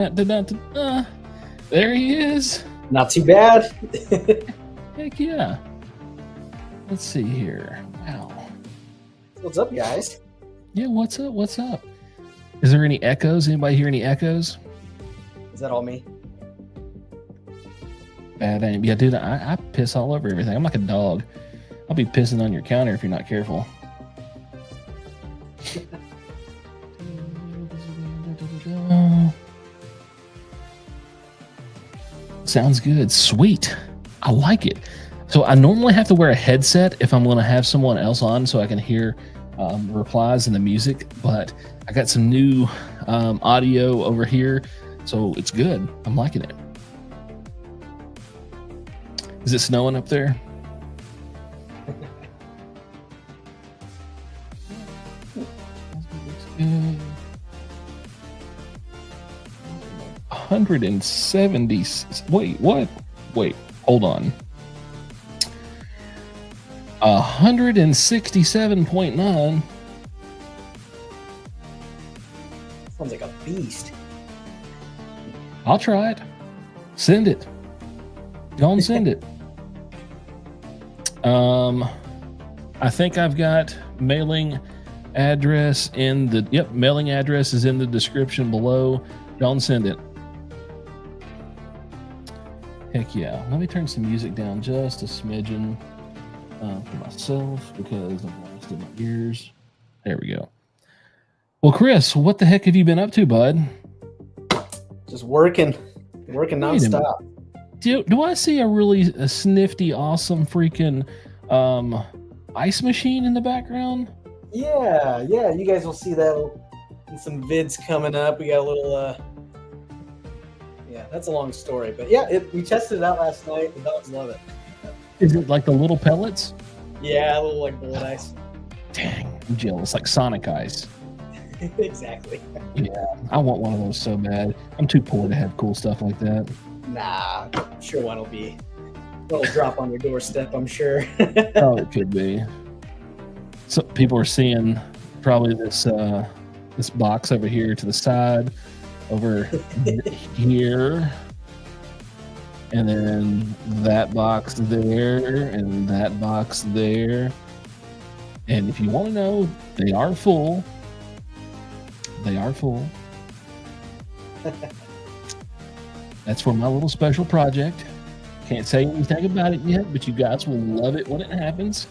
There he is. Not too bad. Heck yeah. Let's see here. Wow. What's up, guys? Yeah, what's up? What's up? Is there any echoes? Anybody hear any echoes? Is that all me? Bad aim. Yeah, dude, I piss all over everything. I'm like a dog. I'll be pissing on your counter if you're not careful. Sounds good. Sweet. I like it. So I normally have to wear a headset if I'm going to have someone else on so I can hear replies and the music, but I got some new audio over here, so it's good. I'm liking it. Is it snowing up there? Good. 170. Wait, what? Wait, hold on. 167.9. Sounds like a beast. I'll try it. Send it. Don't send it. I think I've got mailing address in the mailing address is in the description below. Don't send it. Heck yeah. Let me turn some music down just a smidgen for myself because I'm lost in my ears. There we go. Well, Chris, what the heck have you been up to, bud? Just working nonstop. Do I see a snifty, awesome freaking ice machine in the background? Yeah. You guys will see that in some vids coming up. We got a little. Yeah, that's a long story, but yeah, we tested it out last night. The dogs love it. Is it like the little pellets? Yeah, a little like bullet ice. Dang, I'm jealous. Like Sonic ice. Exactly. Yeah, I want one of those so bad. I'm too poor to have cool stuff like that. Nah, I'm sure one'll drop on your doorstep, I'm sure. Oh, it could be. So people are seeing probably this box over here to the side, over here, and then that box there, and that box there. And if you want to know, they are full. They are full. That's for my little special project. Can't say anything about it yet, but you guys will love it when it happens.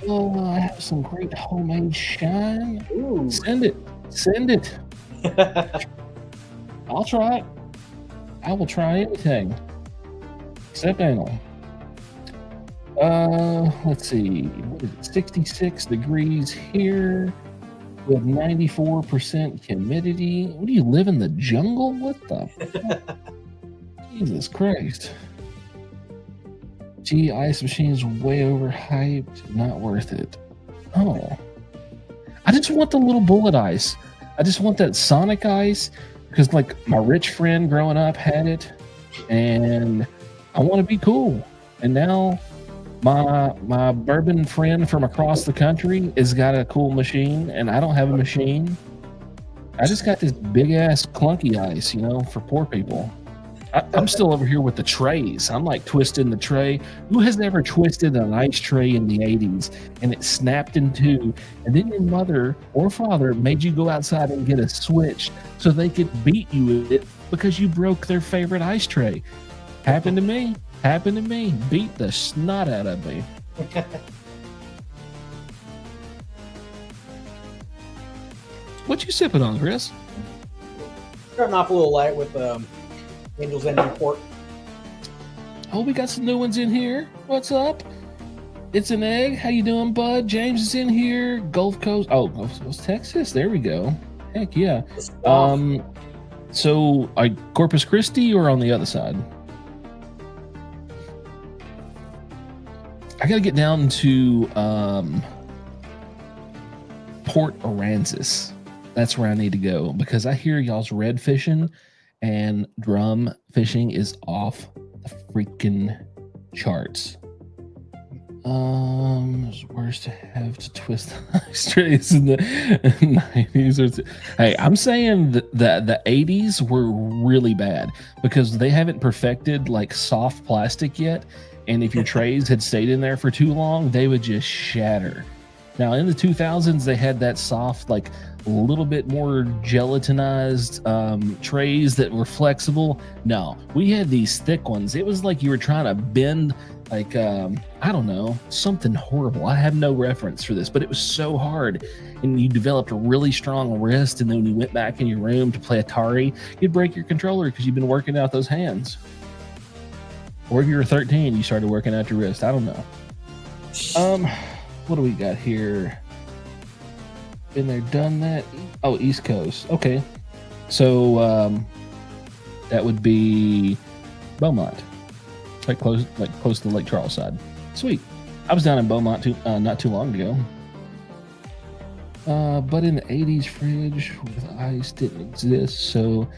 Oh, I have some great homemade shine. Ooh. Send it. Send it. I'll try it. I will try anything. Except anal. Let's see. What is it? 66 degrees here with 94% humidity. What do you live in the jungle? What the fuck? Jesus Christ. Gee, ice machine's way overhyped. Not worth it. Oh. I just want the little bullet ice. I just want that Sonic ice because, like, my rich friend growing up had it, and I want to be cool. And now my bourbon friend from across the country has got a cool machine, and I don't have a machine. I just got this big ass clunky ice, for poor people. I'm still over here with the trays. I'm like twisting the tray. Who has ever twisted an ice tray in the 80s and it snapped in two, and then your mother or father made you go outside and get a switch so they could beat you with it because you broke their favorite ice tray? Happened to me. Happened to me. Beat the snot out of me. What you sipping on, Chris? Starting off a little light with Angel's Envy Port. Oh, we got some new ones in here. What's up? It's an egg. How you doing, bud? James is in here. Gulf Coast. Oh, Texas. There we go. Heck yeah. So, Corpus Christi or on the other side? I gotta get down to Port Aransas. That's where I need to go because I hear y'all's red fishing and drum fishing is off the freaking charts. It's worse to have to twist the ice trays in the 90s. Hey, I'm saying that the 80s were really bad because they haven't perfected like soft plastic yet. And if your trays had stayed in there for too long, they would just shatter. Now in the 2000s, they had that soft, like a little bit more gelatinized trays that were flexible. No, we had these thick ones. It was like you were trying to bend like I don't know, something horrible. I have no reference for this, but it was so hard. And you developed a really strong wrist, and then when you went back in your room to play Atari, you'd break your controller because you've been working out those hands. Or if you were 13, you started working out your wrist. I don't know. What do we got here? Been there, done that. Oh, East Coast. Okay. So that would be Beaumont. Close to the Lake Charles side. Sweet. I was down in Beaumont not too long ago. But in the 80s, fridge with ice didn't exist, so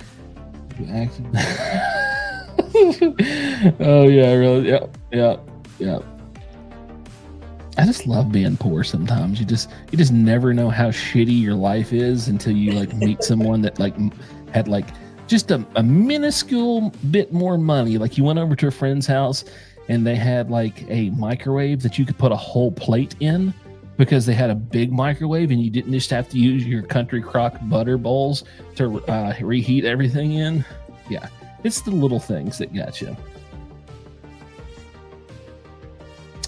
you acted. Oh yeah, really. Yep. I just love being poor sometimes. You just never know how shitty your life is until you like meet someone that like had like just a minuscule bit more money. Like you went over to a friend's house and they had like a microwave that you could put a whole plate in because they had a big microwave and you didn't just have to use your country crock butter bowls to reheat everything in. Yeah, it's the little things that got you.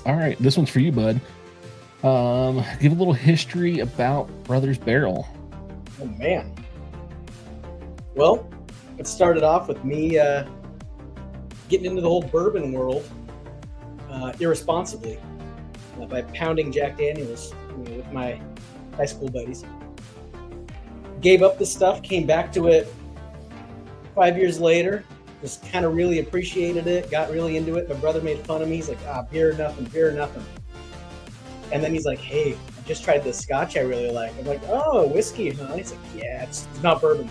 All right, this one's for you, bud. Give a little history about Brothers Barrel. Oh man. Well, it started off with me getting into the whole bourbon world irresponsibly by pounding Jack Daniels with my high school buddies. Gave up the stuff, came back to it 5 years later. Just kind of really appreciated it, got really into it. My brother made fun of me. He's like, beer or nothing. And then he's like, hey, I just tried this scotch I really like. I'm like, oh, whiskey, huh? He's like, yeah, it's not bourbon.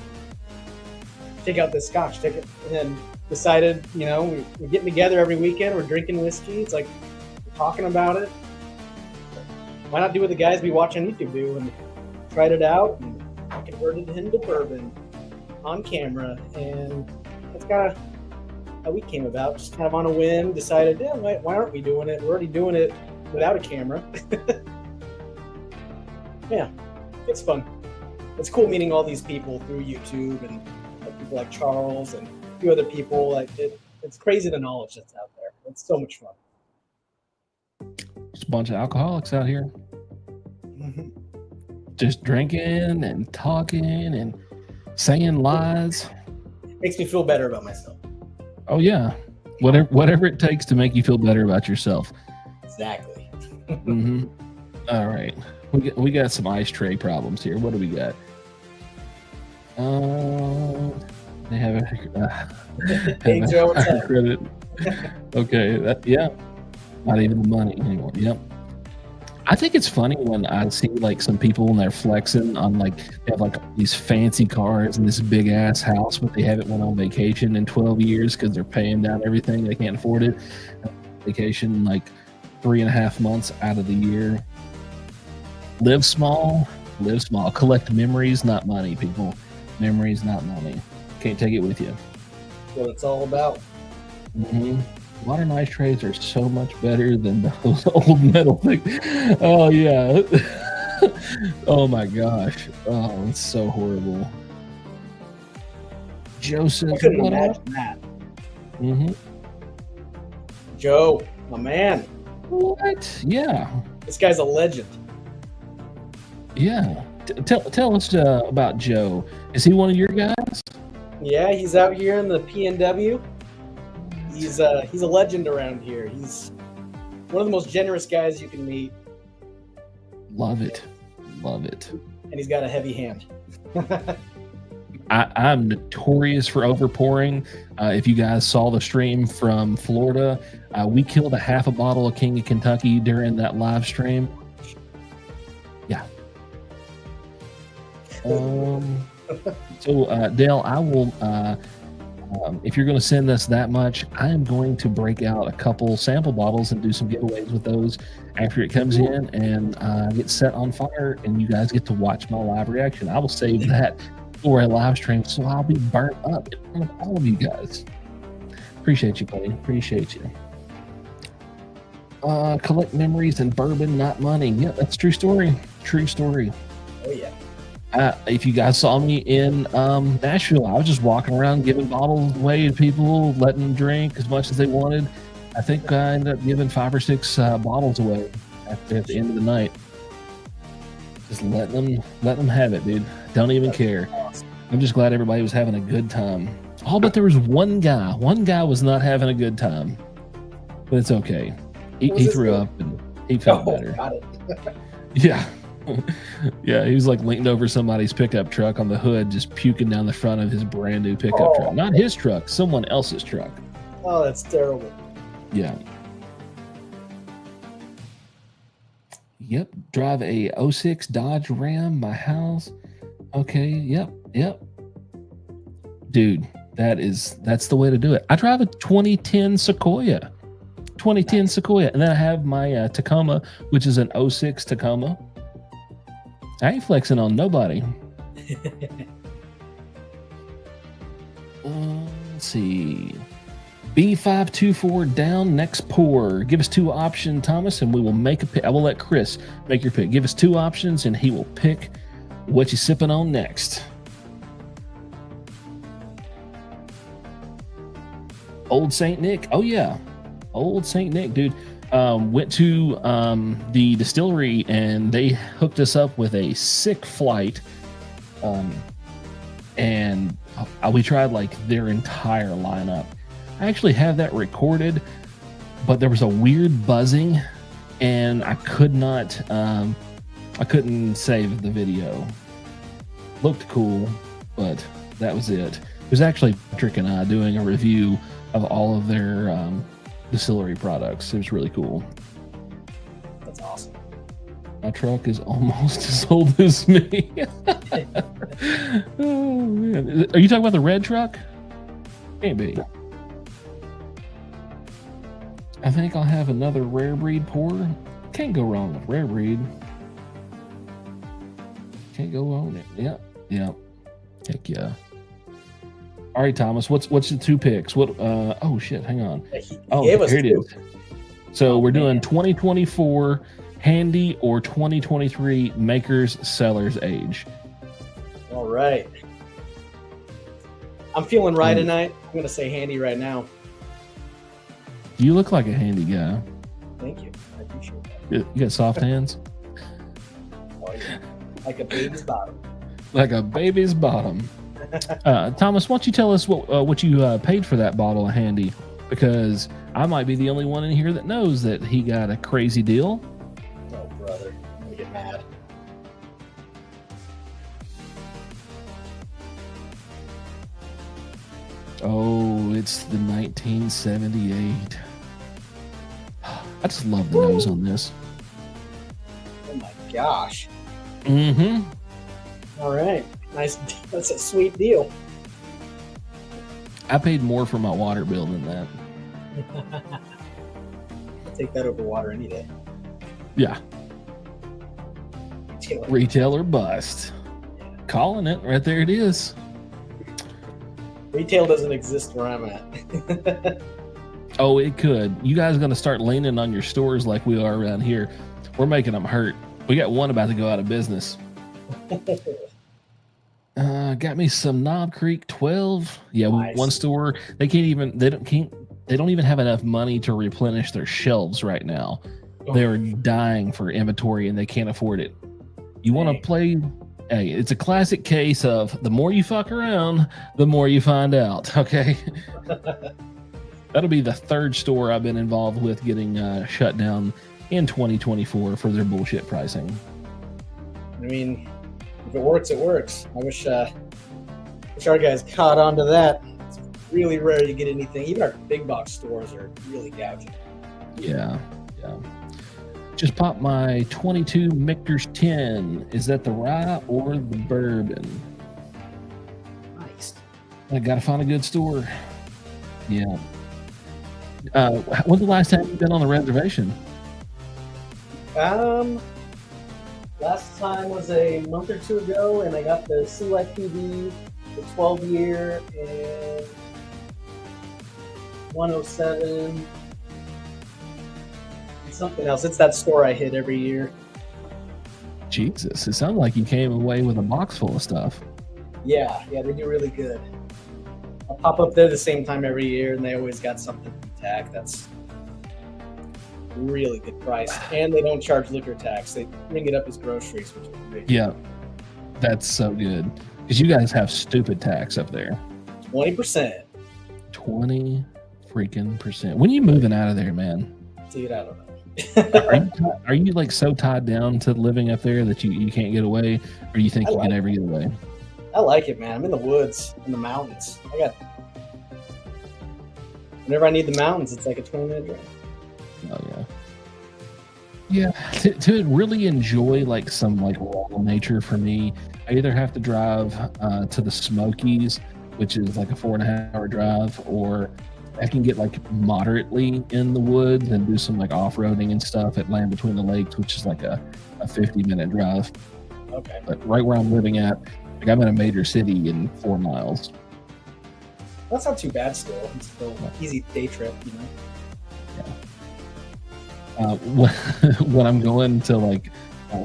Take out this scotch, take it. And then decided, we're getting together every weekend. We're drinking whiskey. It's like, we're talking about it. Why not do what the guys we watch on YouTube do? And tried it out and I converted him to bourbon on camera. And that's kind of how we came about, just kind of on a whim, decided, yeah, why aren't we doing it? We're already doing it without a camera. Yeah, it's fun. It's cool meeting all these people through YouTube and people like Charles and a few other people. Like it's crazy the knowledge that's out there. It's so much fun. There's a bunch of alcoholics out here. Just drinking and talking and saying lies. Makes me feel better about myself. Oh yeah, whatever it takes to make you feel better about yourself. Exactly. Mm-hmm. All right, we got some ice tray problems here. What do we got? They have a credit. Okay, yeah, not even the money anymore. Yep. I think it's funny when I see like some people when they're flexing on like they have like these fancy cars and this big ass house, but they haven't went on vacation in 12 years because they're paying down everything. They can't afford it. Vacation like 3.5 months out of the year. Live small. Collect memories, not money, people. Memories, not money. Can't take it with you. That's what it's all about. Mm-hmm. Modern ice trays are so much better than those old metal things. Oh yeah. Oh my gosh. Oh, it's so horrible. Joseph, I couldn't imagine that. Mm-hmm. Joe, my man. What? Yeah. This guy's a legend. Yeah. Tell us about Joe. Is he one of your guys? Yeah, he's out here in the PNW. He's a legend around here. He's one of the most generous guys you can meet. Love it. And he's got a heavy hand. I'm notorious for overpouring. If you guys saw the stream from Florida, we killed a half a bottle of King of Kentucky during that live stream. Yeah. So Dale, I will If you're going to send us that much, I am going to break out a couple sample bottles and do some giveaways with those after it comes in and gets set on fire, and you guys get to watch my live reaction. I will save that for a live stream, so I'll be burnt up in front of all of you guys. Appreciate you, buddy. Appreciate you. Collect memories and bourbon, not money. Yeah, that's a true story. True story. Oh yeah. If you guys saw me in Nashville, I was just walking around giving bottles away to people, letting them drink as much as they wanted. I think I ended up giving 5 or 6 bottles away at the end of the night. Just let them have it, dude. Don't even care. I'm just glad everybody was having a good time. Oh, but there was one guy. One guy was not having a good time, but it's okay. He threw up and he felt better. Got it. Yeah. Yeah, he was like leaned over somebody's pickup truck on the hood, just puking down the front of his brand new pickup truck. Not his truck, someone else's truck. Oh, that's terrible. Yeah. Yep. Drive a 06 Dodge Ram, my house. Okay. Yep. Dude, that's the way to do it. I drive a 2010 Sequoia. 2010 Sequoia. And then I have my Tacoma, which is an 06 Tacoma. I ain't flexing on nobody. Let's see. B524 down, next pour. Give us 2 options, Thomas, and we will make a pick. I will let Chris make your pick. Give us 2 options, and he will pick what you're sipping on next. Old St. Nick. Oh, yeah. Old St. Nick, dude. Went to the distillery, and they hooked us up with a sick flight. And we tried like their entire lineup. I actually have that recorded, but there was a weird buzzing, and I couldn't save the video. Looked cool, but that was it. It was actually Patrick and I doing a review of all of their distillery products. It was really cool. That's awesome. My truck is almost as old as me. Oh man. Are you talking about the red truck? Can't be. I think I'll have another rare breed pour. Can't go wrong with rare breed. Can't go wrong with it. Yep. Heck yeah. All right, Thomas, what's the 2 picks? What oh shit, hang on. Oh, here it is. So we're doing 2024 Handy or 2023 Makers Sellers Age. All right. I'm feeling rye tonight. I'm gonna say Handy right now. You look like a handy guy. Thank you. I appreciate that. You got soft hands? Oh yeah. Like a baby's bottom. Like a baby's bottom. Thomas, why don't you tell us what you paid for that bottle of Handy? Because I might be the only one in here that knows that he got a crazy deal. Oh, brother. I'm gonna get mad. Oh, it's the 1978. I just love the nose on this. Oh my gosh. Mm-hmm. All right. Nice. That's a sweet deal. I paid more for my water bill than that. I'll take that over water any day. Yeah. Retail or bust. Calling it. Right there it is. Retail doesn't exist where I'm at. Oh, it could. You guys are going to start leaning on your stores like we are around here. We're making them hurt. We got one about to go out of business. Got me some Knob Creek 12. Yeah, nice. One store. They don't even have enough money to replenish their shelves right now. Oh. They're dying for inventory and they can't afford it. You want to play? Hey, it's a classic case of the more you fuck around, the more you find out. Okay. That'll be the 3rd store I've been involved with getting shut down in 2024 for their bullshit pricing. I mean, if it works, it works. I wish our guys caught on to that. It's really rare to get anything. Even our big box stores are really gouging. Yeah. Just popped my 22 Michter's 10. Is that the rye or the bourbon? Nice. I gotta find a good store. Yeah. When's the last time you've been on the reservation? Um, Last time was a month or two ago, and I got the CYPD, the 12-year, and 107, and something else. It's that store I hit every year. Jesus, it sounded like you came away with a box full of stuff. Yeah, they do really good. I'll pop up there the same time every year, and they always got something tax that's really good price, and they don't charge liquor tax. They bring it up as groceries, which is great. Yeah, that's so good because you guys have stupid tax up there. 20%. 20 freaking percent. When are you moving out of there, man? Dude, I don't know. Are you like so tied down to living up there that you can't get away, or you think you can never get away? I like it, man. I'm in the woods, in the mountains. Whenever I need the mountains, it's like a 20-minute drive. Oh yeah. To really enjoy like some like raw nature for me, I either have to drive to the Smokies, which is like a 4.5-hour drive, or I can get like moderately in the woods and do some like off-roading and stuff at Land Between the Lakes, which is like a 50-minute drive. Okay. But right where I'm living at, like I'm in a major city in 4 miles. That's not too bad still. It's still an easy day trip, you know? When I'm going to like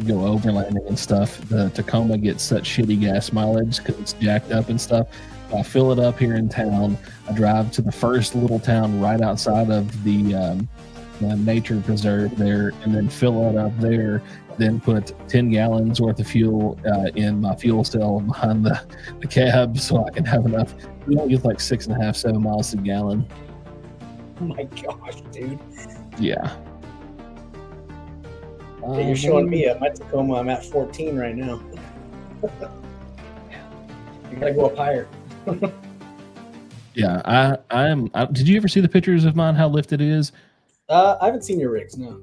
go overlanding and stuff, the Tacoma gets such shitty gas mileage because it's jacked up and stuff. I fill it up here in town. I drive to the first little town right outside of the nature preserve there, and then fill it up there. Then put 10 gallons worth of fuel in my fuel cell behind the cab so I can have enough. We only get like 6.5, 7 miles a gallon. Oh my gosh, dude. Yeah. You're showing me at my Tacoma. I'm at 14 right now. You gotta go up higher. Yeah, did you ever see the pictures of mine? How lifted it is? I haven't seen your rigs. No.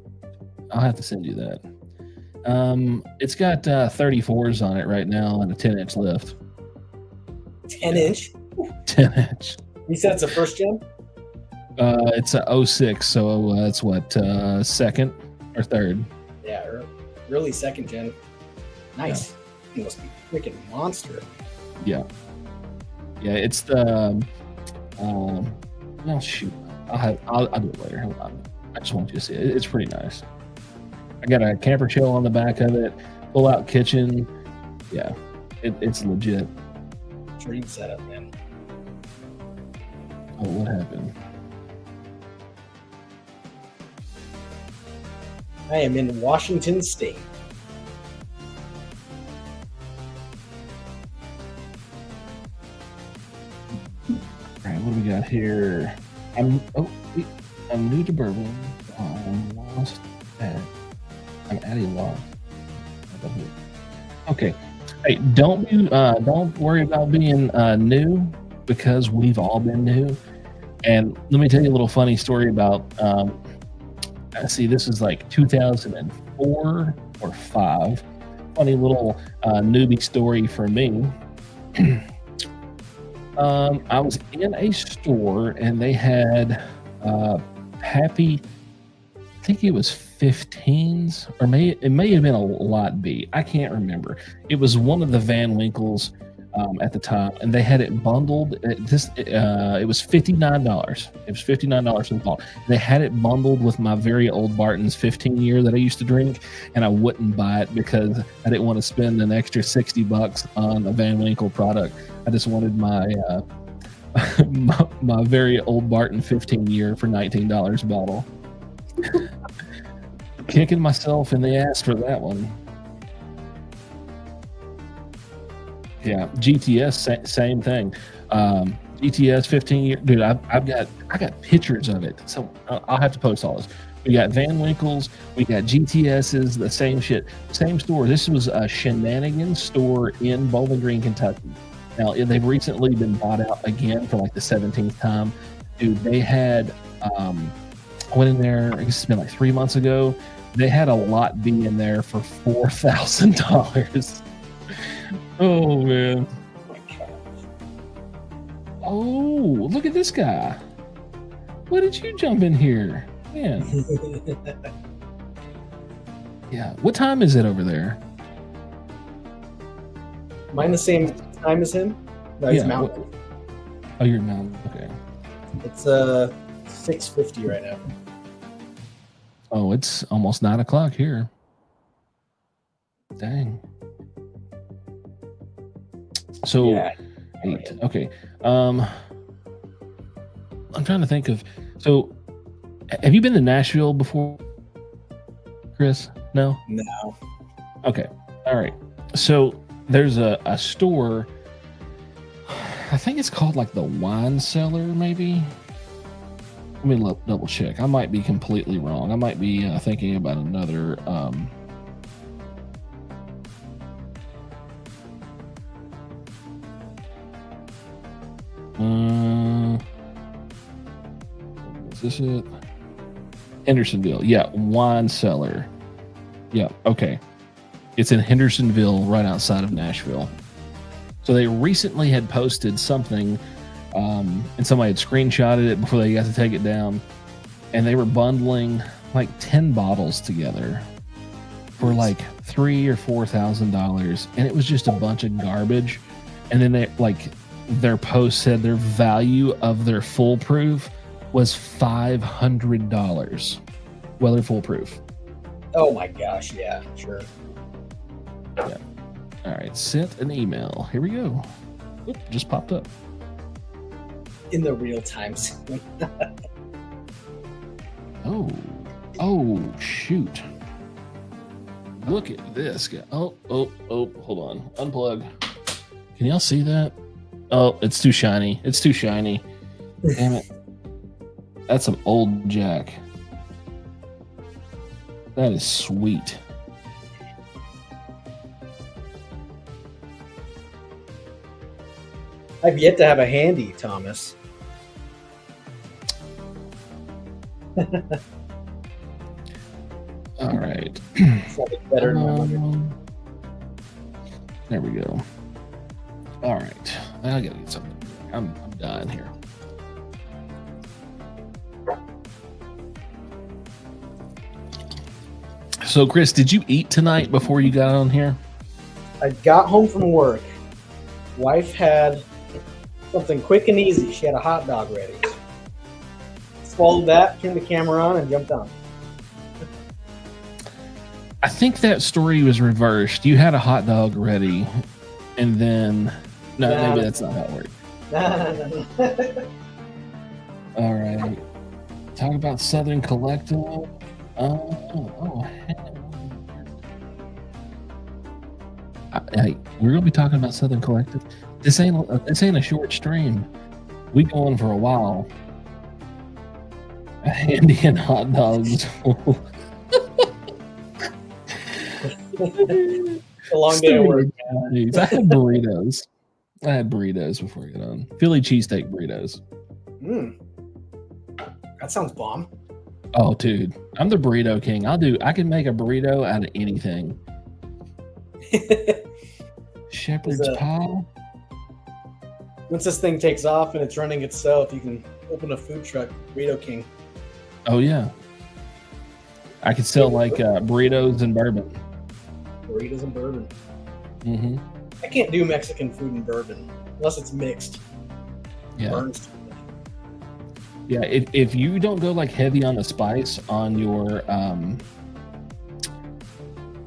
I'll have to send you that. It's got 34s on it right now and a 10-inch lift. 10-inch. 10-inch. You said it's a first gen. It's a 06, so it's what second or third. Yeah, really second gen. Nice. Yeah. It must be a freaking monster. Yeah, it's the well, shoot, I'll do it later. Hold on. I just want you to see it. It's pretty nice. I got a camper shell on the back of it, pull out kitchen. Yeah, it's legit. Dream setup, man. Oh, what happened? I am in Washington State. All right, what do we got here? I'm new to Bourbon. I'm lost at. I'm at a loss. Okay. Hey, don't worry about being new, because we've all been new. And let me tell you a little funny story about. See, this is like 2004 or 5. Funny little newbie story for me. I was in a store and they had Happy, I think it was 15s, or it may have been a Lot B. I can't remember. It was one of the Van Winkles at the time, and they had it bundled. It was $59. It was $59 in the bottle. They had it bundled with my very old Barton's 15-year that I used to drink, and I wouldn't buy it because I didn't want to spend an extra $60 on a Van Winkle product. I just wanted my my very old Barton 15-year for $19 a bottle. Kicking myself in the ass for that one. Yeah, GTS, same thing. GTS 15-year, dude. I got pictures of it, so I'll have to post all this. We got Van Winkles, we got GTSs, the same shit, same store. This was a Shenanigans store in Bowling Green, Kentucky. Now they've recently been bought out again for like the 17th time. Dude, they had I went in there. I guess it's been like 3 months ago. They had a Lot B in there for $4,000. Oh man. Oh, look at this guy. What did you jump in here? Man. Yeah. What time is it over there? Mine the same time as him? No, he's Yeah, mountain. Oh, you're mountain. Okay. It's 6:50 right now. Oh, it's almost 9 o'clock here. Dang. So Yeah. 8. Okay. I'm trying to think of. So, have you been to Nashville before, Chris? No. No. Okay. All right. So there's a store. I think it's called like the Wine Cellar, maybe. Let me double check. I might be completely wrong. I might be thinking about another. Is this it? Hendersonville. Yeah, Wine Cellar. Yeah, okay. It's in Hendersonville, right outside of Nashville. So they recently had posted something, and somebody had screenshotted it before they got to take it down, and they were bundling like 10 bottles together for like $3,000 or $4,000, and it was just a bunch of garbage. And then they like their post said their value of their foolproof was $500. Well, they're foolproof. Oh my gosh, yeah, sure. Yeah. All right, sent an email. Here we go. Oop, just popped up. In the real time zone. Oh, shoot. Look at this guy. Oh, hold on. Unplug. Can y'all see that? Oh, it's too shiny. It's too shiny. Damn it. That's some old Jack. That is sweet. I've yet to have a handy, Thomas. All right. Better than my mother. There we go. All right. I gotta get something. I'm dying here. So, Chris, did you eat tonight before you got on here? I got home from work. Wife had something quick and easy. She had a hot dog ready. Swallowed that, turned the camera on, and jumped on. I think that story was reversed. You had a hot dog ready, and then maybe that's not how it worked. No. All right. Talk about Southern Collective. Hey, we're gonna be talking about Southern Collective. This ain't a short stream. We going for a while. Handy and hot dogs. A long day at work. I had burritos. Before I got on. Philly cheesesteak burritos. That sounds bomb. Oh, dude, I'm the burrito king. I can make a burrito out of anything. Shepherd's pie. Once this thing takes off and it's running itself, you can open a food truck, Burrito King. Oh yeah, I could sell like burritos and bourbon. Burritos and bourbon. Mm-hmm. I can't do Mexican food and bourbon unless it's mixed. Yeah. Burns. Yeah, if you don't go like heavy on the spice on your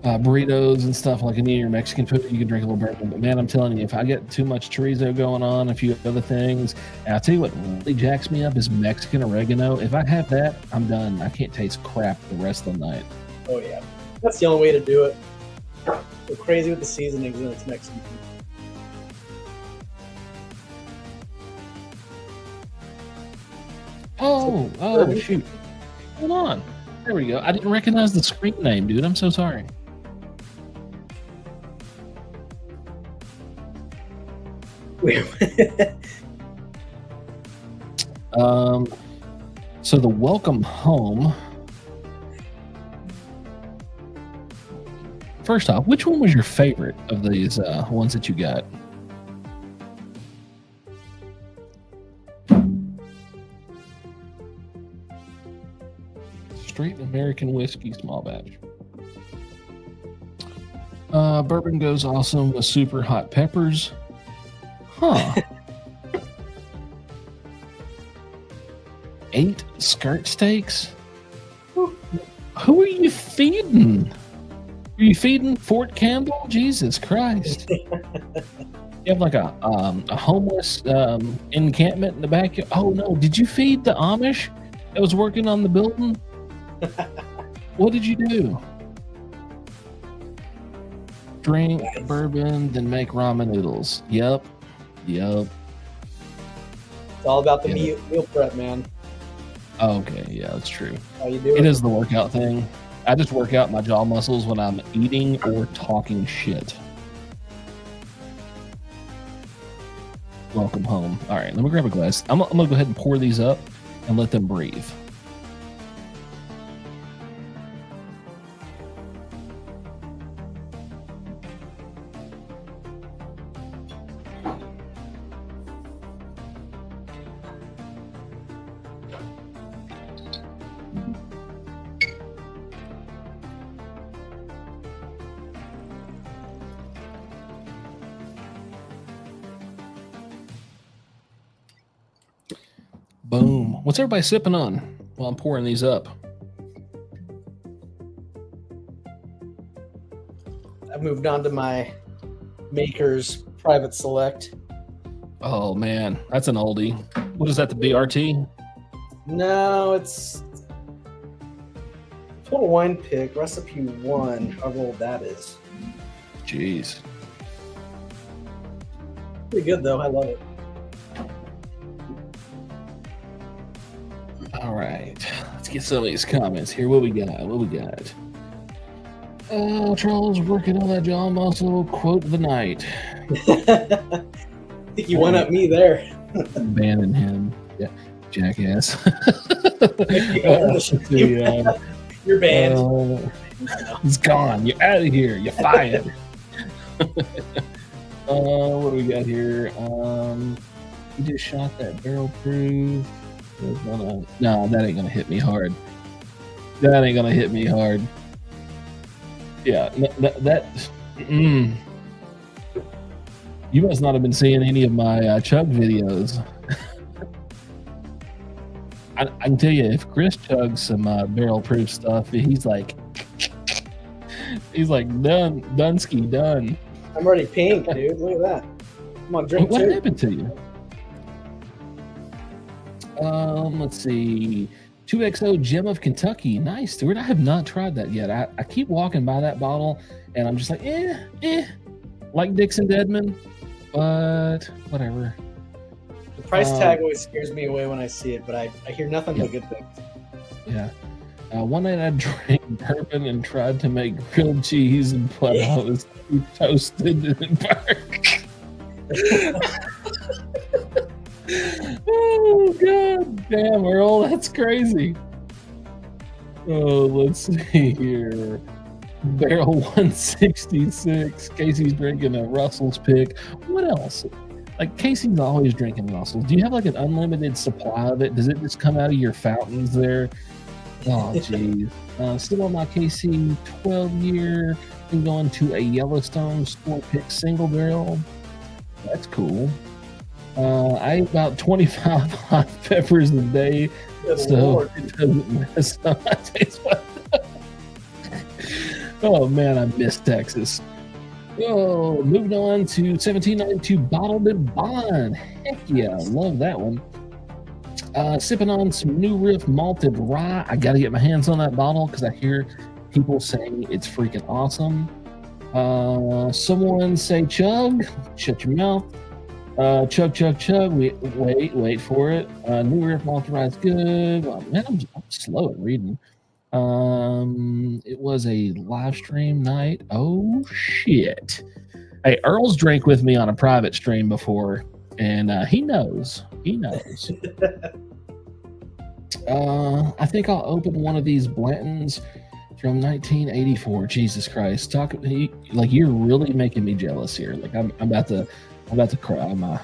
burritos and stuff like any of your Mexican food, you can drink a little bourbon. But man, I'm telling you, if I get too much chorizo going on, a few other things, and I'll tell you what really jacks me up is Mexican oregano. If I have that, I'm done. I can't taste crap the rest of the night. Oh yeah, that's the only way to do it. Go crazy with the seasonings when it's Mexican food. Oh, shoot. Hold on. There we go. I didn't recognize the screen name, dude. I'm so sorry. So the welcome home. First off, which one was your favorite of these ones that you got? straight American whiskey, small batch. Bourbon goes awesome with super hot peppers. Huh. 8 skirt steaks? Who are you feeding? Are you feeding Fort Campbell? Jesus Christ. You have like a homeless encampment in the backyard. Oh no, did you feed the Amish that was working on the building? What did you do? Drink bourbon, then make ramen noodles. Yep. It's all about the meal prep, man. Okay, yeah, that's true. How you doing? It is the workout thing. I just work out my jaw muscles when I'm eating or talking shit. Welcome home. All right, let me grab a glass. I'm gonna go ahead and pour these up and let them breathe. Boom. What's everybody sipping on while I'm pouring these up? I moved on to my Maker's Private Select. Oh man, that's an oldie. What is that, the BRT? No, it's Total Wine Pick, Recipe 1, however old that is. Jeez. Pretty good though, I love it. All right, let's get some of these comments here. What we got? Charles working on that jaw muscle. Quote of the night. I think you one up me there. Banning him. Yeah, jackass. You're banned. He's gone. You're out of here. You're fired. What do we got here? You just shot that barrel proof. No, that ain't gonna hit me hard. Yeah, you must not have been seeing any of my chug videos. I can tell you, if Chris chugs some barrel proof stuff, he's like done, Dunsky, done. I'm already pink, dude. Look at that. Come on, drink. What happened to you? Let's see. 2XO Gem of Kentucky. Nice, Stuart. I have not tried that yet. I keep walking by that bottle and I'm just like, like Dixon Deadman, but whatever. The price tag always scares me away when I see it, but I hear nothing but good things. Yeah. One night I drank bourbon and tried to make grilled cheese, but I was too toasted and burnt. Oh god damn, Earl, that's crazy. Oh, let's see here. Barrel 166. Casey's drinking a Russell's pick. What else? Like, Casey's always drinking Russell's. Do you have like an unlimited supply of it? Does it just come out of your fountains there? Oh geez. Still on my KC 12-year. Been going to a Yellowstone store pick single barrel. That's cool. I eat about 25 hot peppers a day, so it doesn't mess up my taste buds. Oh man, I miss Texas. Oh, moving on to 1792 Bottled in Bond. Heck yeah, love that one. Sipping on some New Riff malted rye. I got to get my hands on that bottle because I hear people saying it's freaking awesome. Someone say chug. Shut your mouth. Chug, chug, chug. Wait for it. New Riff malted rye is good. Well, man, I'm slow at reading. It was a live stream night. Oh shit. Hey, Earl's drank with me on a private stream before, and he knows. I think I'll open one of these Blantons from 1984. Jesus Christ. You're really making me jealous here. Like I'm about to cry my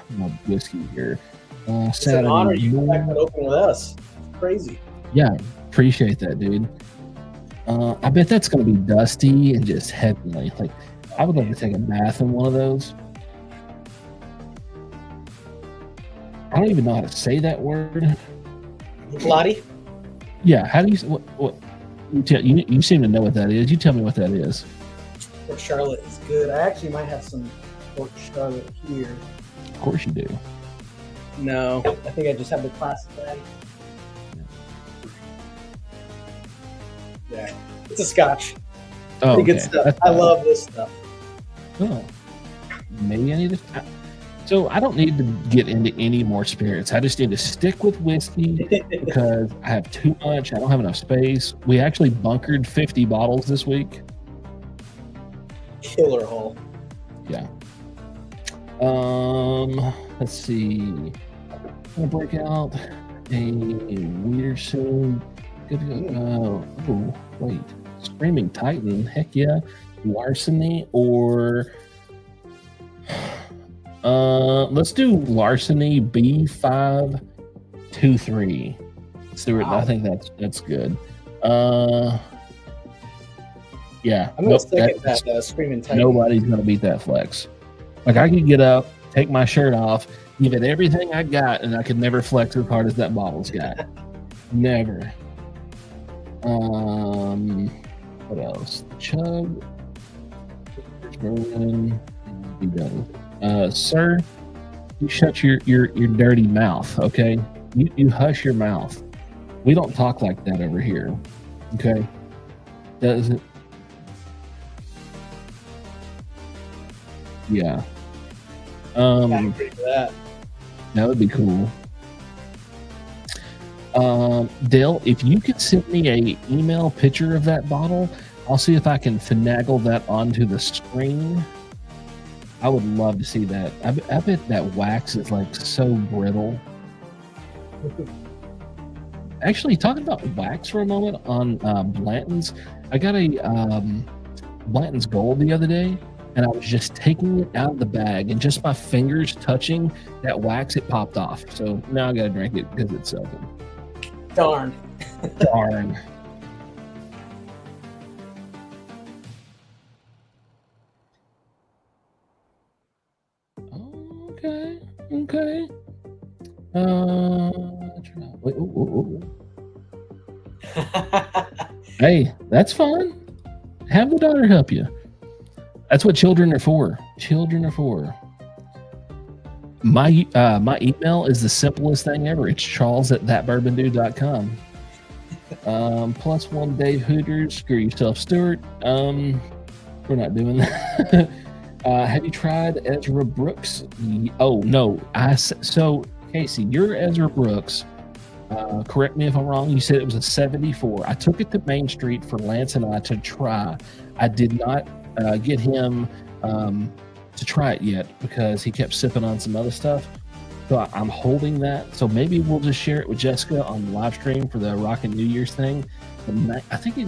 whiskey here. It's an honor you can back that open with us. It's crazy. Yeah. appreciate that, dude. I bet that's gonna be dusty and just heavenly. Like, I would love to take a bath in one of those. I don't even know how to say that word. Lottie? Yeah, how do you what you seem to know what that is. You tell me what that is. Port Charlotte is good. I actually might have some Port Charlotte here. Of course you do. No, I think I just have the classic bag. Yeah, it's a Scotch. Oh, Pretty good stuff. I love this stuff. Oh, maybe I need to. So I don't need to get into any more spirits. I just need to stick with whiskey because I have too much. I don't have enough space. We actually bunkered 50 bottles this week. Killer haul. Yeah. Let's see. I'm gonna break out a Weeder soon. Good to go. Oh, wait. Screaming Titan. Heck yeah. Larceny or let's do Larceny B523. Stuart, wow. I think that's good. Yeah. I'm gonna stick at that Screaming Titan. Nobody's gonna beat that flex. Like, I could get up, take my shirt off, give it everything I got, and I could never flex as hard as that bottle's got. Never. What else? Chug. Bourbon. Be done. Sir, you shut your dirty mouth, okay? You hush your mouth. We don't talk like that over here, okay? Does it? Yeah. I agree with that. That would be cool. Dale, if you could send me a email picture of that bottle, I'll see if I can finagle that onto the screen. I would love to see that. I bet that wax is like so brittle. Actually, talking about wax for a moment on Blanton's, I got a Blanton's Gold the other day, and I was just taking it out of the bag, and just my fingers touching that wax, it popped off. So now I got to drink it because it's open. Darn. Darn. Okay. Wait, Hey, that's fine. Have the daughter help you. That's what children are for. Children are for. My email is the simplest thing ever. It's charles@thatbourbondude.com. +1 Dave Hooters. Screw yourself, Stuart. We're not doing that. Have you tried Ezra Brooks? Oh no. So Casey, you're Ezra Brooks. Correct me if I'm wrong. You said it was a 74. I took it to Main Street for Lance and I to try. I did not get him to try it yet because he kept sipping on some other stuff. So I'm holding that. So maybe we'll just share it with Jessica on the live stream for the Rockin' New Year's thing. I think he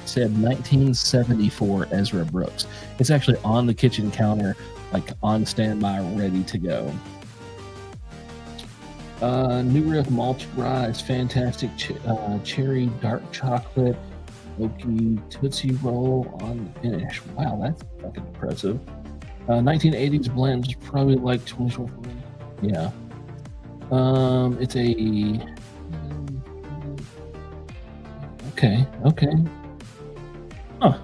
said 1974 Ezra Brooks. It's actually on the kitchen counter, like on standby, ready to go. New Riff Malted Rye is fantastic. Cherry dark chocolate, Oaky Tootsie Roll on the finish. Wow, that's fucking impressive. 1980s blend is probably like 24. Yeah. It's a. Okay. Huh.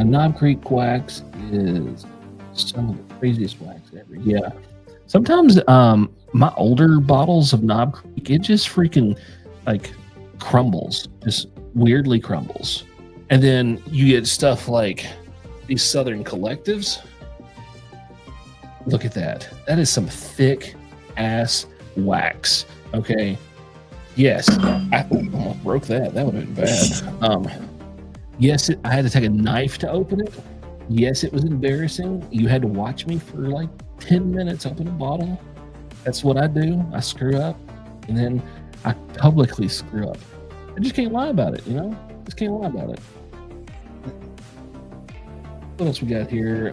Knob Creek wax is some of the craziest wax ever. Yeah. Sometimes my older bottles of Knob Creek, it just freaking like crumbles, just weirdly crumbles. And then you get stuff like these Southern Collectives. Look at that. That is some thick ass wax. Okay. Yes. I almost broke that. That would have been bad. Yes, I had to take a knife to open it. Yes, it was embarrassing. You had to watch me for like 10 minutes open a bottle. That's what I do. I screw up and then I publicly screw up. I just can't lie about it, you know? Just can't lie about it. What else we got here?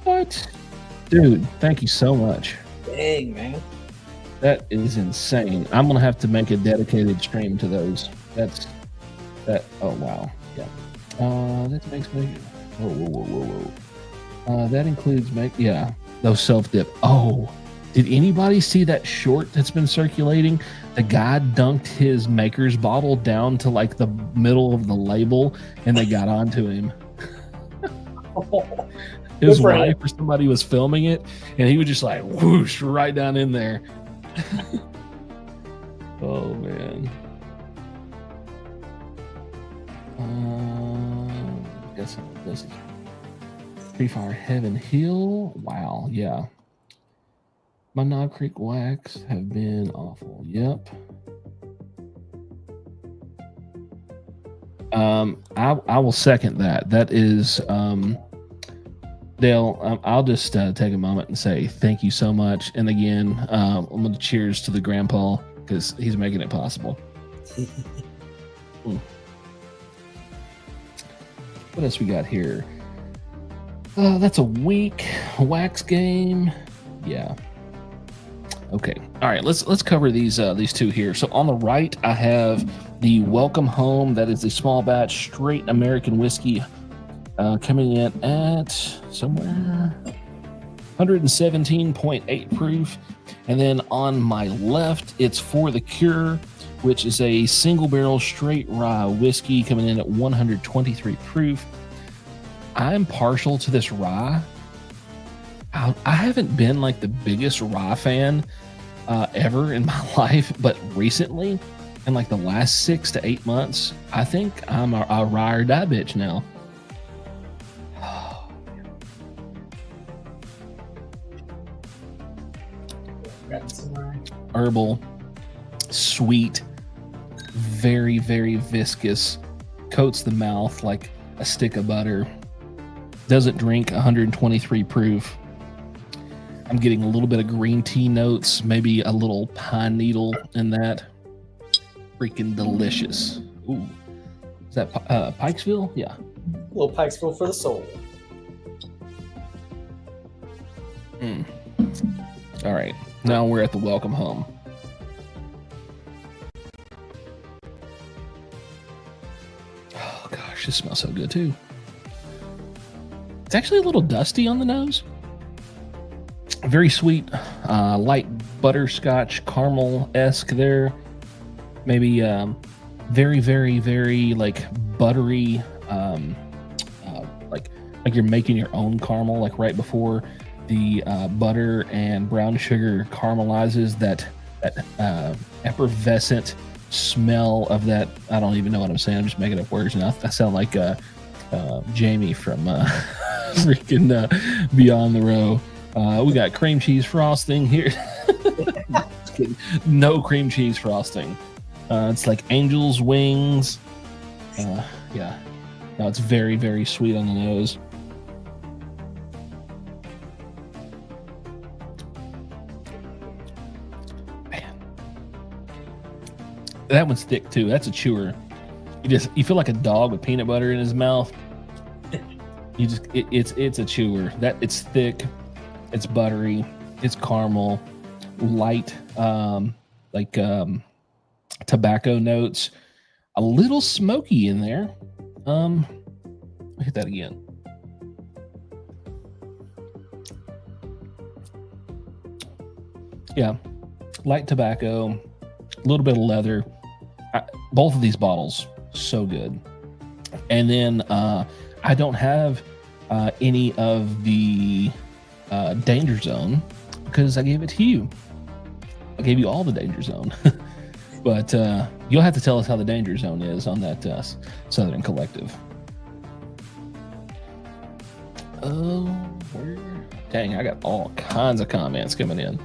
What? Dude, thank you so much. Dang, man. That is insane. I'm gonna have to make a dedicated stream to those. That's that. Oh wow, yeah. That makes me. Whoa. That includes those self dip. Oh, did anybody see that short that's been circulating? The guy dunked his Maker's bottle down to like the middle of the label, and they got onto him. His wife or somebody was filming it, and he was just like whoosh right down in there. Oh man. Guessing this is Free Fire Heaven Hill. Wow, yeah. My Knob Creek wax have been awful. Yep. I will second that. That is Dale, I'll just take a moment and say thank you so much. And again, I'm going to cheers to the grandpa because he's making it possible. What else we got here? That's a weak wax game. Yeah. Okay. All right. Let's cover these two here. So on the right, I have the Welcome Home. That is the small batch straight American whiskey. Coming in at somewhere 117.8 proof. And then on my left, it's For the Cure, which is a single barrel straight rye whiskey coming in at 123 proof. I'm partial to this rye. I haven't been like the biggest rye fan ever in my life, but recently, in like the last 6 to 8 months, I think I'm a rye or die bitch now. Herbal, sweet, very, very viscous, coats the mouth like a stick of butter. Doesn't drink, 123 proof. I'm getting a little bit of green tea notes, maybe a little pine needle in that. Freaking delicious. Ooh. Is that Pikesville? Yeah. A little Pikesville for the soul. All right. Now we're at the Welcome Home. Oh gosh, this smells so good too. It's actually a little dusty on the nose. Very sweet, light butterscotch caramel-esque there. Maybe very, very, very like buttery, like you're making your own caramel, like right before the butter and brown sugar caramelizes that effervescent smell of that. I don't even know what I'm saying. I'm just making up words now. I sound like Jamie from freaking Beyond the Row. We got cream cheese frosting here. Just kidding. No cream cheese frosting. It's like angel's wings. Yeah. No, it's very, very sweet on the nose. Man. That one's thick too. That's a chewer. You feel like a dog with peanut butter in his mouth. It's a chewer. It's thick. It's buttery. It's caramel, light, tobacco notes, a little smoky in there. I'll hit that again. Yeah, light tobacco, a little bit of leather. Both of these bottles, so good. And then I don't have any of the Danger Zone because I gave it to you. I gave you all the Danger Zone. But you'll have to tell us how the Danger Zone is on that Southern Collective. Oh, dang, I got all kinds of comments coming in.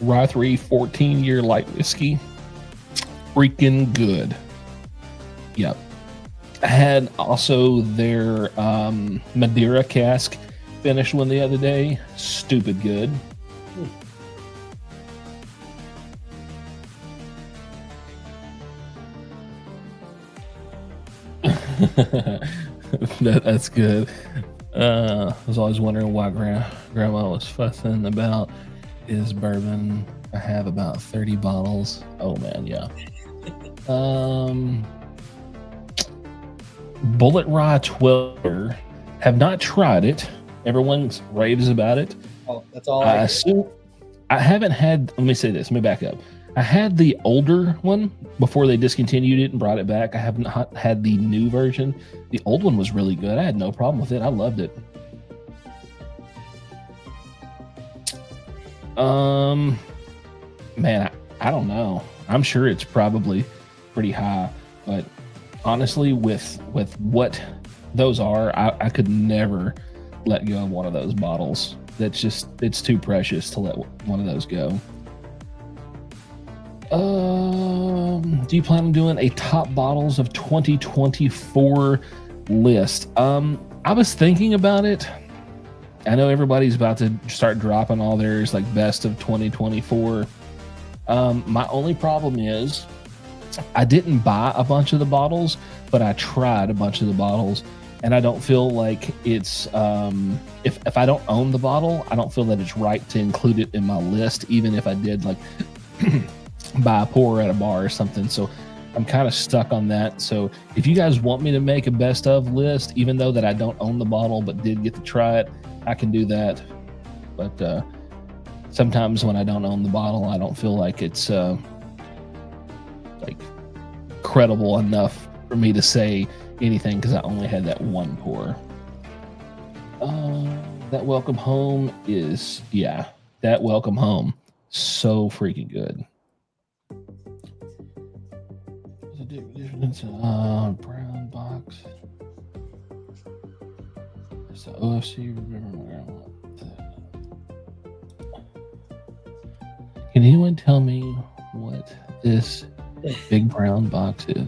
Rye 3 14-year light whiskey. Freaking good. Yep. I had also their Madeira cask finished one the other day. Stupid good. That's good. I was always wondering why grandma was fussing about his bourbon. I have about 30 bottles. Oh man, yeah. Bullet Rye 12. Have not tried it. Everyone's raves about it. Oh, that's all. I assume I haven't had. Let me say this. Let me back up. I had the older one before they discontinued it and brought it back. I have not had the new version. The old one was really good. I had no problem with it. I loved it. Man, I don't know. I'm sure it's probably pretty high, but honestly, with what those are, I could never let go of one of those bottles. It's too precious to let one of those go. Do you plan on doing a top bottles of 2024 list? I was thinking about it. I know everybody's about to start dropping all theirs, like best of 2024. My only problem is I didn't buy a bunch of the bottles, but I tried a bunch of the bottles, and I don't feel like it's if I don't own the bottle, I don't feel that it's right to include it in my list, even if I did like buy a pour at a bar or something. So I'm kind of stuck on that. So if you guys want me to make a best of list, even though that I don't own the bottle but did get to try it, I can do that. But sometimes when I don't own the bottle, I don't feel like it's like credible enough for me to say anything because I only had that one pour. That welcome home is, yeah, that welcome home, so freaking good. Brown box. It's the OFC. Can anyone tell me what this big brown box is?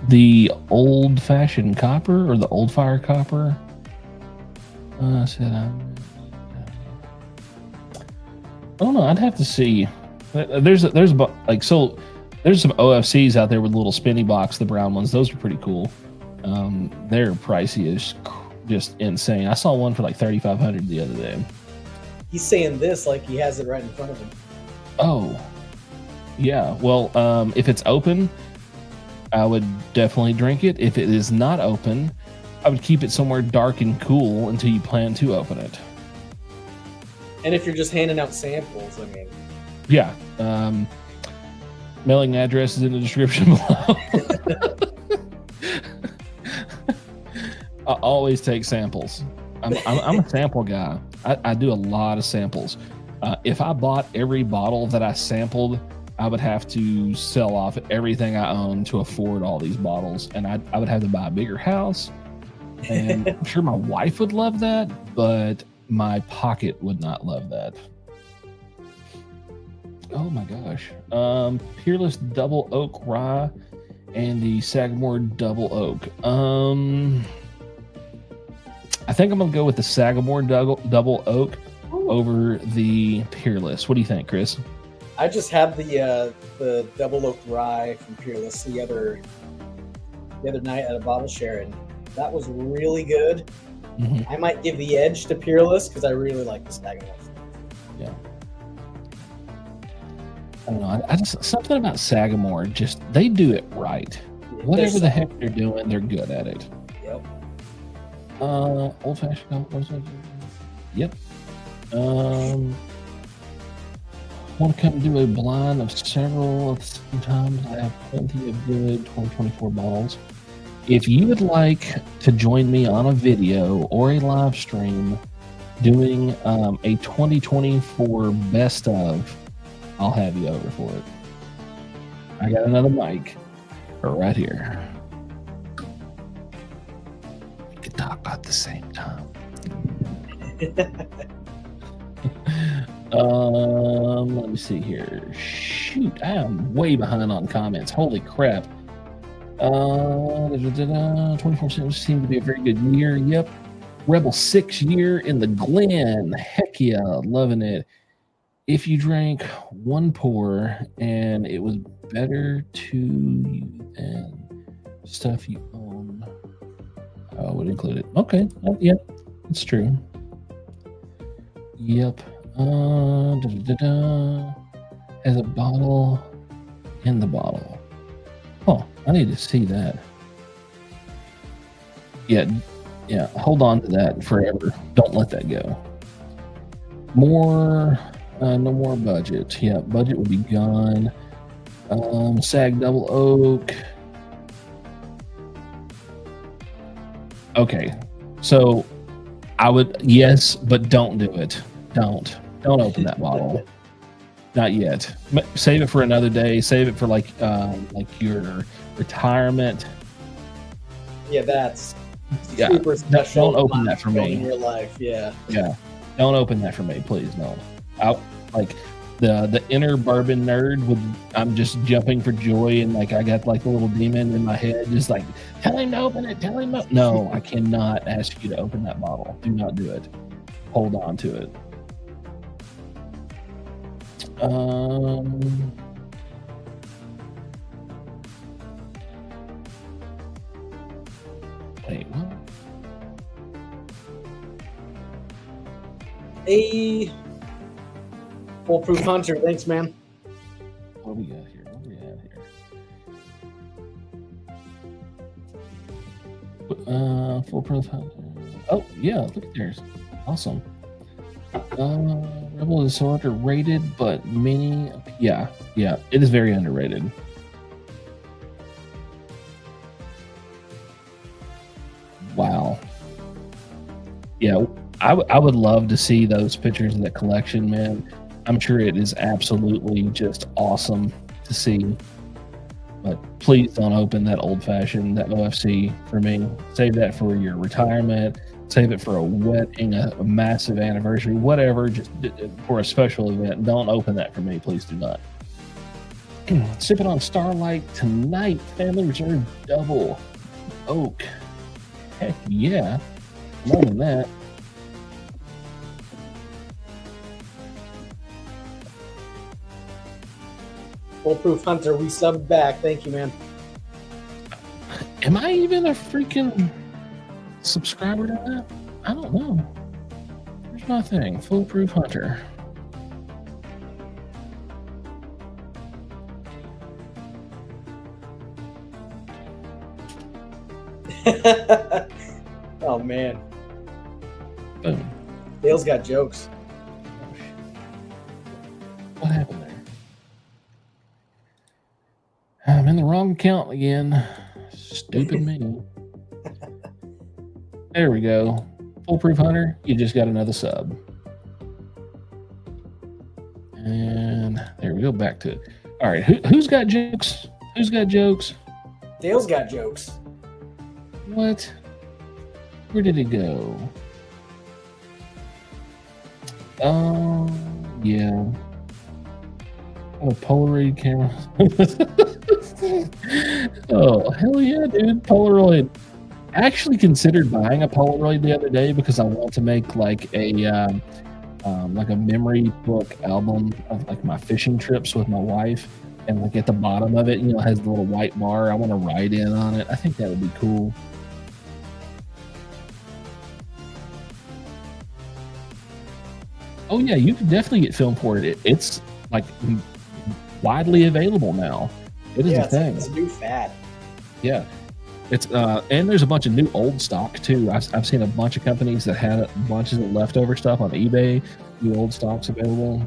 The old fashioned copper or the old fire copper? I don't know. I'd have to see. There's some OFCs out there with a little spinny box, the brown ones. Those are pretty cool. Their pricey is just insane. I saw one for like $3,500 the other day. He's saying this like he has it right in front of him. Oh, yeah. Well, if it's open, I would definitely drink it. If it is not open, I would keep it somewhere dark and cool until you plan to open it. And if you're just handing out samples, I mean. Yeah. Mailing address is in the description below. I always take samples. I'm a sample guy. I do a lot of samples. If I bought every bottle that I sampled, I would have to sell off everything I own to afford all these bottles. And I would have to buy a bigger house. And I'm sure my wife would love that, but my pocket would not love that. Oh my gosh. Peerless Double Oak Rye and the Sagamore Double Oak. I think I'm gonna go with the Sagamore Double Oak over the Peerless. What do you think, Chris? I just had the Double Oak Rye from Peerless the other night at a bottle share, and that was really good. Mm-hmm. I might give the edge to Peerless because I really like the Sagamore. Yeah. I don't know. I just something about Sagamore. Just they do it right. Yeah, whatever the heck they're doing, they're good at it. Yep. Old fashioned. Yep. Want to come do a blind of several. Sometimes I have plenty of good 2024 bottles. If you would like to join me on a video or a live stream doing a 2024 best of, I'll have you over for it. I got another mic right here. We can talk at the same time. Let me see here. Shoot, I am way behind on comments. Holy crap. 24 seemed to be a very good year. Yep. Rebel 6 year in the Glen. Heck yeah, loving it. If you drank one pour and it was better to you than stuff you own, I would include it. Okay. Oh, yep. It's true. Yep. Has a bottle in the bottle. Oh, I need to see that. Yeah. Yeah. Hold on to that forever. Don't let that go. More. No more budget. Yeah, budget will be gone. Sag double oak. Okay, so I would yes, but don't do it. Don't open that bottle. Not yet. Save it for another day. Save it for like your retirement. Yeah, that's Yeah, super special. don't open that for me. In your life, yeah. Yeah, don't open that for me, please. No. Like the inner bourbon nerd would. I'm just jumping for joy, and like I got like a little demon in my head, just like tell him to open it. Tell him to. No, I cannot ask you to open that bottle. Do not do it. Hold on to it. Wait, what? A Foolproof Hunter, thanks, man. What do we got here? What do we have here? Foolproof Hunter. Oh yeah, look at theirs. Awesome. Rebel is so underrated, but many. Yeah, it is very underrated. Wow. Yeah, I would love to see those pictures of that collection, man. I'm sure it is absolutely just awesome to see. But please don't open that old fashioned, that OFC for me. Save that for your retirement. Save it for a wedding, a massive anniversary, whatever, just for a special event. Don't open that for me. Please do not. Sipping on Starlight tonight. Family Reserve Double Oak. Heck yeah. More than that. Foolproof Hunter, we subbed back. Thank you, man. Am I even a freaking subscriber to that? I don't know. There's my thing. Foolproof Hunter. Oh, man. Boom. Dale's got jokes. What happened there? I'm in the wrong account again. Stupid me. There we go. Foolproof Hunter, you just got another sub. And there we go, back to it. All right, who's got jokes? Who's got jokes? Dale's got jokes. What? Where did it go? Yeah. A Polaroid camera. Oh, hell yeah, dude. Polaroid. I actually considered buying a Polaroid the other day because I want to make like a memory book album of like my fishing trips with my wife, and like at the bottom of it, it has the little white bar. I want to write in on it. I think that would be cool. Oh yeah, you can definitely get film for it. It's like widely available now. It is a thing. It's a new fad. Yeah. It's and there's a bunch of new old stock too. I've seen a bunch of companies that had bunches of leftover stuff on eBay. New old stocks available.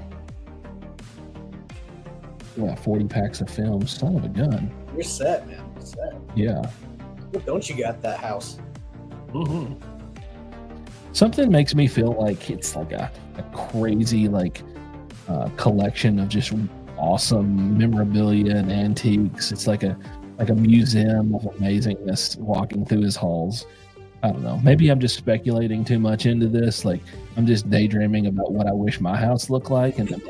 Yeah, 40 packs of film. Son of a gun. You're set, man. You're set. Yeah. What don't you got that house? Mm-hmm. Something makes me feel like it's like a crazy collection of just awesome memorabilia and antiques. It's like a museum of amazingness walking through his halls. I don't know. Maybe I'm just speculating too much into this. Like I'm just daydreaming about what I wish my house looked like, and then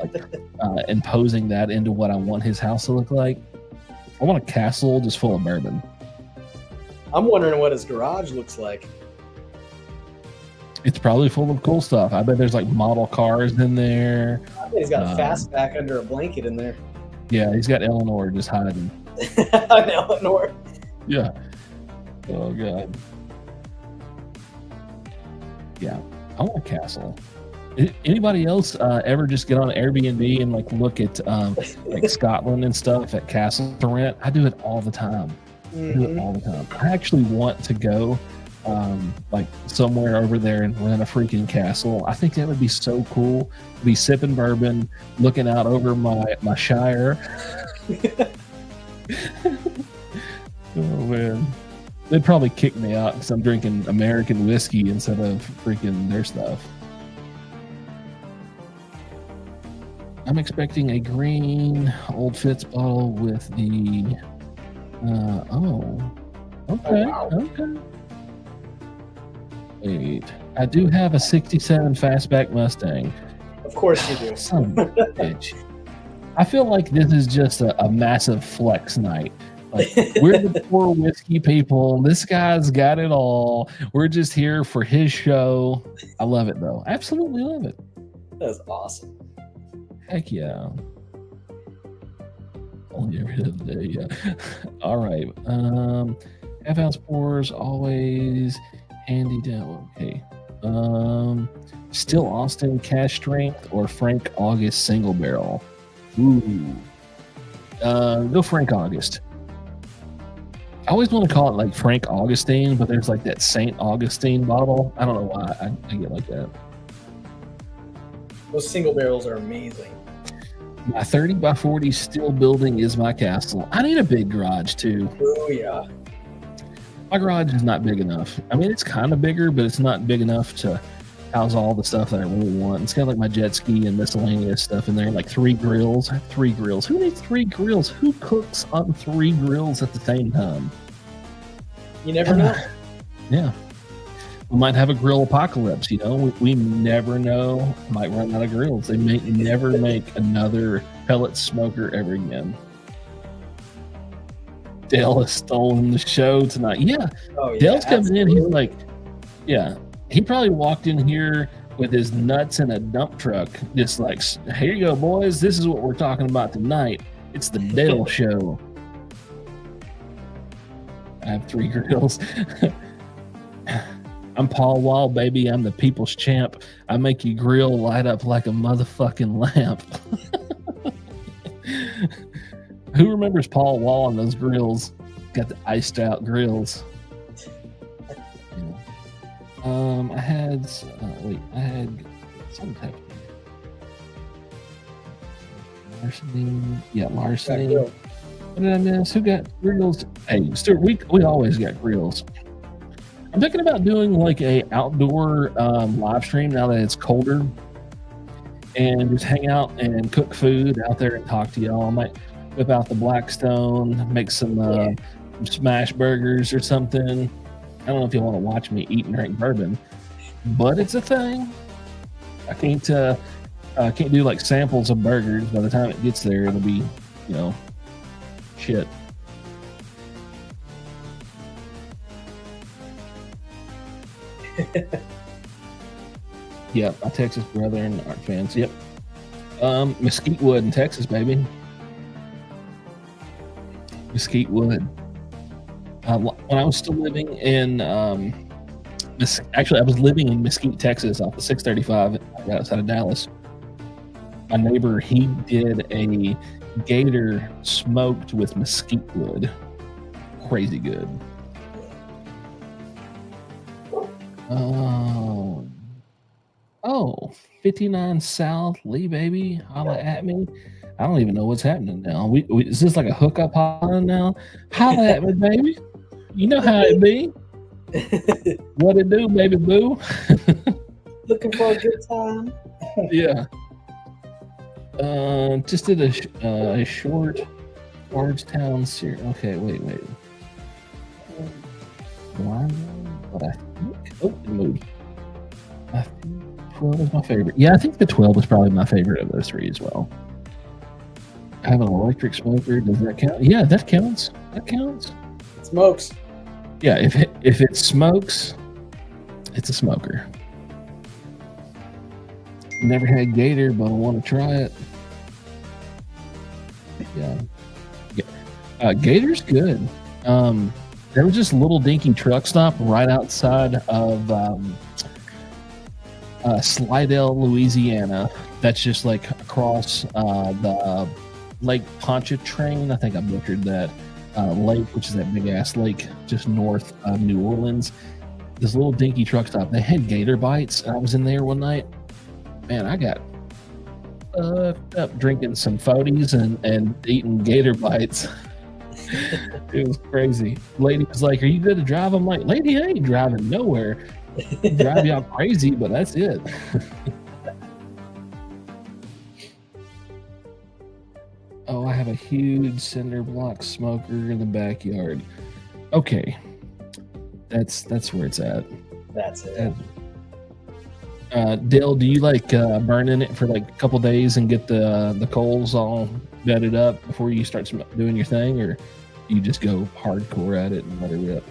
imposing that into what I want his house to look like. I want a castle just full of bourbon. I'm wondering what his garage looks like. It's probably full of cool stuff. I bet there's like model cars in there. I bet he's got a fastback under a blanket in there. Yeah, he's got Eleanor just hiding. Eleanor. Yeah. Oh god. Yeah, I want a castle. Anybody else ever just get on Airbnb and like look at like Scotland and stuff at castles to rent? I do it all the time. I do it all the time. I actually want to go like somewhere over there and rent a freaking castle. I think that would be so cool. Be sipping bourbon, looking out over my shire. Oh man, they'd probably kick me out because I'm drinking American whiskey instead of freaking their stuff. I'm expecting a green Old Fitz bottle with the okay. Wait, I do have a 67 fastback Mustang. Of course you do. Son of a bitch. I feel like this is just a massive flex night. Like, we're the poor whiskey people. This guy's got it all. We're just here for his show. I love it, though. Absolutely love it. That's awesome. Heck yeah. Only every other day, yeah. All right. Half ounce pours always handy down. Okay. Still Austin cash strength or Frank August single barrel? Ooh. Go Frank August. I always want to call it like Frank Augustine, but there's like that Saint Augustine bottle. I don't know why I get like that. Those single barrels are amazing. My 30 by 40 steel building is my castle. I need a big garage too. Oh yeah. My garage is not big enough. I mean, it's kind of bigger, but it's not big enough to house all the stuff that I really want. It's got like my jet ski and miscellaneous stuff in there, like 3 grills. I have 3 grills. Who needs 3 grills? Who cooks on 3 grills at the same time? You never know. Yeah. We might have a grill apocalypse, you know? We never know. Might run out of grills. They may never make another pellet smoker ever again. Dale has stolen the show tonight. Yeah. Oh, yeah, Dale's coming absolutely. in. He's like, yeah. He probably walked in here with his nuts in a dump truck, just like, here you go, boys. This is what we're talking about tonight. It's the Dale show. I have 3 grills. I'm Paul Wall, baby. I'm the people's champ. I make you grill light up like a motherfucking lamp. Who remembers Paul Wall and those grills? Got the iced out grills. Yeah. I had some type of larceny. Yeah, larceny. What did I miss? Who got grills? Hey, Stuart, we always got grills. I'm thinking about doing like a outdoor live stream now that it's colder, and just hang out and cook food out there and talk to y'all. I might whip out the Blackstone, make some smash burgers or something. I don't know if you want to watch me eat and drink bourbon, but it's a thing. I can't do like samples of burgers. By the time it gets there, it'll be, shit. Yep, my Texas brethren aren't fans. Yep. Mesquite Wood in Texas, baby. Mesquite Wood. When I was still living in, actually, I was living in Mesquite, Texas, off the 635 outside of Dallas. My neighbor, he did a gator smoked with mesquite wood. Crazy good. Oh, 59 South Lee, baby. Holla at me. I don't even know what's happening now. Is this like a hookup hollering now? Holla at me, baby. You know how it be. What it do, baby boo? Looking for a good time. Yeah. Just did a short Bardstown series. Okay, wait. What I think? Oh, it moved. I think 12 is my favorite. Yeah, I think the 12 is probably my favorite of those 3 as well. I have an electric smoker. Does that count? Yeah, that counts. That counts. Smokes. Yeah, if it smokes, it's a smoker. Never had gator, but I want to try it. Yeah. Gator's good. There was this little dinky truck stop right outside of Slidell, Louisiana. That's just like across the Lake Pontchartrain. I think I butchered that lake, which is that big ass lake just north of New Orleans. This little dinky truck stop. They had gator bites. And I was in there one night. Man, I got up drinking some 40s and eating gator bites. It was crazy. Lady was like, "Are you good to drive?" I'm like, "Lady, I ain't driving nowhere. Drive y'all crazy, but that's it." Oh, I have a huge cinder block smoker in the backyard. Okay, that's where it's at. That's it. Dale, do you like burn in it for like a couple days and get the coals all bedded up before you start doing your thing, or you just go hardcore at it and let it rip?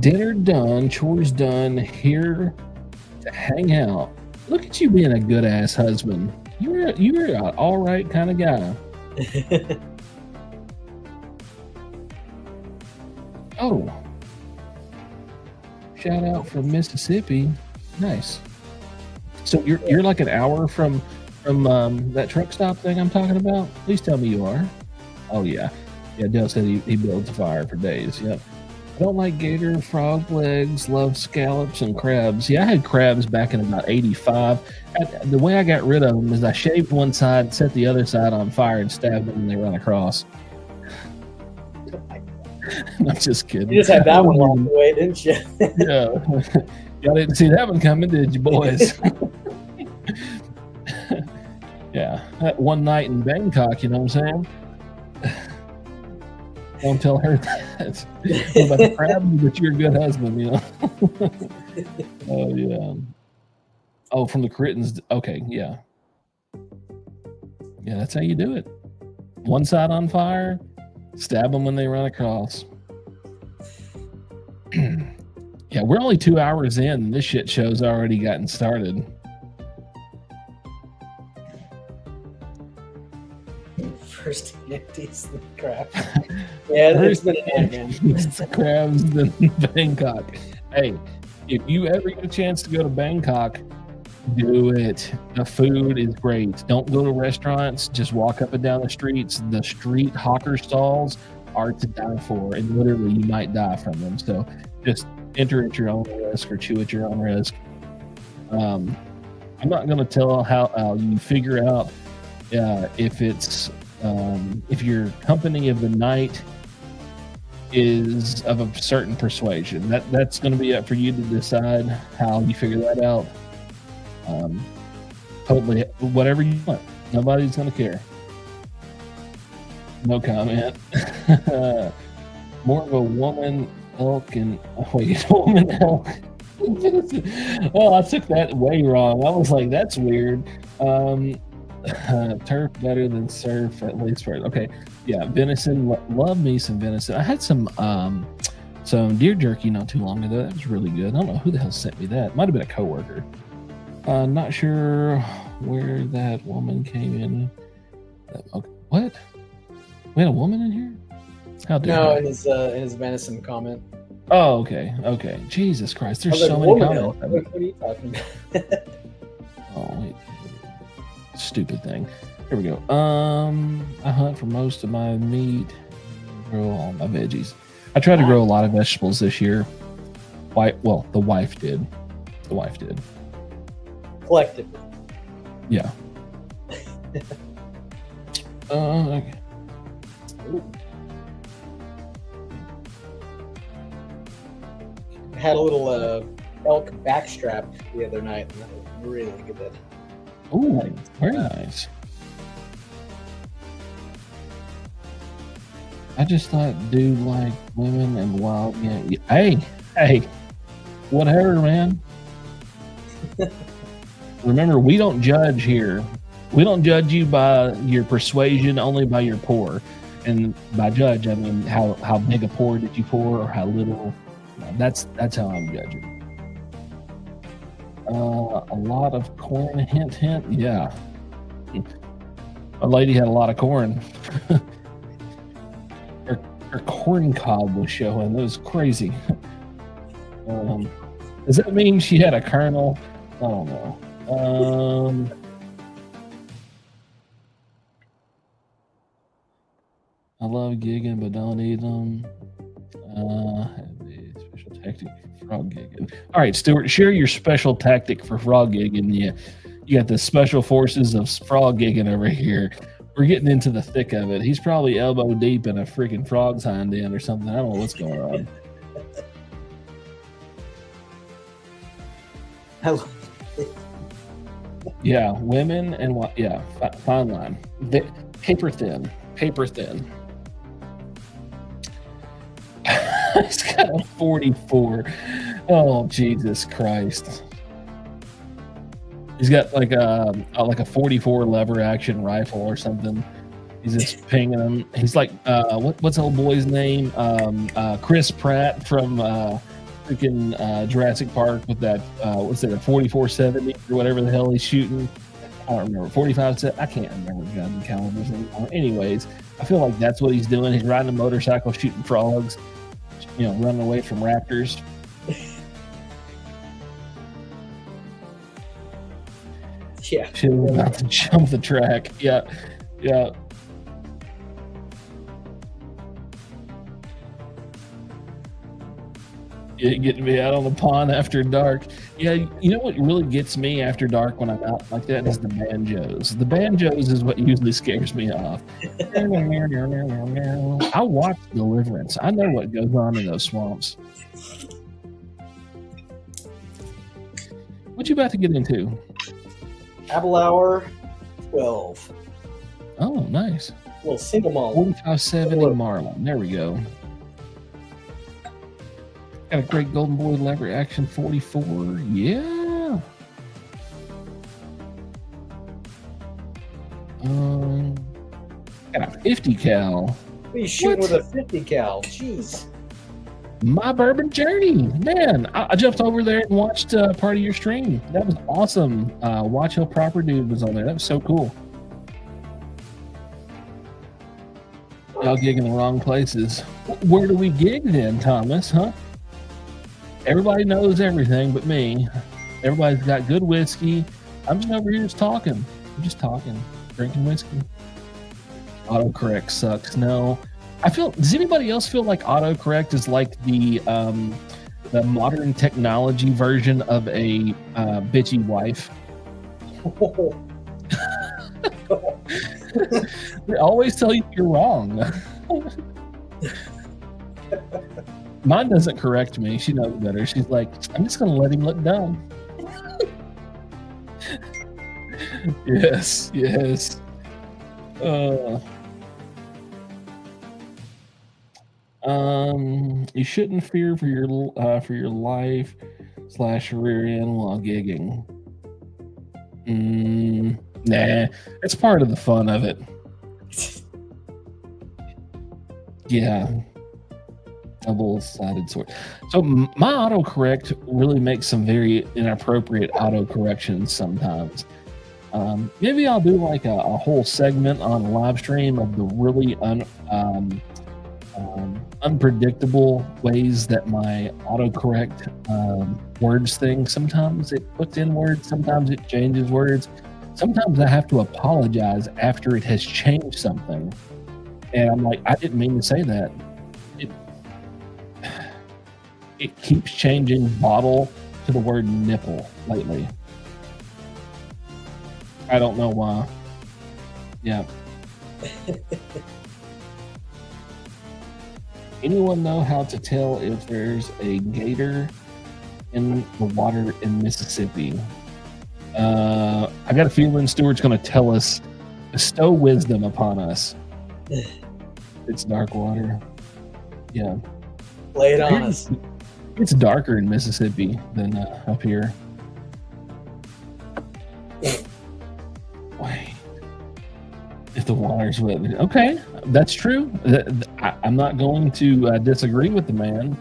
Dinner done, chores done, here to hang out. Look at you being a good ass husband. You're an all right kind of guy. Oh, shout out from Mississippi. Nice. So you're like an hour from that truck stop thing I'm talking about? Please tell me you are. Oh yeah. Dale said he builds a fire for days. Yep. I don't like gator, frog legs, love scallops and crabs. Yeah, I had crabs back in about 85. The way I got rid of them is I shaved one side, set the other side on fire, and stabbed them when they run across. I'm just kidding. You just had that one along the way, didn't you? Yeah. Y'all didn't see that one coming, did you, boys? Yeah. That one night in Bangkok, you know what I'm saying? Don't tell her that. About the crabs, but you're a good husband, you know? Oh, yeah. Oh, from the Crittens. Okay, yeah. Yeah, that's how you do it. One side on fire, stab them when they run across. Yeah, we're only 2 hours in, and this shit show's already gotten started. First empties the crab. Yeah, it's been an end, man. Crabs in Bangkok. Hey, if you ever get a chance to go to Bangkok, do it. The food is great. Don't go to restaurants. Just walk up and down the streets. The street hawker stalls are to die for, and literally you might die from them. So just enter at your own risk or chew at your own risk. I'm not going to tell how you figure out if it's if your company of the night is of a certain persuasion. That's going to be up for you to decide how you figure that out. Totally, whatever you want. Nobody's going to care. No comment. More of a woman elk and woman elk. Oh, I took that way wrong. I was like, that's weird. Turf better than surf, at least for it. Okay, yeah, venison. Love me some venison. I had some deer jerky not too long ago. That was really good. I don't know who the hell sent me that. Might have been a coworker. Not sure where that woman came in. Okay, what? We had a woman in here? How dare No, I? in his venison comment. Oh, okay. Jesus Christ, there's I was so like, many woman, comments. what are you talking about? Oh wait, stupid thing. Here we go. I hunt for most of my meat, grow all my veggies. I tried to grow a lot of vegetables this year. Well, the wife did. Collectively. Yeah. Okay. I had a little elk backstrap the other night, and that was really good. Ooh, very nice. I just thought dude like women and wild. Yeah. Hey, whatever, man. Remember, we don't judge here. We don't judge you by your persuasion, only by your pour. And by judge, I mean how big a pour did you pour, or how little That's how I'm judging. A lot of corn, hint, hint. Yeah. A lady had a lot of corn. her corn cob was showing. It was crazy. Does that mean she had a kernel? I don't know. I love gigging, but don't eat them. Have a special tactic for frog gigging. All right, Stuart, share your special tactic for frog gigging. You got the special forces of frog gigging over here. We're getting into the thick of it. He's probably elbow deep in a freaking frog's hind end or something. I don't know what's going on. Yeah, women and what? Yeah, fine line. Paper thin. He's got a 44. Oh, Jesus Christ. He's got like a 44 lever action rifle or something. He's just pinging him. He's like what's old boy's name? Chris Pratt from freaking Jurassic Park with that what's it, a 44-70 or whatever the hell he's shooting. I don't remember. 45. I can't remember gun calibers anymore. Anyways, I feel like that's what he's doing. He's riding a motorcycle, shooting frogs, running away from raptors. Yeah. She was about to jump the track. Yeah. Getting me out on the pond after dark. Yeah, you know what really gets me after dark when I'm out like that is the banjos. The banjos is what usually scares me off. I watch Deliverance. I know what goes on in those swamps. What you about to get into? Apple Hour 12. Oh, nice. Well, single malt. 4570 Marlin. There we go. Got a great Golden Boy lever action 44. Yeah. Got a 50 cal. What are you shooting with a 50 cal? Jeez. My Bourbon Journey. Man, I jumped over there and watched part of your stream. That was awesome. Watch Hill Proper Dude was on there. That was so cool. Y'all gig in the wrong places. Where do we gig then, Thomas? Huh? Everybody knows everything but me. Everybody's got good whiskey. I'm just over here just talking. I'm just talking, drinking whiskey. Autocorrect sucks. No. Does anybody else feel like autocorrect is like the modern technology version of a bitchy wife? They always tell you you're wrong. Mine doesn't correct me. She knows better. She's like, I'm just going to let him look dumb. Yes. You shouldn't fear for your life / rear end while gigging. Nah, it's part of the fun of it. Yeah. Double-sided sword. So my autocorrect really makes some very inappropriate autocorrections sometimes. Maybe I'll do like a whole segment on a live stream of the really unpredictable ways that my autocorrect words thing. Sometimes it puts in words, sometimes it changes words. Sometimes I have to apologize after it has changed something. And I'm like, I didn't mean to say that. It keeps changing bottle to the word nipple lately. I don't know why. Yeah. Anyone know how to tell if there's a gator in the water in Mississippi? I got a feeling Stuart's going to tell us, bestow wisdom upon us. It's dark water. Yeah. Lay it on us. It's darker in Mississippi than up here. Wait. If the water's wet. Okay, that's true. I'm not going to disagree with the man.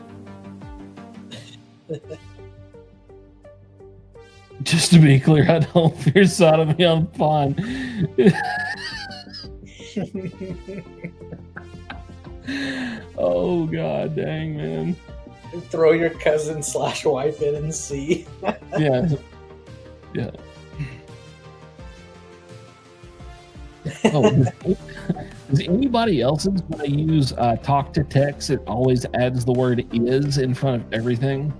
Just to be clear, I don't fear sodomy on the pond. Oh god dang, man. Throw your cousin / wife in and see. Yeah. Yeah. Oh, does anybody else's, when I use talk to text, it always adds the word is in front of everything?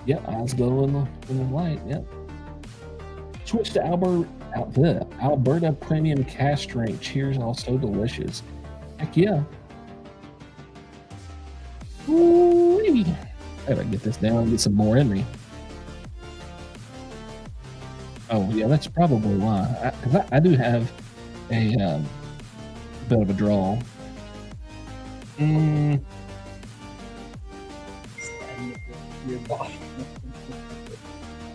Yeah, eyes glow in the light. Yep. Switch to Alberta Premium Cast Drink. Cheers, all so delicious. Heck yeah. Ooh-wee. I gotta get this down and get some more in me. Oh yeah, that's probably why. Because I do have a bit of a draw.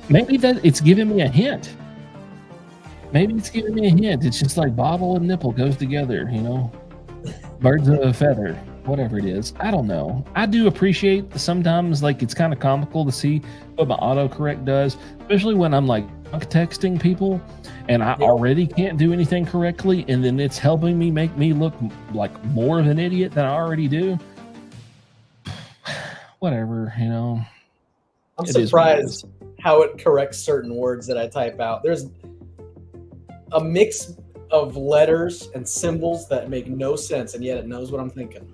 Maybe that it's giving me a hint. Maybe it's giving me a hint. It's just like bottle and nipple goes together, you know? Birds of a feather, whatever it is. I don't know. I do appreciate sometimes, like, it's kind of comical to see what my autocorrect does, especially when I'm like texting people and I already can't do anything correctly, and then it's helping me make me look like more of an idiot than I already do. Whatever, you know. I'm surprised how it corrects certain words that I type out. There's a mix of letters and symbols that make no sense, and yet it knows what I'm thinking.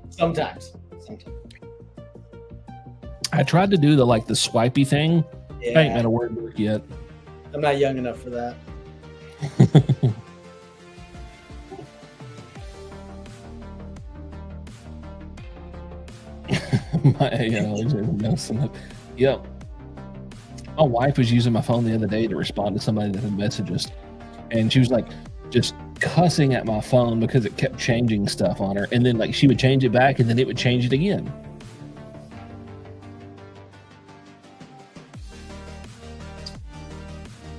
Sometimes. I tried to do the swipey thing. Yeah. I ain't got a word work yet. I'm not young enough for that. Yep. My wife was using my phone the other day to respond to somebody that had messaged us, and she was like just cussing at my phone because it kept changing stuff on her, and then like she would change it back and then it would change it again.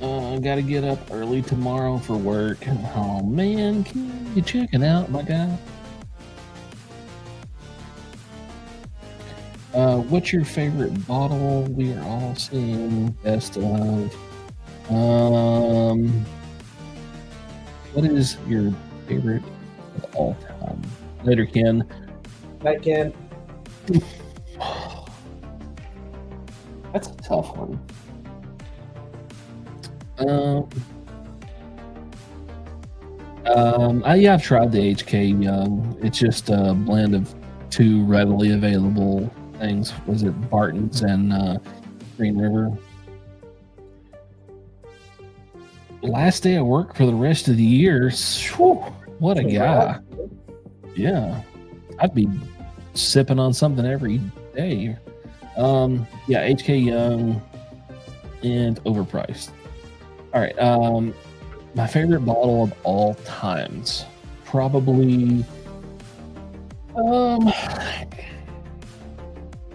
I gotta get up early tomorrow for work. Oh man, can you checking out, my guy? What's your favorite bottle? We are all seeing best of. What is your favorite of all time? Later, Ken. Night, Ken. That's a tough one. Yeah, I've tried the HK Young. It's just a blend of two readily available things. Was it Barton's and Green River? Last day of work for the rest of the year. Whew, what a guy. Yeah. I'd be sipping on something every day. Yeah, HK Young and overpriced. All right. My favorite bottle of all times. Probably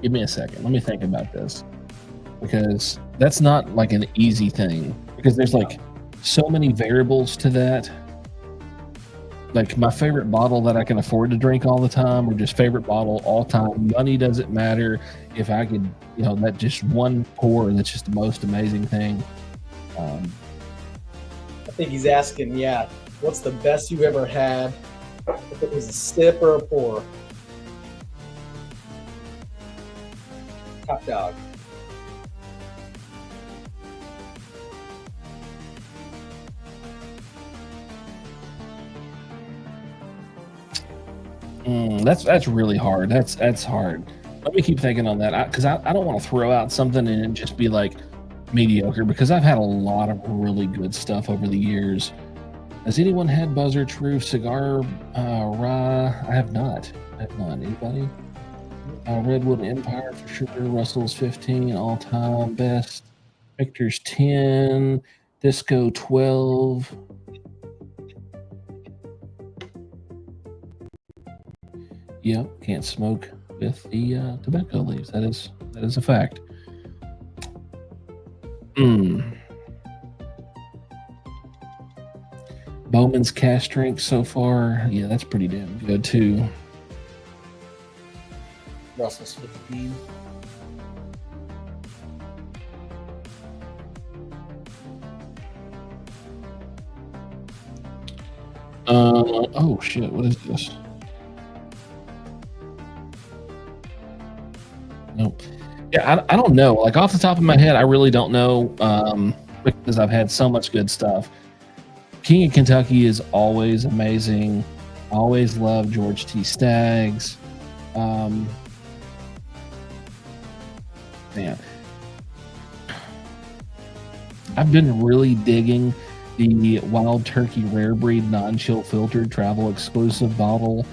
give me a second. Let me think about this. Because that's not like an easy thing. Because there's like so many variables to that. Like my favorite bottle that I can afford to drink all the time, or just favorite bottle all time. Money doesn't matter. If I could, that just one pour, that's just the most amazing thing. I think he's asking, what's the best you ever had? If it was a sip or a pour. Top dog. That's really hard. That's hard. Let me keep thinking on that, because I don't want to throw out something and it just be like mediocre, because I've had a lot of really good stuff over the years. Has anyone had Buzzard Truth Cigar Rye? I have not. Anybody? Redwood Empire for sure. Russell's 15 all time best. Victor's 10. Disco 12. Yep, can't smoke with the tobacco leaves. That is a fact. Bowman's cast drink so far, yeah, that's pretty damn good too. Russell's 15. Oh shit! What is this? Nope. Yeah, I don't know. Like off the top of my head, I really don't know because I've had so much good stuff. King of Kentucky is always amazing. Always love George T. Staggs. Man, I've been really digging the Wild Turkey Rare Breed non-chill filtered travel exclusive bottle.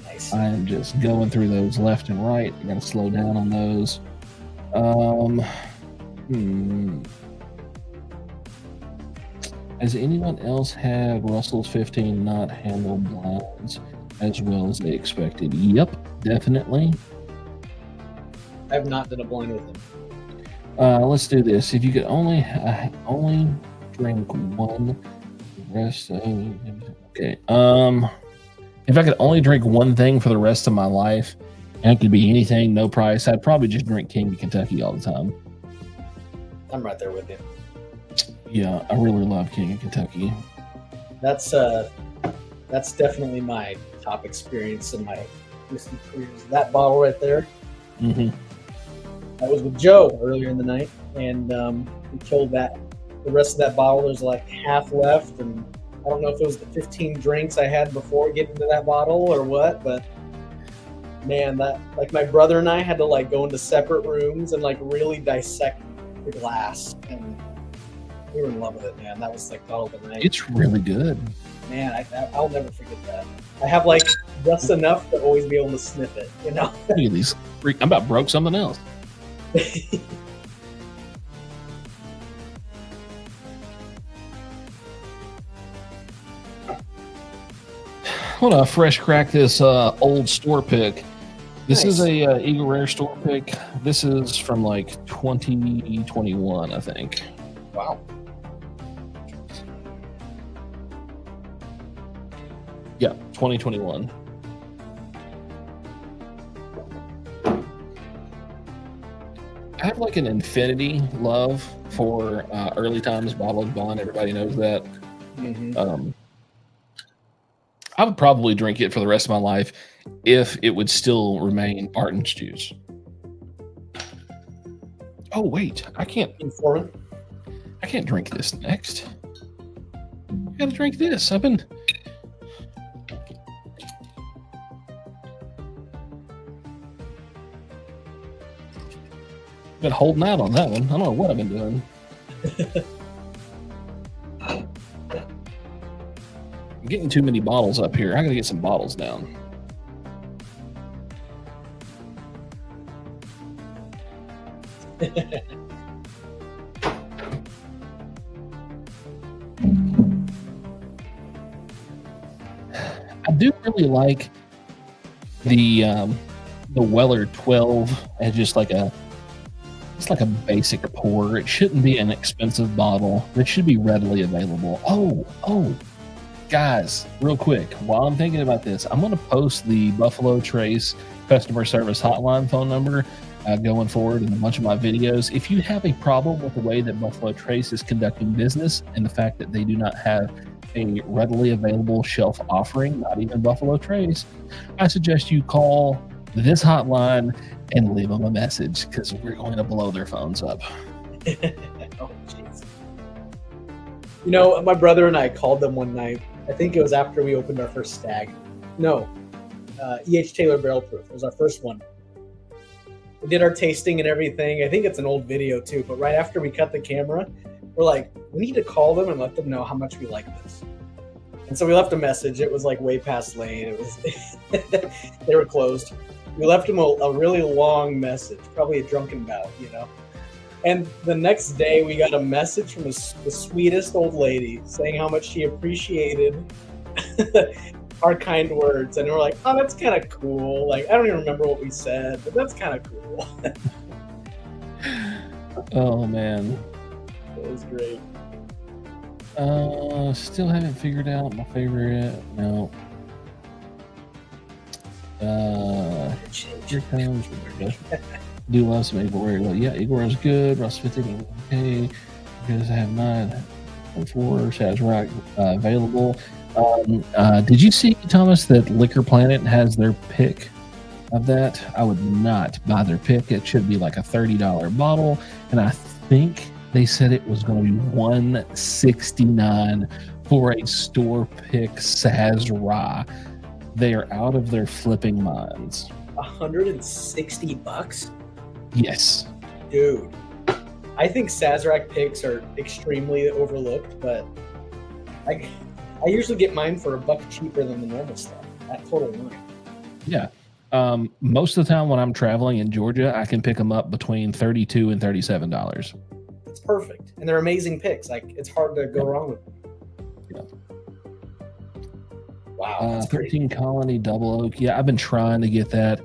Nice. I am just going through those left and right. I gotta slow down on those. Has anyone else had Russell's 15 not handle blinds as well as they expected? Yep, definitely. I have not done a blind with him. Let's do this. If you could only drink one, the rest of okay. If I could only drink one thing for the rest of my life, and it could be anything, no price, I'd probably just drink King of Kentucky all the time. I'm right there with you. Yeah, I really love King of Kentucky. That's definitely my top experience in my whiskey career. That bottle right there. Mm-hmm. I was with Joe earlier in the night, and we killed that. The rest of that bottle, there's like half left, and I don't know if it was the 15 drinks I had before getting to that bottle or what, but man, that like my brother and I had to like go into separate rooms and like really dissect the glass, and we were in love with it, man. That was like bottle of the night. It's really good. Man, I'll never forget that. I have like just enough to always be able to sniff it, you know? Look at these. I'm about broke something else. I want to fresh crack this old store pick. This is a Eagle Rare store pick. This is from like 2021, I think. Wow. Yeah, 2021. I have like an infinity love for early times bottled bond. Everybody knows that. Mm-hmm. I would probably drink it for the rest of my life if it would still remain Barton's juice. Oh wait, I can't drink this next. I gotta drink this. I've been holding out on that one. I don't know what I've been doing. I'm getting too many bottles up here. I gotta get some bottles down. I do really like the Weller 12 as just like a basic pour. It shouldn't be an expensive bottle. It should be readily available. Oh, guys, real quick, while I'm thinking about this, I'm going to post the Buffalo Trace customer service hotline phone number going forward in a bunch of my videos. If you have a problem with the way that Buffalo Trace is conducting business and the fact that they do not have a readily available shelf offering, not even Buffalo Trace, I suggest you call this hotline and leave them a message because we're going to blow their phones up. Oh, jeez. You know, my brother and I called them one night. I think it was after we opened our first stag. No, E.H. Taylor Barrel Proof. It was our first one. We did our tasting and everything. I think it's an old video too, but right after we cut the camera, we're like, we need to call them and let them know how much we like this. And so we left a message. It was like way past late. It was they were closed. We left him a really long message, probably a drunken bout, you know. And the next day, we got a message from the sweetest old lady saying how much she appreciated our kind words. And we're like, oh, that's kind of cool. Like, I don't even remember what we said, but that's kind of cool. Oh, man. It was great. Still haven't figured out my favorite. No. Here comes. Do love some Eagle Rare. Well, yeah, Eagle Rare is good. Ross 15. Okay. Because I have 9.4 Sazerac available. Did you see, Thomas, that Liquor Planet has their pick of that? I would not buy their pick. It should be like a $30 bottle, and I think they said it was going to be $169 for a store pick Sazerac. They are out of their flipping minds. $160? Yes, dude. I think Sazerac picks are extremely overlooked, but I usually get mine for $1 cheaper than the normal stuff at Total Wine. Yeah. Most of the time when I'm traveling in Georgia, I can pick them up between $32 and $37. It's perfect, and they're amazing picks. Like, it's hard to go wrong with them. Yeah. Wow. 13 Colony Double Oak. Yeah, I've been trying to get that.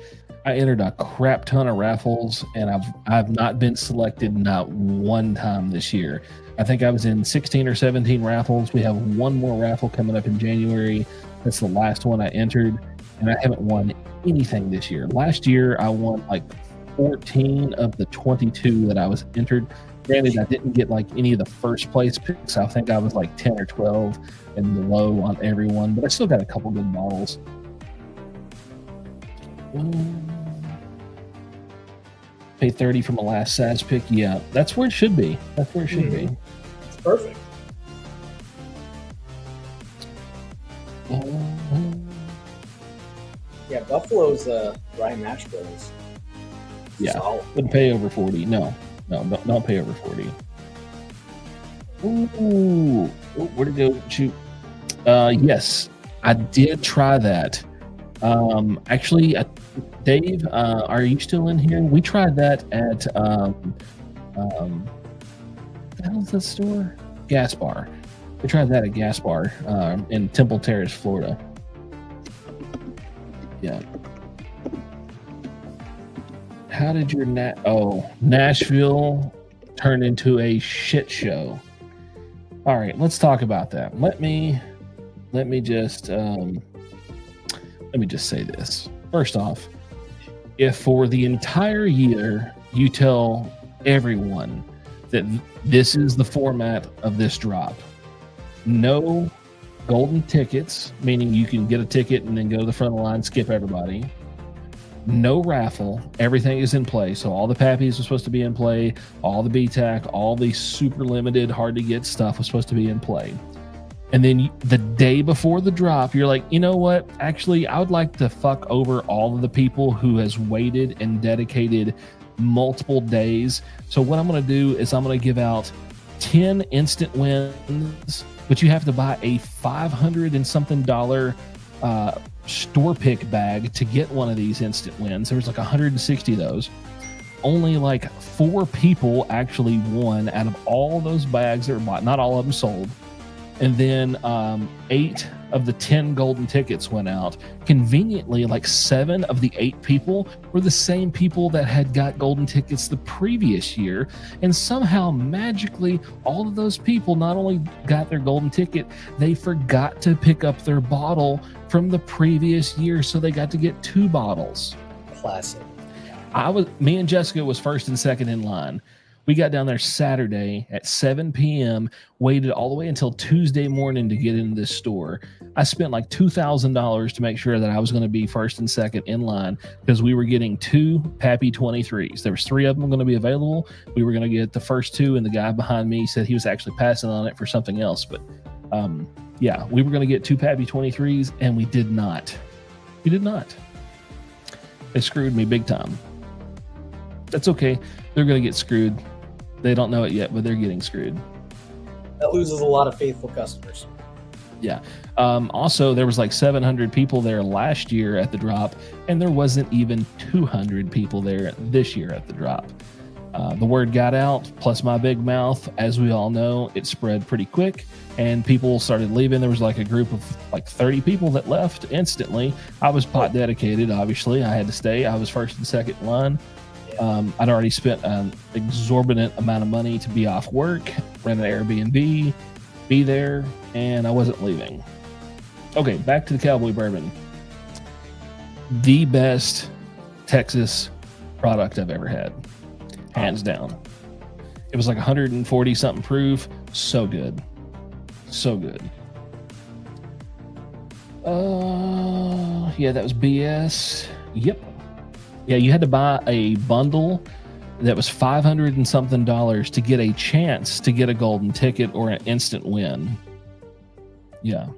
I entered a crap ton of raffles, and I've not been selected not one time this year. I think I was in 16 or 17 raffles. We have one more raffle coming up in January. That's the last one I entered, and I haven't won anything this year. Last year, I won like 14 of the 22 that I was entered. Granted, I didn't get like any of the first place picks. I think I was like 10 or 12 and below on everyone, but I still got a couple good bottles. Pay $30 from a last Saz pick. Yeah, that's where it should be. That's where it should be. It's perfect. Yeah, Buffalo's dry mash bill is solid. Wouldn't pay over 40. No, don't pay over 40. Ooh, where'd it go? Shoot. Yes, I did try that. Actually, Dave, are you still in here? We tried that at what the hell is that store? Gas Bar. We tried that at Gas Bar in Temple Terrace, Florida. Yeah. How did your Nashville turn into a shit show? All right, let's talk about that. Let me just say this. First off, if for the entire year you tell everyone that this is the format of this drop, no golden tickets, meaning you can get a ticket and then go to the front of the line, skip everybody. No raffle, everything is in play. So all the Pappies are supposed to be in play, all the BTAC, all the super limited, hard to get stuff was supposed to be in play. And then the day before the drop, you're like, you know what? Actually, I would like to fuck over all of the people who has waited and dedicated multiple days. So what I'm going to do is I'm going to give out 10 instant wins, but you have to buy a $500 and something store pick bag to get one of these instant wins. There was like 160 of those. Only like 4 people actually won out of all those bags that were bought. Not all of them sold. And then 8 of the 10 golden tickets went out. Conveniently, like 7 of the 8 people were the same people that had got golden tickets the previous year. And somehow, magically, all of those people not only got their golden ticket, they forgot to pick up their bottle from the previous year. So they got to get 2 bottles. Classic. Me and Jessica was first and second in line. We got down there Saturday at 7 p.m., waited all the way until Tuesday morning to get into this store. I spent like $2,000 to make sure that I was going to be first and second in line because we were getting 2 Pappy 23s. There was 3 of them going to be available. We were going to get the first 2, and the guy behind me said he was actually passing on it for something else. But yeah, we were going to get 2 Pappy 23s, and we did not. We did not. They screwed me big time. That's okay. They're going to get screwed. They don't know it yet, but they're getting screwed. That loses a lot of faithful customers. Yeah. Also, there was like 700 people there last year at the drop, and there wasn't even 200 people there this year at the drop. The word got out, plus my big mouth. As we all know, it spread pretty quick, and people started leaving. There was like a group of like 30 people that left instantly. I was pot dedicated, obviously. I had to stay. I was first and second in line. I'd already spent an exorbitant amount of money to be off work, rent an Airbnb, be there, and I wasn't leaving. Okay, back to the Cowboy Bourbon. the best Texas product I've ever had, hands down. It was like 140 something proof. So good. So good. Yeah, that was BS. Yep. Yeah, you had to buy a bundle that was $500 and something to get a chance to get a golden ticket or an instant win. Yeah.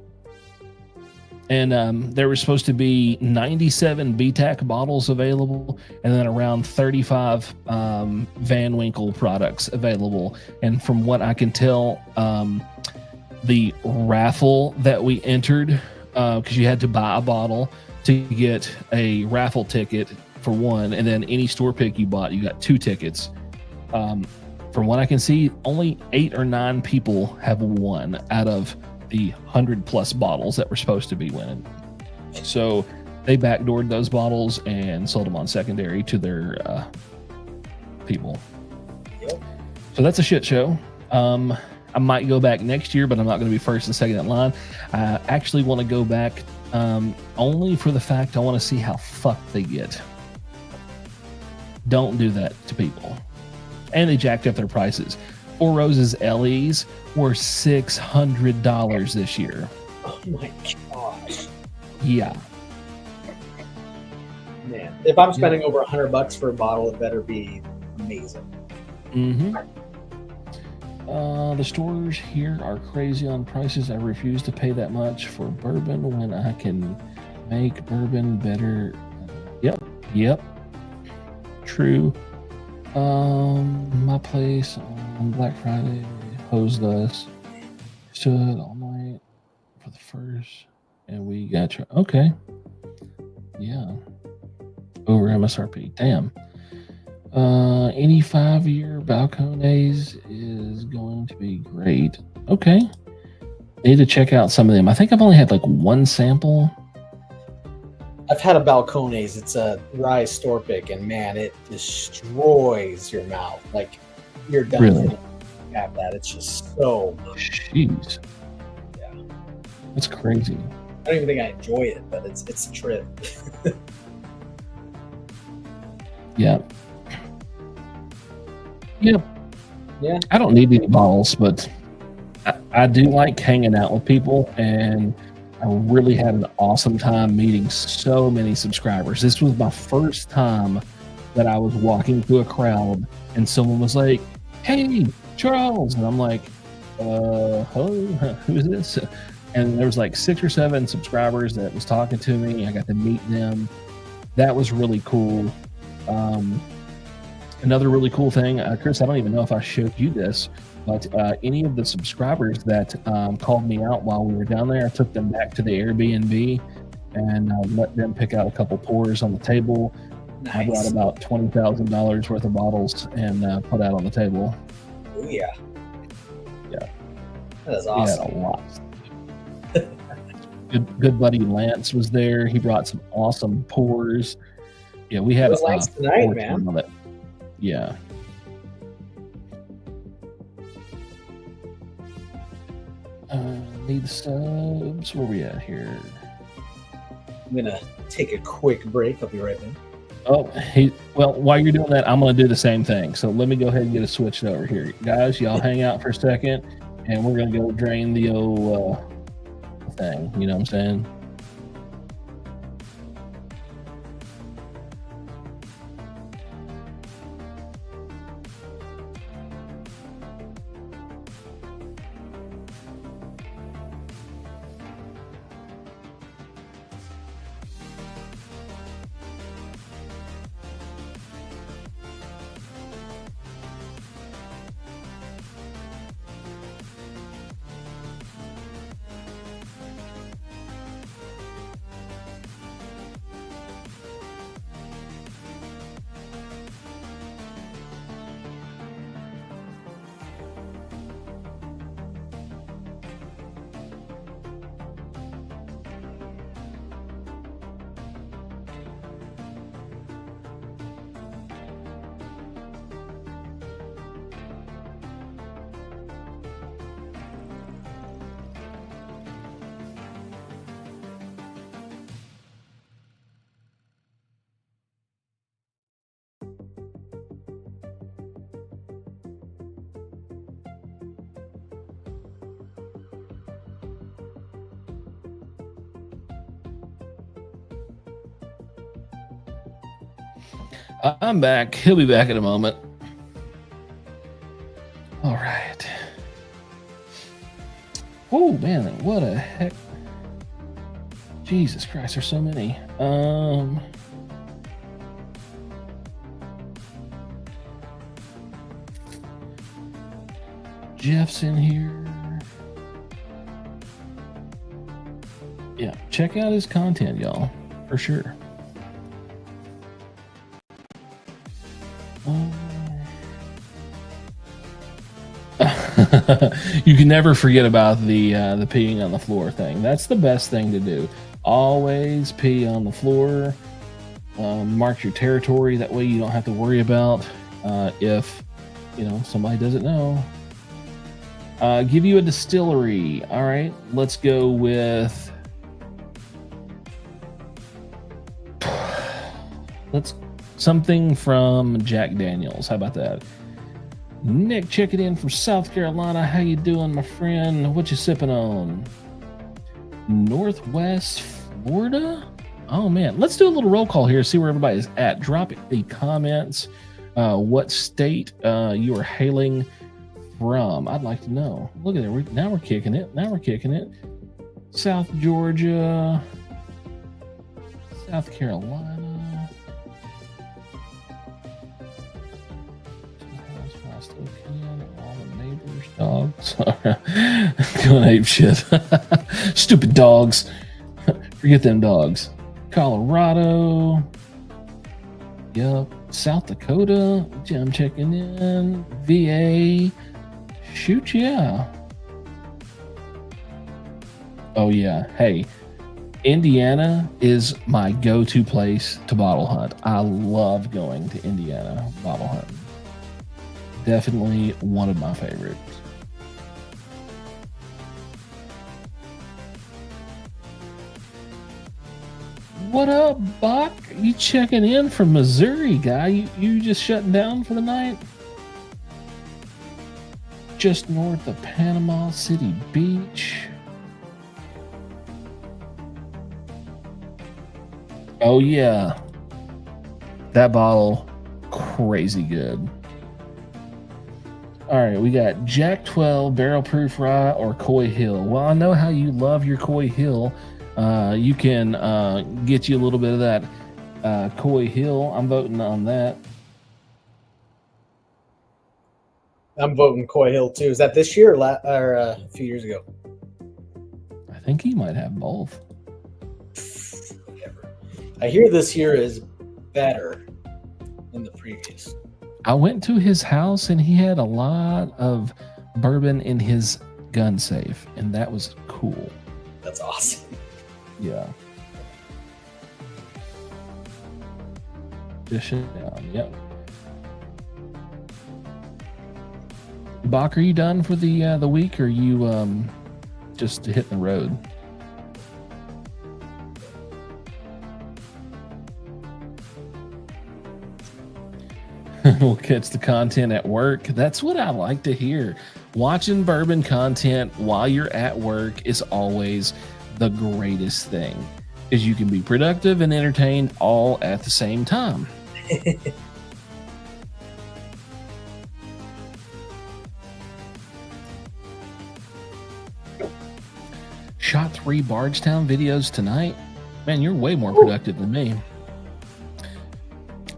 And there was supposed to be 97 BTAC bottles available, and then around 35 Van Winkle products available. And from what I can tell, the raffle that we entered, because you had to buy a bottle to get a raffle ticket for one, and then any store pick you bought, you got 2 tickets. From what I can see, only 8 or 9 people have won out of the 100+ bottles that were supposed to be winning. So they backdoored those bottles and sold them on secondary to their people. Yep. So that's a shit show. I might go back next year, but I'm not going to be first and second in line. I actually want to go back only for the fact I want to see how fucked they get. Don't do that to people. And they jacked up their prices. Four Roses LEs were $600 this year. Oh my gosh. Yeah. Man, if I'm spending over $100 for a bottle, it better be amazing. Mm-hmm. The stores here are crazy on prices. I refuse to pay that much for bourbon when I can make bourbon better. Yep. True. My place on Black Friday hosed us. Stood all night for the first, and we got your okay. Yeah. Over MSRP. Damn. Any 5-year balcones is going to be great. Okay. Need to check out some of them. I think I've only had like one sample. I've had a balcones. It's a rye store pick, and man, it destroys your mouth. Like you're done. Really? Have that. It's just so. Jeez. Yeah. That's crazy. I don't even think I enjoy it, but it's a trip. Yeah. Yep. Yeah. I don't need any bottles, but I do like hanging out with people, and I really had an awesome time meeting so many subscribers. This was my first time that I was walking through a crowd and someone was like, "Hey, Charles," and I'm like, hello, who is this? And there was like 6 or 7 subscribers that was talking to me. I got to meet them. That was really cool. Another really cool thing, Chris, I don't even know if I showed you this, but any of the subscribers that called me out while we were down there, I took them back to the Airbnb and let them pick out a couple pours on the table. Nice. I brought about $20,000 worth of bottles and put out on the table. Oh yeah. Yeah. That is He awesome. had a lot. Good buddy Lance was there. He brought some awesome pours. Yeah, we had It was nice tonight, pour man. on it. Yeah. Need subs. Where we at here? I'm gonna take a quick break. I'll be right back. Oh, well, while you're doing that, I'm going to do the same thing. So let me go ahead and get it switched over here. Guys, y'all hang out for a second, and we're going to go drain the old thing. You know what I'm saying? I'm back. He'll be back in a moment. All right. Oh man, what a heck! Jesus Christ, there's so many. Jeff's in here. Yeah, check out his content, y'all, for sure. You can never forget about the peeing on the floor thing. That's the best thing to do. Always pee on the floor. Mark your territory. That way you don't have to worry about if somebody doesn't know. Give you a distillery. All right, let's go with. Something from Jack Daniels. How about that? Nick checking in from South Carolina. How you doing, my friend? What you sipping on? Northwest Florida? Oh man, let's do a little roll call here. See where everybody's at. Drop the comments. What state you are hailing from? I'd like to know. Look at it. Now we're kicking it. South Georgia, South Carolina. All the neighbors' dogs. Going ape shit. Stupid dogs. Forget them dogs. Colorado. Yep. South Dakota. I'm checking in. VA. Shoot, yeah. Oh, yeah. Hey, Indiana is my go-to place to bottle hunt. I love going to Indiana bottle hunting. Definitely one of my favorites. What up, Bach? You checking in from Missouri, guy? You just shutting down for the night? Just north of Panama City Beach. Oh yeah, that bottle, crazy good. All right, we got Jack 12 Barrel Proof Rye or Coy Hill. Well, I know how you love your Coy Hill. You can get you a little bit of that Coy Hill. I'm voting on that. I'm voting Coy Hill too. Is that this year or a few years ago? I think he might have both. Whatever. I hear this year is better than the previous. I went to his house and he had a lot of bourbon in his gun safe, and that was cool. That's awesome. Yeah. Just shut down. Yep. Bach, are you done for the week, or are you just hitting the road? We'll catch the content at work. That's what I like to hear. Watching bourbon content while you're at work is always the greatest thing, because you can be productive and entertained all at the same time. Shot 3 Bardstown videos tonight. Man, you're way more productive than me.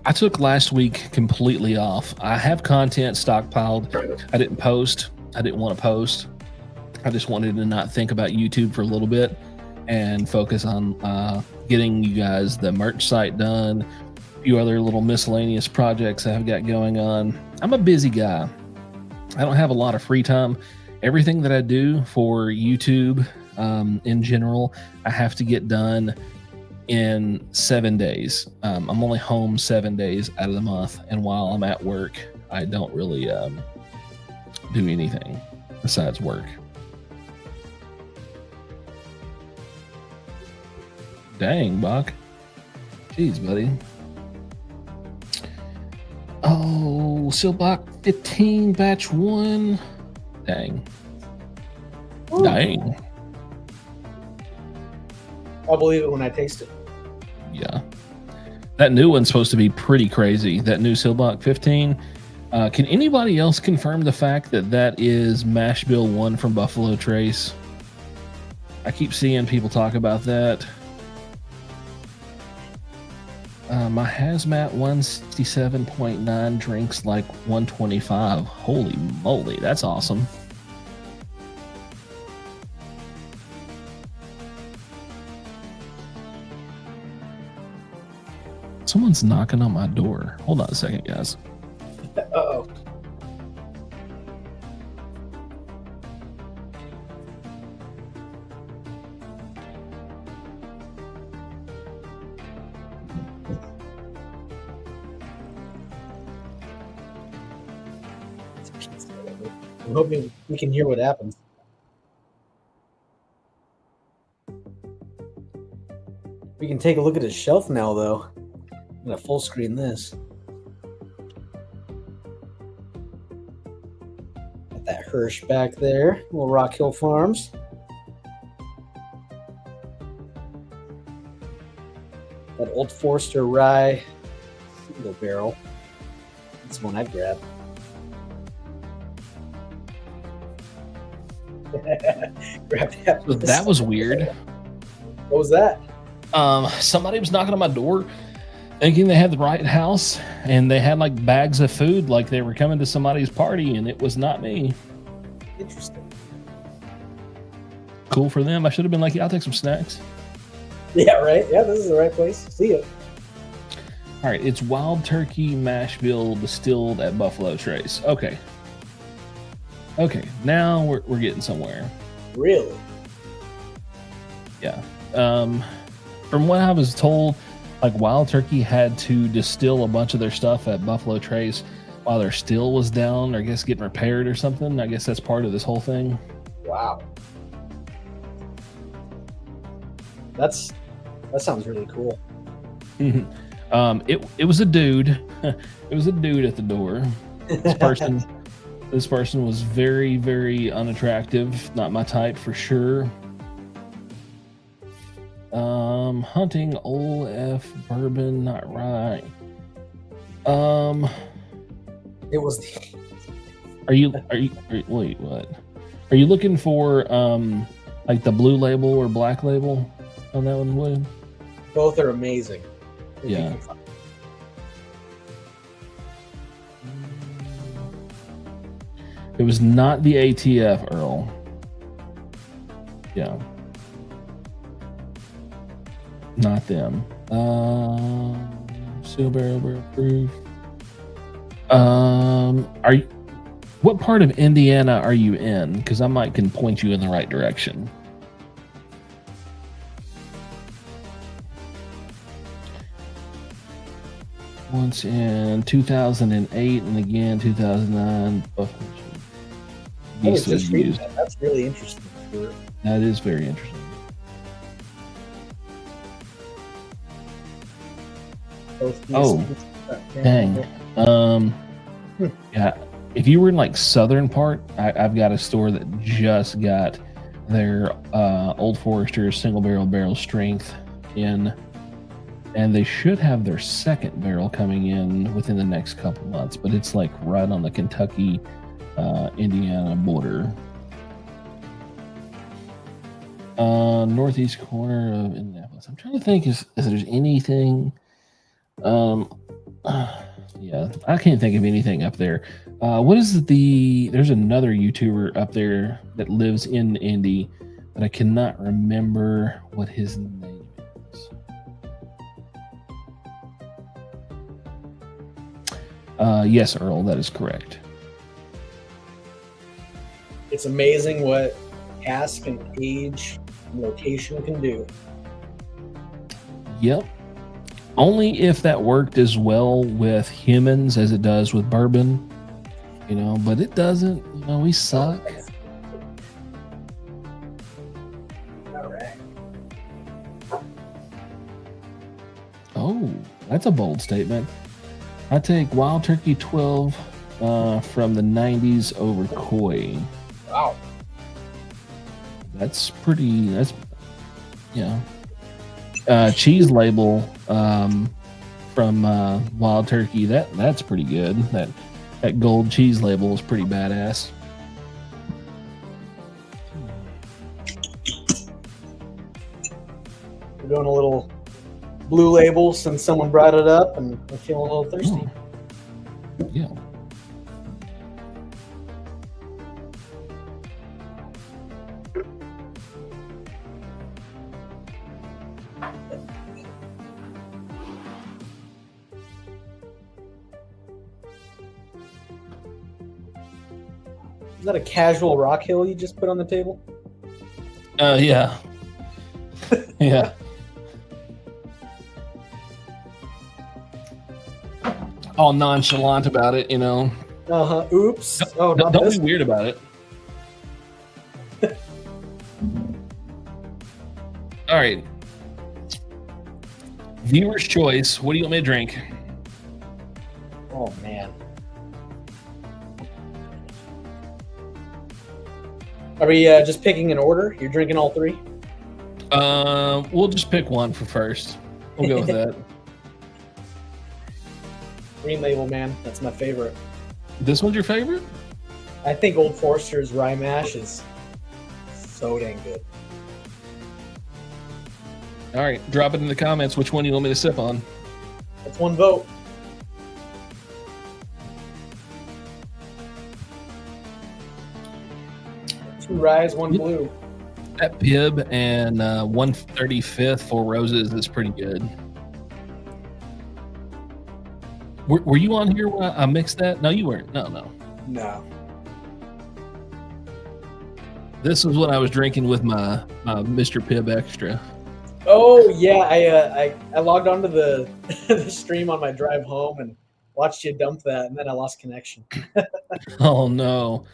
I took last week completely off. I have content stockpiled. I didn't post. I didn't want to post. I just wanted to not think about YouTube for a little bit and focus on getting you guys the merch site done, a few other little miscellaneous projects I've got going on. I'm a busy guy. I don't have a lot of free time. Everything that I do for YouTube in general, I have to get done in 7 days. I'm only home 7 days out of the month, and while I'm at work, I don't really do anything besides work. Dang, Bach. Jeez, buddy. Oh, Silbach 15 batch 1. Dang. Ooh. Dang. I'll believe it when I taste it. Yeah. That new one's supposed to be pretty crazy. That new Silbach 15. Can anybody else confirm the fact that that is Mash Bill 1 from Buffalo Trace? I keep seeing people talk about that. My hazmat 167.9 drinks like 125. Holy moly, that's awesome. Someone's knocking on my door. Hold on a second, guys. Uh-oh. I'm hoping we can hear what happens. We can take a look at his shelf now, though. I'm gonna full screen this. Got that Hirsch back there, little Rock Hill Farms. That Old Forester Rye single barrel. That's one I'd grab. Grab that. That was weird. What was that? Somebody was knocking on my door thinking they had the right house, and they had like bags of food like they were coming to somebody's party, and it was not me. Interesting. Cool for them. I should have been like, yeah, I'll take some snacks. Yeah, right. Yeah, this is the right place. See ya. All right, it's Wild Turkey Mash Bill distilled at Buffalo Trace. Okay, now we're getting somewhere. Really? Yeah. From what I was told, like Wild Turkey had to distill a bunch of their stuff at Buffalo Trace while their still was down, or I guess getting repaired or something. I guess that's part of this whole thing. Wow. That sounds really cool. It was a dude. It was a dude at the door. This person was very, very unattractive. Not my type for sure. Hunting Old F bourbon, not right. It was. Wait, what? Are you looking for like the blue label or black label on that one, William? Both are amazing. Yeah. It was not the ATF, Earl. Yeah. Not them. Seal barrel proof. What part of Indiana are you in? Because I can point you in the right direction. Once in 2008 and again 2009. That's really interesting. That is very interesting. Oh, dang. Yeah. If you were in like southern part, I've got a store that just got their Old Forester single barrel strength in, and they should have their second barrel coming in within the next couple months. But it's like right on the Kentucky, Indiana border. Northeast corner of Indianapolis. I'm trying to think if there's anything. Yeah, I can't think of anything up there. What is there's another YouTuber up there that lives in Indy, but I cannot remember what his name is. Yes, Earl, that is correct. It's amazing what cask and age and location can do. Yep. Only if that worked as well with humans as it does with bourbon, but it doesn't. We suck. All right. Oh, that's a bold statement. I take Wild Turkey 12 from the 90s over Coy. Wow. That's yeah. Cheese label from Wild Turkey. That's pretty good. That gold cheese label is pretty badass. We're doing a little Blue Label since someone brought it up, and I'm feeling a little thirsty. Yeah. Is that a casual rock hill you just put on the table? Yeah. Yeah. All nonchalant about it, you know. Oops. Oh, not Don't this. be weird about it. All right. Viewer's choice. What do you want me to drink? Oh, man. Are we just picking an order? You're drinking all three? We'll just pick one for first. We'll go with that. Green Label, man. That's my favorite. This one's your favorite? I think Old Forester's Rye Mash is so dang good. All right, drop it in the comments which one you want me to sip on. That's one vote. Two ryes, one blue. That Pib and 135th Four Roses is pretty good. Were you on here when I mixed that? No, you weren't. No. No. This is what I was drinking with my Mr. Pibb Extra. Oh yeah, I logged onto the the stream on my drive home and watched you dump that, and then I lost connection. Oh no.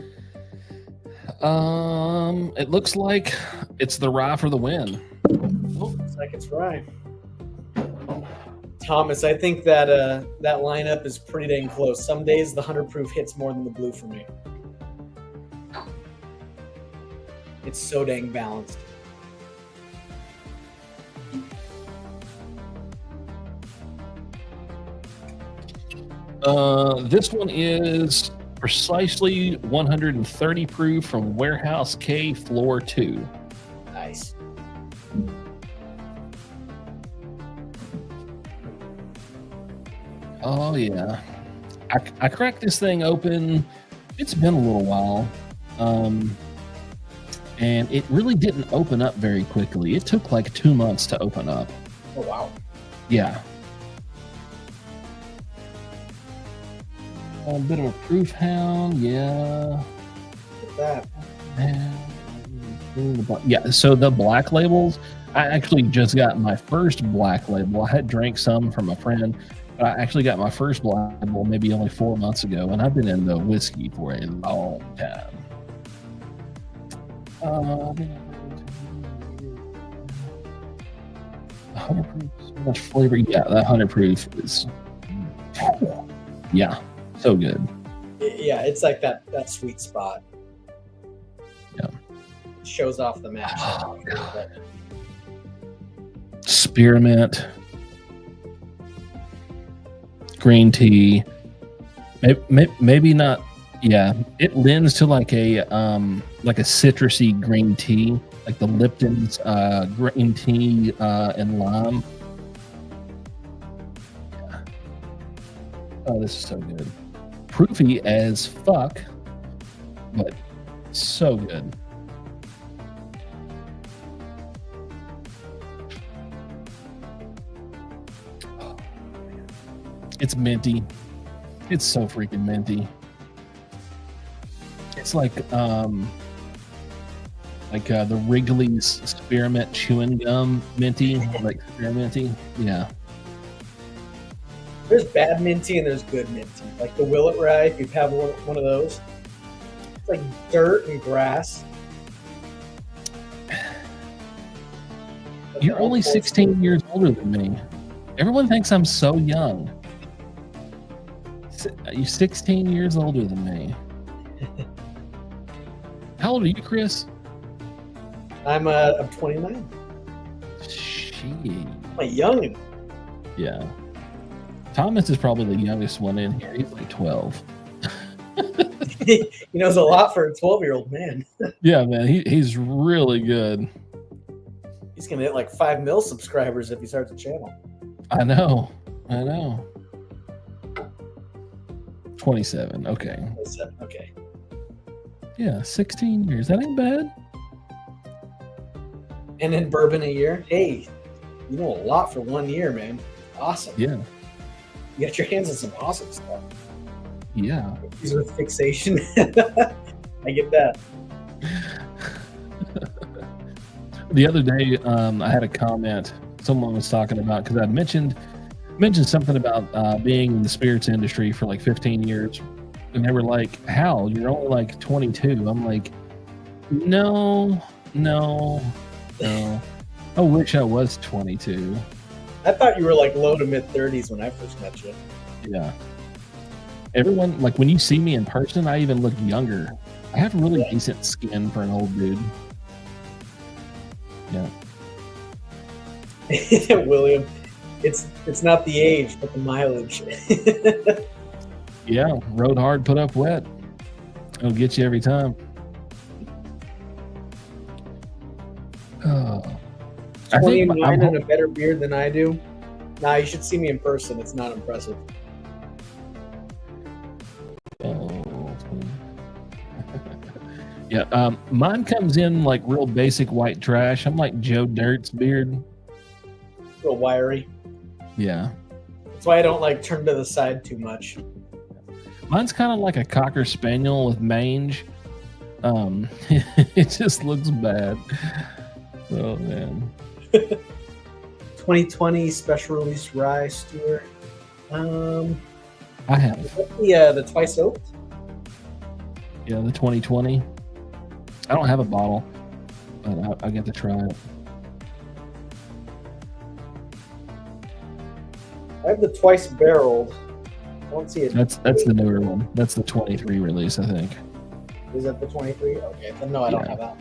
It looks like it's the rye for the win. Oh, looks like it's rye. Thomas, I think that that lineup is pretty dang close. Some days the 100 proof hits more than the blue for me. It's so dang balanced. This one is precisely 130 proof from Warehouse K, Floor 2. Nice. Oh yeah, I cracked this thing open. It's been a little while, and it really didn't open up very quickly. It took like 2 months to open up. Oh wow. Yeah. A bit of a proof hound, yeah. Look at that. Yeah, so the black labels, I actually just got my first black label. I had drank some from a friend, but I actually got my first black label maybe only 4 months ago, and I've been into whiskey for a long time. $100 proof, so much flavor. Yeah, that $100 proof is, yeah, so good. Yeah, it's like that sweet spot. Yeah. Shows off the mash. Oh, God. Spearmint, green tea, maybe not. Yeah, it lends to like a citrusy green tea, like the Lipton's green tea and lime. Yeah. Oh, this is so good. Proofy as fuck, but so good. It's minty. It's so freaking minty. It's like the Wrigley's spearmint chewing gum minty, like spearminty. Yeah. There's bad minty and there's good minty. Like the Willet Rye, if you have one of those, it's like dirt and grass. You're only 16 years older than me. Everyone thinks I'm so young. You're 16 years older than me. How old are you, Chris? I'm 29. She. I'm young. Yeah. Thomas is probably the youngest one in here. He's like 12. He knows a lot for a 12-year-old man. Yeah, man, he's really good. He's gonna hit like 5 mil subscribers if he starts a channel. I know. 27. Okay. 27, okay. Yeah, 16 years. That ain't bad. And then bourbon a year. Hey, you know a lot for 1 year, man. Awesome. Yeah. You got your hands on some awesome stuff. Yeah. He's with fixation. I get that. The other day, I had a comment. Someone was talking about, because I mentioned something about being in the spirits industry for like 15 years, and they were like, "Hal, you're only like 22." I'm like, no. I wish I was 22. I thought you were like low to mid 30s when I first met you. Yeah. Everyone, like when you see me in person, I even look younger. I have really decent skin for an old dude. Yeah. William, it's not the age, but the mileage. Yeah, rode hard, put up wet. It'll get you every time. I think 29 and a better beard than I do. Nah, you should see me in person. It's not impressive. Yeah, mine comes in like real basic white trash. I'm like Joe Dirt's beard. Real wiry. Yeah. That's why I don't like turn to the side too much. Mine's kind of like a Cocker Spaniel with mange. It just looks bad. Oh, man. 2020 special release rye, Stuart. I have. The twice oaked? Yeah, the 2020. I don't have a bottle, but I get to try it. I have the twice barreled. I don't see it. That's the newer one. That's the 23 release, I think. Is that the 23? Okay, then no, I don't have that.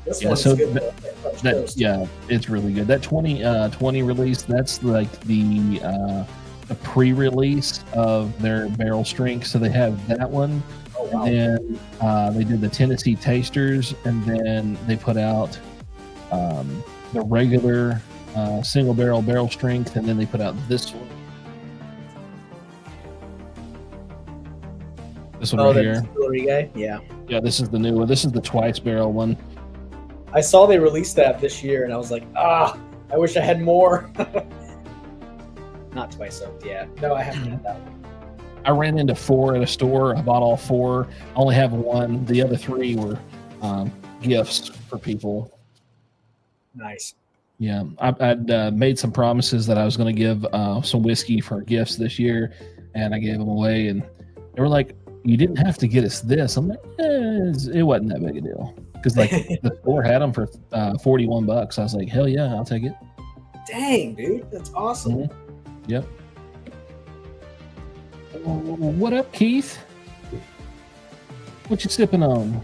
This Yeah, one's so good. yeah, it's really good. That 2020 release, that's like the pre-release of their barrel strength. So they have that one. Oh, wow. And then they did the Tennessee Tasters, and then they put out the regular single barrel strength, and then they put out this one. This one right here. Distillery guy? Yeah. Yeah, this is the new one. This is the twice barrel one. I saw they released that this year, and I was like, I wish I had more. Not twice oaked, yeah. No, I haven't had that one. I ran into 4 at a store. I bought all 4. I only have 1. The other 3 were gifts for people. Nice. Yeah, I'd made some promises that I was going to give some whiskey for gifts this year, and I gave them away. And they were like, "You didn't have to get us this." I'm like, it wasn't that big a deal, because like the store had them for $41. I was like, hell yeah, I'll take it. Dang, dude, that's awesome. Mm-hmm. Yep. What up, Keith? What you sipping on?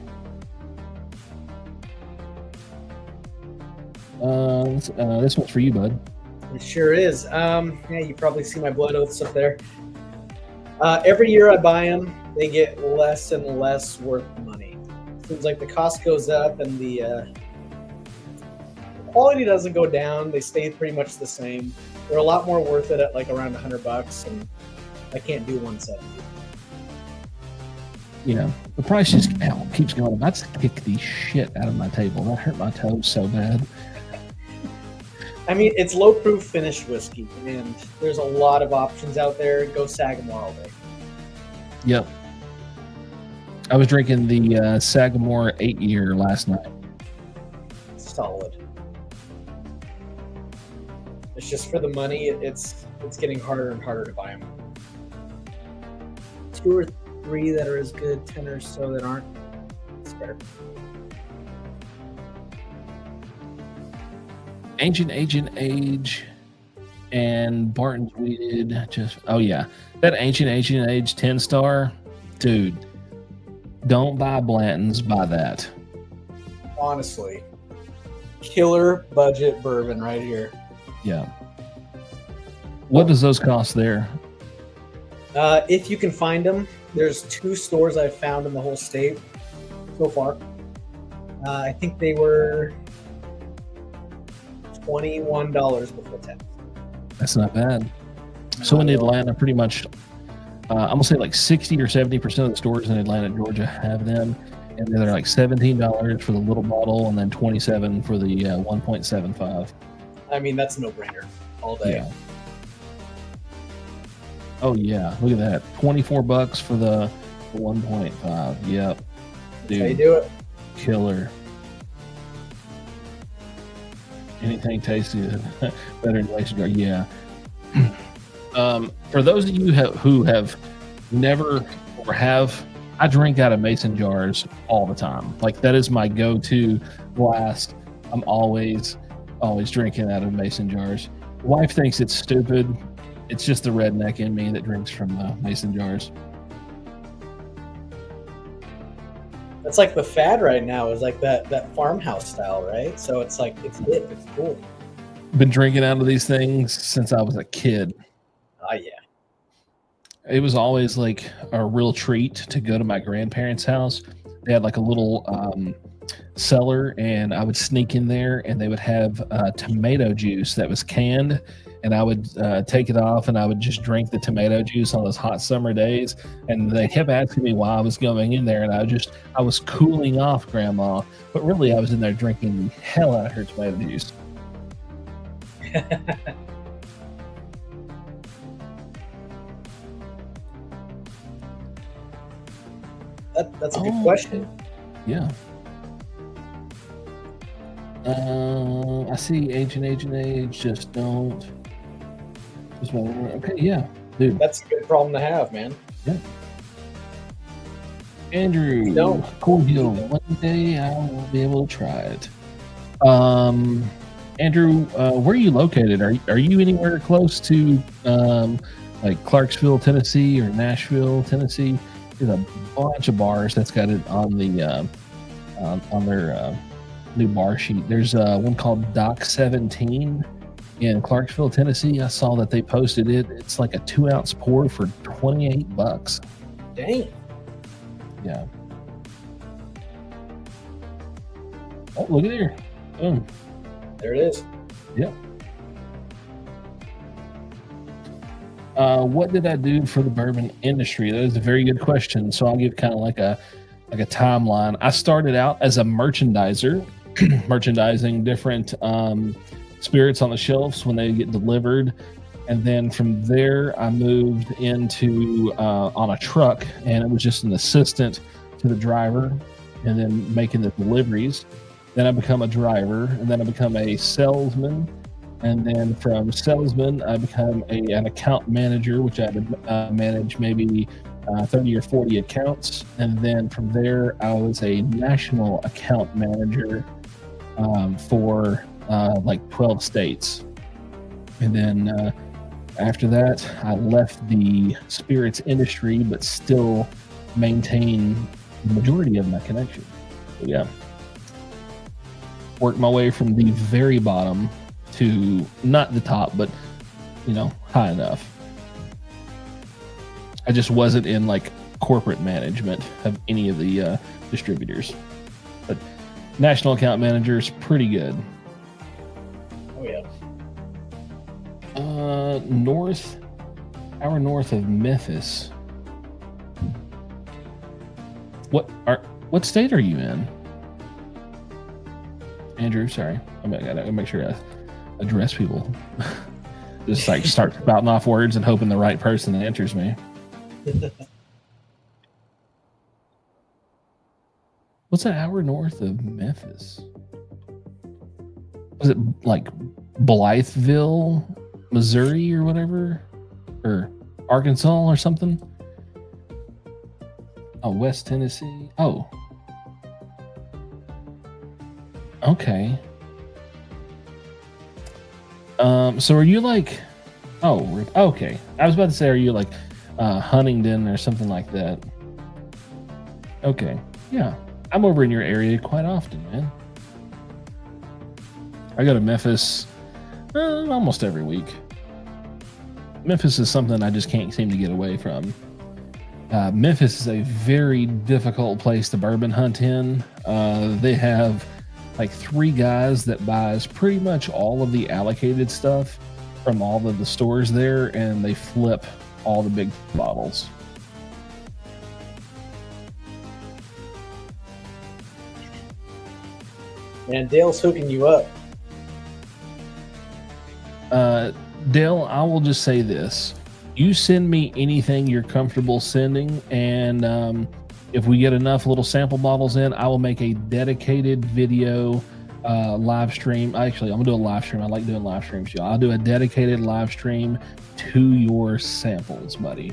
This one's for you, bud. It sure is. Yeah, you probably see my blood oaths up there. Every year I buy them, they get less and less worth money. Seems like the cost goes up and the quality doesn't go down. They stay pretty much the same. They're a lot more worth it at like around $100, and I can't do 170. Yeah, the price just keeps going up. I just kick the shit out of my table. That hurt my toes so bad. I mean, it's low proof finished whiskey, and there's a lot of options out there. Go Sagamore all day. Yep. I was drinking the Sagamore 8-year last night. Solid. It's just for the money. It's getting harder and harder to buy them. 2 or 3 that are as good, 10 or so that aren't. It's better. Ancient Age and Barton's Weeded. That Ancient Age 10-star, dude. Don't buy Blanton's, buy that. Honestly, killer budget bourbon right here. Yeah. What does those cost there? If you can find them, there's 2 stores I've found in the whole state so far. I think they were $21 before tax. That's not bad. So in Atlanta, pretty much, I'm gonna say like 60 or 70% of the stores in Atlanta, Georgia, have them, and they're like $17 for the little bottle, and then $27 for the 1.75. I mean, that's a no-brainer all day. Yeah. Oh yeah, look at that, $24 for the 1.5. Yep, That's how you do it. killer. Anything tasty better than Mason jar? Yeah. For those of you who have never or have, I drink out of mason jars all the time. Like that is my go-to glass. I'm always drinking out of mason jars. Wife thinks it's stupid. It's just the redneck in me that drinks from mason jars. That's like the fad right now, is like that farmhouse style, right? So it's like, it's hip, it's cool. Been drinking out of these things since I was a kid. Oh yeah. It was always like a real treat to go to my grandparents' house. They had like a little cellar, and I would sneak in there, and they would have tomato juice that was canned, and I would take it off, and I would just drink the tomato juice on those hot summer days. And they kept asking me why I was going in there, and I was cooling off Grandma, but really I was in there drinking the hell out of her tomato juice. That's a good question. Yeah. I see age, just don't. Okay, yeah, dude. That's a good problem to have, man. Yeah. Andrew, Cornhill, one day I will be able to try it. Andrew, where are you located? Are you anywhere close to like Clarksville, Tennessee, or Nashville, Tennessee? There's a bunch of bars that's got it on the on their new bar sheet. There's one called Dock 17 in Clarksville, Tennessee. I saw that they posted it. It's like a 2-ounce pour for $28. Dang. Yeah. Oh, look at here. Boom. There it is. Yep. What did I do for the bourbon industry? That is a very good question. So I'll give kind of like a timeline. I started out as a merchandiser, merchandising different spirits on the shelves when they get delivered. And then from there, I moved into on a truck, and it was just an assistant to the driver, and then making the deliveries. Then I become a driver, and then I become a salesman. And then from salesman, I become an account manager, which I manage maybe 30 or 40 accounts. And then from there, I was a national account manager for like 12 states. And then after that, I left the spirits industry, but still maintain the majority of my connection. So, yeah. Worked my way from the very bottom to not the top, but high enough. I just wasn't in like corporate management of any of the distributors, but national account manager is pretty good. Oh yeah. Hour north of Memphis. What state are you in, Andrew? Sorry, I gotta make sure I address people. Just like start spouting off words and hoping the right person answers me. What's an hour north of Memphis? Was it like Blytheville, Missouri, or whatever, or Arkansas or something? Oh, West Tennessee. Oh, okay. So are you like, okay. I was about to say, are you like Huntingdon or something like that? Okay. Yeah. I'm over in your area quite often, man. I go to Memphis almost every week. Memphis is something I just can't seem to get away from. Memphis is a very difficult place to bourbon hunt in. They have like 3 guys that buys pretty much all of the allocated stuff from all of the stores there, and they flip all the big bottles. And Dale's hooking you up. Dale, I will just say this. You send me anything you're comfortable sending, and if we get enough little sample bottles in, I will make a dedicated video live stream. Actually, I'm gonna do a live stream. I like doing live streams, y'all. I'll do a dedicated live stream to your samples, buddy.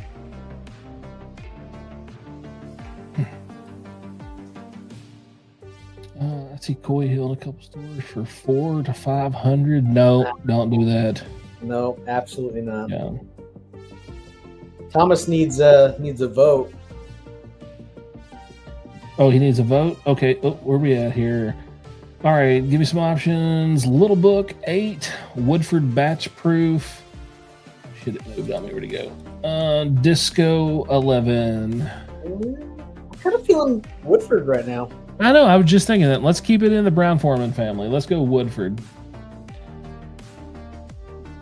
I see Coy Hill in a couple stores for $400 to $500. No, don't do that. No, absolutely not. Yeah. Thomas needs a vote. Oh, he needs a vote? Okay, where we at here? All right, give me some options. Little Book, 8. Woodford Batch Proof. Shit, it moved on me. Where'd it go? Disco, 11. I'm kind of feeling Woodford right now. I know, I was just thinking that. Let's keep it in the Brown Foreman family. Let's go Woodford.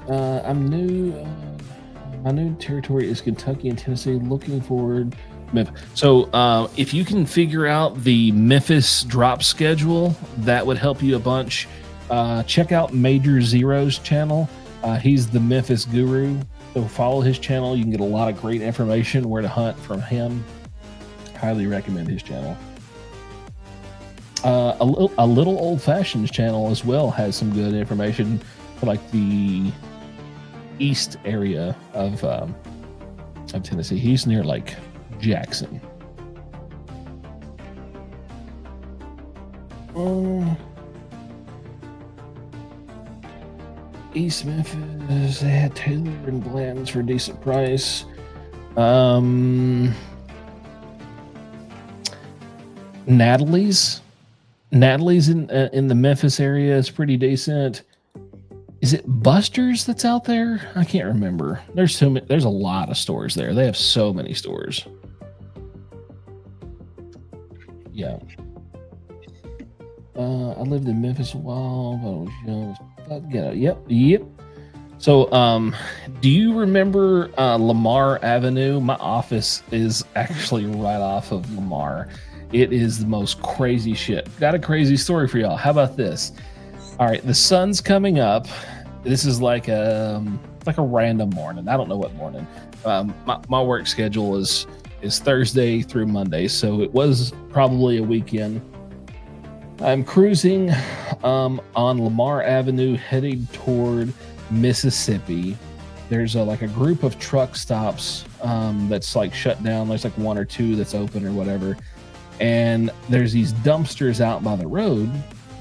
I'm new. My new territory is Kentucky and Tennessee. Looking forward. So if you can figure out the Memphis drop schedule, that would help you a bunch. Check out Major Zero's channel. He's the Memphis guru. So follow his channel. You can get a lot of great information where to hunt from him. Highly recommend his channel. A little Old Fashioned's channel as well has some good information for like the east area of Tennessee. He's near like Jackson. East Memphis, they had Taylor and Bland's for a decent price. Natalie's in the Memphis area is pretty decent. Is it Buster's that's out there? I can't remember. There's a lot of stores there. They have so many stores. Yeah. I lived in Memphis a while, but I was young. Yep. So, do you remember Lamar Avenue? My office is actually right off of Lamar. It is the most crazy shit. Got a crazy story for y'all. How about this? All right, the sun's coming up. This is like a random morning. I don't know what morning. My work schedule is Thursday through Monday, so it was probably a weekend. I'm cruising on Lamar Avenue, heading toward Mississippi. There's a group of truck stops that's like shut down. There's like 1 or 2 that's open or whatever, and there's these dumpsters out by the road.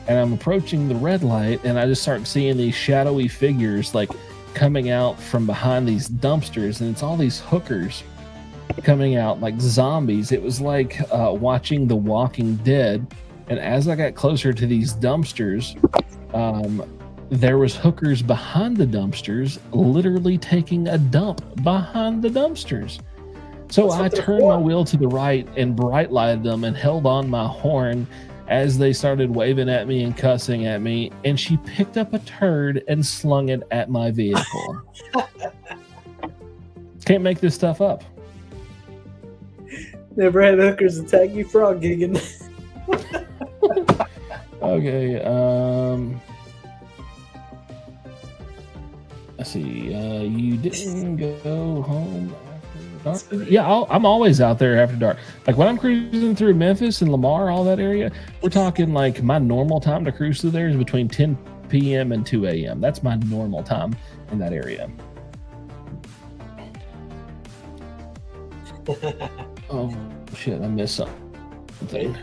And I'm approaching the red light, and I just start seeing these shadowy figures like coming out from behind these dumpsters, and it's all these hookers coming out like zombies. It was like watching The Walking Dead. And as I got closer to these dumpsters, there was hookers behind the dumpsters, literally taking a dump behind the dumpsters. So I turned my wheel to the right and bright lighted them and held on my horn as they started waving at me and cussing at me, and she picked up a turd and slung it at my vehicle. Can't make this stuff up. Never had hookers attack you frog gigging. Okay, let's see. You didn't go home after dark? Yeah, I'm always out there after dark. Like when I'm cruising through Memphis and Lamar, all that area, we're talking like my normal time to cruise through there is between 10 p.m. and 2 a.m. That's my normal time in that area. Oh shit, I missed something.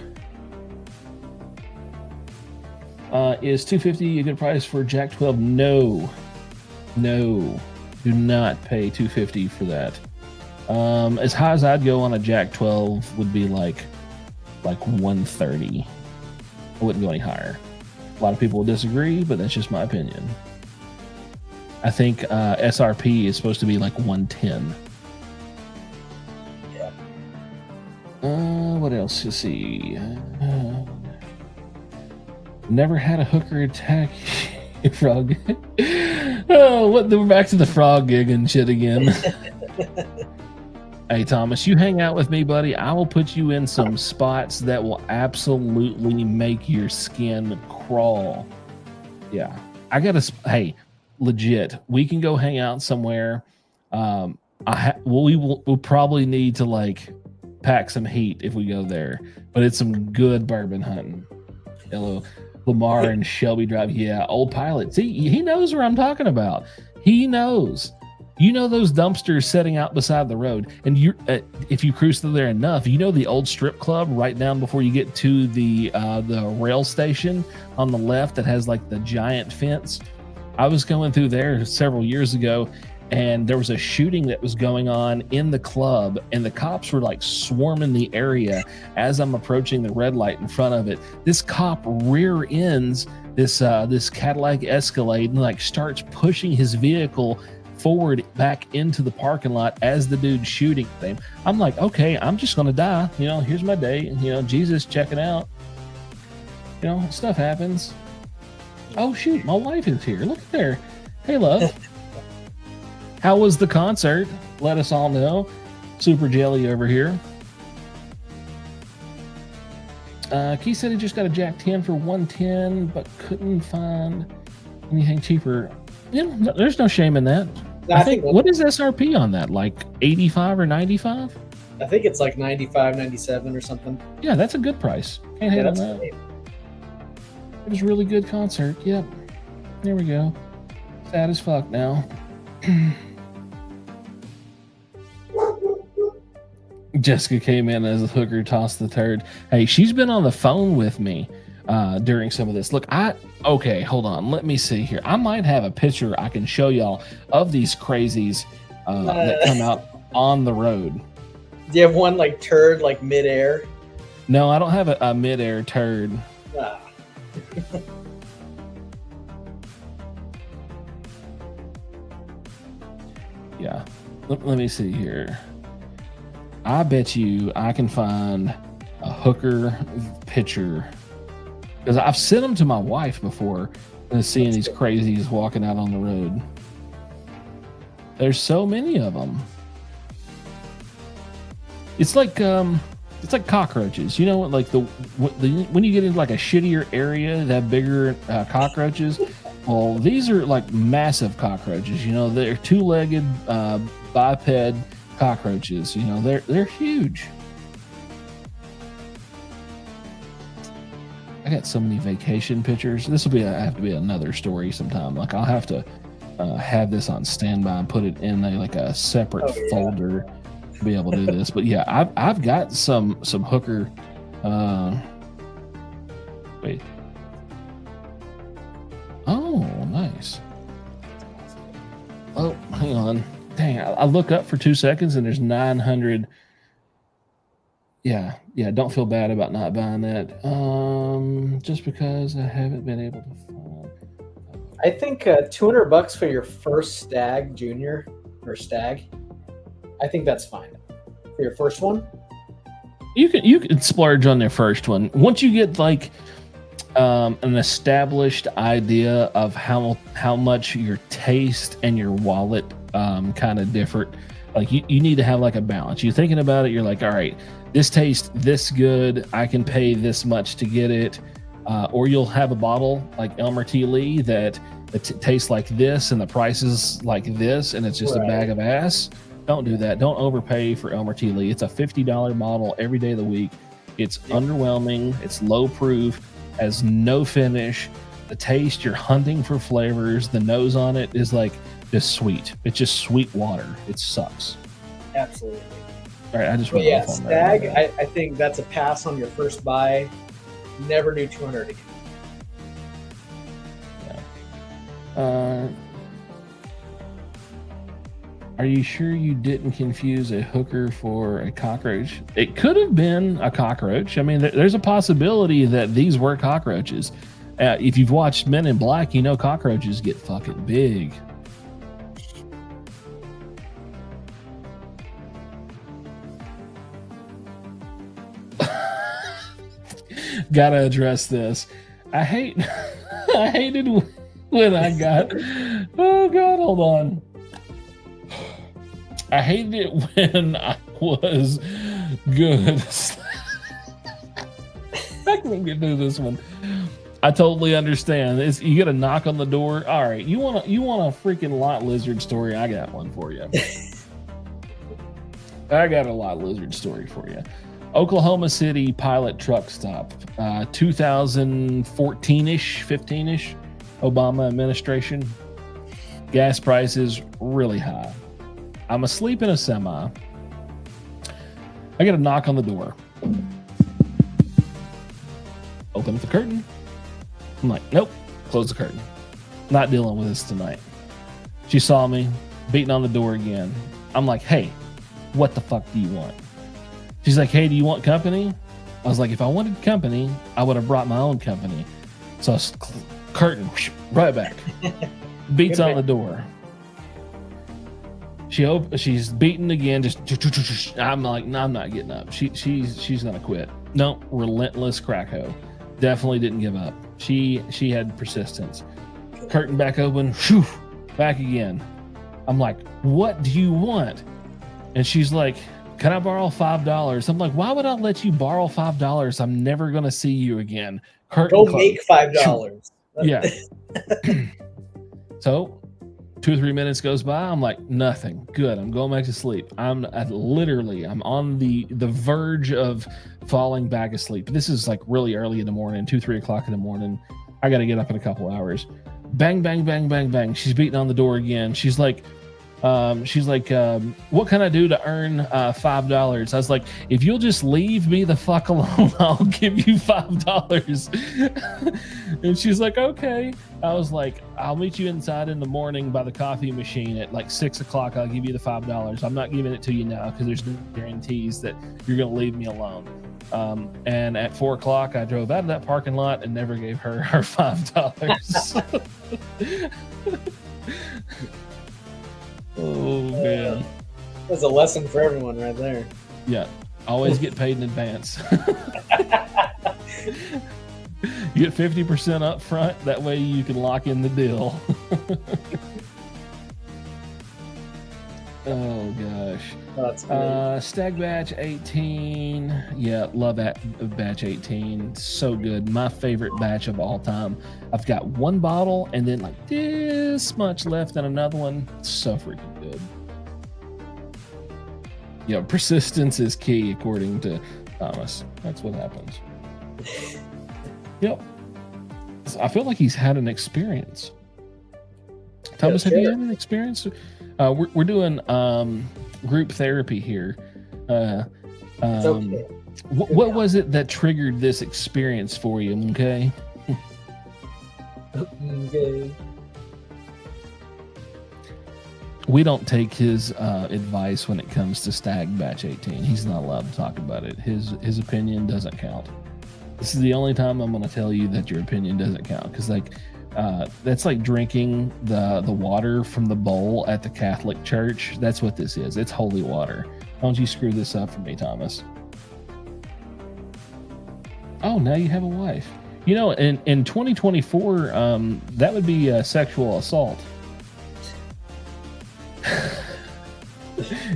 Is $250 a good price for Jack 12? No, do not pay $250 for that. As high as I'd go on a Jack 12 would be like $130. I wouldn't go any higher. A lot of people will disagree, but that's just my opinion. I think SRP is supposed to be like 110. Yeah. What else? Let's see. Never had a hooker attack frog. Oh, what? We're back to the frog gig and shit again. Hey, Thomas, you hang out with me, buddy. I will put you in some spots that will absolutely make your skin crawl. Yeah, I gotta. Hey, legit, we can go hang out somewhere. We'll probably need to like pack some heat if we go there, but it's some good bourbon hunting. Hello, Lamar and Shelby Drive. Yeah, old pilot. See, he knows where I'm talking about. He knows. You know those dumpsters setting out beside the road, and you, if you cruise through there enough, you know the old strip club right down before you get to the rail station on the left that has like the giant fence. I was going through there several years ago, and there was a shooting that was going on in the club, and the cops were like swarming the area as I'm approaching the red light in front of it. This cop rear ends this Cadillac Escalade and like starts pushing his vehicle forward back into the parking lot as the dude's shooting him. I'm like, okay, I'm just gonna die. You know, here's my day. You know, Jesus checking out. You know, stuff happens. Oh shoot, my wife is here. Look at there. Hey, love. How was the concert? Let us all know. Super jelly over here. Keith said he just got a Jack 10 for 110, but couldn't find anything cheaper. You know, there's no shame in that. I think what is SRP on that? Like 85 or 95? I think it's like 95, 97 or something. Yeah, that's a good price. Can't hate on that. It was a really good concert. Yep. There we go. Sad as fuck now. Jessica came in as a hooker, tossed the turd. Hey, she's been on the phone with me during some of this. Look, okay, hold on. Let me see here. I might have a picture I can show y'all of these crazies that come out on the road. Do you have one like turd, like midair? No, I don't have a midair turd. Ah. Yeah. Let me see here. I bet you I can find a hooker picture, because I've sent them to my wife before, seeing these crazies walking out on the road. There's so many of them. It's like cockroaches. You know, like when you get into like a shittier area that have bigger cockroaches. Well, these are like massive cockroaches. You know, they're two-legged biped cockroaches. You know, they're huge. I got so many vacation pictures. This will have to be another story sometime. Like I'll have to have this on standby and put it in a separate folder to be able to do this. But yeah, I've got some hooker. Wait. Oh, nice. Oh, hang on. Dang, I look up for 2 seconds and there's 900. Yeah, don't feel bad about not buying that. Just because I haven't been able to find. I think $200 for your first stag junior or stag. I think that's fine for your first one. You can splurge on their first one. Once you get like an established idea of how much your taste and your wallet kind of differ. Like you need to have like a balance. You're thinking about it, you're like, all right, this tastes this good, I can pay this much to get it. Or you'll have a bottle like Elmer T. Lee that tastes like this and the price is like this and it's just a bag of ass. Don't do that. Don't overpay for Elmer T. Lee. It's a $50 bottle every day of the week. It's underwhelming. It's low proof, has no finish. The taste, you're hunting for flavors. The nose on it is like just sweet. It's just sweet water. It sucks. Absolutely. All right, I just went off on stag, that. I think that's a pass on your first buy. Never do 200 again. Yeah. Are you sure you didn't confuse a hooker for a cockroach? It could have been a cockroach. I mean, there's a possibility that these were cockroaches. If you've watched Men in Black, you know cockroaches get fucking big. gotta address this. I hated when I got. Oh God, hold on. I hated it when I was good. I can't get through this one. I totally understand. You get a knock on the door. All right, you want a freaking lot lizard story? I got one for you. I got a lot lizard story for you. Oklahoma City pilot truck stop, 2014-ish, 15-ish, Obama administration. Gas prices really high. I'm asleep in a semi. I get a knock on the door. Open up the curtain. I'm like, nope, close the curtain. Not dealing with this tonight. She saw me beating on the door again. I'm like, hey, what the fuck do you want? She's like, hey, do you want company? I was like, if I wanted company, I would have brought my own company. So I was curtain, right back. Beats on the door. She's beaten again. Just I'm like, no, I'm not getting up. She's gonna quit. No, relentless crack hoe. Definitely didn't give up. She had persistence. Curtain back open. Whew, back again. I'm like, what do you want? And she's like, can I borrow $5? I'm like, why would I let you borrow $5? I'm never gonna see you again. Curtain Go make $5. Yeah. So 2 or 3 minutes goes by. I'm like, nothing. Good. I'm going back to sleep. I'm on the verge of falling back asleep. This is like really early in the morning, 2, 3 o'clock in the morning. I got to get up in a couple hours. Bang, bang, bang, bang, bang. She's beating on the door again. She's like, what can I do to earn $5? I was like, if you'll just leave me the fuck alone, I'll give you $5. And she's like, okay. I was like, I'll meet you inside in the morning by the coffee machine at like 6 o'clock. I'll give you the $5. I'm not giving it to you now because there's no guarantees that you're going to leave me alone. And at 4 o'clock, I drove out of that parking lot and never gave her $5. Oh man, that's a lesson for everyone right there. Yeah, always get paid in advance. You get 50% up front. That way you can lock in the deal. Oh gosh. That's Stag Batch 18. Yeah, love that Batch 18. So good. My favorite batch of all time. I've got one bottle and then like this much left and another one. So freaking good. Yeah, persistence is key according to Thomas. That's what happens. Yep. I feel like he's had an experience. Thomas, have you had an experience? We're doing group therapy here. It's okay. What was it that triggered this experience for you? Okay. Okay. We don't take his advice when it comes to Stag Batch 18. He's not allowed to talk about it. His opinion doesn't count. This is the only time I'm going to tell you that your opinion doesn't count, because that's like drinking the water from the bowl at the Catholic Church. That's what this is. It's holy water. Don't you screw this up for me, Thomas. Oh, now you have a wife. You know, in 2024, that would be sexual assault.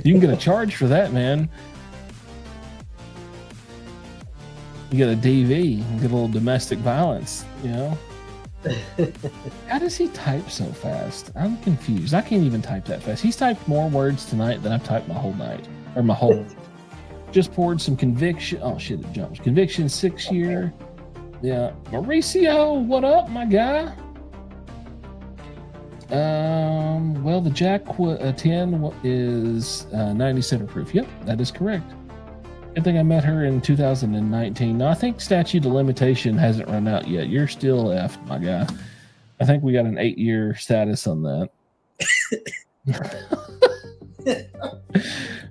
You can get a charge for that, man. You get a DV, you get a little domestic violence, you know. How does he type so fast? I'm confused. I can't even type that fast. He's typed more words tonight than I've typed my whole night, or my whole. Just poured some conviction. Oh shit, it jumps. Conviction 6 year. Yeah, Mauricio, what up, my guy? Well, the Jack 10 is 97 proof. Yep, that is correct. I think I met her in 2019. No, I think statute of limitation hasn't run out yet. You're still effed, my guy. I think we got an 8-year status on that.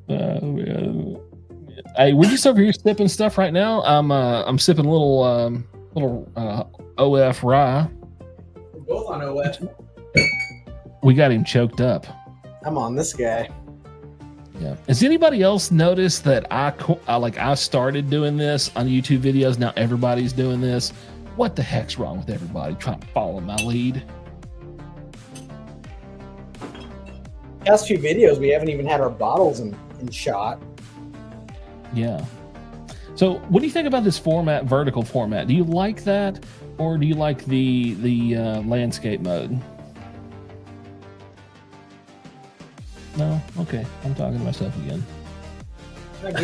Man. Hey, we're just over here sipping stuff right now. I'm sipping a little OF rye. We're both on OF. We got him choked up. I'm on this guy. Yeah. Has anybody else noticed that I started doing this on YouTube videos? Now everybody's doing this. What the heck's wrong with everybody trying to follow my lead? Past few videos, we haven't even had our bottles in shot. Yeah. So what do you think about this format, vertical format? Do you like that, or do you like the landscape mode? No? Okay. I'm talking to myself again. All right,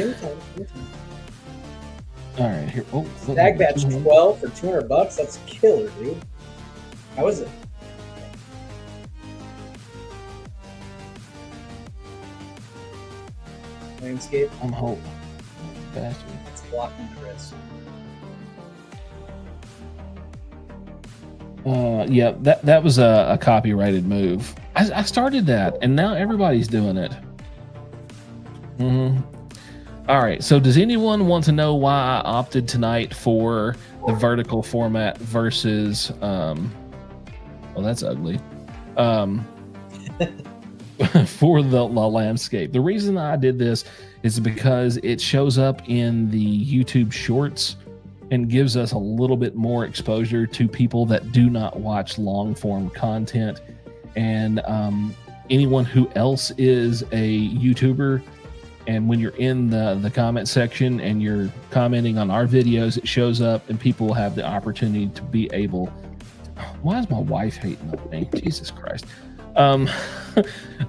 here. Oh, Stag batch 12 for $200. That's killer, dude. How is it? Landscape. I'm hope. Bastard. It's blocking the wrist. Yeah, that was a copyrighted move. I started that, and now everybody's doing it. All right, so does anyone want to know why I opted tonight for the vertical format versus well, that's ugly, for the landscape? The reason I did this is because it shows up in the YouTube shorts and gives us a little bit more exposure to people that do not watch long form content. And anyone who else is a YouTuber, and when you're in the comment section and you're commenting on our videos, it shows up and people have the opportunity to be able. Why is my wife hating on me? Jesus Christ.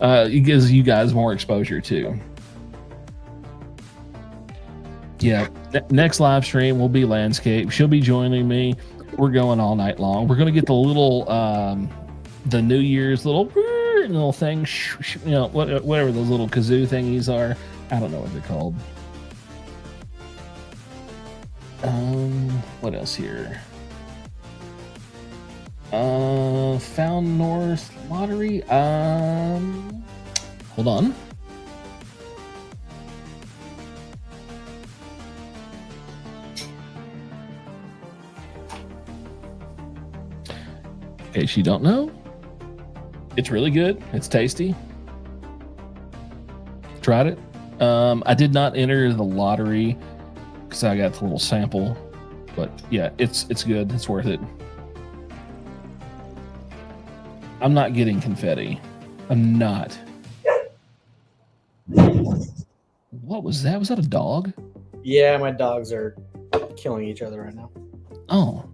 It gives you guys more exposure too. Yeah, next live stream will be landscape. She'll be joining me. We're going all night long. We're going to get the little the New Year's little thing, you know, whatever those little kazoo thingies are. I don't know what they're called. What else here? Found North Lottery. Hold on. In case you don't know, it's really good. It's tasty. Tried it. I did not enter the lottery because I got the little sample, but yeah, it's good. It's worth it. I'm not getting confetti. I'm not. What was that? Was that a dog? Yeah, my dogs are killing each other right now. Oh,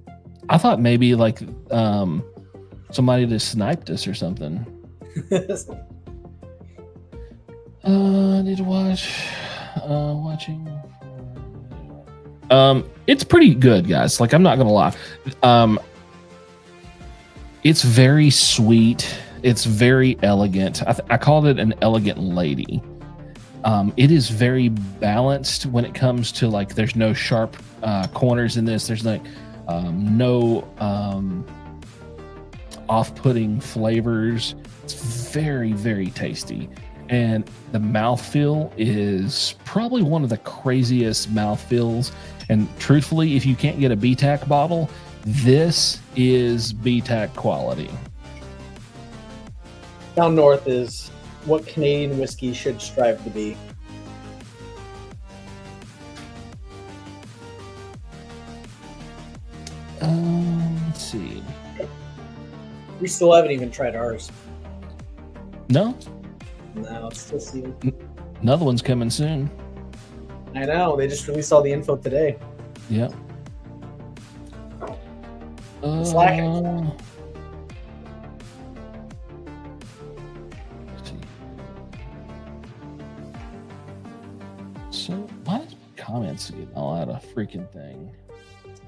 I thought maybe like somebody just sniped us or something. I need to watch. Watching. It's pretty good, guys. Like, I'm not gonna lie. It's very sweet. It's very elegant. I called it an elegant lady. It is very balanced when it comes to, like, there's no sharp corners in this. There's like no off-putting flavors. It's very, very tasty. And the mouthfeel is probably one of the craziest mouthfeels. And truthfully, if you can't get a BTAC bottle, this is BTAC quality. Down North is what Canadian whiskey should strive to be. Let's see. We still haven't even tried ours. No? No, it's still sealed. Another one's coming soon. I know. They just released all the info today. Yep. It's lacking. So why is my comments getting all out of freaking thing?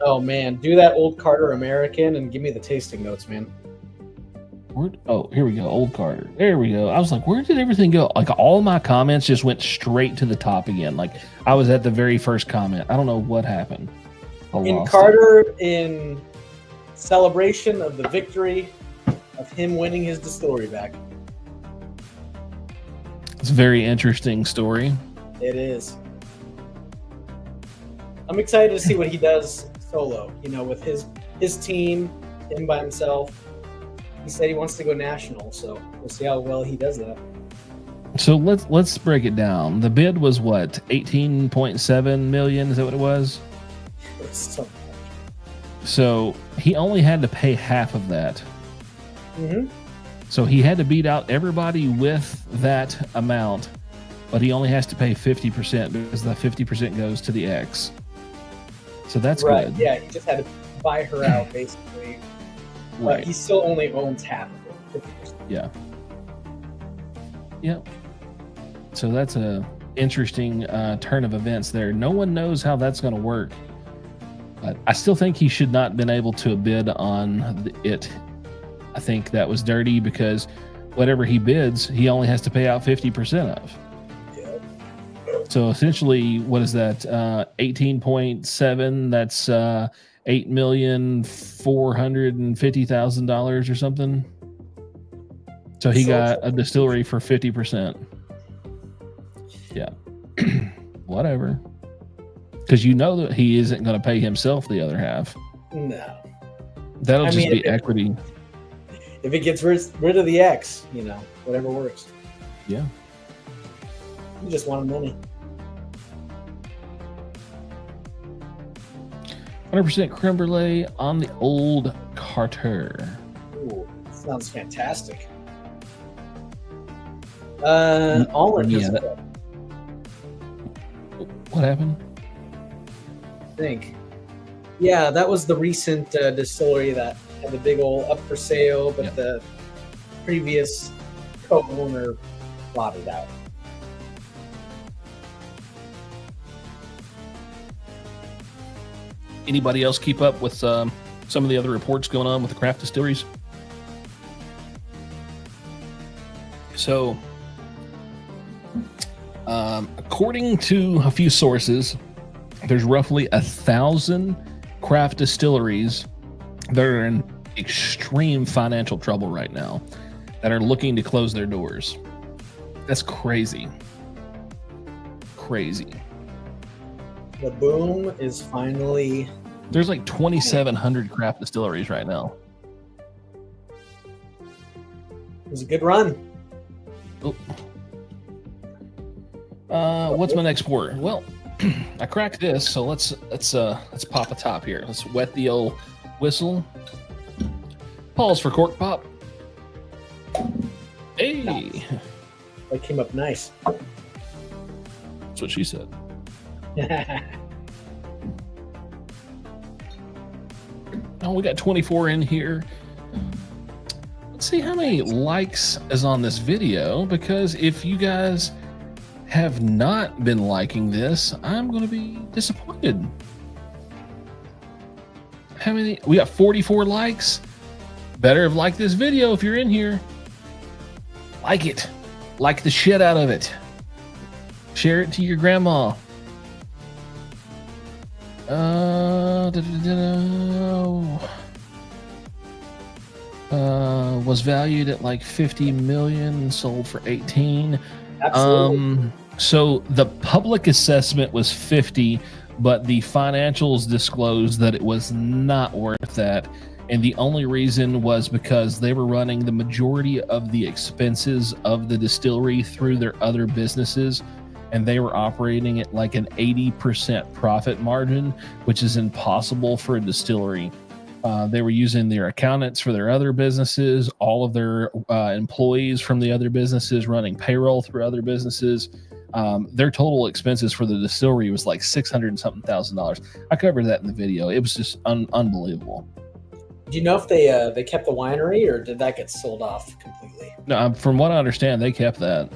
Oh man, do that Old Carter American and give me the tasting notes, man. Oh, here we go. Old Carter. There we go. I was like, where did everything go? Like, all my comments just went straight to the top again. Like, I was at the very first comment. I don't know what happened. In Carter, in celebration of the victory of him winning his distillery back. It's a very interesting story. It is. I'm excited to see what he does solo, you know, with his team, him by himself. He said he wants to go national, so we'll see how well he does that. So let's break it down. The bid was what, 18.7 million? Is that what it was? It's so So he only had to pay half of that. Mm-hmm. So he had to beat out everybody with that amount, but he only has to pay 50% because the 50% goes to the ex. So that's right. good. Yeah, he just had to buy her out basically. Right. But he still only owns half of it. 50%. Yeah. Yep. So that's a interesting turn of events there. No one knows how that's going to work. But I still think he should not have been able to bid on it. I think that was dirty because whatever he bids, he only has to pay out 50% of. Yeah. So essentially, what is that? 18.7. That's $8,450,000 or something. So he got a distillery for 50%. Yeah. Whatever. Because you know that he isn't going to pay himself the other half. No. That'll just be equity. If it gets rid of the X, whatever works. Yeah. You just want money. 100% creme brulee on the Old Carter. Ooh, sounds fantastic. Almond yeah, what happened? I think. Yeah, that was the recent distillery that had the big old up for sale, but the previous co-owner bought it out. Anybody else keep up with some of the other reports going on with the craft distilleries? So, according to a few sources, there's roughly 1,000 craft distilleries that are in extreme financial trouble right now, that are looking to close their doors. That's crazy. Crazy. The boom is finally... There's like 2,700 craft distilleries right now. It was a good run. What's my next pour? Well, I cracked this, so let's pop a top here. Let's wet the old whistle. Pause for cork pop. Hey, nice. That came up nice. That's what she said. Oh, we got 24 in here. Let's see how many likes is on this video, because if you guys have not been liking this, I'm going to be disappointed. How many? We got 44 likes. Better have liked this video if you're in here. Like it. Like the shit out of it. Share it to your grandma. Was valued at like 50 million, sold for 18. Absolutely. So the public assessment was 50, but the financials disclosed that it was not worth that. And the only reason was because they were running the majority of the expenses of the distillery through their other businesses, and they were operating at like an 80% profit margin, which is impossible for a distillery. They were using their accountants for their other businesses, all of their employees from the other businesses running payroll through other businesses. Their total expenses for the distillery was like $600 and something thousand. I covered that in the video. It was just unbelievable. Do you know if they kept the winery, or did that get sold off completely? No, from what I understand, they kept that.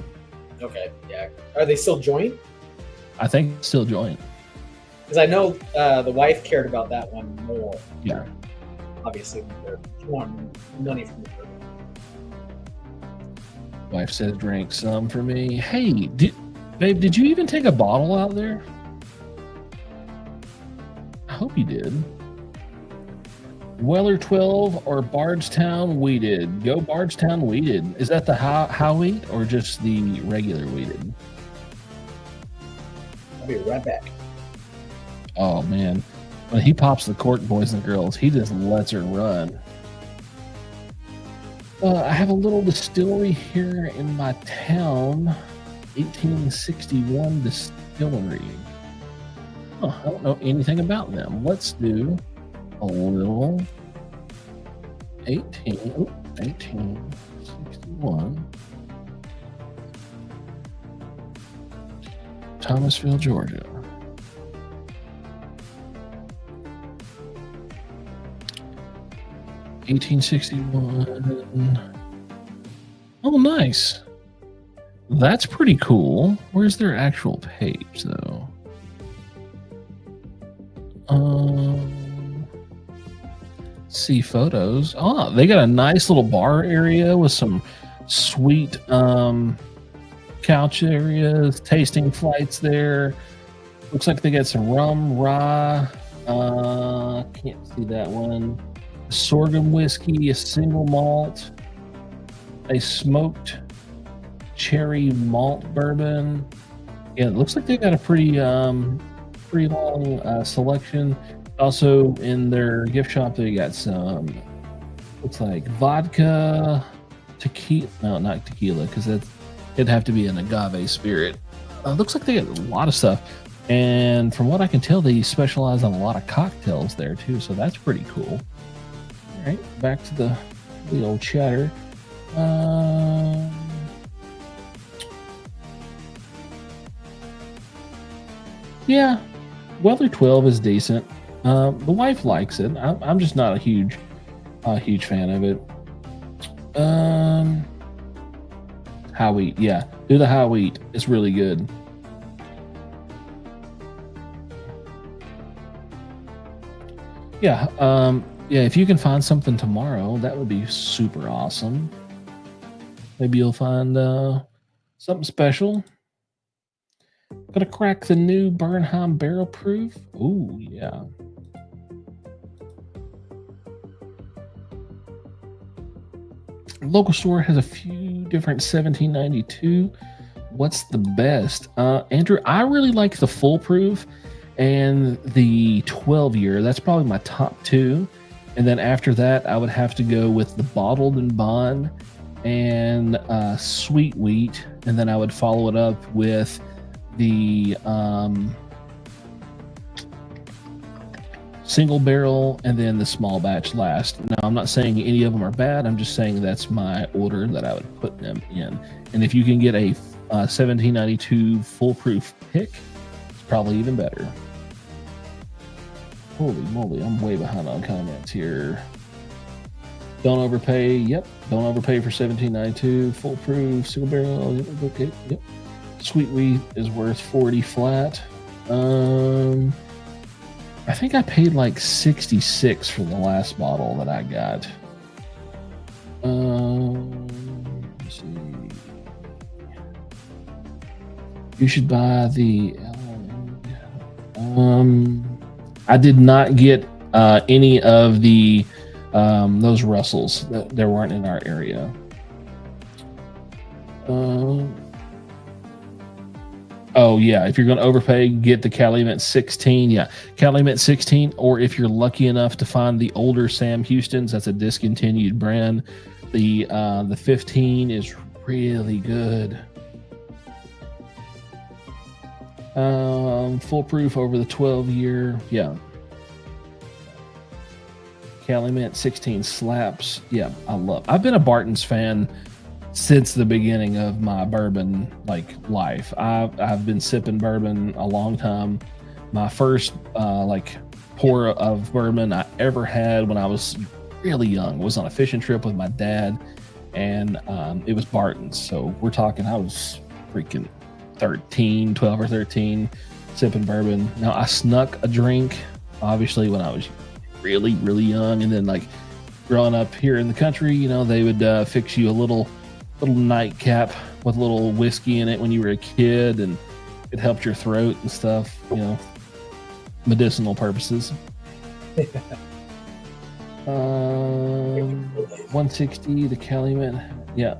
Okay, yeah. Are they still joint? I think it's still joint. Because I know the wife cared about that one more. Yeah. Obviously, they're wanting money from the bourbon. Wife says drink some for me. Hey, babe, did you even take a bottle out there? I hope you did. Weller 12 or Bardstown Wheated? Go Bardstown Wheated. Is that the how wheat or just the regular wheated? I'll be right back. Oh, man. When he pops the cork, boys and girls, he just lets her run. I have a little distillery here in my town. 1861 distillery. Oh, I don't know anything about them. Let's do a little 1861. Thomasville, Georgia. $18.61. Oh, nice. That's pretty cool. Where's their actual page, though? See photos. Oh, they got a nice little bar area with some sweet couch areas, tasting flights there. Looks like they got some rum, rye. Can't see that one. Sorghum whiskey, a single malt, a smoked cherry malt bourbon. Yeah, it looks like they got a pretty long selection. Also, in their gift shop, they got some. Looks like vodka, tequila. No, not tequila, because it'd have to be an agave spirit. Looks like they got a lot of stuff, and from what I can tell, they specialize on a lot of cocktails there too. So that's pretty cool. All right, back to the old chatter. Yeah, Weather 12 is decent. The wife likes it. I'm just not a huge fan of it. High wheat, yeah, do the high wheat. It's really good. Yeah, yeah. If you can find something tomorrow, that would be super awesome. Maybe you'll find something special. Gonna crack the new Bernheim Barrel Proof. Ooh, yeah. Local store has a few different 1792. What's the best? Andrew, I really like the full proof and the 12 year. That's probably my top two. And then after that, I would have to go with the bottled and bond and sweet wheat. And then I would follow it up with the single barrel and then the small batch last. Now, I'm not saying any of them are bad. I'm just saying that's my order that I would put them in. And if you can get a 1792 foolproof pick, it's probably even better. Holy moly, I'm way behind on comments here. Don't overpay. Yep, don't overpay for 1792 foolproof single barrel. Yep, okay. Yep. Sweet wheat is worth 40 flat. I think I paid like 66 for the last bottle that I got. Let's see. You should buy the. I did not get any of the those Russells that there weren't in our area. Oh yeah, if you're going to overpay, get the Calumet 16. Yeah, Calumet 16, or if you're lucky enough to find the older Sam Houston's, that's a discontinued brand. The 15 is really good. Foolproof over the 12 year. Yeah. Calumet 16 slaps. Yeah, I've been a Barton's fan since the beginning of my bourbon life. I've been sipping bourbon a long time. My first pour of bourbon I ever had when I was really young was on a fishing trip with my dad, and it was Barton's. So we're talking I was freaking 12 or 13 sipping bourbon. Now I snuck a drink obviously when I was really, really young, and then growing up here in the country, they would fix you a little nightcap with a little whiskey in it when you were a kid, and it helped your throat and stuff, medicinal purposes. 160 the Calumet. Yeah.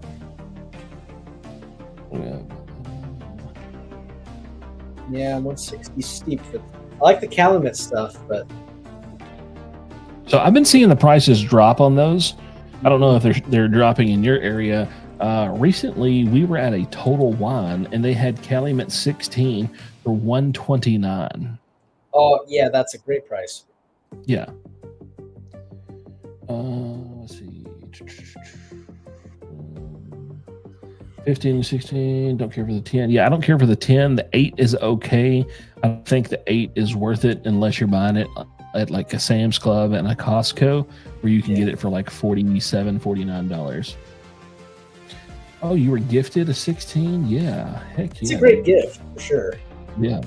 Yeah, 160 steep. I like the Calumet stuff, but so I've been seeing the prices drop on those. I don't know if they're dropping in your area. Recently, we were at a Total Wine, and they had Calumet 16 for $129. Oh yeah, that's a great price. Yeah. Let's see. 15 and 16. Don't care for the 10. Yeah, I don't care for the 10. The 8 is okay. I think the 8 is worth it unless you're buying it at like a Sam's Club and a Costco where you can get it for like $47, $49. Oh, you were gifted a 16? Yeah. Heck yeah. It's a great gift for sure. Yeah.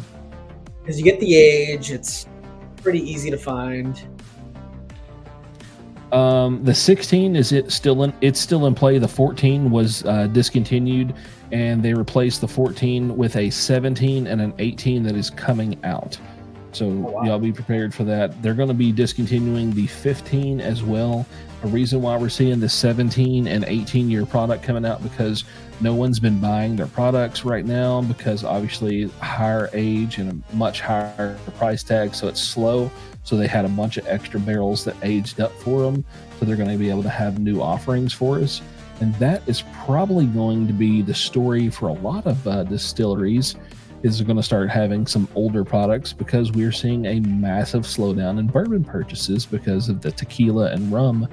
Because you get the age, it's pretty easy to find. The 16 it's still in play. The 14 was discontinued, and they replaced the 14 with a 17 and an 18 that is coming out. So y'all be prepared for that. They're going to be discontinuing the 15 as well. A reason why we're seeing the 17 and 18 year product coming out because no one's been buying their products right now because obviously higher age and a much higher price tag, so it's slow. So they had a bunch of extra barrels that aged up for them. So they're going to be able to have new offerings for us. And that is probably going to be the story for a lot of distilleries is going to start having some older products because we're seeing a massive slowdown in bourbon purchases because of the tequila and rum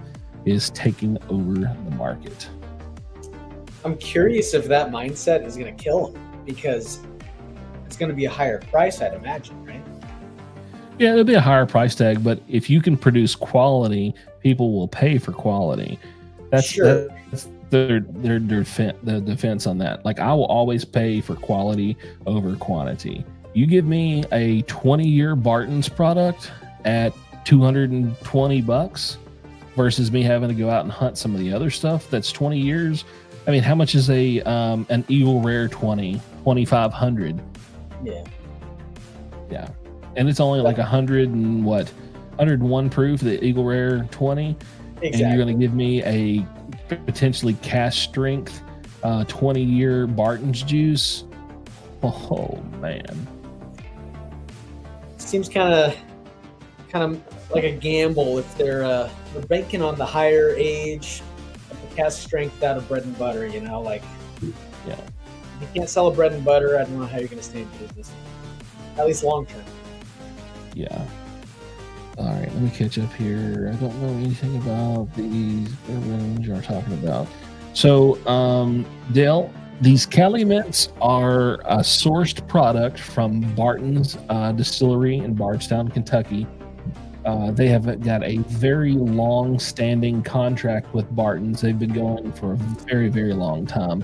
is taking over the market. I'm curious if that mindset is going to kill them because it's going to be a higher price, I'd imagine, right? Yeah, it'll be a higher price tag, but if you can produce quality, people will pay for quality. That's their defense on that. Like I will always pay for quality over quantity. You give me a 20-year Barton's product at $220 versus me having to go out and hunt some of the other stuff that's 20 years. I mean, how much is a an Eagle Rare 2500? Yeah. And it's only like 101 proof, the Eagle Rare 20. Exactly. And you're going to give me a potentially cask strength 20-year Barton's juice. Oh man, seems kind of like a gamble if they're banking on the higher age of the cask strength out of bread and butter. You know, like yeah, you can't sell a bread and butter. I don't know how you're going to stay in business, at least long term. Yeah. All right, let me catch up here. I don't know anything about these bourbons you're talking about. So, Dale, these Calumets are a sourced product from Barton's Distillery in Bardstown, Kentucky. They have got a very long-standing contract with Barton's. They've been going for a very, very long time.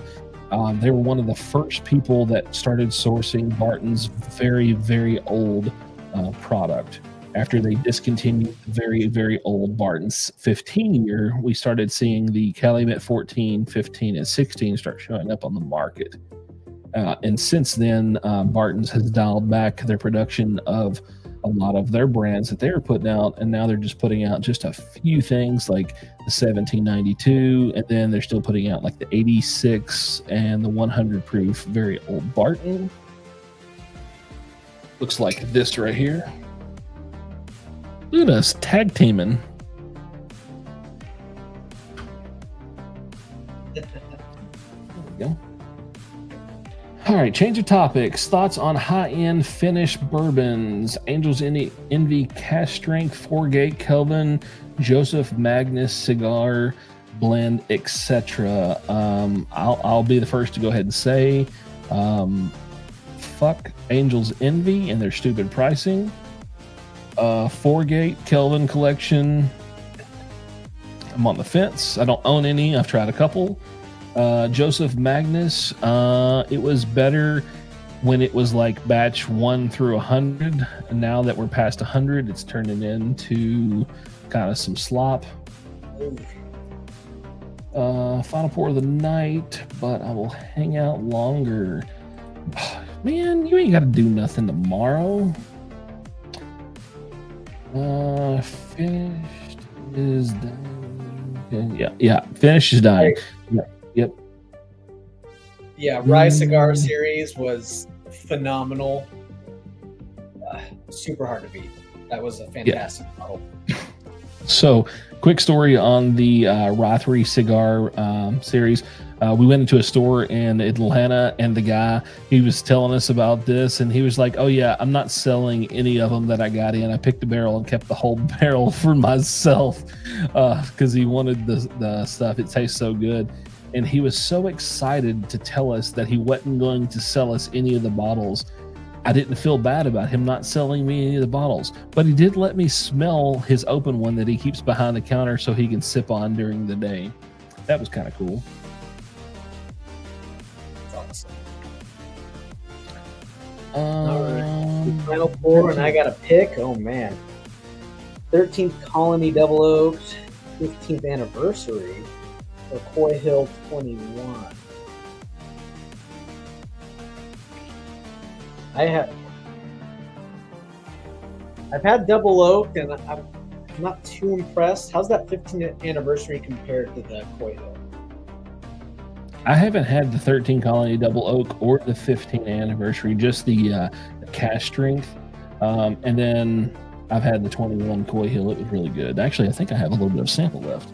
They were one of the first people that started sourcing Barton's very, very old product. After they discontinued the very, very old Barton's 15-year, we started seeing the Calumet 14, 15, and 16 start showing up on the market. And since then, Barton's has dialed back their production of a lot of their brands that they were putting out, and now they're just putting out just a few things like the 1792, and then they're still putting out like the 86 and the 100 proof very old Barton. Looks like this right here. Look at us tag teaming. There we go. All right, change of topics. Thoughts on high-end Finnish bourbons. Angel's Envy Cask Strength, 4-Gate Kelvin, Joseph Magnus Cigar Blend, etc. I'll be the first to go ahead and say, fuck Angel's Envy and their stupid pricing. 4-Gate Kelvin collection, I'm on the fence. I don't own any. I've tried a couple. Joseph Magnus, it was better when it was like batch 1 through 100, and now that we're past 100, it's turning into kind of some slop. Final pour of the night, but I will hang out longer. Man, you ain't got to do nothing tomorrow. Finished is done. Yeah. Finished is done. Yep. Yeah, Rye Cigar Series was phenomenal. Super hard to beat. That was a fantastic model. So, quick story on the Rothery cigar series. We went into a store in Atlanta, and the guy, he was telling us about this, and he was like, "Oh yeah, I'm not selling any of them that I got in. I picked a barrel and kept the whole barrel for myself because he wanted the stuff. It tastes so good." And he was so excited to tell us that he wasn't going to sell us any of the bottles. I didn't feel bad about him not selling me any of the bottles, but he did let me smell his open one that he keeps behind the counter so he can sip on during the day. That was kind of cool. That's awesome. All right. Final four, and I got a pick. Oh man. 13th Colony Double Oaked, 15th anniversary for Coy Hill 21. I've had Double Oak, and I'm not too impressed. How's that 15th anniversary compared to the Coy Hill? I haven't had the 13 Colony Double Oak or the 15th anniversary, just the cash strength. And then I've had the 21 Coy Hill. It was really good. Actually, I think I have a little bit of sample left.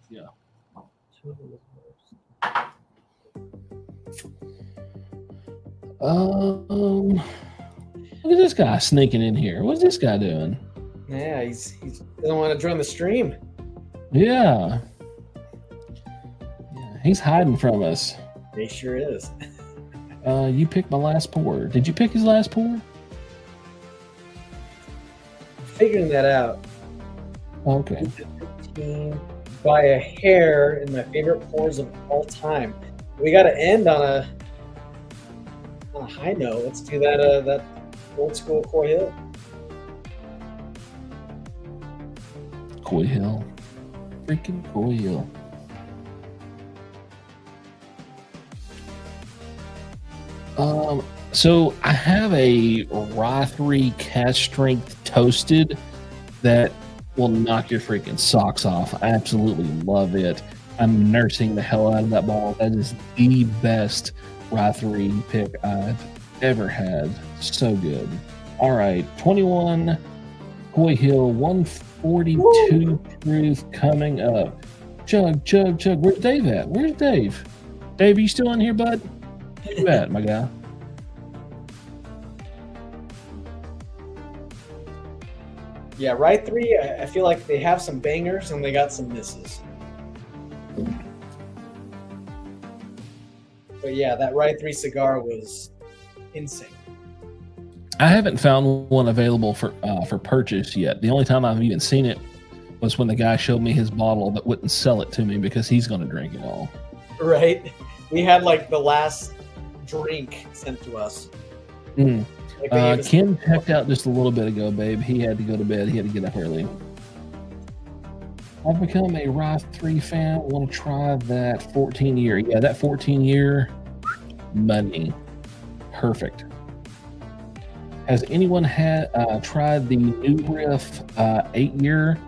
Yeah. Look at this guy sneaking in here. What's this guy doing? Yeah, he doesn't want to join the stream. Yeah, he's hiding from us. He sure is. You picked my last pour. Did you pick his last pour? Figuring that out. Okay. By a hair in my favorite pours of all time. We got to end on a high note. Let's do that old school Coy Hill. Coy Hill. Freaking Coy Hill. So I have a Rothery cash strength toasted that will knock your freaking socks off. I absolutely love it. I'm nursing the hell out of that bottle. That is the best Rothery pick I've ever had. So good. All right, 21 Coy Hill, 142 proof coming up. Chug, chug, chug. Where's Dave at? Where's Dave? Dave, you still in here, bud? Where you at, my guy? Yeah, Rye 3, I feel like they have some bangers and they got some misses. But yeah, that Rye 3 cigar was insane. I haven't found one available for purchase yet. The only time I've even seen it was when the guy showed me his bottle but wouldn't sell it to me because he's going to drink it all. Right? We had like the last drink sent to us. Mm. Ken checked out just a little bit ago, babe. He had to go to bed. He had to get up early. I've become a Rye 3 fan. I want to try that 14-year. Yeah, that 14-year money. Perfect. Has anyone tried the New Riff 8-year?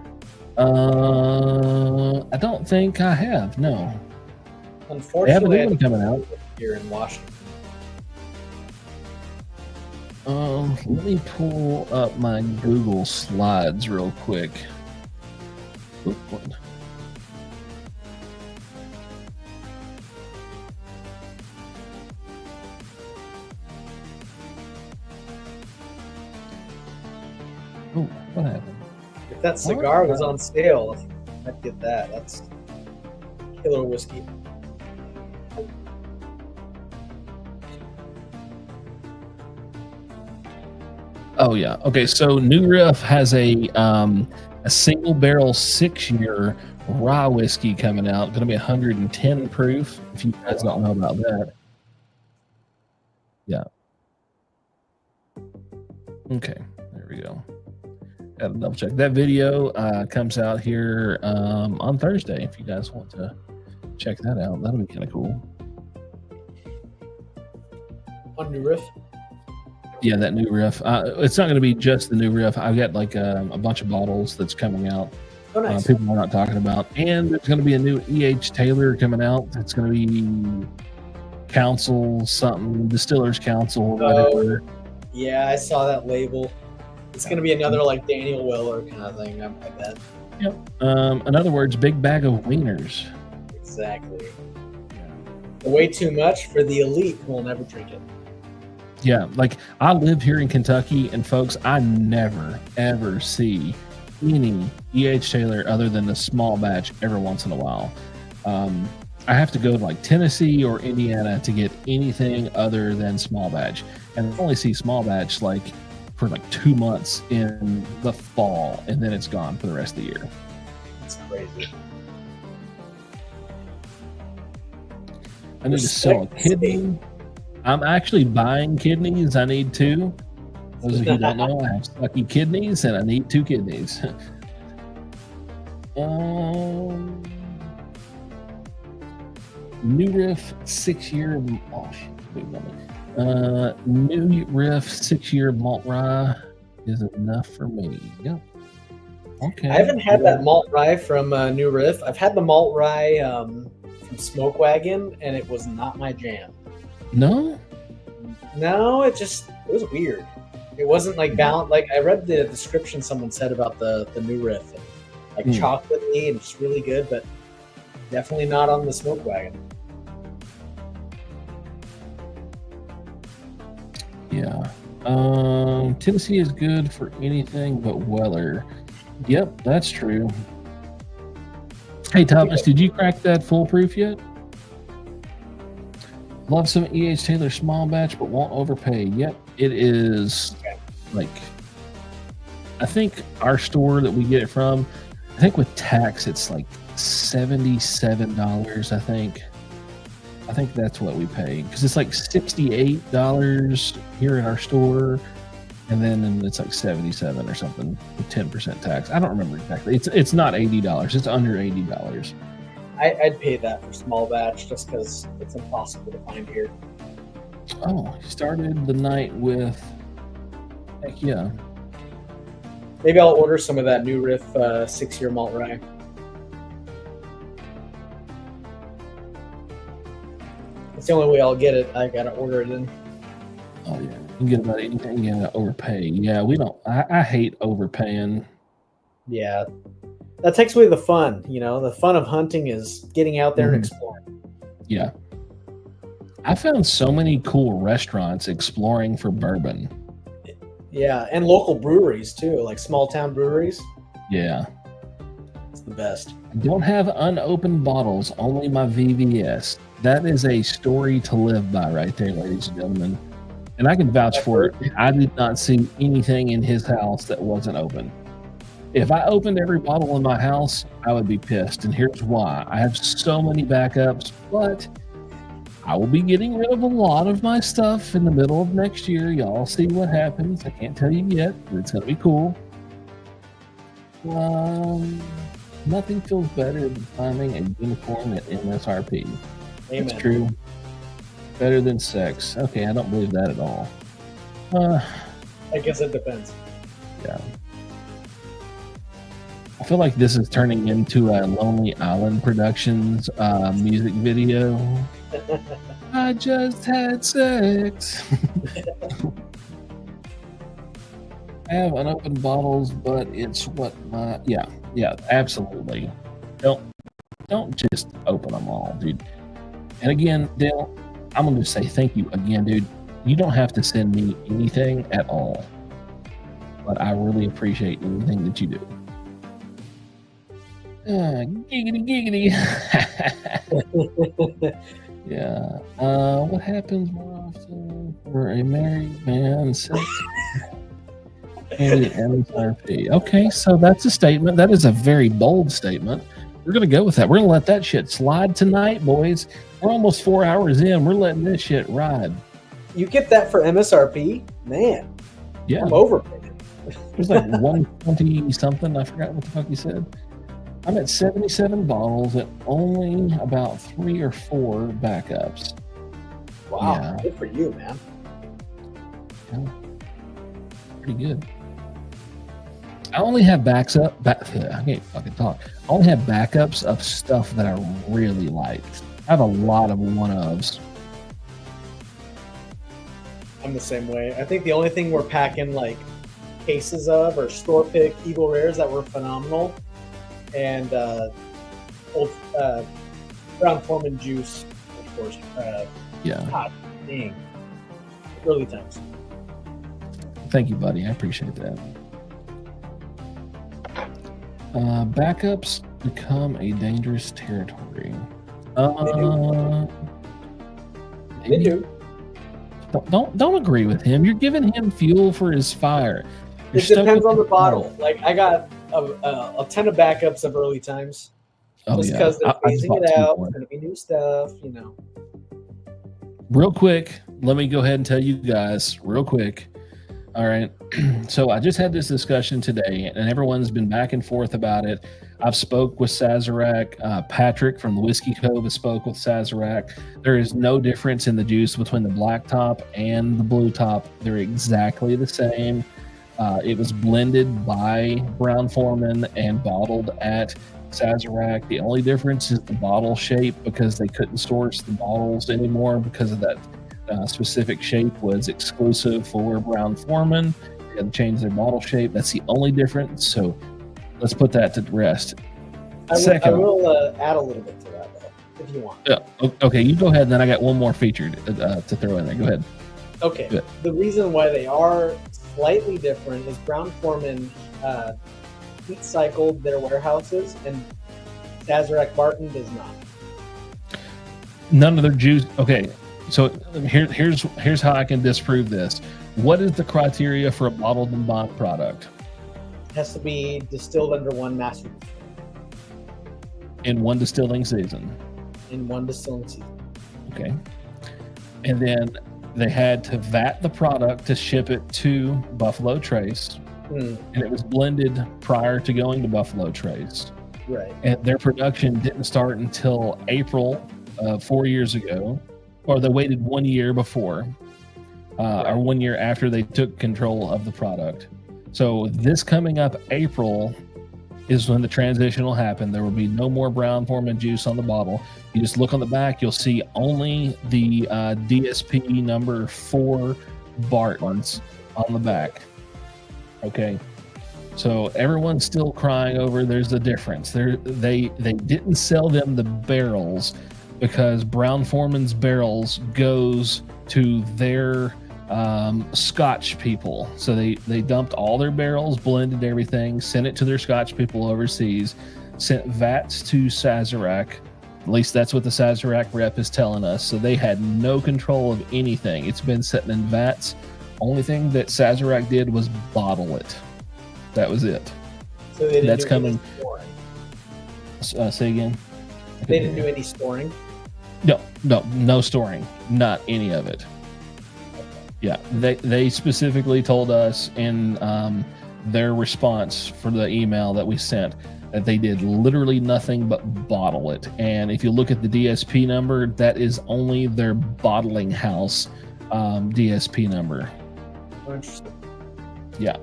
I don't think I have. No. Unfortunately, they have a new one coming out here in Washington. Let me pull up my Google Slides real quick. Oop, what? Oh, what happened? If that cigar was on sale, I'd get that. That's killer whiskey. Oh yeah. Okay. So New Riff has a single barrel 6-year rye whiskey coming out. Going to be 110 proof. If you guys don't know about that. Yeah. Okay. There we go. Got to double check. That video comes out here on Thursday. If you guys want to check that out, that'll be kind of cool. On New Riff. Yeah, that New Riff. It's not going to be just the New Riff. I've got like a bunch of bottles that's coming out. Oh, nice. People are not talking about. And there's going to be a new E.H. Taylor coming out. It's going to be Council something, Distillers Council, whatever. Yeah, I saw that label. It's going to be another like Daniel Weller kind of thing, I bet. Yep. In other words, big bag of wieners. Exactly. Way too much for the elite who will never drink it. Yeah, like I live here in Kentucky, and folks, I never ever see any E.H. Taylor other than the small batch every once in a while. I have to go to like Tennessee or Indiana to get anything other than small batch, and I only see small batch like for like 2 months in the fall, and then it's gone for the rest of the year. That's crazy. I need to sell a kidney. I'm actually buying kidneys. I need 2. Those of you who don't know, I have sucky kidneys, and I need 2 kidneys. New Riff 6-year. Oh shit! Wait a minute. New Riff 6-year malt rye is enough for me. Yep. Okay. I haven't had that malt rye from New Riff. I've had the malt rye from Smoke Wagon, and it was not my jam. No. No, it was weird. It wasn't like balanced. Like I read the description someone said about the New Riff, and, like chocolatey and just really good, but definitely not on the Smoke Wagon. Yeah. Tennessee is good for anything but Weller. Yep, that's true. Hey Thomas, did you crack that foolproof yet? Love some E.H. Taylor small batch, but won't overpay. Yep, it is like, I think our store that we get it from, I think with tax, it's like $77, I think that's what we pay, because it's like $68 here in our store, and then it's like $77 or something with 10% tax. I don't remember exactly. It's not $80. It's under $80. I'd pay that for small batch just because it's impossible to find here. Oh, he started the night with, heck yeah. Maybe I'll order some of that New Riff 6-year malt rye. It's the only way I'll get it. I gotta order it in. Oh yeah, you can get about anything. You gotta overpay. Yeah, we don't. I hate overpaying. Yeah, that takes away the fun. You know, the fun of hunting is getting out there and exploring. Yeah, I found so many cool restaurants exploring for bourbon. Yeah, and local breweries too, like small town breweries. Yeah, it's the best. I don't have unopened bottles, only my VVS. That is a story to live by right there, ladies and gentlemen. And I can vouch for it. I did not see anything in his house that wasn't open. If I opened every bottle in my house, I would be pissed. And here's why. I have so many backups, but I will be getting rid of a lot of my stuff in the middle of next year. Y'all see what happens. I can't tell you yet, but it's going to be cool. Nothing feels better than finding a unicorn at MSRP. Amen. That's true. Better than sex. Okay, I don't believe that at all. I guess it depends. Yeah. I feel like this is turning into a Lonely Island Productions music video. I just had sex. I have unopened bottles, but it's what my yeah, absolutely. Don't just open them all, dude. And again, Dale, I'm gonna just say thank you again, dude. You don't have to send me anything at all, but I really appreciate anything that you do. Giggity. Yeah. What happens more often for a married man? MSRP. Okay, so that's a statement. That is a very bold statement. We're going to go with that. We're going to let that shit slide tonight, boys. We're almost 4 hours in. We're letting this shit ride. You get that for MSRP? Man. Yeah. I'm overpaid. It was like 120 something. I forgot what the fuck you said. I'm at 77 bottles and only about 3 or 4 backups. Wow. Yeah. Good for you, man. Yeah. Pretty good. I only have I can't fucking talk. I only have backups of stuff that I really like. I have a lot of one-ofs. I'm the same way. I think the only thing we're packing like cases of, or store pick Eagle Rares that were phenomenal, and old Brown Foreman juice, of course. Yeah. God dang. Early times. Thank you, buddy. I appreciate that. Backups become a dangerous territory. They do. Don't agree with him. You're giving him fuel for his fire. You're It depends on the bottle. Like, I got a ton of backups of early times. Just because they're phasing it out. It's going to be new stuff, you know. Real quick, let me go ahead and tell you guys real quick. All right. So I just had this discussion today, and everyone's been back and forth about it. I've spoke with Sazerac. Patrick from the Whiskey Cove has spoke with Sazerac. There is no difference in the juice between the black top and the blue top. They're exactly the same. It was blended by Brown Foreman and bottled at Sazerac. The only difference is the bottle shape, because they couldn't source the bottles anymore because of that specific shape was exclusive for Brown Foreman. They had to change their bottle shape. That's the only difference. So let's put that to rest. I will add a little bit to that, though, if you want. Yeah. Okay, you go ahead, and then I got one more feature to throw in there. Go ahead. Okay. Good. The reason why they are slightly different is Brown Foreman heat cycled their warehouses, and Sazerac Barton does not. None of their juice. Okay. So here's how I can disprove this. What is the criteria for a bottled and bond product? It has to be distilled under one master in one distilling season. Okay. And then they had to vat the product to ship it to Buffalo Trace. And it was blended prior to going to Buffalo Trace. Right. And their production didn't start until April 4 years ago. Or they waited 1 year before, or 1 year after they took control of the product. So this coming up April is when the transition will happen. There will be no more Brown Foreman juice on the bottle. You just look on the back, you'll see only the DSP number 4 Bartons on the back. Okay. So everyone's still crying over there's a difference. They didn't sell them the barrels, because Brown Foreman's barrels goes to their Scotch people. So they dumped all their barrels, blended everything, sent it to their Scotch people overseas, sent vats to Sazerac. At least that's what the Sazerac rep is telling us. So they had no control of anything. It's been sitting in vats. Only thing that Sazerac did was bottle it. That was it. So they didn't that's do coming. Say again. They didn't do any storing. No storing, not any of it. Yeah, they specifically told us in their response for the email that we sent that they did literally nothing but bottle it. And if you look at the DSP number, that is only their bottling house DSP number. Oh, interesting. Yeah.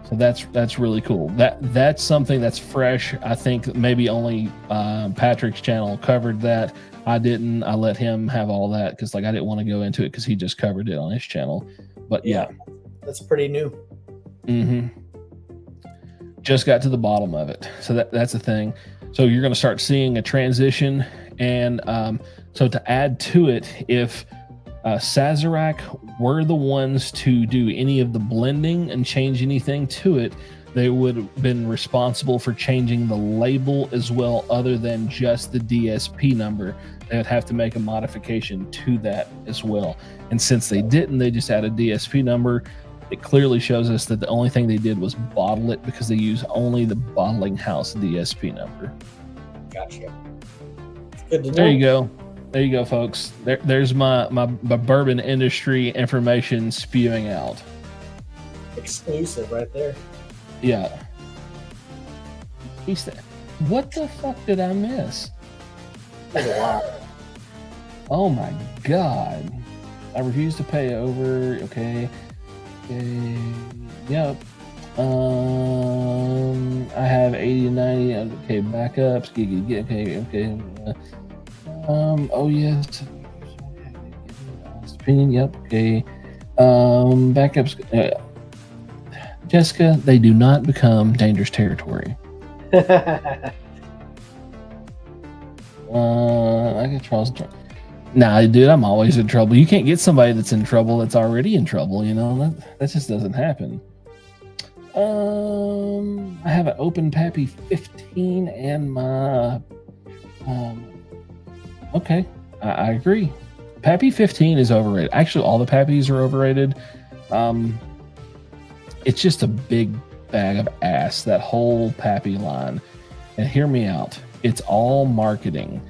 So that's really cool. That's something that's fresh. I think maybe only Patrick's channel covered that. I didn't. I let him have all that because I didn't want to go into it because he just covered it on his channel. But yeah. That's pretty new. Mm-hmm. Just got to the bottom of it. So that's the thing. So you're going to start seeing a transition. And so to add to it, if Sazerac were the ones to do any of the blending and change anything to it, they would have been responsible for changing the label as well, other than just the DSP number. They would have to make a modification to that as well. And since they didn't, they just added DSP number. It clearly shows us that the only thing they did was bottle it because they use only the bottling house DSP number. Gotcha. Good to know. There you go. There you go, folks. There's my bourbon industry information spewing out. Exclusive right there. Yeah. He said, what the fuck did I miss? There's a lot. Oh my God. I refuse to pay over. Okay. Yep. I have 80 and 90. Okay, backups. Okay. Oh yes. Opinion. Yep. Okay. Backups. Jessica, they do not become dangerous territory. I get Charles in trouble. Nah, dude, I'm always in trouble. You can't get somebody that's in trouble that's already in trouble. You know that just doesn't happen. I have an open Pappy 15 and my. Okay, I agree. Pappy 15 is overrated. Actually, all the Pappies are overrated. It's just a big bag of ass, that whole Pappy line. And hear me out. It's all marketing.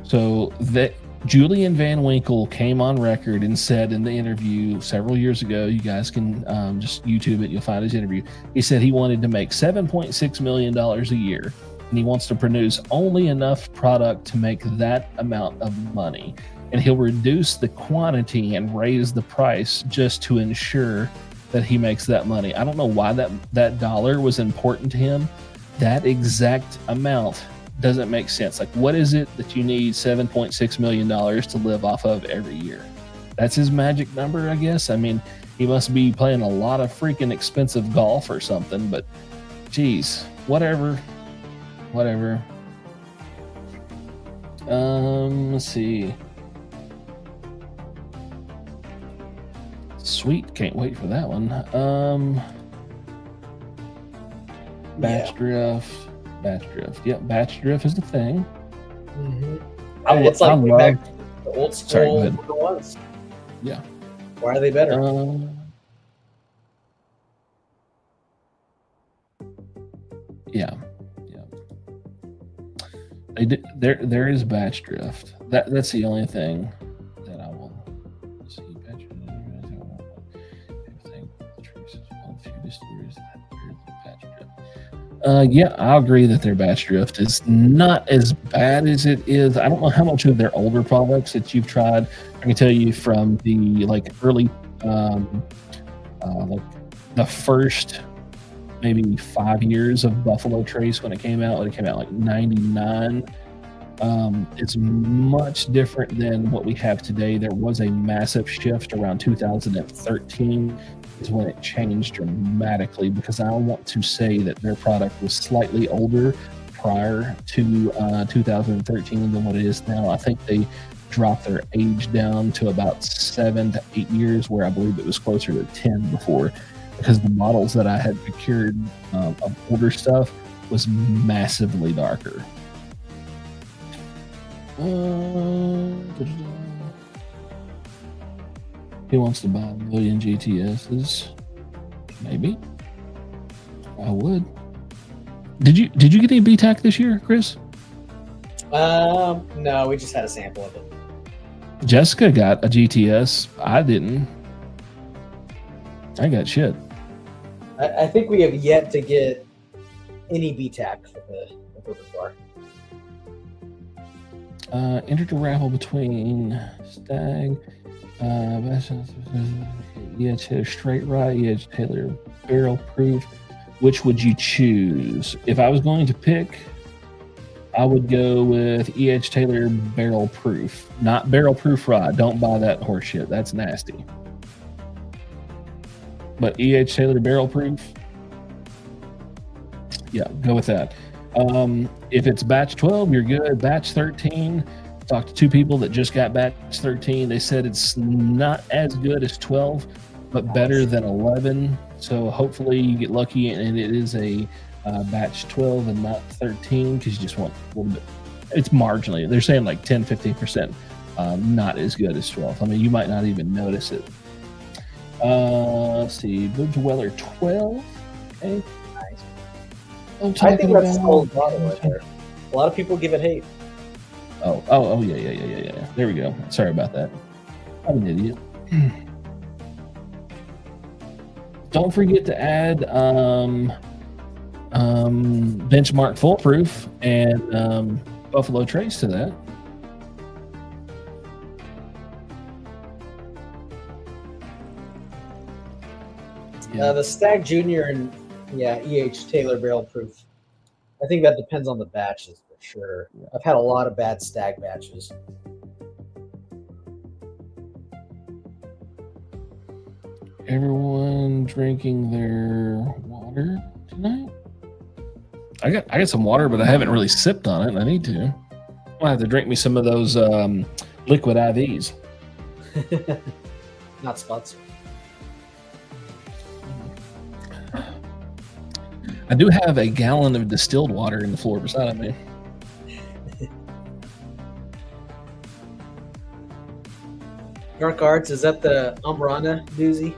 So that Julian Van Winkle came on record and said in the interview several years ago, you guys can just YouTube it, you'll find his interview. He said he wanted to make $7.6 million a year, and he wants to produce only enough product to make that amount of money. And he'll reduce the quantity and raise the price just to ensure that he makes that money. I don't know why that dollar was important to him. That exact amount doesn't make sense. Like, what is it that you need $7.6 million to live off of every year? That's his magic number, I guess. I mean, he must be playing a lot of freaking expensive golf or something, but geez, whatever. Let's see. Sweet, can't wait for that one. Batch drift. Yep, batch drift is the thing. Mm-hmm. It's like back to the old school. Sorry, go ahead. Ones. Yeah. Why are they better? Yeah. They did, there is batch drift. That's the only thing that I will see. Batch drift. Everything. Traces on a few distilleries that batch drift. Yeah, I agree that their batch drift is not as bad as it is. I don't know how much of their older products that you've tried. I can tell you from the early, the first maybe 5 years of Buffalo Trace when it came out like 99. It's much different than what we have today. There was a massive shift around 2013 is when it changed dramatically, because I want to say that their product was slightly older prior to 2013 than what it is now. I think they dropped their age down to about 7 to 8 years, where I believe it was closer to 10 before, because the models that I had procured of older stuff was massively darker. He wants to buy a million GTSs. Maybe. I would. Did you get any BTAC this year, Chris? No, we just had a sample of it. Jessica got a GTS. I didn't. I got shit. I think we have yet to get any BTAC for the Bourbon bar. Entered a raffle between Stag, Straight Right, Taylor Barrel Proof. Which would you choose? If I was going to pick, I would go with E.H. Taylor Barrel Proof, not Barrel Proof Rye. Don't buy that horse shit. That's nasty. But E.H. Taylor Barrel Proof, yeah, go with that. If it's batch 12, you're good. Batch 13, talked to 2 people that just got batch 13. They said it's not as good as 12, but better than 11. So hopefully you get lucky and it is a batch 12 and not 13, because you just want a little bit. It's marginally. They're saying like 10, 15%, not as good as 12. I mean, you might not even notice it. Let's see. Boots Weller 12. Okay. I think that's sold bottle right there. A lot of people give it hate. Oh, yeah. There we go. Sorry about that. I'm an idiot. Don't forget to add Benchmark Foolproof and Buffalo Trace to that. Yeah. The Stag Junior and E.H. Taylor Barrel Proof. I think that depends on the batches for sure. Yeah. I've had a lot of bad Stag batches. Everyone drinking their water tonight? I got some water, but I haven't really sipped on it. I need to. I'll have to drink me some of those liquid IVs. Not sponsored. I do have a gallon of distilled water in the floor beside of me. Dark Arts, is that the Umbrana doozy?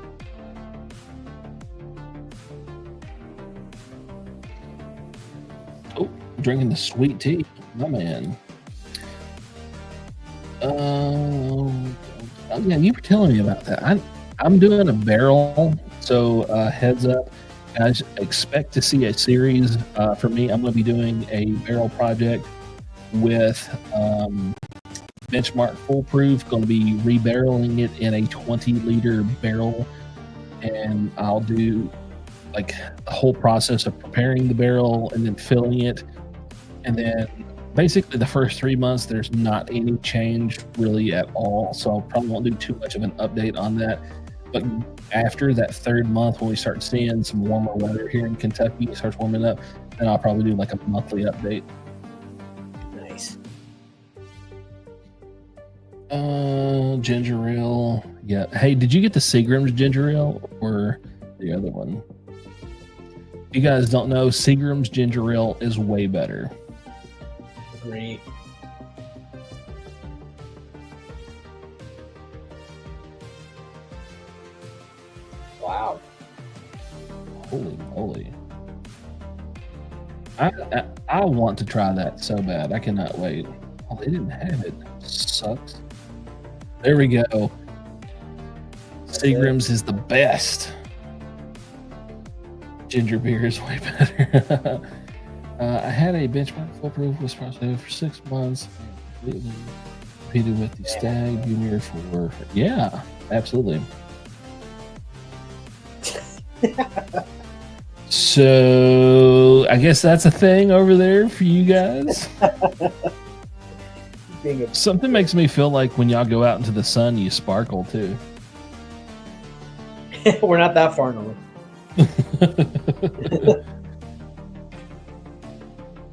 Oh, drinking the sweet tea. My man. Yeah, you were telling me about that. I'm doing a barrel, so heads up, guys. Expect to see a series for me. I'm going to be doing a barrel project with Benchmark Foolproof. Going to be rebarreling it in a 20-liter barrel, and I'll do like the whole process of preparing the barrel and then filling it, and then basically the first 3 months there's not any change really at all, so I probably won't do too much of an update on that. But after that third month, when we start seeing some warmer weather here in Kentucky, it starts warming up, then I'll probably do like a monthly update. Nice. Ginger ale. Yeah. Hey, did you get the Seagram's ginger ale or the other one? If you guys don't know, Seagram's ginger ale is way better. Agree. Wow. Holy moly. I want to try that so bad. I cannot wait. Oh, they didn't have it. Sucks. There we go. Seagram's is the best. Ginger beer is way better. I had a Benchmark Foolproof was processed for 6 months. Completely competed with the Stag Junior for yeah, absolutely. So I guess that's a thing over there for you guys. Something makes me feel like when y'all go out into the sun, you sparkle too. We're not that far north.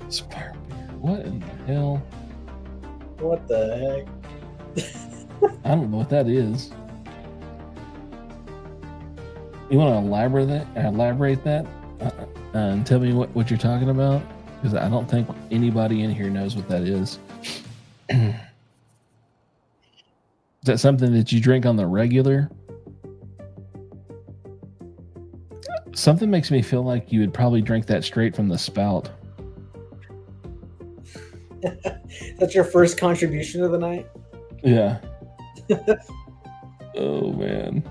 Spark beer. What in the hell? What the heck? I don't know what that is. You want to elaborate that and tell me what you're talking about? Because I don't think anybody in here knows what that is. Is that something that you drink on the regular? Something makes me feel like you would probably drink that straight from the spout. That's your first contribution of the night? Yeah. Oh, man.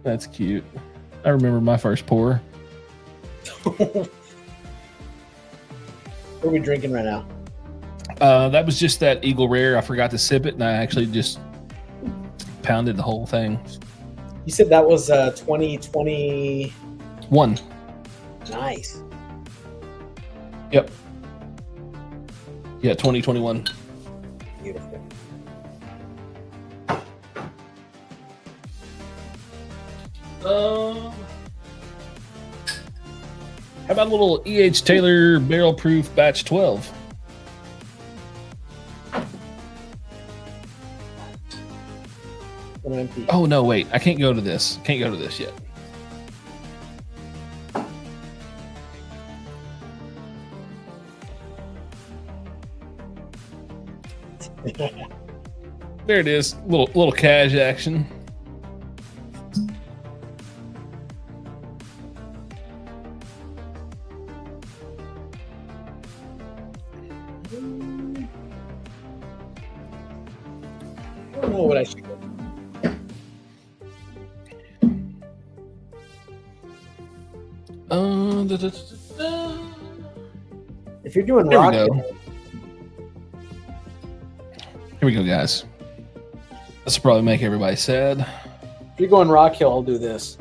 That's cute. I remember my first pour. What are we drinking right now? That was just that Eagle Rare. I forgot to sip it, and I actually just pounded the whole thing. You said that was 2021. Nice. Yep. Yeah, 2021. Beautiful. How about a little E.H. Taylor Barrel Proof Batch 12? Oh, no, wait. I can't go to this. Can't go to this yet. There it is. Little cash action. I don't know what I should go. If you're doing rock, Here we go, guys. This will probably make everybody sad. if you're going Rock Hill, I'll do this.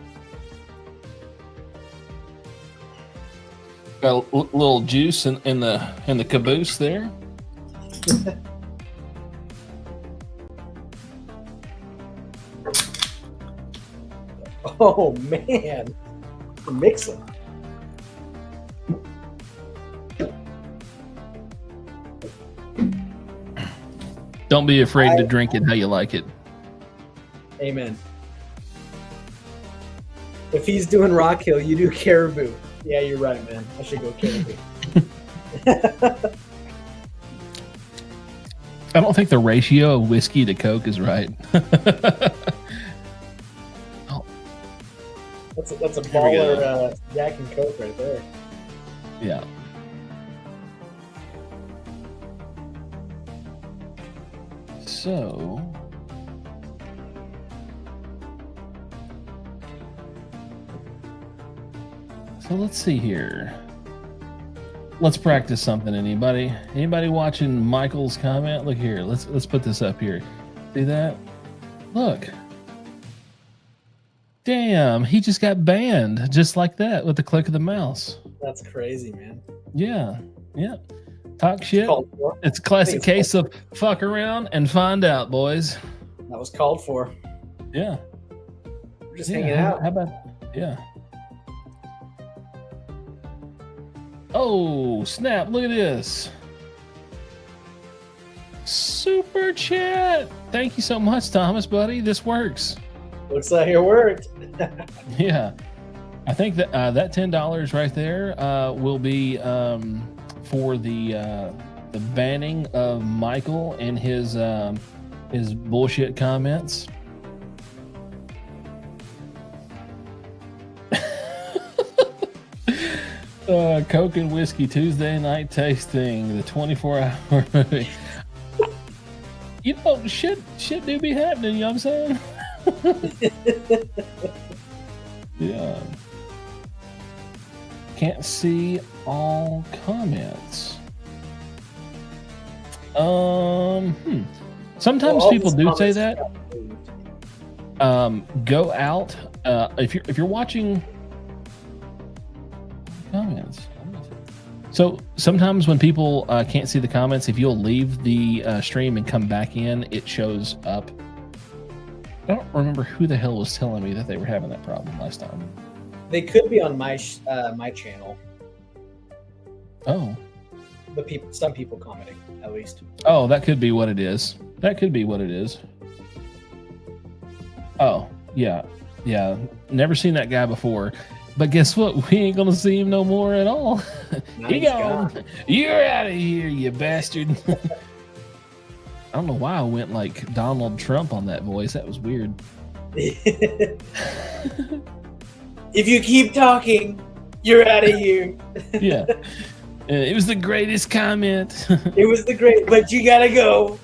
Got a little juice in the caboose there. Oh man, mix them. Don't be afraid to drink it how you like it. Amen. If he's doing Rock Hill, you do Caribou. Yeah, you're right, man. I should go Caribou. I don't think the ratio of whiskey to Coke is right. Oh, That's a baller Jack and Coke right there. yeah. So let's see here. Let's practice something. Anybody watching Michael's comment? Look here. Let's put this up here. See that? Look. Damn, he just got banned just like that with the click of the mouse. That's crazy, man. Yeah. Talk shit. Called for. It's a classic case of fuck around and find out, boys. That was called for. Yeah. We're just hanging out. How about Oh, snap. Look at this. Super chat. Thank you so much, Thomas, buddy. This works. Looks like it worked. Yeah. I think that that $10 right there will be for the banning of Michael and his bullshit comments. Coke and whiskey Tuesday night tasting, the 24-hour movie. You know, shit do be happening, you know what I'm saying? Yeah. Can't see all comments. Sometimes people do say that. Go out if you're watching comments. So sometimes when people can't see the comments, if you'll leave the stream and come back in, it shows up. I don't remember who the hell was telling me that they were having that problem last time. They could be on my my channel. Oh. Some people commenting, at least. Oh, that could be what it is. Oh, yeah. Never seen that guy before. But guess what? We ain't gonna see him no more at all. He gone. You're out of here, you bastard. I don't know why I went like Donald Trump on that voice. That was weird. If you keep talking, you're out of here. Yeah. It was the greatest comment. It was the great, but you gotta go.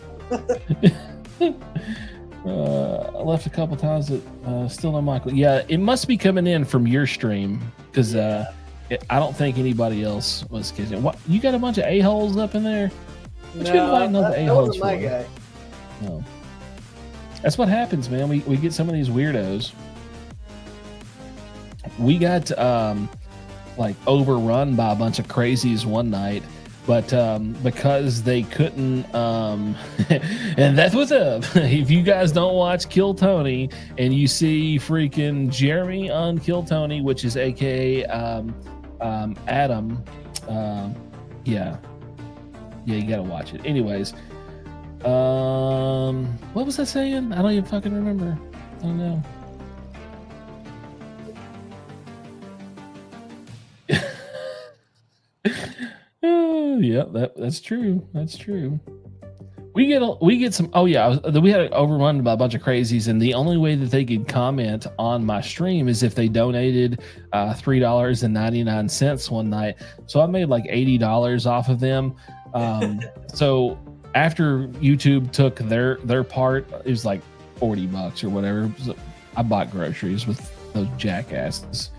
I left a couple times, but still no Michael. Yeah, it must be coming in from your stream because I don't think anybody else was kidding. What, you got a bunch of a-holes up in there? What you inviting all the a-holes for? My guy. No. That's what happens, man. We get some of these weirdos. We got like overrun by a bunch of crazies one night, but because they couldn't and that's what's up. If you guys don't watch Kill Tony and you see freaking Jeremy on Kill Tony, which is aka Adam, yeah, you gotta watch it. Anyways, what was I saying? I don't even fucking remember. I don't know. Yeah, that's true. That's true. We get some. Oh yeah, we had overrun by a bunch of crazies, and the only way that they could comment on my stream is if they donated $3.99 one night. So I made like $80 off of them. So after YouTube took their part, it was like $40 or whatever. So I bought groceries with those jackasses.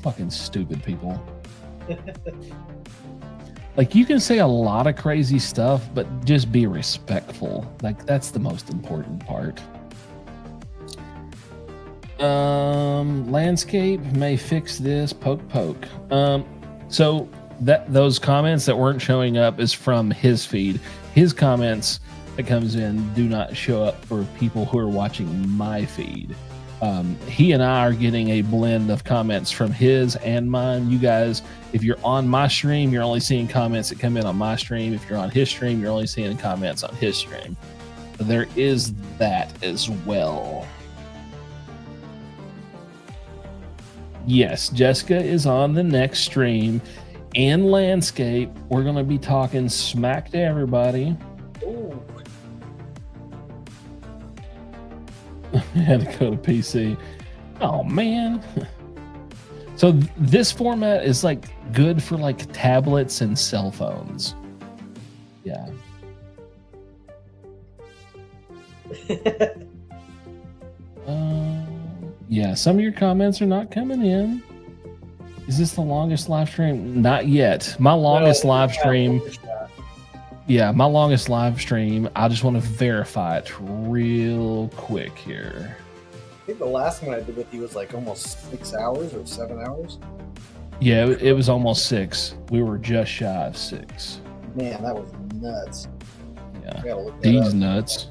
Fucking stupid people. Like, you can say a lot of crazy stuff, but just be respectful. Like, that's the most important part. Landscape may fix this. Poke. So those comments that weren't showing up is from his feed. His comments that comes in do not show up for people who are watching my feed. He and I are getting a blend of comments from his and mine. You guys, if you're on my stream, you're only seeing comments that come in on my stream. If you're on his stream, you're only seeing comments on his stream. So there is that as well. Yes, Jessica is on the next stream. And landscape, we're going to be talking smack to everybody. Ooh. Had to go to PC. Oh man. So this format is like good for like tablets and cell phones. Yeah. Yeah, some of your comments are not coming in. Is this the longest live stream? Not yet. My longest live stream. Yeah, my longest live stream. I just want to verify it real quick here. I think the last one I did with you was like almost 6 hours or 7 hours. Yeah, it was almost 6. We were just shy of 6. Man, that was nuts. Yeah, I gotta look that these up. nuts.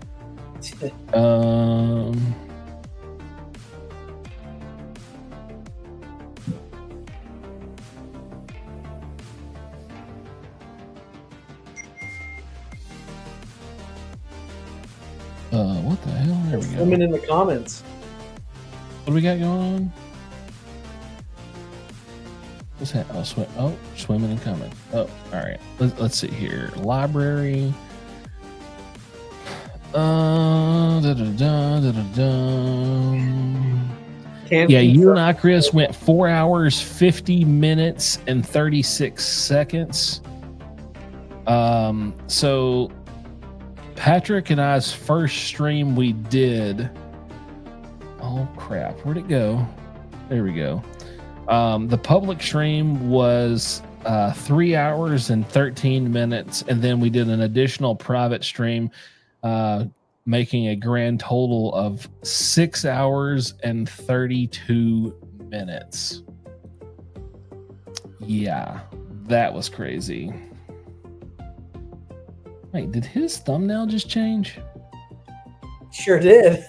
What the hell? There we go. Swimming in the comments. What do we got going on? What's that? Oh, swimming and coming. Oh, all right. Let's see here. Library. Yeah, you and I, Chris, went 4 hours, 50 minutes, and 36 seconds. So Patrick and I's first stream we did. Oh crap, where'd it go? There we go. The public stream was 3 hours and 13 minutes, and then we did an additional private stream, making a grand total of 6 hours and 32 minutes. Yeah, that was crazy. Wait, did his thumbnail just change? Sure did.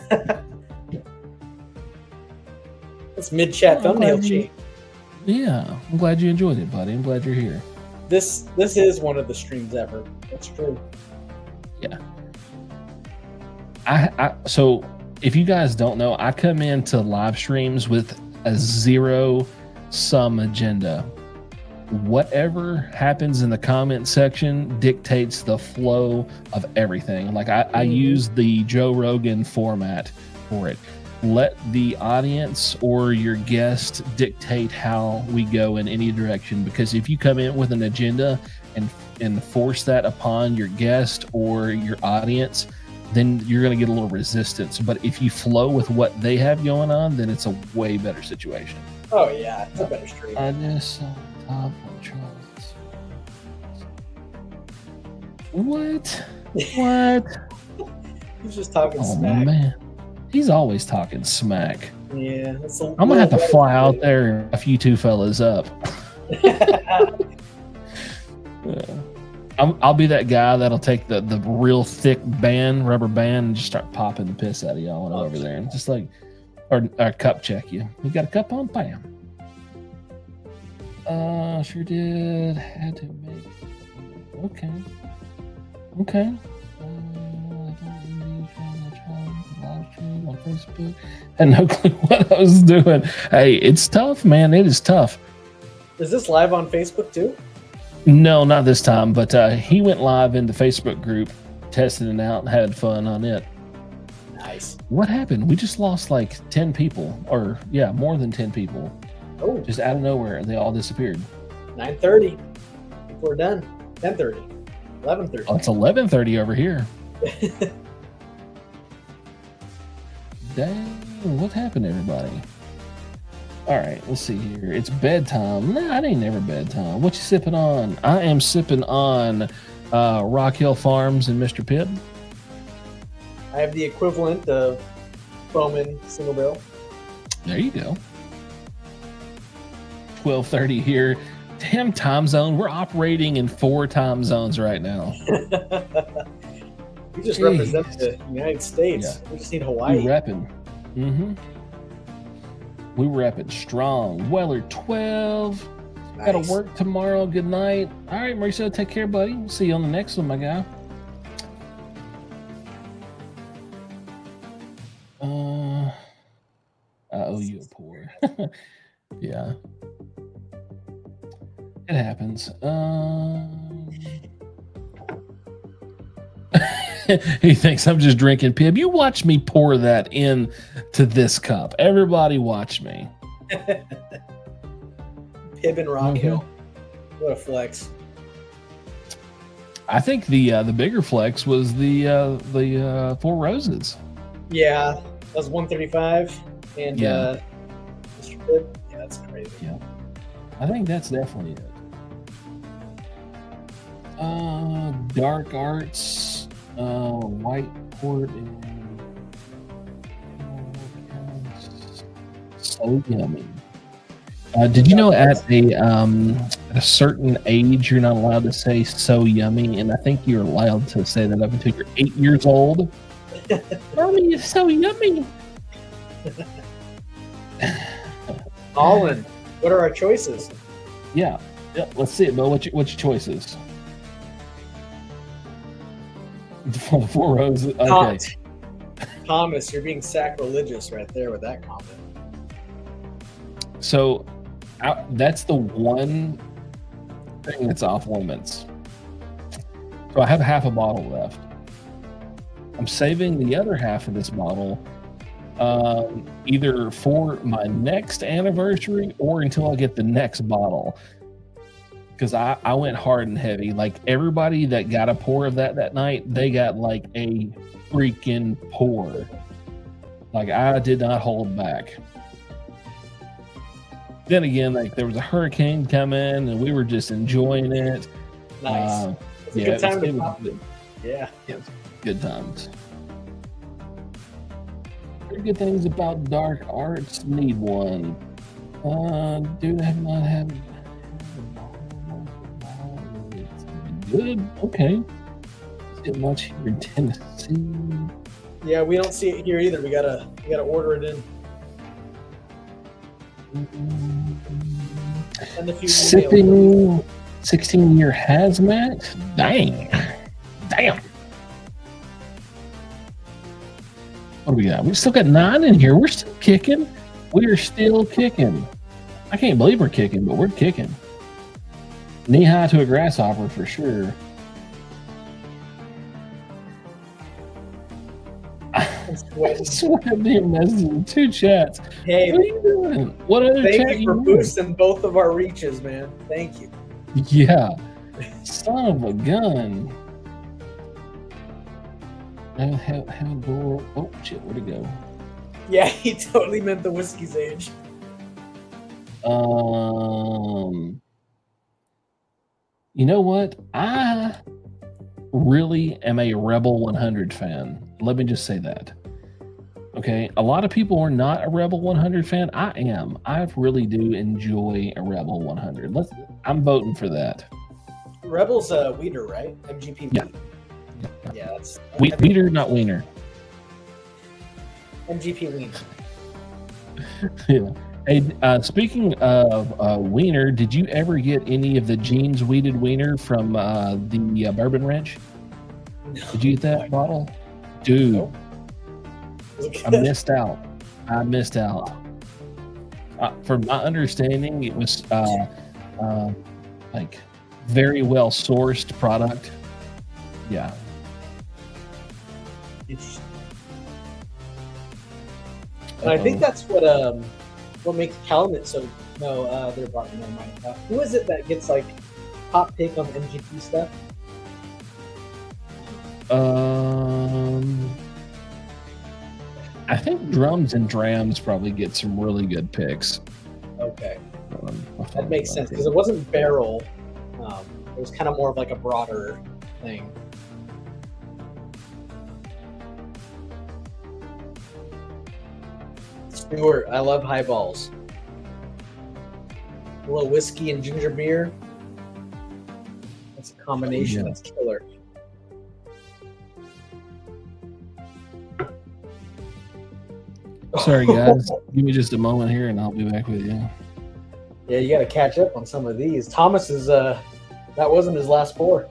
That's mid-chat thumbnail change. Yeah, I'm glad you enjoyed it, buddy. I'm glad you're here. This is one of the streams ever. That's true. Yeah. So if you guys don't know, I come into live streams with a zero-sum agenda. Whatever happens in the comment section dictates the flow of everything. Like I use the Joe Rogan format for it. Let the audience or your guest dictate how we go in any direction, because if you come in with an agenda and force that upon your guest or your audience, then you're going to get a little resistance. But if you flow with what they have going on, then it's a way better situation. Oh yeah, it's a better stream. I just saw top of Charles. What? He's just talking Oh smack. man, he's always talking smack. Yeah, I'm gonna have to fly out there and F you two fellas up. I'll be that guy that'll take the real thick rubber band, and just start popping the piss out of y'all over there, and just like, or cup check you. You got a cup on? Bam. Sure did. Had to make. Okay. Live stream on Facebook. Had no clue what I was doing. Hey, it's tough, man. It is tough. Is this live on Facebook too? No, not this time. But he went live in the Facebook group, tested it out, and had fun on it. Nice. What happened? We just lost like 10 people, or yeah, more than 10 people. Oh, Just out of nowhere, they all disappeared. 9:30. We're done. 10:30. 11:30. Oh, it's 11:30 over here. Dang, what happened, everybody? All right, let's see here. It's bedtime. Nah, it ain't never bedtime. What you sipping on? I am sipping on Rock Hill Farms and Mr. Pibb. I have the equivalent of Bourbon single barrel. There you go. 12:30 here. Damn time zone. We're operating in 4 time zones right now. We just Jeez. represent the United States. Yeah. We just need You Hawaii. repping. Mm-hmm. We were up at strong. Weller 12. Got to Nice. work tomorrow. Good night. All right, Mauricio, take care, buddy. See you on the next one, my guy. I owe you a pour. Yeah. It happens. He thinks I'm just drinking Pib. You watch me pour that in to this cup. Everybody watch me. Pib and Rock Hill. What a flex. I think the bigger flex was the Four Roses. Yeah, that was 135. And Yeah. Mr. Pib, yeah, that's crazy. Yeah. I think that's definitely it. Dark Arts, White Port, and so yummy. Did you know at a certain age you're not allowed to say "so yummy," and I think you're allowed to say that up until you're 8 years old. Mommy is so yummy. Colin, what are our choices? Yeah. Let's see it, Bill. What's your choices? Four Roses. Okay. Thomas, you're being sacrilegious right there with that comment. So that's the one thing that's off limits. So I have half a bottle left. I'm saving the other half of this bottle either for my next anniversary or until I get the next bottle. Because I went hard and heavy. Like everybody that got a pour of that night, they got like a freaking pour. Like I did not hold back. Then again, like there was a hurricane coming and we were just enjoying it. Nice. It's a Yeah, good time it to was pop good. it. Yeah. Good times. Pretty good things about Dark Arts. Need one. Dude, I have not had. Good. Okay. Not much here in Tennessee. Yeah, we don't see it here either. We gotta order it in. Send a few emails. Sipping 16-year hazmat. Damn. What do we got? We still got 9 in here. We're still kicking. We are still kicking. I can't believe we're kicking, but we're kicking. Knee high to a grasshopper for sure. I'm sweating. Sweating your messages in 2 chats. Hey, What are you doing? What other chat thank you for in? boosting both of our reaches, man. Thank you. Yeah. Son of a gun. Oh shit, where'd it go? Yeah, he totally meant the whiskey's age. You know what? I really am a Rebel 100 fan. Let me just say that. Okay, a lot of people are not a Rebel 100 fan. I am. I really do enjoy a Rebel 100. I'm voting for that. Rebel's Weeder, right? MGP. Yeah. Yeah, that's Wiener, not Wiener. MGP Wiener. Yeah. Hey, speaking of Wiener, did you ever get any of the Jeans Weeded Wiener from the Bourbon Ranch? No. Did you get that bottle? Dude, Nope. I missed out. From my understanding, it was like very well sourced product. Yeah. And I think that's what makes Calumet so. No, they're bottom. Never mind. Who is it that gets like hot take on the MGP stuff? I think Drums and Drams probably get some really good picks. Okay, that makes sense because it wasn't barrel. It was kind of more of like a broader thing. Stewart, I love highballs. A little whiskey and ginger beer. That's a combination. Yeah. That's killer. Sorry, guys. Give me just a moment here, and I'll be back with you. Yeah, you got to catch up on some of these. Thomas is that wasn't his last pour.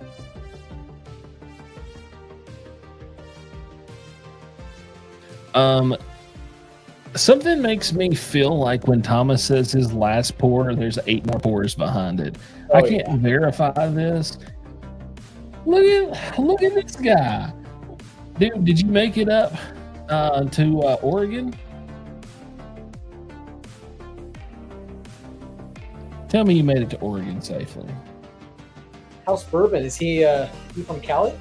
Something makes me feel like when Thomas says his last pour, there's 8 more pours behind it. Oh, I can't verify this. Look at this guy, dude. Did you make it up to Oregon? Tell me you made it to Oregon safely. House Bourbon, is he from Cali?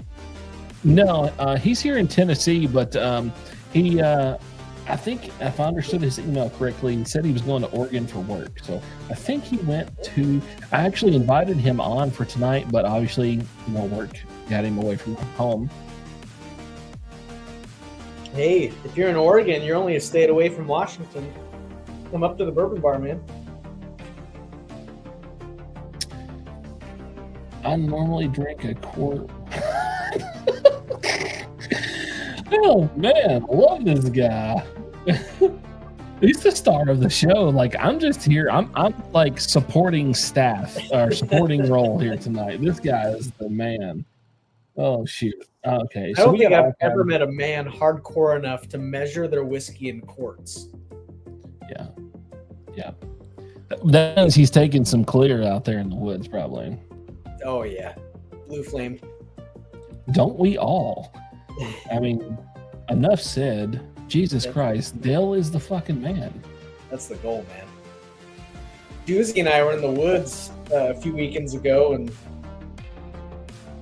No, he's here in Tennessee, but he, I think if I understood his email correctly, he said he was going to Oregon for work. So I think he went to, I actually invited him on for tonight, but obviously, work got him away from home. Hey, if you're in Oregon, you're only a state away from Washington. Come up to the Bourbon Bar, man. I normally drink a quart. Oh man, I love this guy. He's the star of the show. Like, I'm just here. I'm like supporting staff or supporting role here tonight. This guy is the man. Oh shoot. Okay. I don't think I've ever met a man hardcore enough to measure their whiskey in quarts. Yeah. Yeah. That means he's taking some clear out there in the woods, probably. Oh yeah. Blue flame. Don't we all? I mean, enough said. Jesus Christ, Dale is the fucking man. That's the goal, man. Doozy and I were in the woods a few weekends ago and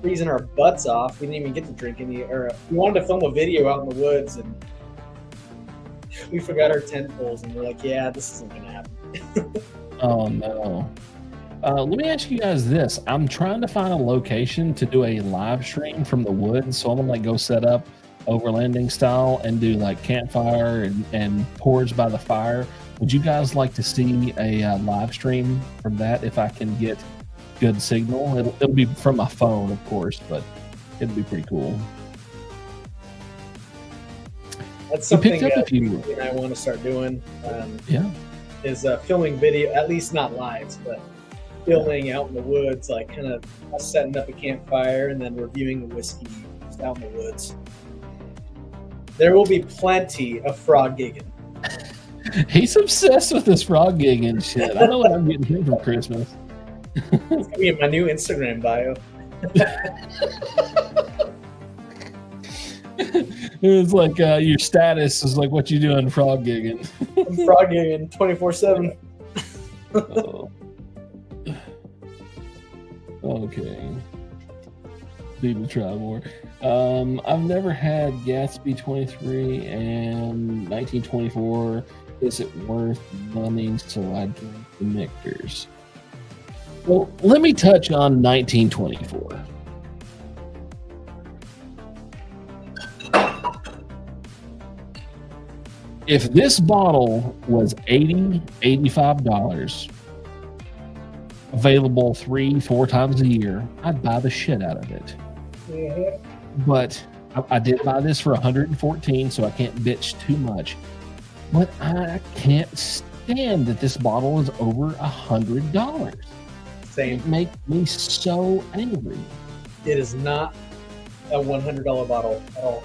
freezing our butts off. We didn't even get to drink any. Or we wanted to film a video out in the woods, and we forgot our tent poles, and we're like, "Yeah, this isn't gonna happen." Oh no. Let me ask you guys this. I'm trying to find a location to do a live stream from the woods. So I'm gonna go set up overlanding style and do like campfire and pours by the fire. Would you guys like to see a live stream from that if I can get good signal? It'll be from my phone, of course, but it'd be pretty cool. That's something picked up a few. I want to start doing. Yeah. Is filming video, at least not live, but filming out in the woods, like kind of setting up a campfire and then reviewing the whiskey just out in the woods. There will be plenty of frog gigging. He's obsessed with this frog gigging shit. I know what I'm getting him for Christmas. It's gonna be in my new Instagram bio. It's like your status is like what you doing frog gigging. I'm frog gigging 24/7. Oh. Okay. Need to try more. I've never had Gatsby 23 and 1924. Is it worth money? So I drink the Michter's. Well, let me touch on 1924. If this bottle was $80, $85, available 3-4 times a year, I'd buy the shit out of it. Mm-hmm. But I did buy this for $114, so I can't bitch too much. But I can't stand that this bottle is over $100. Same. It makes me so angry. It is not a $100 bottle at all.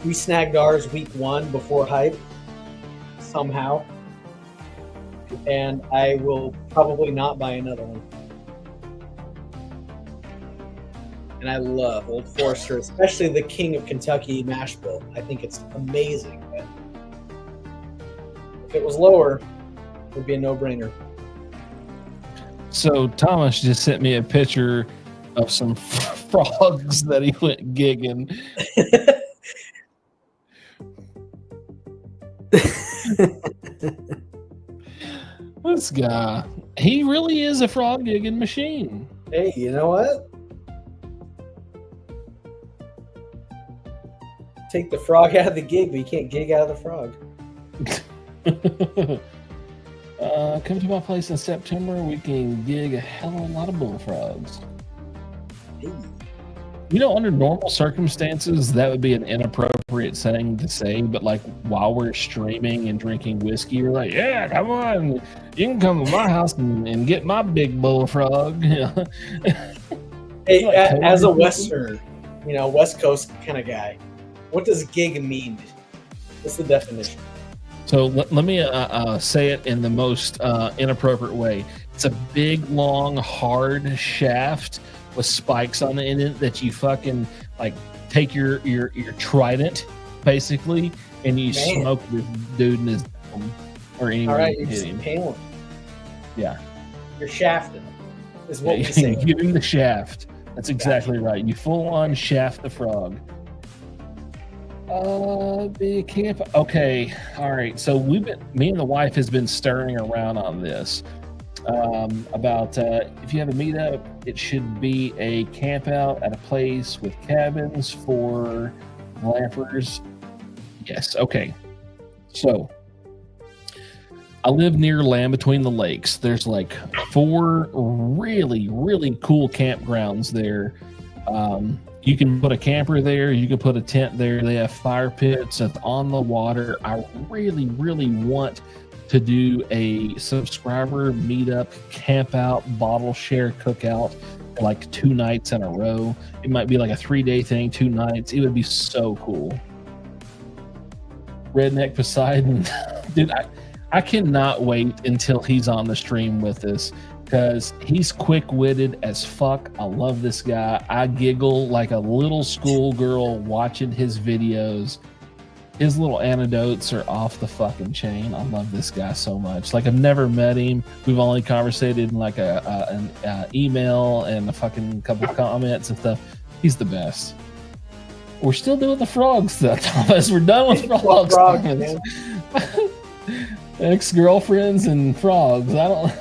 We snagged ours week 1 before hype, somehow. And I will probably not buy another one. And I love Old Forester, especially the King of Kentucky mash bill. I think it's amazing. But if it was lower, it would be a no-brainer. So Thomas just sent me a picture of some frogs that he went gigging. This guy, he really is a frog gigging machine. Hey, you know what? Take the frog out of the gig, but you can't gig out of the frog. Come to my place in September. We can gig a hell of a lot of bullfrogs. Hey. Under normal circumstances, that would be an inappropriate thing to say. But like while we're streaming and drinking whiskey, we're like, "Yeah, come on, you can come to my house and get my big bullfrog." Hey, Like as a totally- Westerner, West Coast kind of guy, what does gig mean? What's the definition? So let me say it in the most inappropriate way. It's a big, long, hard shaft with spikes on the end of it that you fucking like take your trident basically, and you Man. smoke this dude in his dome or anyone All right, you're hit just him. impaling. Yeah, You're shafting. Is what we you say. give him the shaft. That's exactly right. You full on shaft the frog. The camp. Okay, all right. So me and the wife has been stirring around on this about if you have a meetup, it should be a camp out at a place with cabins for glampers. Yes. Okay. So I live near Land Between the Lakes. There's like 4 really, really cool campgrounds there. You can put a camper there. You can put a tent there. They have fire pits. It's on the water. I really, really want to do a subscriber meetup, camp out, bottle share cookout, like 2 nights in a row. It might be like a 3-day thing, 2 nights. It would be so cool. Redneck Poseidon, dude, I cannot wait until he's on the stream with us because he's quick-witted as fuck. I love this guy. I giggle like a little schoolgirl watching his videos. His little anecdotes are off the fucking chain. I love this guy so much. Like, I've never met him. We've only conversated in like an email and a fucking couple of comments and stuff. He's the best. We're still doing the frog stuff, Thomas. We're done with frogs. Frog, Thomas. man. Ex-girlfriends and frogs. I don't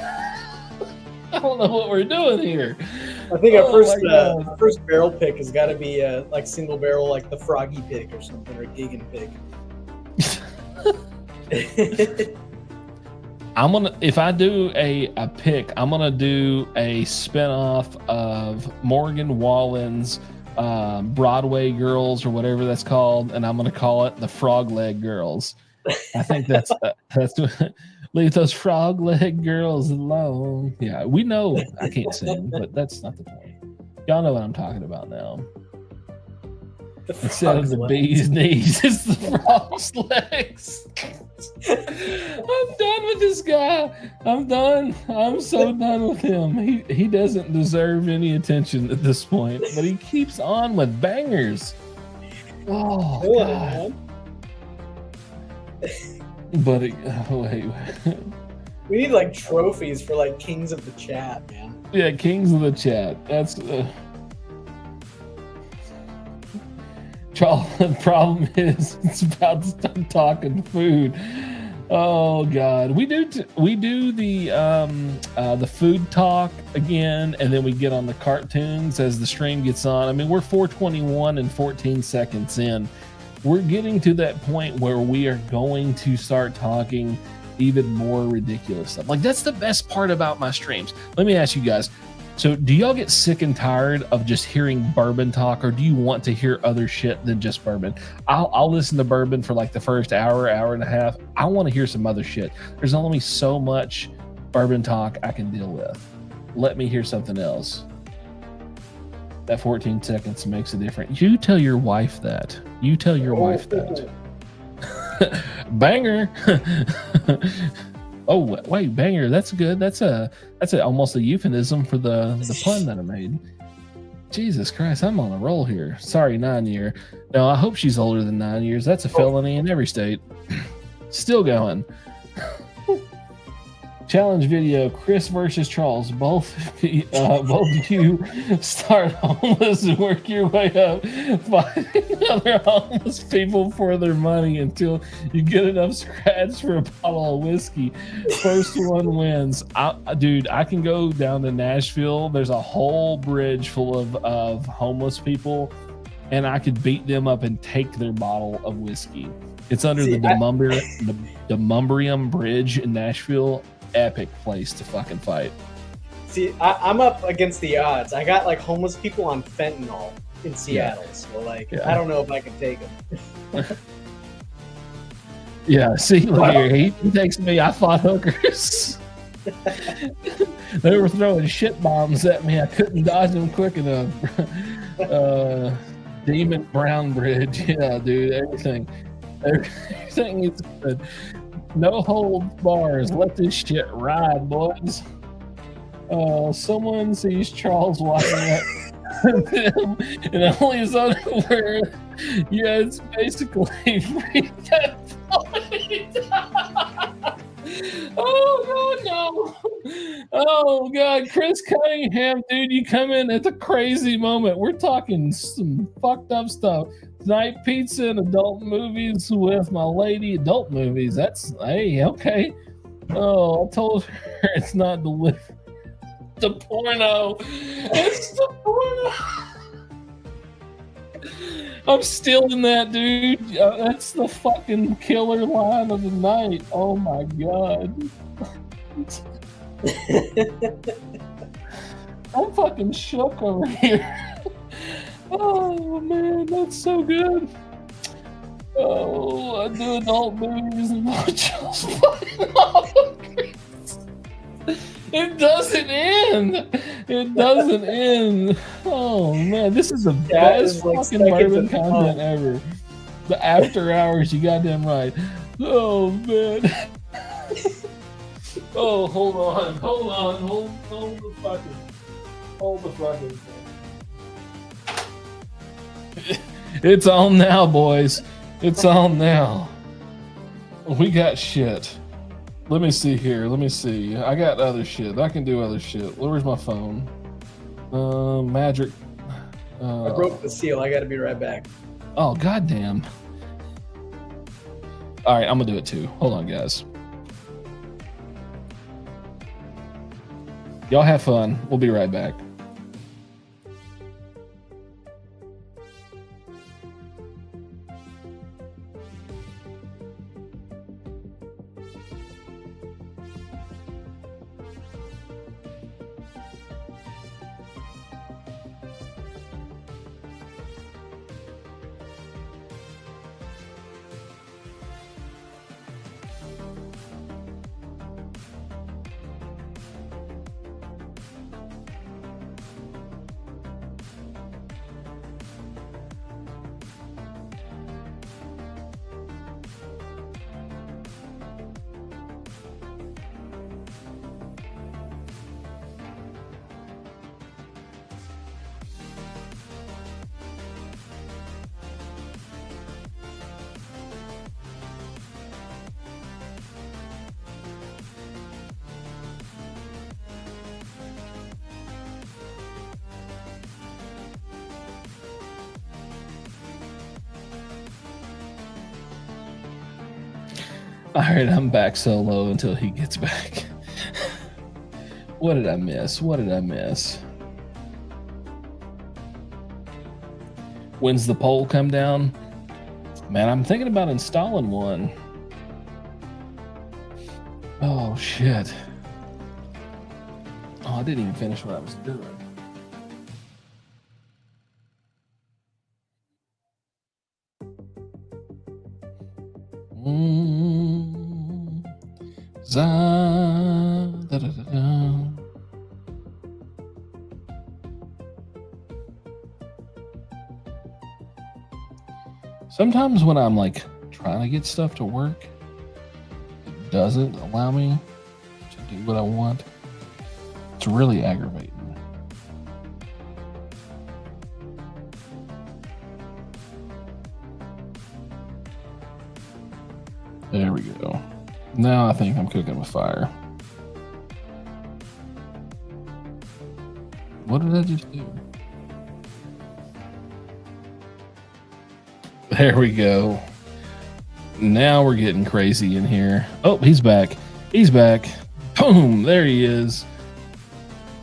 know what we're doing here. I think our Oh my God. our first barrel pick has got to be like single barrel, like the Froggy pick or something, or Gigan pick. If I do a pick, I'm gonna do a spinoff of Morgan Wallen's Broadway Girls or whatever that's called, and I'm gonna call it the Frog Leg Girls. I think that's leave those frog leg girls alone. Yeah, we know I can't sing, but that's not the point. Y'all know what I'm talking about now. The Instead of frog's the leg. bee's knees, it's the frog's legs. I'm done with this guy. I'm done. I'm so done with him. He doesn't deserve any attention at this point, but he keeps on with bangers. Oh, Go on, God. man. But wait. We need like trophies for like kings of the chat, man. Yeah, kings of the chat. That's the problem is it's about to start talking food. Oh God, we do the food talk again, and then we get on the cartoons as the stream gets on. I mean, we're 4:21 and 14 seconds in. We're getting to that point where we are going to start talking even more ridiculous stuff. Like, that's the best part about my streams. Let me ask you guys. So do y'all get sick and tired of just hearing bourbon talk, or do you want to hear other shit than just bourbon? I'll listen to bourbon for like the first hour and a half. I want to hear some other shit. There's only so much bourbon talk I can deal with. Let me hear something else. That 14 seconds makes a difference. You tell your wife that. You tell your wife that. Banger. Oh wait, banger. That's good. That's almost a euphemism for the pun that I made. Jesus Christ, I'm on a roll here. Sorry, 9 year. No, I hope she's older than 9 years. That's a felony in every state. Still going. Challenge video: Chris versus Charles. Both of you start homeless and work your way up, finding other homeless people for their money until you get enough scratch for a bottle of whiskey. First one wins. Dude, I can go down to Nashville. There's a whole bridge full of homeless people, and I could beat them up and take their bottle of whiskey. It's under the Demumbrium Bridge in Nashville. Epic place to fucking fight. See, I'm up against the odds. I got like homeless people on fentanyl, in Seattle. So like, Yeah. I don't know if I can take them. Yeah, see, look here. He takes me. I fought hookers. They were throwing shit bombs at me. I couldn't dodge them quick enough. Demon Brown Bridge. Yeah, dude. Everything is good. No holds bars. Let this shit ride, boys. Someone sees Charles walking up him and only his underwear. Yeah, it's basically free at point. Oh god, no! Oh god, Chris Cunningham, dude, you come in at the crazy moment. We're talking some fucked up stuff. Tonight, pizza and adult movies with my lady. Adult movies. That's hey, okay. Oh, I told her it's not the porno. It's the porno. I'm stealing that, dude. That's the fucking killer line of the night. Oh my god. I'm fucking shook over here. Oh man, that's so good. Oh, I do adult movies and watch those fucking movies. It doesn't end. It doesn't end. Oh man, this is the best like fucking bourbon content ever. The after hours, you goddamn right. Oh man. Oh, hold on, hold the fucking thing. It's on now, boys. It's on now. We got shit. Let me see here. Let me see. I got other shit. I can do other shit. Where's my phone? Magic. I broke the seal. I got to be right back. Oh, goddamn. All right, I'm gonna do it too. Hold on, guys. Y'all have fun. We'll be right back. All right, I'm back solo until he gets back. What did I miss? What did I miss? When's the poll come down? Man, I'm thinking about installing one. Oh, shit. Oh, I didn't even finish what I was doing. Sometimes when I'm like trying to get stuff to work, it doesn't allow me to do what I want. It's really aggravating. There we go. Now I think I'm cooking with fire. What did I just do? There we go. Now we're getting crazy in here. Oh, he's back. He's back. Boom. There he is.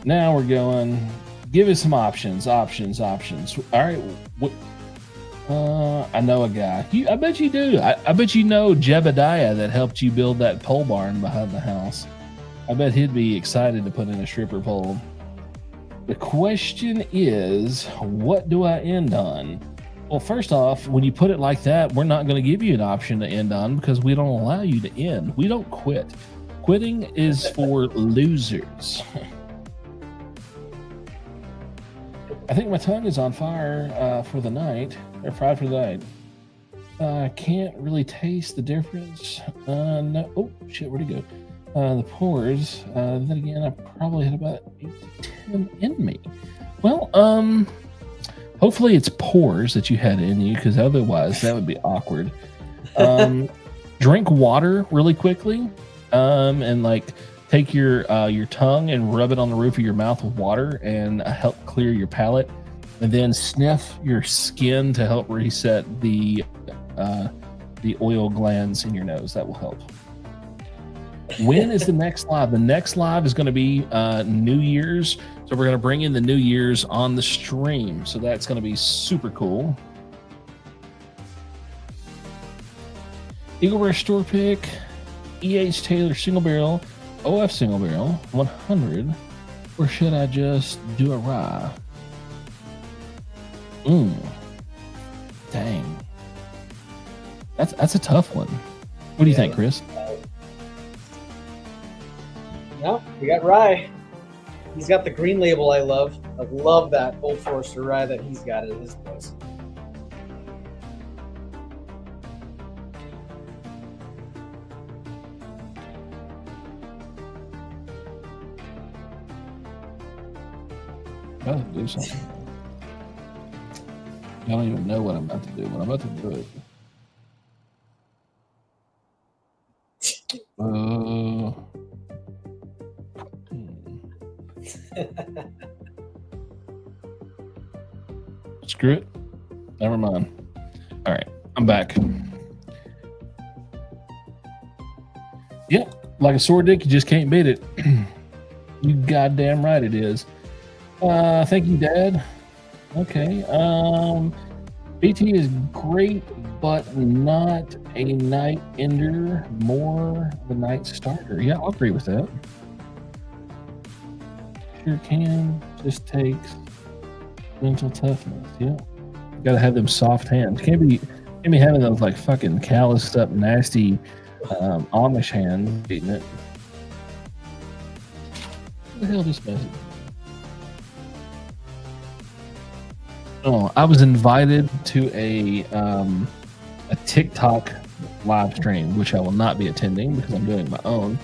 Now we're going. Give us some options. Options. All right. I know a guy. I bet you do. I bet you know Jebediah that helped you build that pole barn behind the house. I bet he'd be excited to put in a stripper pole. the question is, what do I end on? Well, first off, when you put it like that, we're not going to give you an option to end on because we don't allow you to end. We don't quit. Quitting is for losers. I think my tongue is on fire for the night, or fried for the night. I can't really taste the difference. No. Oh, shit, where'd it go? The pores. Then again, I probably had about 8 to 10 in me. Well, hopefully it's pores that you had in you, because otherwise that would be awkward. Drink water really quickly, and like take your tongue and rub it on the roof of your mouth with water and help clear your palate, and then sniff your skin to help reset the oil glands in your nose. That will help. When is the next live? The next live is going to be New Year's. So we're going to bring in the New Year's on the stream. So that's going to be super cool. Eagle Rare Store Pick, E.H. Taylor Single Barrel, OF Single Barrel, 100. Or should I just do a rye? Dang. That's a tough one. What do you think, Chris? No, we got rye. He's got the green label I love. I love that Old Forester rye that he's got at his place. I'm about to do something. I don't even know what I'm about to do, but I'm about to do it. Screw it. Never mind. All right, I'm back. Yep, like a sore dick, you just can't beat it. You goddamn right it is. Thank you, Dad. Okay. BT is great, but not a night ender, more the night starter. Yeah, I'll agree with that. Sure can. Just takes mental toughness. Yeah. Gotta have them soft hands. Can't be having those like fucking calloused up, nasty Amish hands beating it. What the hell is this message? Oh, I was invited to a TikTok live stream, which I will not be attending because I'm doing my own.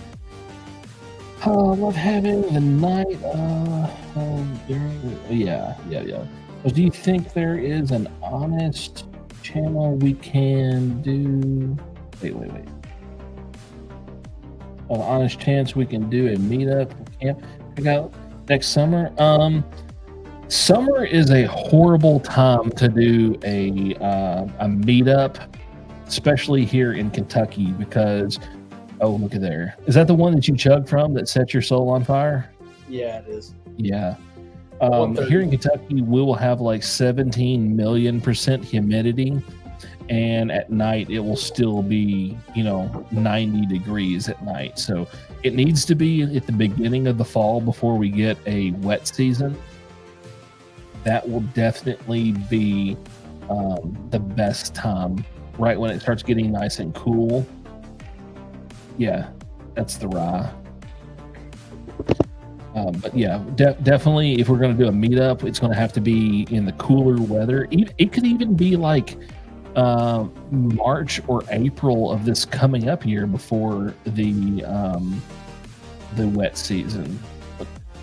I love having the night during. Yeah. So do you think there is an honest channel we can do? Wait. An honest chance we can do a meetup camp pick out next summer. Summer is a horrible time to do a meetup, especially here in Kentucky, because look at there. Is that the one that you chugged from that set your soul on fire? Yeah, it is. Yeah. Here in Kentucky, we will have like 17 million% humidity, and at night it will still be 90 degrees at night. So it needs to be at the beginning of the fall before we get a wet season. That will definitely be the best time, right when it starts getting nice and cool. Yeah, that's the rye. But yeah, definitely if we're going to do a meetup, it's going to have to be in the cooler weather. It could even be like March or April of this coming up year before the wet season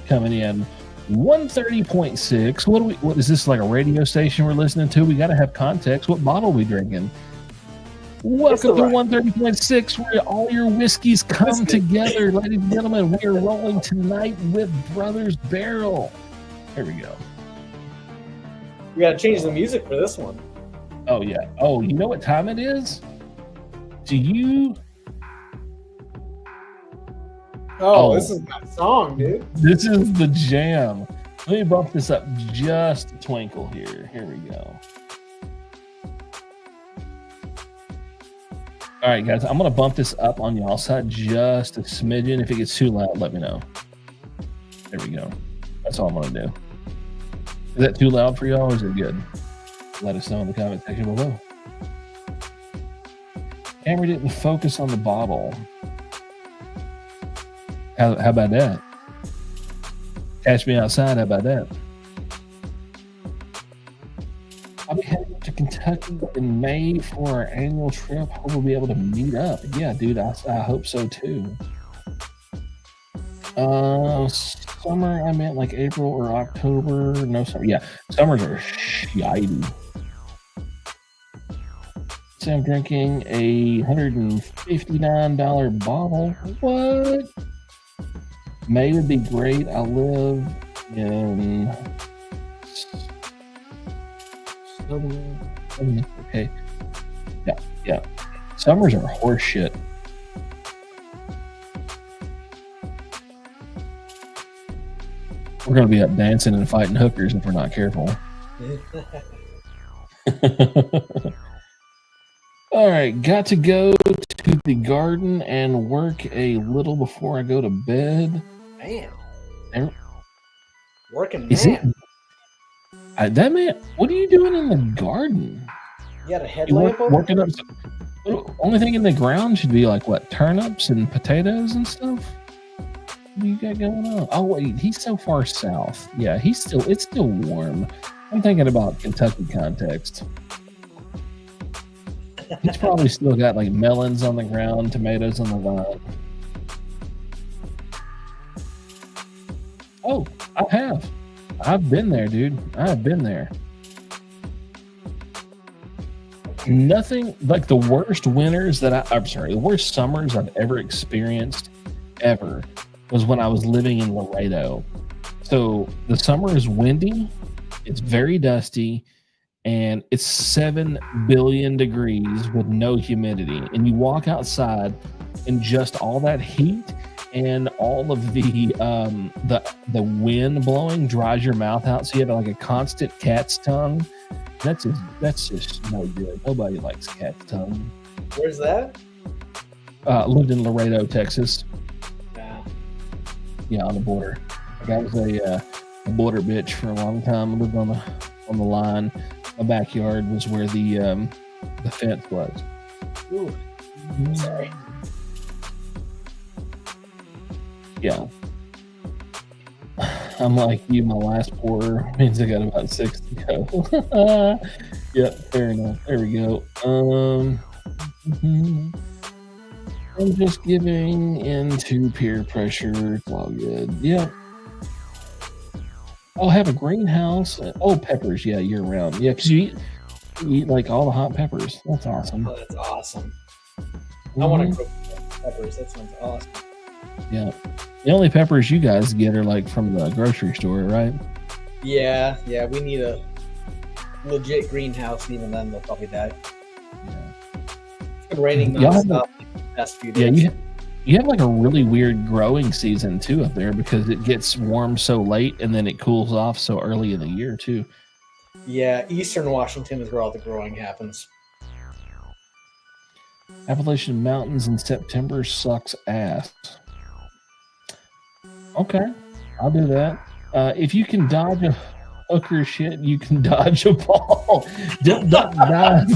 coming in. 130.6. What is this, like a radio station we're listening to? We got to have context. What bottle are we drinking? Welcome to 130.6, where all your whiskeys come together, ladies and gentlemen. We are rolling tonight with Brothers Barrel. There we go. We got to change the music for this one. Oh yeah. Oh, you know what time it is? Do you? Oh, this is my song, dude. This is the jam. Let me bump this up just a twinkle here. Here we go. All right, guys, I'm going to bump this up on y'all side just a smidgen. If it gets too loud, let me know. There we go. That's all I'm going to do. Is that too loud for y'all, or is it good? Let us know in the comment section below. Camera didn't focus on the bottle. How about that? Catch me outside, how about that? I'll be heading to Kentucky in May for our annual trip. Hope we'll be able to meet up. Yeah, dude, I hope so too. Summer, I meant like April or October. No summer. Yeah, summers are shitey. So I'm drinking a $159 bottle. What? May would be great. I live in okay. Yeah. Summers are horse shit. We're gonna be up dancing and fighting hookers if we're not careful. All right, got to go to the garden and work a little before I go to bed. Man. Working Is man. That man, what are you doing in the garden? You got a headlamp over? Working up. Only thing in the ground should be like what, turnips and potatoes and stuff. What do you got going on? Oh wait, he's so far south. Yeah, it's still warm. I'm thinking about Kentucky context. He's probably still got like melons on the ground, tomatoes on the vine. Oh, I have. I've been there, dude. I've been there. Nothing like the worst winters the worst summers I've ever experienced ever was when I was living in Laredo. So the summer is windy, it's very dusty, and it's 7 billion degrees with no humidity. And you walk outside and just all that heat and all of the wind blowing dries your mouth out, so you have like a constant cat's tongue. That's just no good. Nobody likes cat's tongue. Where's that? Lived in Laredo, Texas. Wow. Yeah, on the border. I was a border bitch for a long time. I lived on the line. My backyard was where the fence was. Ooh. Sorry. Yeah. I'm like you, my last pour means I got about 6 to go. Yep, fair enough. There we go. I'm just giving into peer pressure. It's all good. Yep. I'll have a greenhouse. Oh, peppers. Yeah, year round. Yeah, because you eat like all the hot peppers. That's awesome. Oh, that's awesome. I want to grow peppers. That sounds awesome. Yeah. The only peppers you guys get are like from the grocery store, right? Yeah. We need a legit greenhouse. Even then, they'll probably die. Yeah. It's been raining nonstop the past few days. Yeah, you have like a really weird growing season too up there because it gets warm so late and then it cools off so early in the year too. Yeah, Eastern Washington is where all the growing happens. Appalachian Mountains in September sucks ass. Okay, I'll do that. If you can dodge a hooker shit, you can dodge a ball. Dodge.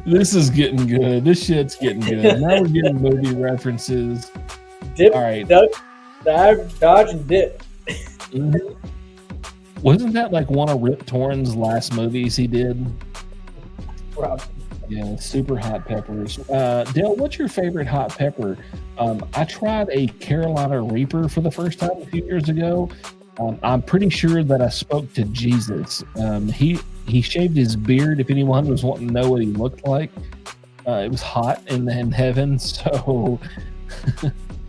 This is getting good. This shit's getting good. Now we're getting movie references. Dip, all right. Dodge and dip. Mm-hmm. Wasn't that like one of Rip Torn's last movies he did? Probably. Yeah, super hot peppers. Dale, what's your favorite hot pepper? I tried a Carolina Reaper for the first time a few years ago. I'm pretty sure that I spoke to Jesus. He shaved his beard. If anyone was wanting to know what he looked like, it was hot in heaven. So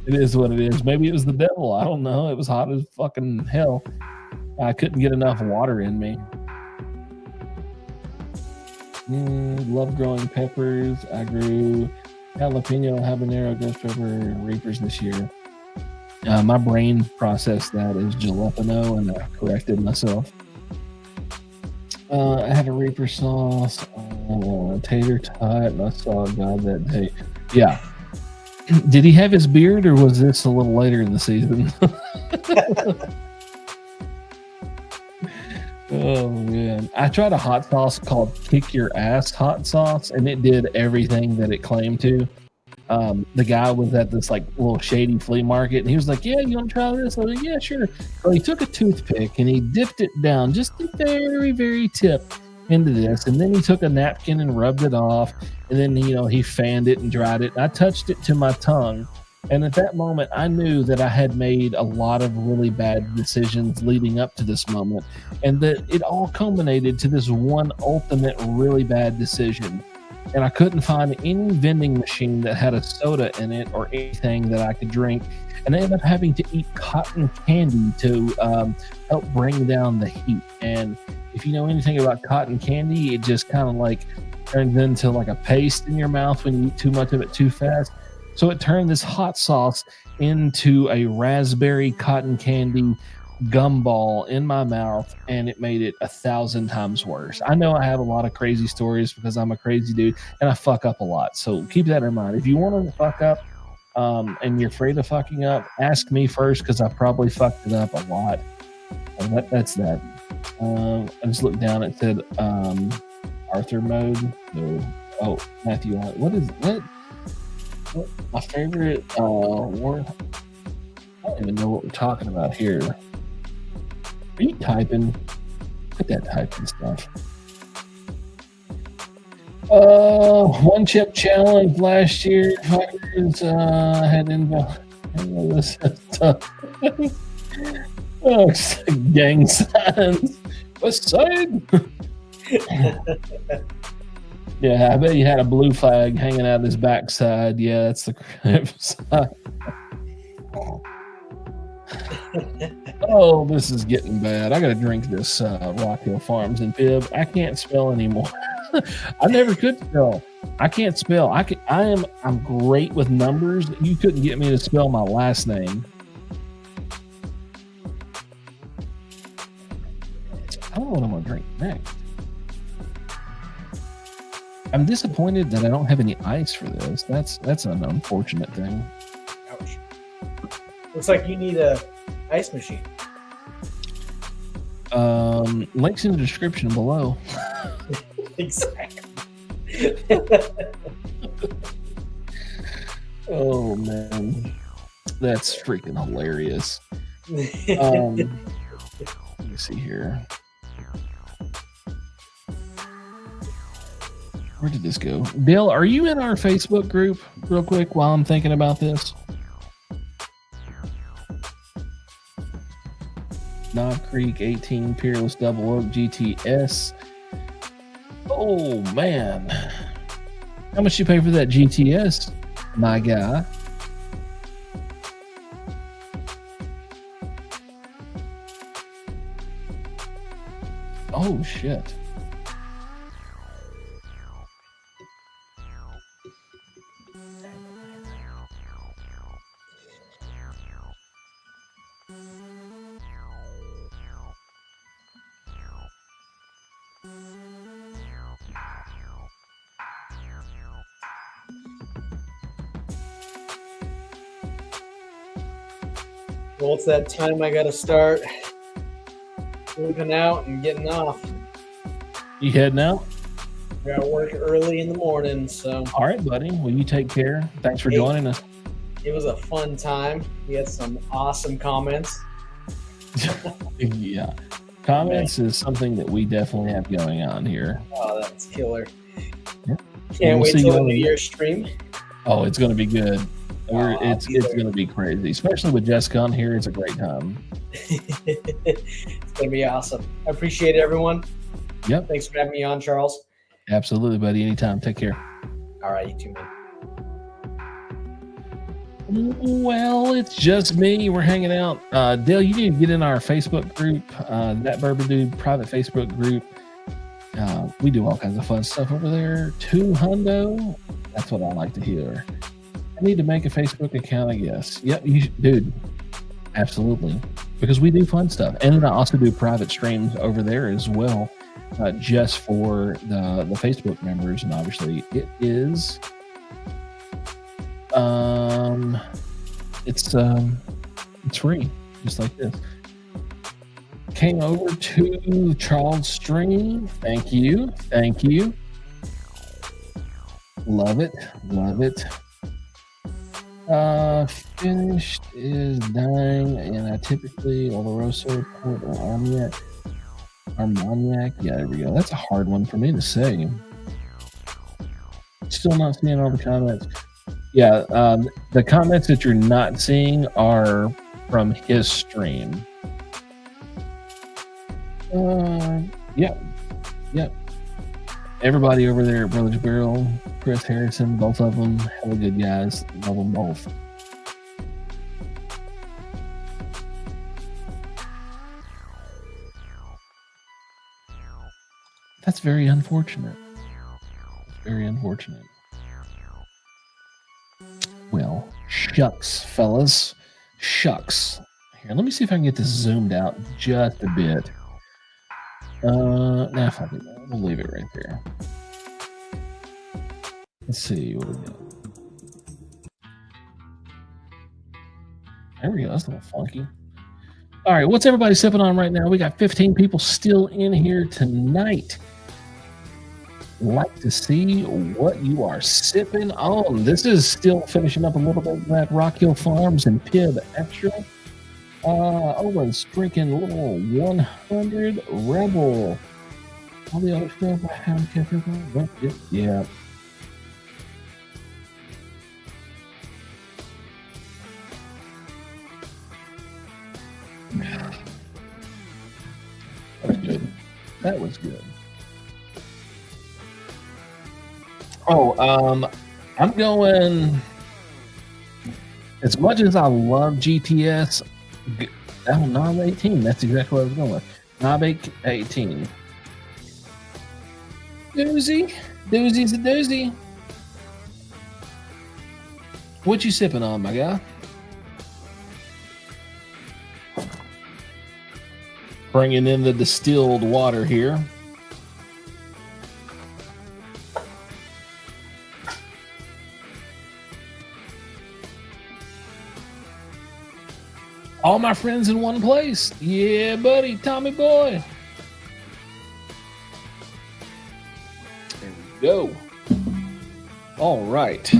it is what it is. Maybe it was the devil. I don't know. It was hot as fucking hell. I couldn't get enough water in me. Love growing peppers. I grew jalapeno, habanero, ghost pepper, reapers this year. My brain processed that as jalapeno, and I corrected myself. I had a reaper sauce, tater tot, and I saw God that day. Yeah. Did he have his beard, or was this a little later in the season? Oh man, I tried a hot sauce called Kick Your Ass hot sauce, and it did everything that it claimed to. The guy was at this like little shady flea market, and he was like, "Yeah, you want to try this?" I was like, "Yeah, sure." So he took a toothpick and he dipped it down just the very, very tip into this, and then he took a napkin and rubbed it off, and then he fanned it and dried it. And I touched it to my tongue, and at that moment, I knew that I had made a lot of really bad decisions leading up to this moment, and that it all culminated to this one ultimate really bad decision. And I couldn't find any vending machine that had a soda in it or anything that I could drink. And I ended up having to eat cotton candy to help bring down the heat. And if you know anything about cotton candy, it just kind of like turns into like a paste in your mouth when you eat too much of it too fast. So it turned this hot sauce into a raspberry cotton candy gumball in my mouth, and it made it 1,000 times worse. I know I have a lot of crazy stories because I'm a crazy dude and I fuck up a lot. So keep that in mind. If you want to fuck up and you're afraid of fucking up, ask me first because I probably fucked it up a lot. And that's that. I just looked down. It said Arthur mode. No. Oh, Matthew. What is that? What, my favorite word? I don't even know what we're talking about here. Are you typing? Quit that typing stuff. One chip challenge last year. Fuckers had this stuff. Oh, it's like gang signs. West side. Yeah, I bet he had a blue flag hanging out his backside. Yeah, that's the crib side. Oh, this is getting bad. I gotta drink this Rock Hill Farms and Fib. I can't spell anymore. I never could spell. I can't spell. I'm great with numbers. You couldn't get me to spell my last name. I don't know what I'm gonna drink next. I'm disappointed that I don't have any ice for this. That's an unfortunate thing. Ouch. Looks like you need a ice machine. Links in the description below. Exactly. Oh man, that's freaking hilarious. Let me see here. Where did this go? Dale, are you in our Facebook group real quick while I'm thinking about this? Knob Creek 18 Peerless Double Oak GTS. Oh man. How much you pay for that GTS, my guy? Oh shit. Well, it's that time I gotta start moving out and getting off. You heading out? I gotta work early in the morning, so. All right, buddy. Well, you take care. Thanks for joining us. It was a fun time. We had some awesome comments. Yeah. Comments is something that we definitely have going on here. Oh, that's killer. Yeah. Can't wait till the New Year's stream. Oh, it's going to be good. It's going to be crazy, especially with Jessica on here. It's a great time. It's going to be awesome. I appreciate it, everyone. Yep. Thanks for having me on, Charles. Absolutely, buddy. Anytime. Take care. All right, you too, man. Well, it's just me. We're hanging out. Dale, you need to get in our Facebook group, That Bourbon Dude private Facebook group. We do all kinds of fun stuff over there. 200. That's what I like to hear. I need to make a Facebook account, I guess. Yep, dude. Absolutely. Because we do fun stuff. And then I also do private streams over there as well, just for the Facebook members. And obviously it is it's free, just like this. came over to Charles' stream. Thank you. Thank you. Love it. Love it. Finished is dying, and I typically Oloroso, Port, or Armagnac. Armagnac. Yeah, there we go. That's a hard one for me to say. Still not seeing all the comments. Yeah, the comments that you're not seeing are from his stream. Yep. Everybody over there at Brothers Barrel, Chris Harrison, both of them, hella good guys. Love them both. That's very unfortunate. Very unfortunate. Well, shucks, fellas. Shucks. Here, let me see if I can get this zoomed out just a bit. Nah, fuck it. We'll leave it right there. Let's see what we got. There we go. That's a little funky. All right, what's everybody sipping on right now? We got 15 people still in here tonight. Like to see what you are sipping on. This is still finishing up a little bit of that Rock Hill Farms and Pib Extra. Owen's drinking a little 100 Rebel. All the other stuff I haven't kept up on. Yeah. That was good. That was good. Oh, I'm going. As much as I love GTS, Knob 18. That's exactly what I was going with. Knob 18. Doozy's a doozy. What you sipping on, my guy? Bringing in the distilled water here. All my friends in one place. Yeah, buddy, Tommy boy. There we go. All right.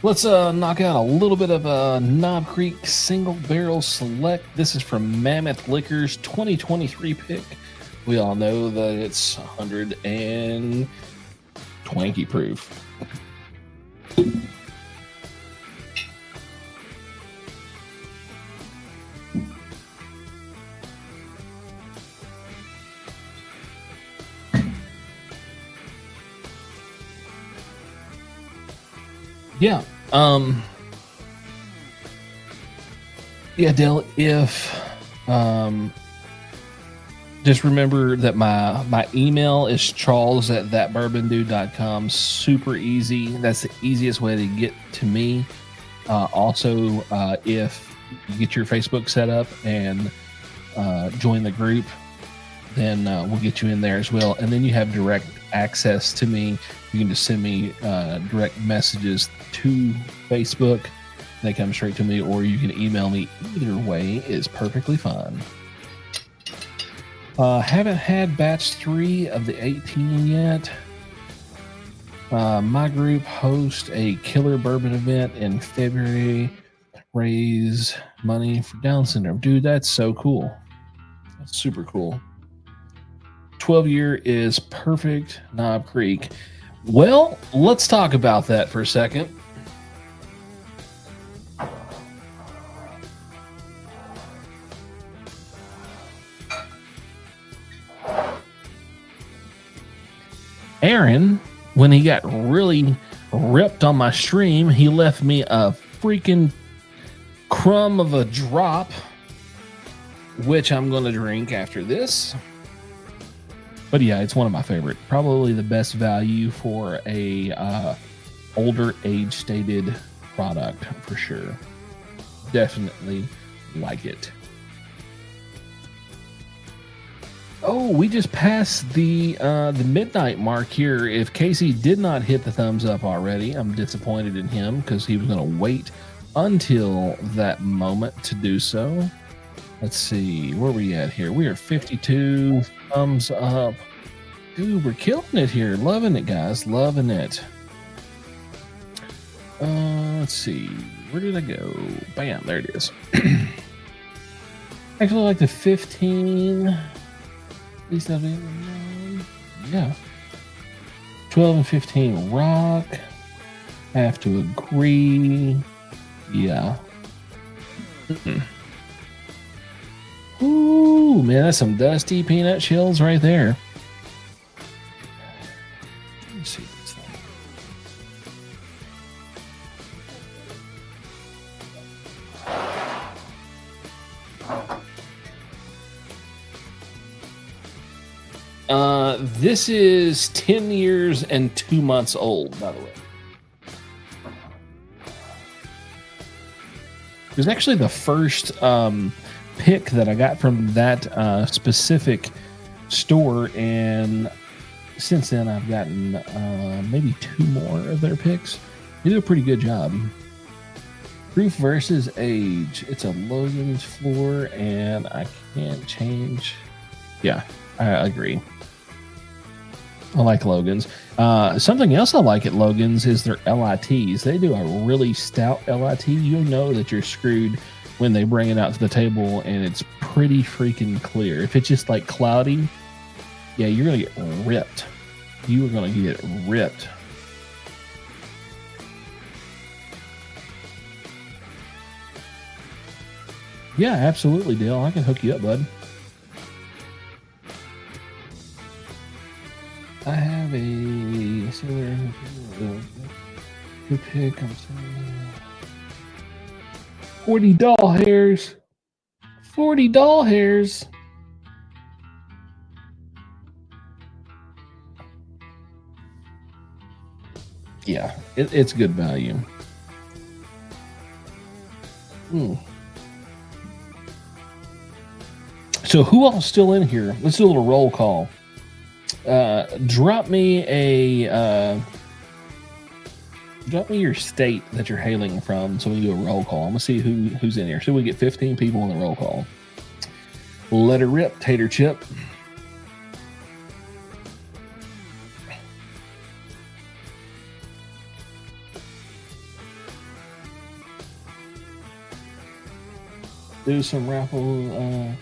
Let's knock out a little bit of a Knob Creek Single Barrel Select. This is from Mammoth Liquors 2023 pick. We all know that it's 120 proof. Yeah. Yeah, Dale, if just remember that my email is charles@thatbourbondude.com. Super easy. That's the easiest way to get to me. Also, if you get your Facebook set up and join the group, then we'll get you in there as well. And then you have direct access to me. You can just send me direct messages to Facebook. They come straight to me, or you can email me. Either way is perfectly fine. Haven't had batch 3 of the 18 yet. My group hosts a killer bourbon event in February. Raise money for Down syndrome. Dude, that's so cool. That's super cool. 12-year is perfect. Knob Creek. Well, let's talk about that for a second. Aaron, when he got really ripped on my stream, he left me a freaking crumb of a drop, which I'm going to drink after this. But yeah, it's one of my favorite. Probably the best value for a older age stated product for sure. Definitely like it. Oh, we just passed the midnight mark here. If Casey did not hit the thumbs up already, I'm disappointed in him because he was going to wait until that moment to do so. Let's see, where are we at here? We are 52 thumbs up. Dude, we're killing it here. Loving it, guys. Loving it. Let's see. Where did I go? Bam, there it is. Actually, like the 15. At least I've been, yeah. 12 and 15 rock. Have to agree. Yeah. Ooh, man, that's some dusty peanut shells right there. Let me see this thing. This is 10 years and 2 months old, by the way. It was actually the first pick that I got from that specific store, and since then I've gotten maybe 2 more of their picks. They do a pretty good job. Proof versus age. It's a Logan's floor, and I can't change. Yeah, I agree. I like Logan's. Something else I like at Logan's is their LITs. They do a really stout LIT. You'll know that you're screwed when they bring it out to the table and it's pretty freaking clear. If it's just like cloudy, yeah, you're going to get ripped. You are going to get ripped. Yeah, absolutely, Dale. I can hook you up, bud. I have a similar good pick. I'm saying 40 doll hairs. 40 doll hairs. Yeah, it's good value. So who all's still in here? Let's do a little roll call. Drop me your state that you're hailing from so we can do a roll call. I'm gonna see who's in here. So we get 15 people in the roll call. Let her rip, Tater Chip. Do some raffle.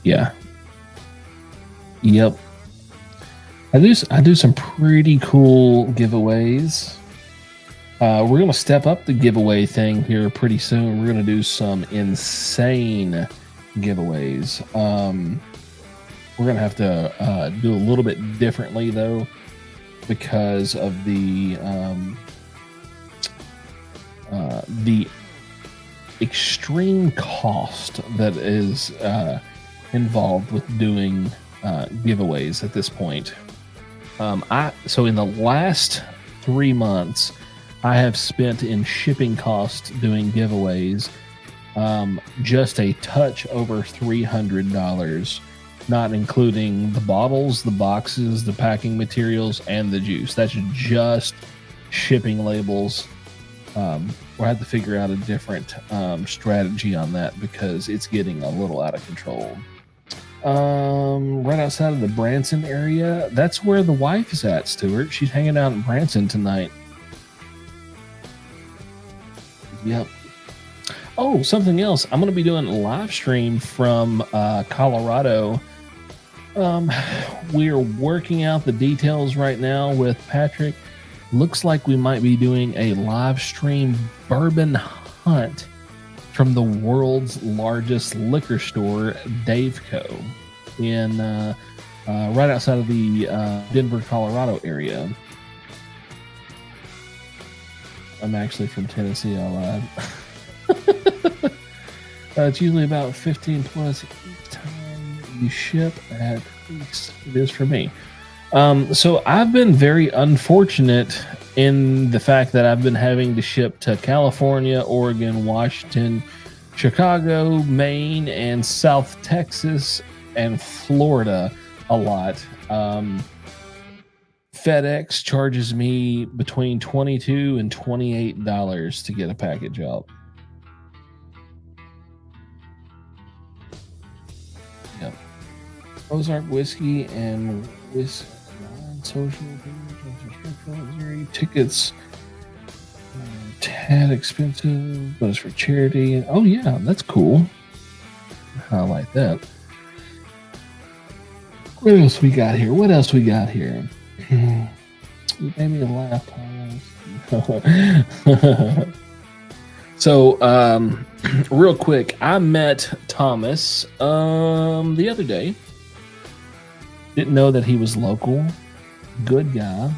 Yeah. Yep. I do some pretty cool giveaways. We're gonna step up the giveaway thing here pretty soon. We're gonna do some insane giveaways. We're gonna have to do a little bit differently though, because of the extreme cost that is involved with doing giveaways at this point. So in the last 3 months, I have spent in shipping costs doing giveaways just a touch over $300, not including the bottles, the boxes, the packing materials, and the juice. That's just shipping labels. We'll have to figure out a different strategy on that because it's getting a little out of control. Right outside of the Branson area, that's where the wife is at, Stuart. She's hanging out in Branson tonight. Yep. Oh, something else. I'm going to be doing a live stream from Colorado. We're working out the details right now with Patrick. Looks like we might be doing a live stream bourbon hunt from the world's largest liquor store, Daveco, in right outside of the Denver, Colorado area. I'm actually from Tennessee, I lied. It's usually about 15 plus each time you ship, at least it is for me. So I've been very unfortunate in the fact that I've been having to ship to California, Oregon, Washington, Chicago, Maine, and South Texas and Florida a lot. FedEx charges me between $22 and $28 to get a package out. Yep. Ozark whiskey and social Missouri tickets. Tad expensive, but it's for charity. Oh yeah, that's cool. I like that. What else we got here? You made me laugh, Thomas. So, real quick, I met Thomas the other day. Didn't know that he was local. Good guy.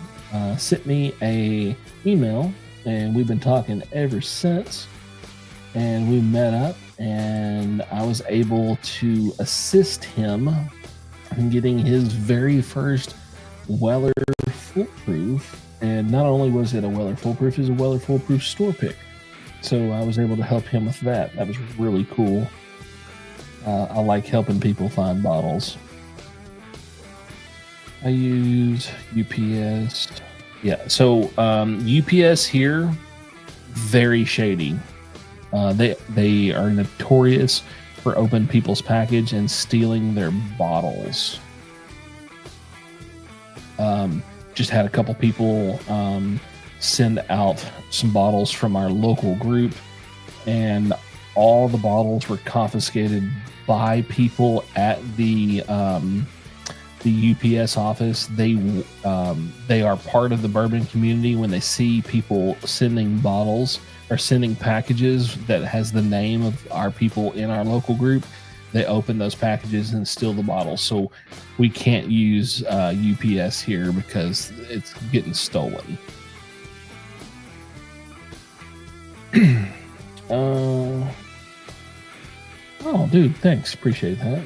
Sent me a email, and we've been talking ever since. And we met up, and I was able to assist him in getting his very first Weller Foolproof. And not only was it a Weller Foolproof, it was a Weller Foolproof store pick. So I was able to help him with that. That was really cool. I like helping people find bottles. I use UPS. Yeah, so UPS here, very shady. They are notorious for opening people's package and stealing their bottles. Just had a couple people send out some bottles from our local group, and all the bottles were confiscated by people at the UPS office. They are part of the bourbon community. When they see people sending bottles or sending packages that has the name of our people in our local group, they open those packages and steal the bottles. So we can't use UPS here because it's getting stolen. Oh, dude, thanks. Appreciate that.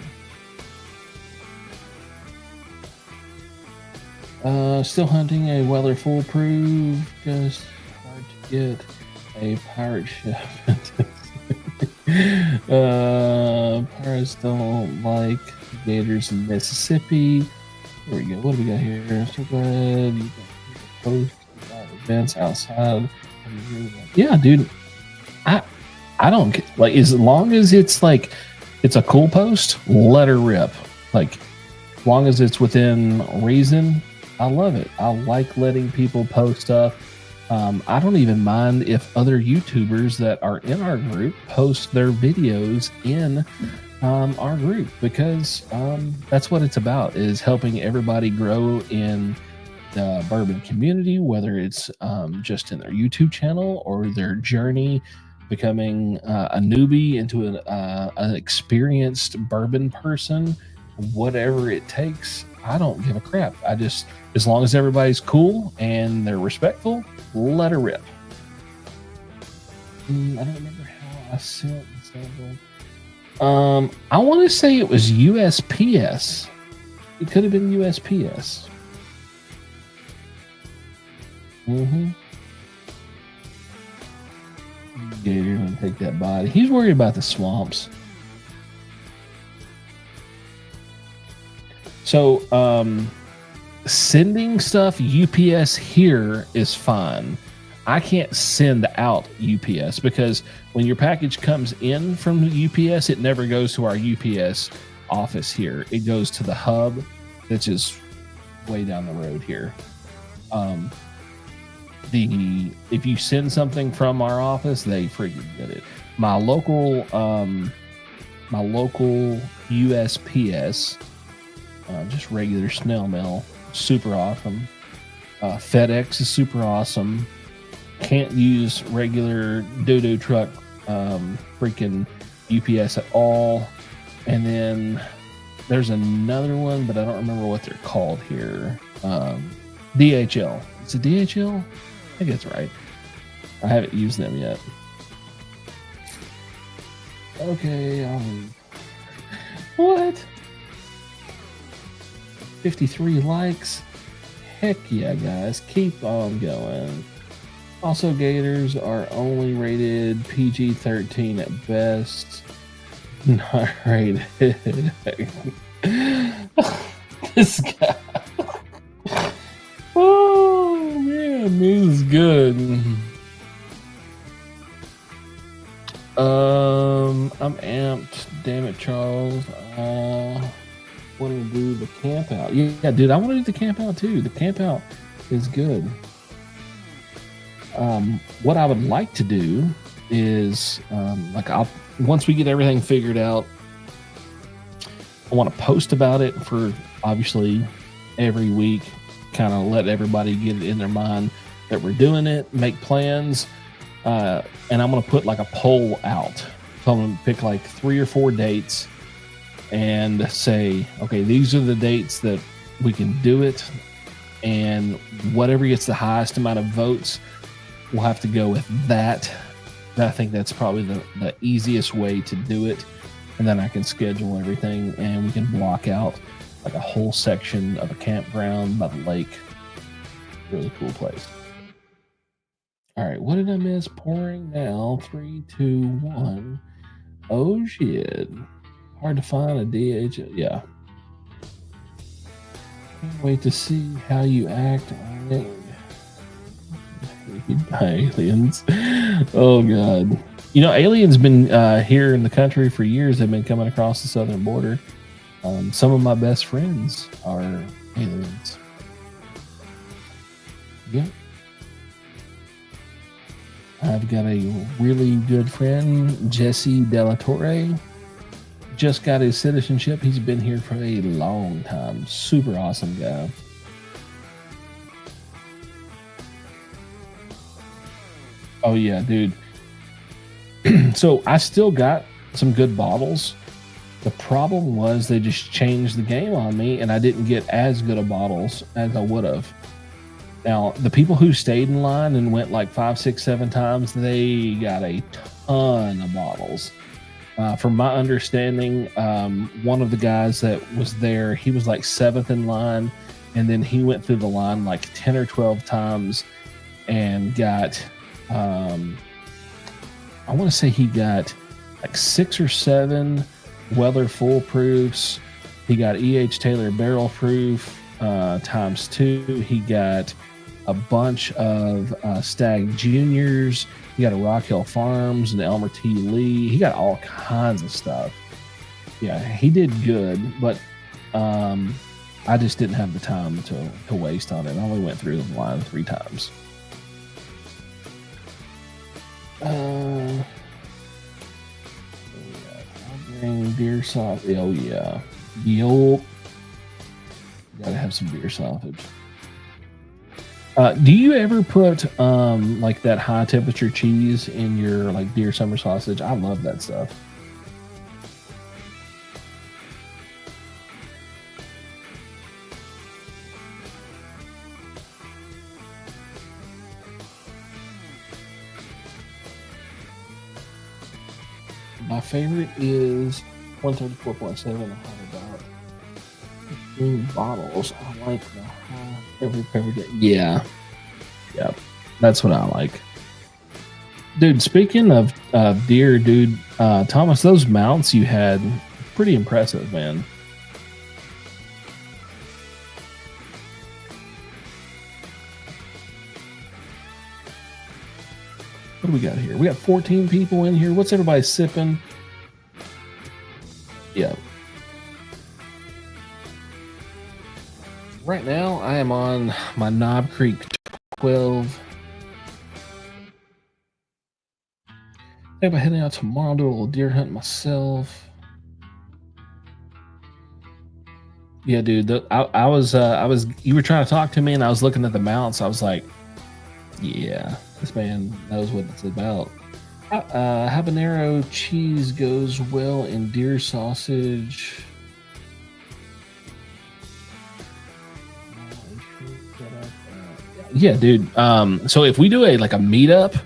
Still hunting a Weller Foolproof. Just hard to get a pirate ship. Pirates don't like gators in Mississippi. There we go. What do we got here? So glad you got post events outside. Yeah, dude. I don't get, like, as long as it's like it's a cool post, let her rip. Like, as long as it's within reason, I love it. I like letting people post stuff. I don't even mind if other YouTubers that are in our group post their videos in our group, because that's what it's about, is helping everybody grow in the bourbon community, whether it's just in their YouTube channel or their journey becoming a newbie into an experienced bourbon person. Whatever it takes, I don't give a crap. I just, as long as everybody's cool and they're respectful, let her rip. I don't remember how I sent it. I want to say it was USPS. It could have been USPS. Gator gonna take that body. He's worried about the swamps. So, sending stuff UPS here is fine. I can't send out UPS because when your package comes in from UPS, it never goes to our UPS office here. It goes to the hub, which is way down the road here. If you send something from our office, they freaking get it. My local USPS, just regular snail mail, super awesome. FedEx is super awesome. Can't use regular doo-doo truck freaking UPS at all. And then there's another one, but I don't remember what they're called here. DHL. Is it DHL? I think it's right. I haven't used them yet. Okay, I'll leave. What? 53 likes? Heck yeah, guys. Keep on going. Also, gators are only rated PG-13 at best. Not rated. This guy. Oh, man. This is good. I'm amped. Damn it, Charles. Want to do the camp out? Yeah, dude, I want to do the camp out too. The camp out is good. What I would like to do is, once we get everything figured out, I want to post about it for obviously every week. Kind of let everybody get it in their mind that we're doing it. Make plans. And I'm going to put like a poll out. So I'm going to pick like 3 or 4 dates and say, okay, these are the dates that we can do it. And whatever gets the highest amount of votes, we'll have to go with that. I think that's probably the easiest way to do it. And then I can schedule everything and we can block out like a whole section of a campground by the lake. Really cool place. All right, what did I miss? Pouring now. 3, 2, 1. Oh shit! Hard to find a DH. Yeah. Can't wait to see how you act on it. Aliens. Oh god. You know, aliens been here in the country for years. They've been coming across the southern border. Some of my best friends are aliens. Yep. I've got a really good friend, Jesse Delatorre. Just got his citizenship. He's been here for a long time. Super awesome guy. Oh yeah, dude. So I still got some good bottles. The problem was they just changed the game on me and I didn't get as good of bottles as I would have. Now, the people who stayed in line and went like 5, 6, 7 times, they got a ton of bottles. From my understanding, one of the guys that was there, he was like 7th in line, and then he went through the line like 10 or 12 times and got, I want to say he got like 6 or 7 Weller full proofs. He got E.H. Taylor barrel proof times 2. He got a bunch of Stag Juniors. He got a Rock Hill Farms and Elmer T. Lee. He got all kinds of stuff. Yeah, he did good, but I just didn't have the time to waste on it. I only went through the line 3 times. I'll bring beer sausage. Oh yeah, yup. Gotta have some beer sausage. Do you ever put like that high temperature cheese in your like deer summer sausage? I love that stuff. My favorite is 134.7. I have about 15 bottles. I like the every day. Yeah. That's what I like. Dude, speaking of deer, dude, Thomas, those mounts you had, pretty impressive, man. What do we got here? We got 14 people in here. What's everybody sipping? Yeah. Right now, I am on my Knob Creek 12. Think about heading out tomorrow, do a little deer hunt myself. Yeah, dude. I was. You were trying to talk to me, and I was looking at the mounts. I was like, yeah, this man knows what it's about. Habanero cheese goes well in deer sausage. Yeah, dude. So if we do a meetup,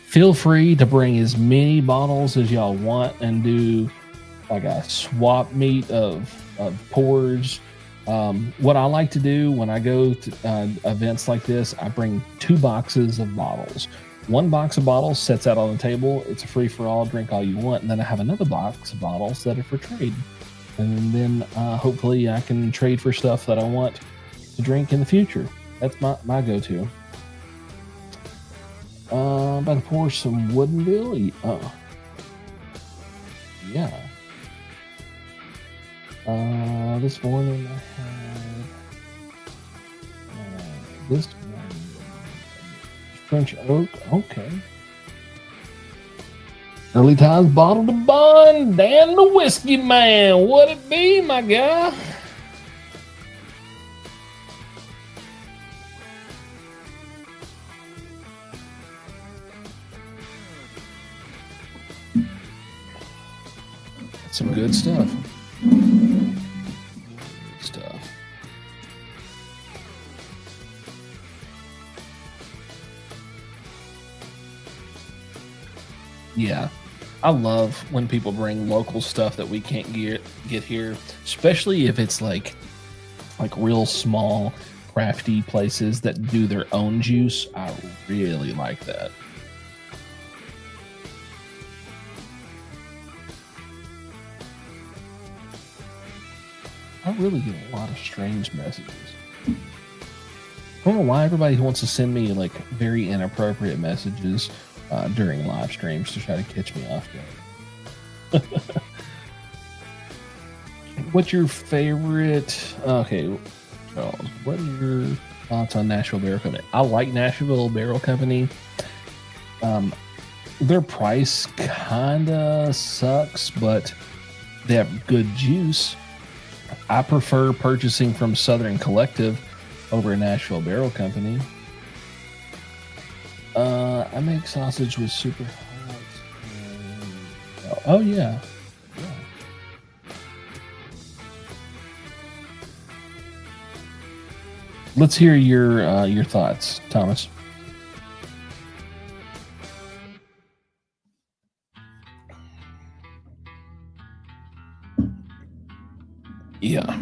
feel free to bring as many bottles as y'all want and do like a swap meet of pours. What I like to do when I go to events like this, I bring 2 boxes of bottles. 1 box of bottles sets out on the table. It's a free for all, drink all you want. And then I have another box of bottles that are for trade. And then hopefully I can trade for stuff that I want to drink in the future. That's my go-to. About to pour some wooden bill. Yeah. This morning I had this morning French oak. Okay. Early times bottled to bond. Dan the whiskey man. What it be, my guy? Some good stuff. Yeah, I love when people bring local stuff that we can't get here, especially if it's like real small crafty places that do their own juice. I really like that. I really get a lot of strange messages. I don't know why everybody wants to send me like very inappropriate messages during live streams to try to catch me off guard. What's your favorite? Okay, Charles, what are your thoughts on Nashville Barrel Company? I like Nashville Barrel Company. Their price kinda sucks, but they have good juice. I prefer purchasing from Southern Collective over Nashville Barrel Company. I make sausage with super hot. Oh yeah. Let's hear your thoughts, Thomas. Yeah,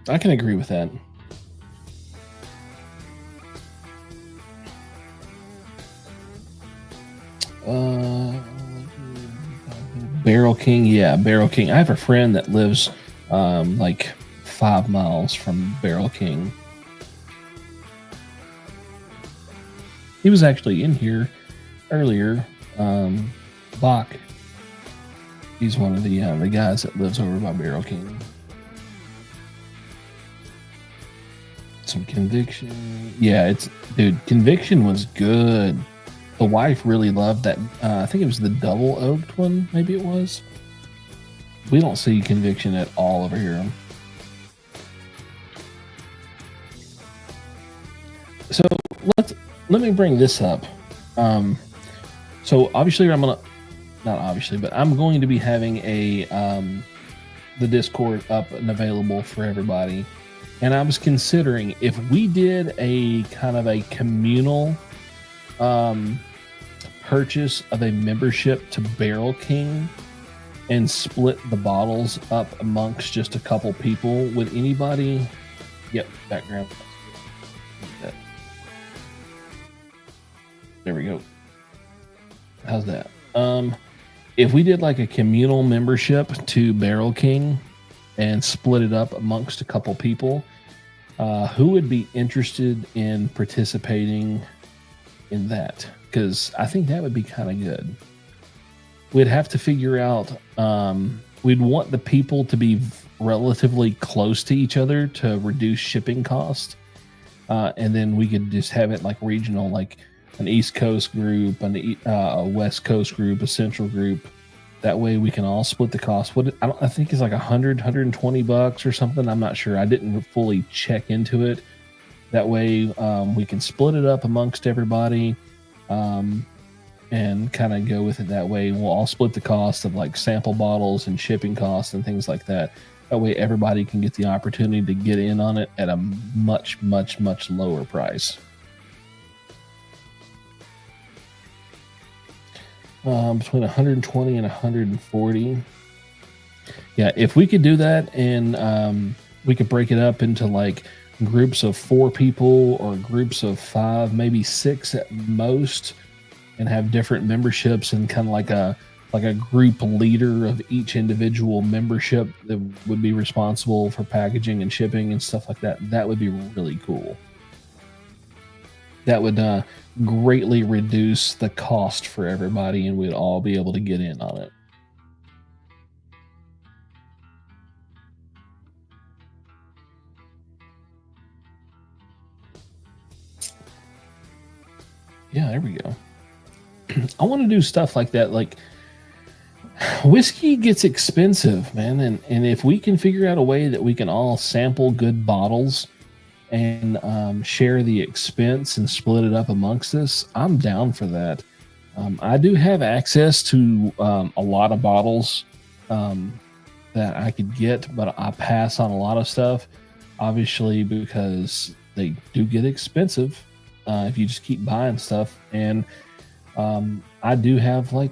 I can agree with that. Barrel King, yeah, Barrel King. I have a friend that lives like 5 miles from Barrel King. He was actually in here earlier. Bach. He's one of the guys that lives over by Barrel King. Some Conviction. Yeah, dude, Conviction was good. The wife really loved that. I think it was the double oaked one. Maybe it was. We don't see Conviction at all over here. So let me bring this up. So obviously I'm going to be having the Discord up and available for everybody. And I was considering if we did a kind of a communal purchase of a membership to Barrel King and split the bottles up amongst just a couple people. Would anybody? Yep, background. There we go. How's that? If we did like a communal membership to Barrel King and split it up amongst a couple people, who would be interested in participating in that? Because I think that would be kind of good. We'd have to figure out, we'd want the people to be relatively close to each other to reduce shipping cost. And then we could just have it like regional, like an East Coast group, a West Coast group, a Central group. That way we can all split the cost. I think it's like $120 or something. I'm not sure. I didn't fully check into it. That way we can split it up amongst everybody and kind of go with it that way. We'll all split the cost of like sample bottles and shipping costs and things like that. That way everybody can get the opportunity to get in on it at a much, much, much lower price. Between 120 and 140. Yeah, if we could do that and we could break it up into like groups of 4 people or groups of 5, maybe 6 at most, and have different memberships and kind of like a group leader of each individual membership that would be responsible for packaging and shipping and stuff like that. That would be really cool. That would greatly reduce the cost for everybody, and we'd all be able to get in on it. Yeah, there we go. I want to do stuff like that. Like, whiskey gets expensive, man, and if we can figure out a way that we can all sample good bottles and share the expense and split it up amongst us, I'm down for that. I do have access to a lot of bottles that I could get, but I pass on a lot of stuff, obviously, because they do get expensive if you just keep buying stuff. And I do have like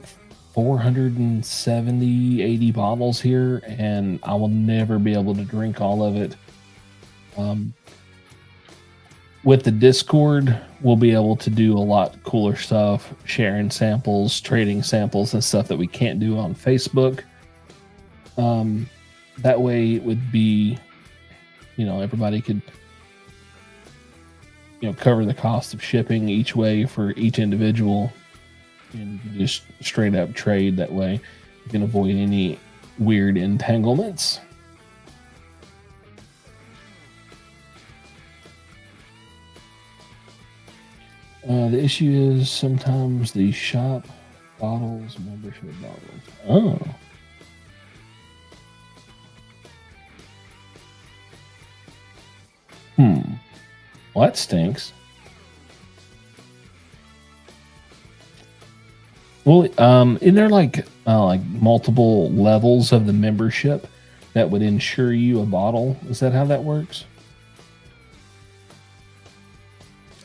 470, 80 bottles here, and I will never be able to drink all of it. With the Discord, we'll be able to do a lot cooler stuff, sharing samples, trading samples, and stuff that we can't do on Facebook. That way it would be, everybody could, cover the cost of shipping each way for each individual, and you can just straight up trade that way. You can avoid any weird entanglements. The issue is sometimes the shop bottles, membership bottles. Oh. Well, that stinks. Well, isn't there like multiple levels of the membership that would insure you a bottle? Is that how that works?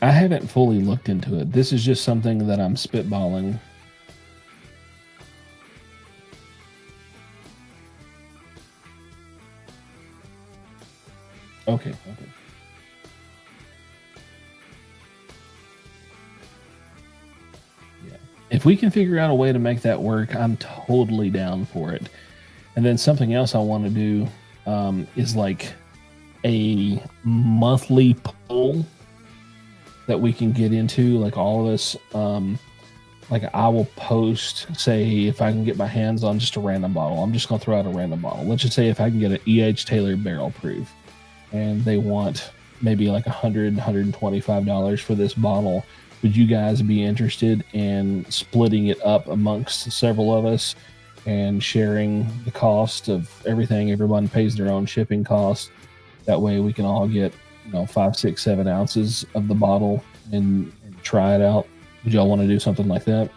I haven't fully looked into it. This is just something that I'm spitballing. Okay. Yeah. If we can figure out a way to make that work, I'm totally down for it. And then something else I want to do is like a monthly poll that we can get into, like all of us. Like I will post, say, if I can get my hands on just a random bottle, I'm just going to throw out a random bottle. Let's just say if I can get an E.H. Taylor barrel proof, and they want maybe like $125 for this bottle, would you guys be interested in splitting it up amongst several of us and sharing the cost of everything? Everyone pays their own shipping cost. That way we can all get 5, 6, 7 ounces of the bottle and try it out. Would y'all want to do something like that?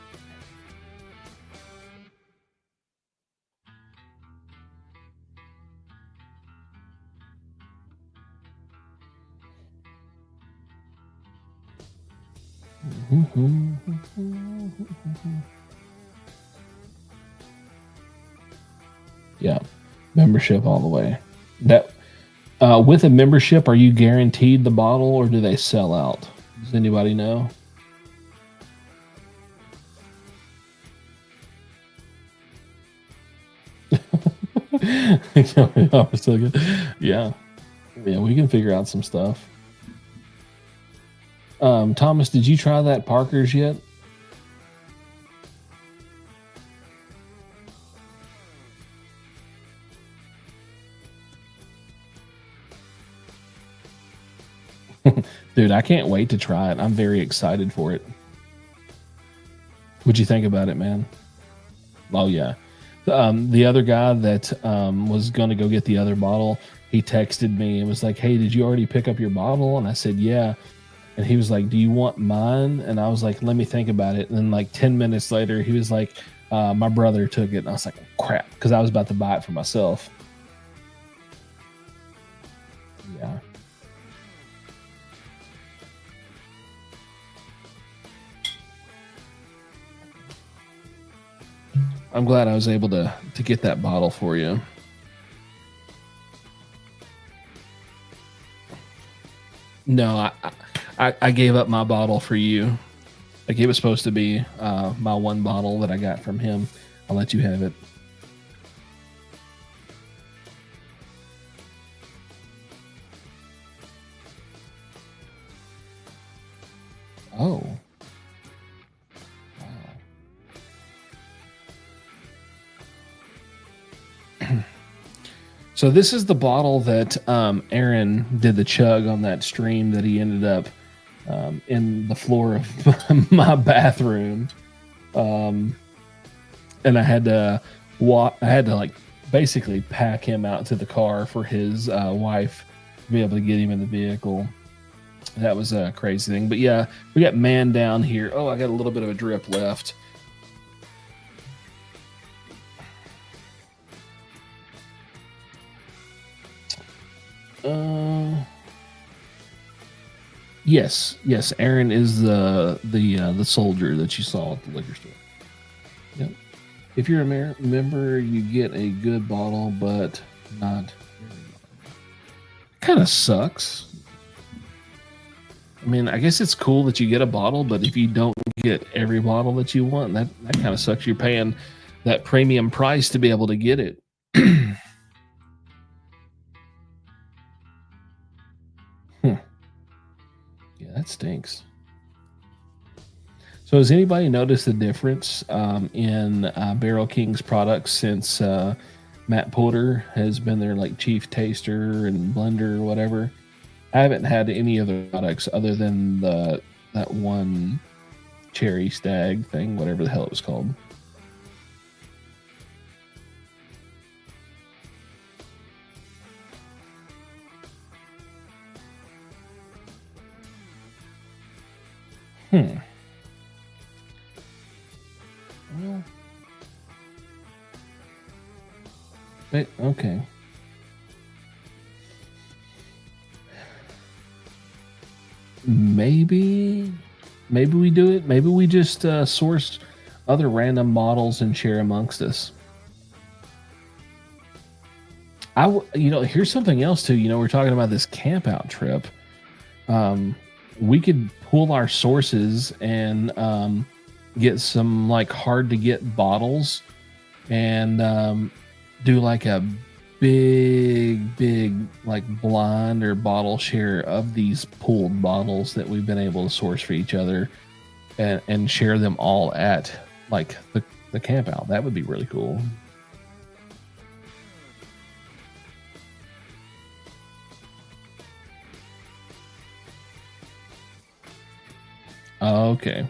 Yeah, membership all the way. That with a membership, are you guaranteed the bottle, or do they sell out? Does anybody know? Yeah, we can figure out some stuff. Thomas, did you try that Parker's yet? Dude, I can't wait to try it. I'm very excited for it. What'd you think about it, man? Oh, yeah. The other guy that was going to go get the other bottle, he texted me and was like, hey, did you already pick up your bottle? And I said, yeah. And he was like, do you want mine? And I was like, let me think about it. And then like 10 minutes later, he was like, my brother took it. And I was like, crap, because I was about to buy it for myself. Yeah. I'm glad I was able to get that bottle for you. No, I gave up my bottle for you. Like it was supposed to be my one bottle that I got from him. I'll let you have it. Oh. Wow. So this is the bottle that Aaron did the chug on that stream that he ended up in the floor of my bathroom. And I had to like basically pack him out to the car for his wife to be able to get him in the vehicle. That was a crazy thing. But yeah, we got man down here. Oh, I got a little bit of a drip left. Yes. Aaron is the soldier that you saw at the liquor store. Yep. If you're a member, you get a good bottle, but not. Kind of sucks. I mean, I guess it's cool that you get a bottle, but if you don't get every bottle that you want, that kind of sucks. You're paying that premium price to be able to get it. Yeah, that stinks. So has anybody noticed the difference in Barrel King's products since Matt Porter has been their like chief taster and blender or whatever? I haven't had any other products other than that one cherry stag thing, whatever the hell it was called. Well, okay. Maybe we do it. Maybe we just source other random models and share amongst us. Here's something else too. We're talking about this camp out trip. We could pull our sources and get some like hard to get bottles and do like a big like blind or bottle share of these pooled bottles that we've been able to source for each other and share them all at like the camp out. That would be really cool. Okay.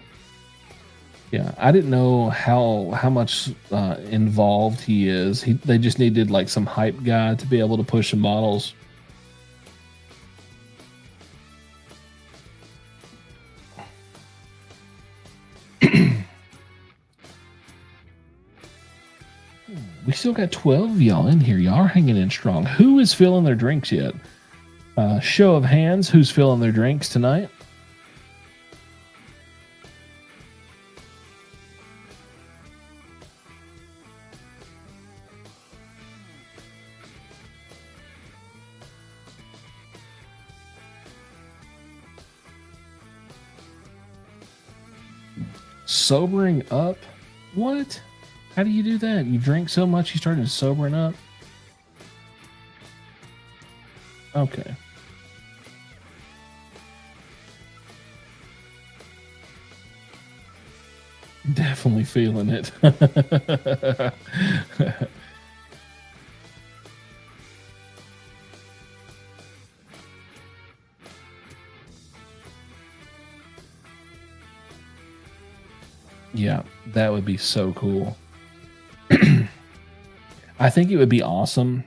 Yeah, I didn't know how much involved he is. They just needed like some hype guy to be able to push some bottles. We still got 12 of y'all in here. Y'all are hanging in strong. Who is filling their drinks yet? Show of hands, who's filling their drinks tonight? Sobering up? What? How do you do that? You drink so much you started sobering up? Okay. Definitely feeling it. Yeah, that would be so cool. I think it would be awesome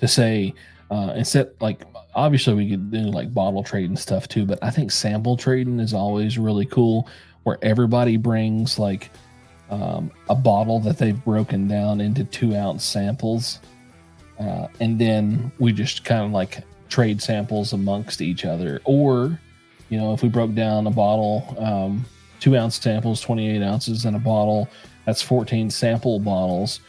to say instead, like, obviously we could do like bottle trade and stuff too, but I think sample trading is always really cool where everybody brings like a bottle that they've broken down into 2-ounce samples. And then we just kind of like trade samples amongst each other. Or, if we broke down a bottle, 2-ounce samples, 28 ounces in a bottle, that's 14 sample bottles.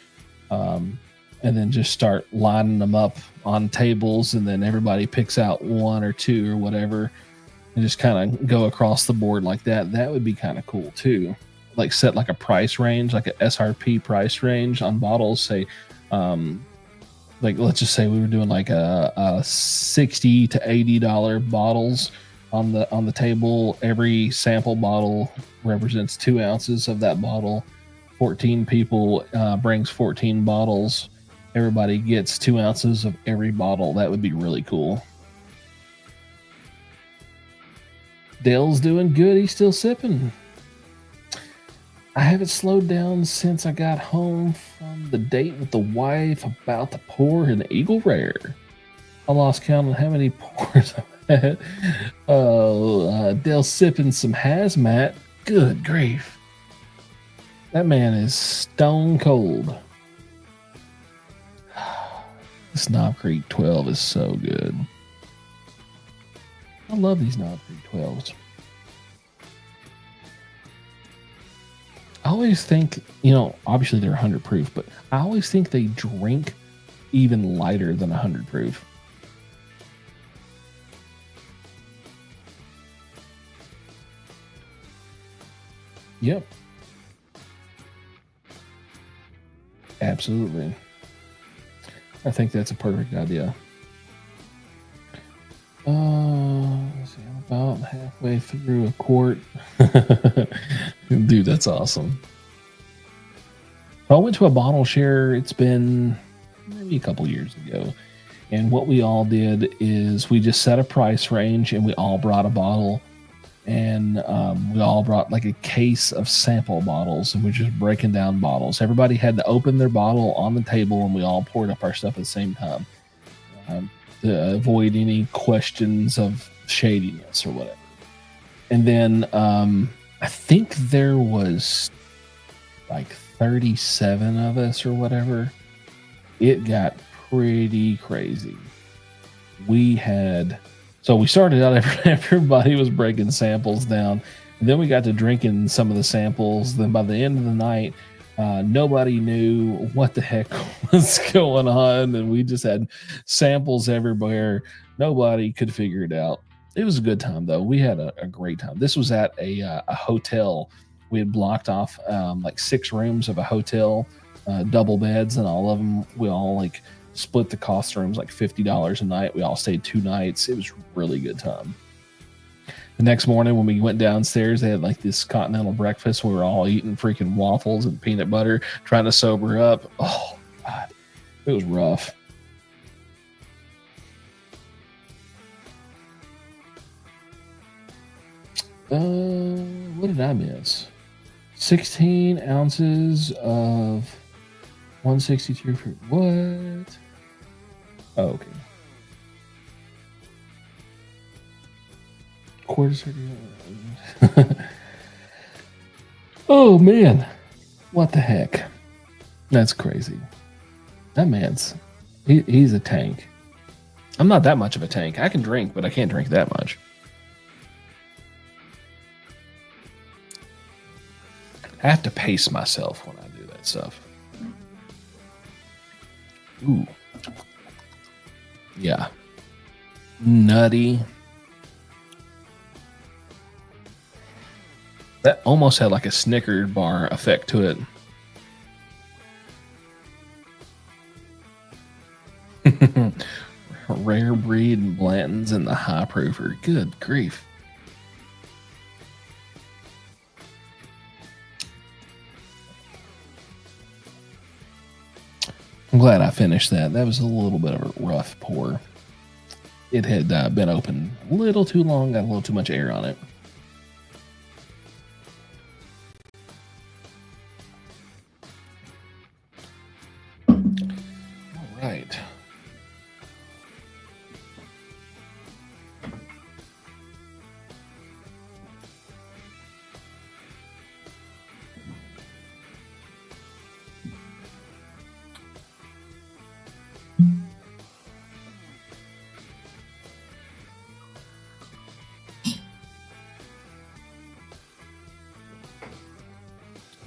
and then just start lining them up on tables, and then everybody picks out one or two or whatever, and just kind of go across the board like that. That would be kind of cool too. Like set like a price range, like a SRP price range on bottles. Say, like let's just say we were doing like a $60 to $80 bottles on the table. Every sample bottle represents 2 ounces of that bottle. 14 people brings 14 bottles. Everybody gets 2 ounces of every bottle. That would be really cool. Dale's doing good. He's still sipping. I haven't slowed down since I got home from the date with the wife about to pour an Eagle Rare. I lost count on how many pours I've had. Dale's sipping some hazmat. Good grief. That man is stone cold. This Knob Creek 12 is so good. I love these Knob Creek 12s. I always think, obviously they're 100 proof, but I always think they drink even lighter than 100 proof. Yep. Absolutely. I think that's a perfect idea. Let's see, I'm about halfway through a quart. Dude, that's awesome. I went to a bottle share. It's been maybe a couple years ago. And what we all did is we just set a price range and we all brought a bottle. And we all brought like a case of sample bottles and we're just breaking down bottles. Everybody had to open their bottle on the table and we all poured up our stuff at the same time to avoid any questions of shadiness or whatever. And then I think there was like 37 of us or whatever. It got pretty crazy. So we started out, everybody was breaking samples down. And then we got to drinking some of the samples. Then by the end of the night, nobody knew what the heck was going on. And we just had samples everywhere. Nobody could figure it out. It was a good time, though. We had a great time. This was at a hotel. We had blocked off like 6 rooms of a hotel, double beds, and all of them, we all like split the cost rooms like $50 a night. We all stayed 2 nights. It was a really good time. The next morning when we went downstairs, they had like this continental breakfast. We were all eating freaking waffles and peanut butter, trying to sober up. Oh, God. It was rough. What did I miss? 16 ounces of 162 fruit. What? Oh, okay. Quarter. Oh man, what the heck? That's crazy. That man's he's a tank. I'm not that much of a tank. I can drink, but I can't drink that much. I have to pace myself when I do that stuff. Ooh. Yeah. Nutty. That almost had like a Snicker bar effect to it. Rare breed and Blanton's and the high proofer. Good grief. I'm glad I finished that. That was a little bit of a rough pour. It had been open a little too long, got a little too much air on it. All right.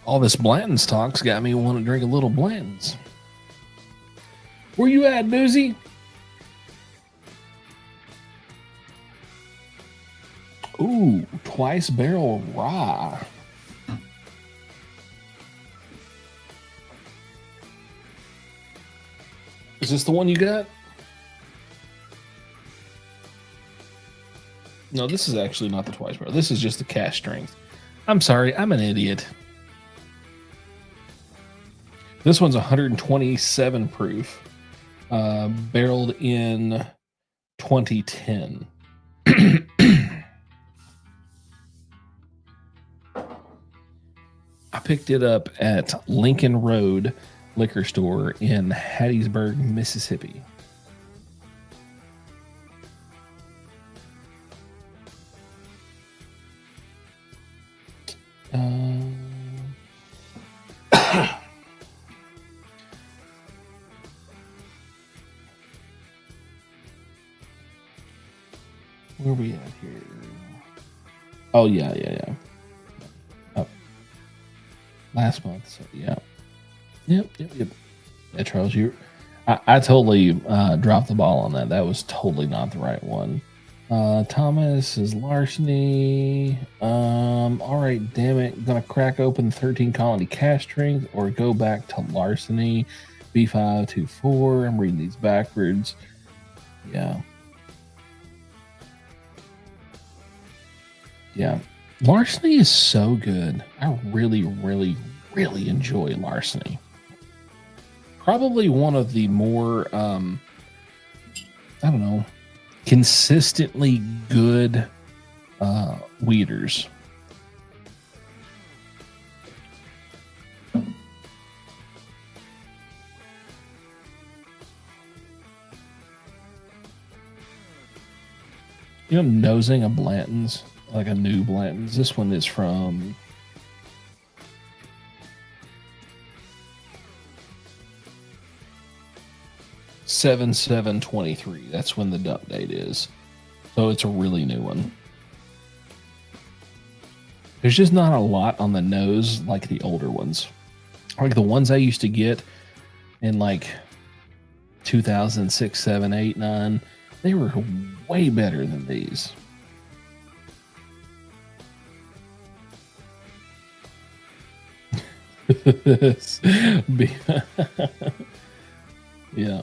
All this Blanton's talk's got me wanting to drink a little Blanton's. Where you at, Newsy? Ooh, twice barrel rye. Is this the one you got? No, this is actually not the twice barrel. This is just the cash strength. I'm sorry, I'm an idiot. This one's 127 proof, barreled in 2010. I picked it up at Lincoln Road Liquor Store in Hattiesburg, Mississippi. Where are we at here? Oh, yeah. Oh. Last month, so yeah. Yep. Yeah, Charles, I totally dropped the ball on that. That was totally not the right one. Thomas is larceny. All right, damn it. Gonna crack open 13 colony cash strength or go back to larceny. B524. I'm reading these backwards. Yeah. Yeah. Larceny is so good. I really enjoy larceny. Probably one of the more, I don't know, consistently good weeders. You know, nosing a Blanton's, like a new Blanton's. This one is from 7/7/23. That's when the dump date is. So it's a really new one. There's just not a lot on the nose like the older ones. Like the ones I used to get in like 2006, 7, 8, 9. They were way better than these. Yeah.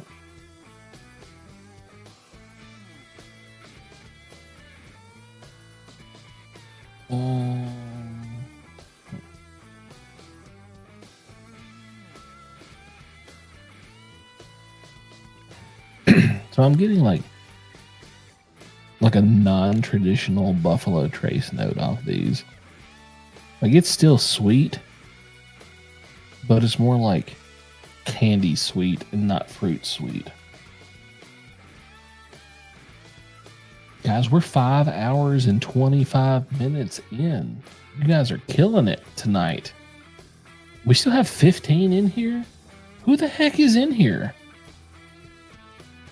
So I'm getting like a non-traditional Buffalo Trace note off these. Like it's still sweet, but it's more like candy sweet and not fruit sweet. Guys, we're 5 hours and 25 minutes in. You guys are killing it tonight. We still have 15 in here? Who the heck is in here?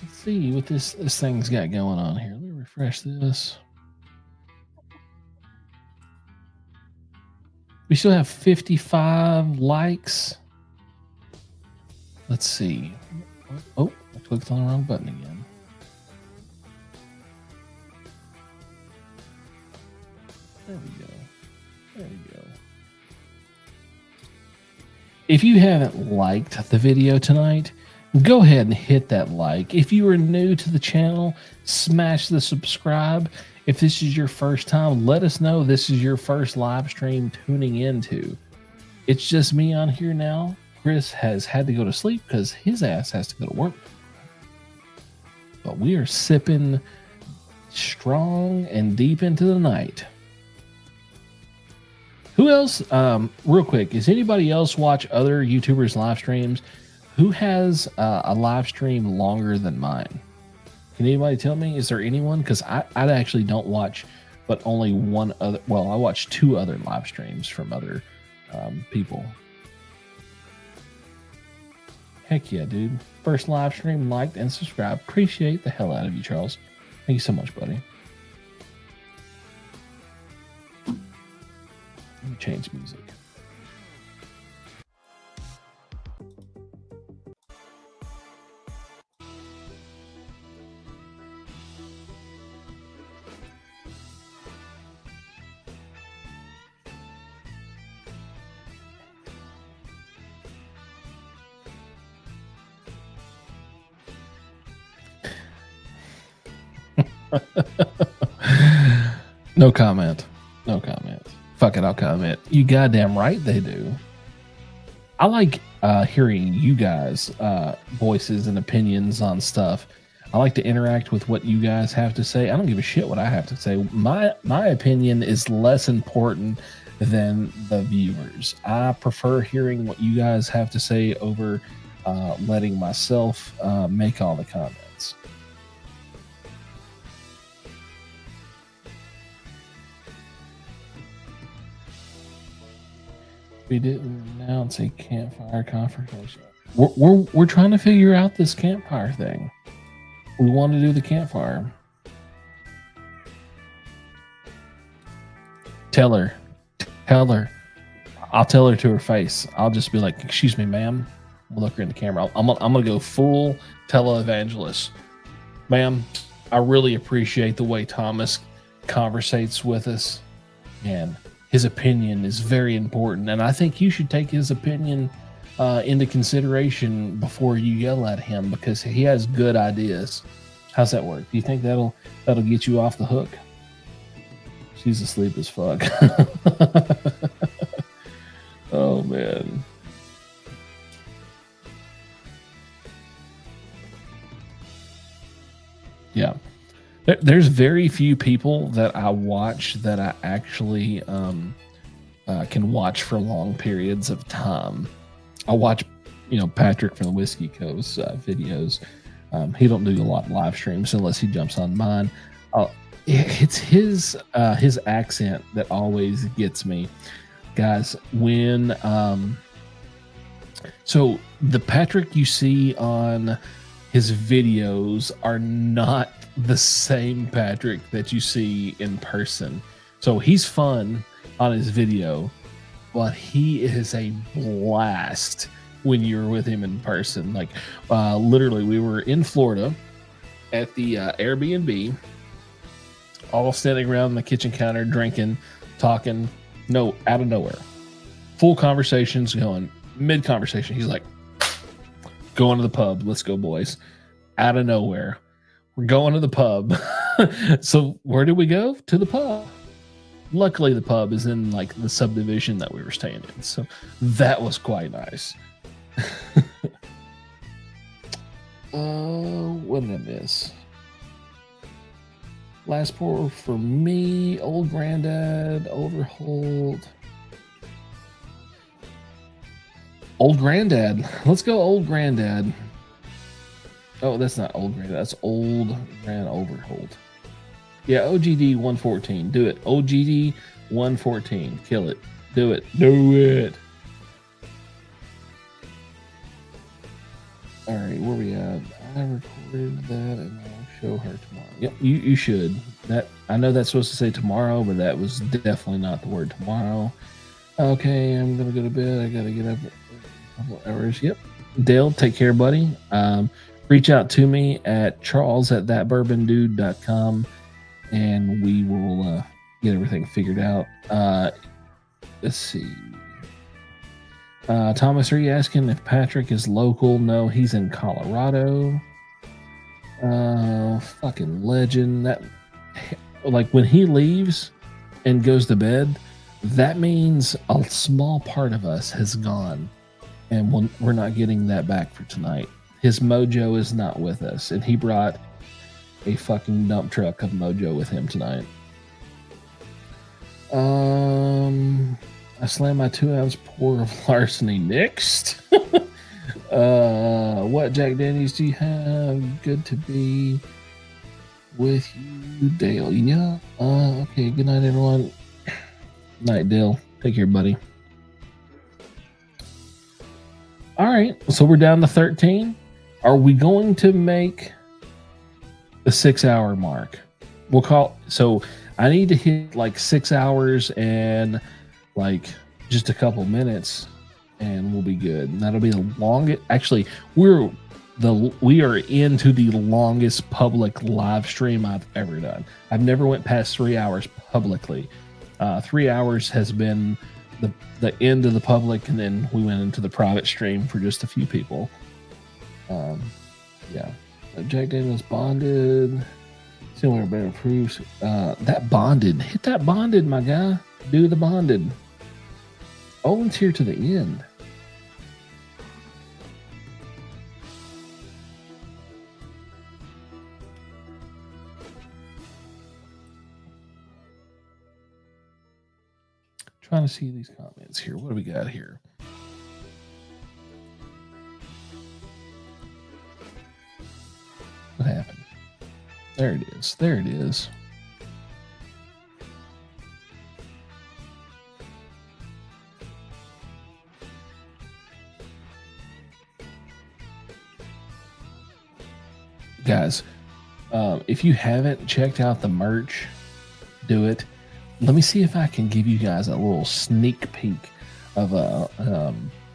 Let's see what this thing's got going on here. Let me refresh this. We still have 55 likes. Let's see. Oh, I clicked on the wrong button again. There we go. There we go. If you haven't liked the video tonight, go ahead and hit that like. If you are new to the channel, smash the subscribe. If this is your first time, let us know this is your first live stream tuning into. It's just me on here now. Chris has had to go to sleep because his ass has to go to work. But we are sipping strong and deep into the night. Who else, real quick, does anybody else watch other YouTubers' live streams? Who has a live stream longer than mine? Can anybody tell me? Is there anyone? Because I actually don't watch, but only one other. Well, I watch 2 other live streams from other people. Heck yeah, dude. First live stream, liked and subscribed. Appreciate the hell out of you, Charles. Thank you so much, buddy. Let me change music. No comment. No comment. Fuck it, I'll comment. You goddamn right they do. I like hearing you guys' voices and opinions on stuff. I like to interact with what you guys have to say. I don't give a shit what I have to say. My opinion is less important than the viewers. I prefer hearing what you guys have to say over letting myself make all the comments. We didn't announce a campfire confrontation. We're trying to figure out this campfire thing. We want to do the campfire. Tell her. I'll tell her to her face. I'll just be like, "Excuse me, ma'am." We'll look her in the camera. I'm gonna go full televangelist, ma'am. I really appreciate the way Thomas conversates with us, and his opinion is very important. And I think you should take his opinion into consideration before you yell at him, because he has good ideas. How's that work? Do you think that'll get you off the hook? She's asleep as fuck. Oh man. Yeah. There's very few people that I watch that I actually can watch for long periods of time. I watch, Patrick from the Whiskey Coast videos. He don't do a lot of live streams unless he jumps on mine. It's his accent that always gets me, guys. When so the Patrick you see on his videos are not the same Patrick that you see in person. So he's fun on his video, but he is a blast when you're with him in person. Like literally, we were in Florida at the Airbnb, all standing around the kitchen counter, drinking, talking. No, out of nowhere, full conversations going. Mid conversation, he's like, "Going to the pub. Let's go, boys." Out of nowhere, we're going to the pub. So where did we go? To the pub. Luckily, the pub is in like the subdivision that we were staying in, so that was quite nice. What did I miss? Last pour for me, Old Granddad, Overhold. Old Granddad. Let's go Old Granddad. Oh, that's not Old Granddad. That's Old Grand Overhold. Yeah, OGD 114. Do it. OGD 114. Kill it. Do it. Do it. All right, where we at? I recorded that and I'll show her tomorrow. Yep, you should. That I know that's supposed to say tomorrow, but that was definitely not the word tomorrow. Okay, I'm gonna go to bed. I gotta get up a couple hours. Yep. Dale, take care, buddy. Reach out to me at charles@thatbourbondude.com and we will get everything figured out. Let's see. Thomas, are you asking if Patrick is local? No, he's in Colorado. Fucking legend. That, like, when he leaves and goes to bed, that means a small part of us has gone, and we're not getting that back for tonight. His mojo is not with us, and he brought a fucking dump truck of mojo with him tonight. I slammed my 2-ounce pour of larceny next. What Jack Daniels do you have? Good to be with you, Dale. Yeah. Okay. Good night, everyone. Night, Dale. Take care, buddy. All right. So we're down to 13. Are we going to make the 6-hour mark? We'll call. So I need to hit like 6 hours and like just a couple minutes, and we'll be good. And that'll be the longest. Actually, we are into the longest public live stream I've ever done. I've never went past 3 hours publicly. 3 hours has been the end of the public, and then we went into the private stream for just a few people. Yeah. Jack Daniels bonded. Still wear better proofs. That bonded. Hit that bonded, my guy. Do the bonded. Owen's here to the end. Trying to see these comments here. What do we got here? What happened? There it is. There it is. Guys, if you haven't checked out the merch, do it. Let me see if I can give you guys a little sneak peek of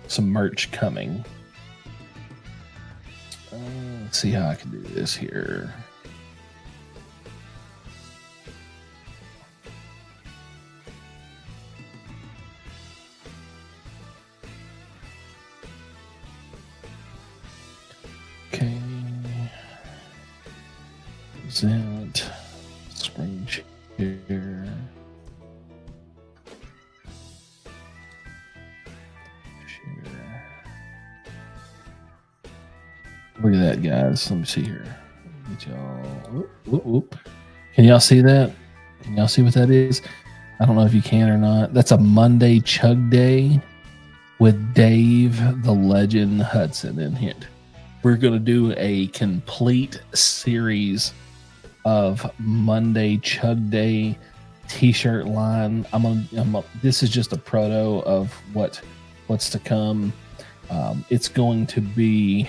some merch coming. Let's see how I can do this here. Okay. Present. Screen share. Look at that, guys. Let me see here. Get y'all. Can y'all see that? Can y'all see what that is? I don't know if you can or not. That's a Monday Chug Day with Dave the Legend Hudson in it. We're going to do a complete series of Monday Chug Day t-shirt line. This is just a proto of what's to come. It's going to be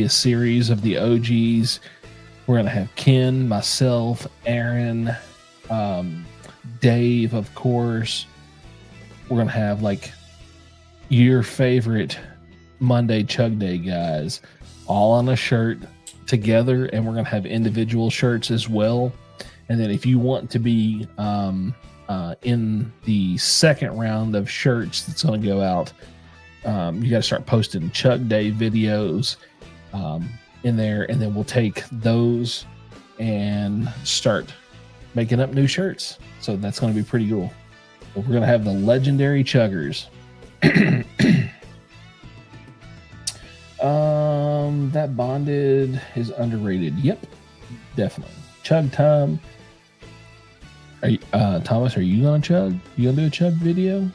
a series of the OGs. We're going to have Ken, myself, Aaron, Dave, of course. We're going to have like your favorite Monday Chug Day guys all on a shirt together, and we're going to have individual shirts as well. And then if you want to be in the second round of shirts that's going to go out, you got to start posting Chug Day videos in there, and then we'll take those and start making up new shirts. So that's going to be pretty cool. But we're going to have the legendary chuggers. That bonded is underrated. Yep, definitely. Chug time. Thomas, are you gonna chug? You gonna do a chug video?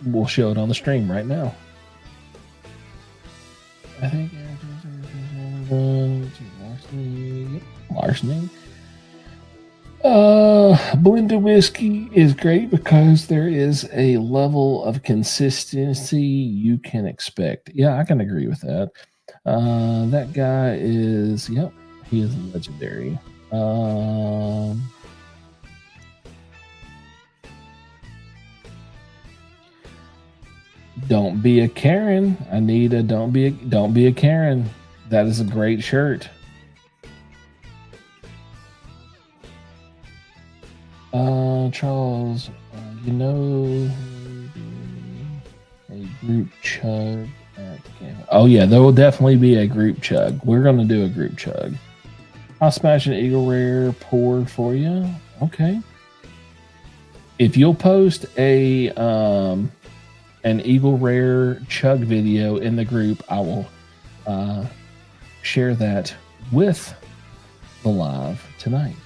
We'll show it on the stream right now. I think larceny. Blended whiskey is great because there is a level of consistency you can expect. Yeah, I can agree with that. That guy is, yep, he is legendary. Don't be a Karen, Anita. Don't be a Karen. That is a great shirt. Charles, you know, a group chug at the camp. Oh yeah, there will definitely be a group chug. We're gonna do a group chug. I'll smash an Eagle Rare pour for you. Okay. If you'll post a an Eagle Rare chug video in the group, I will share that with the live tonight.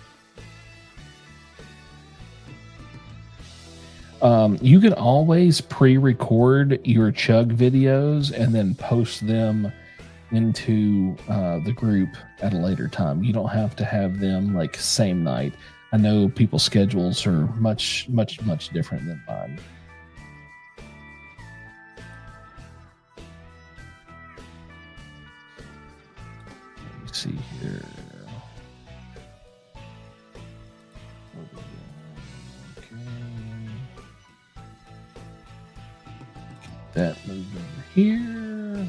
You can always pre-record your chug videos and then post them into the group at a later time. You don't have to have them like same night. I know people's schedules are much different than mine. Let me see here. That move over here.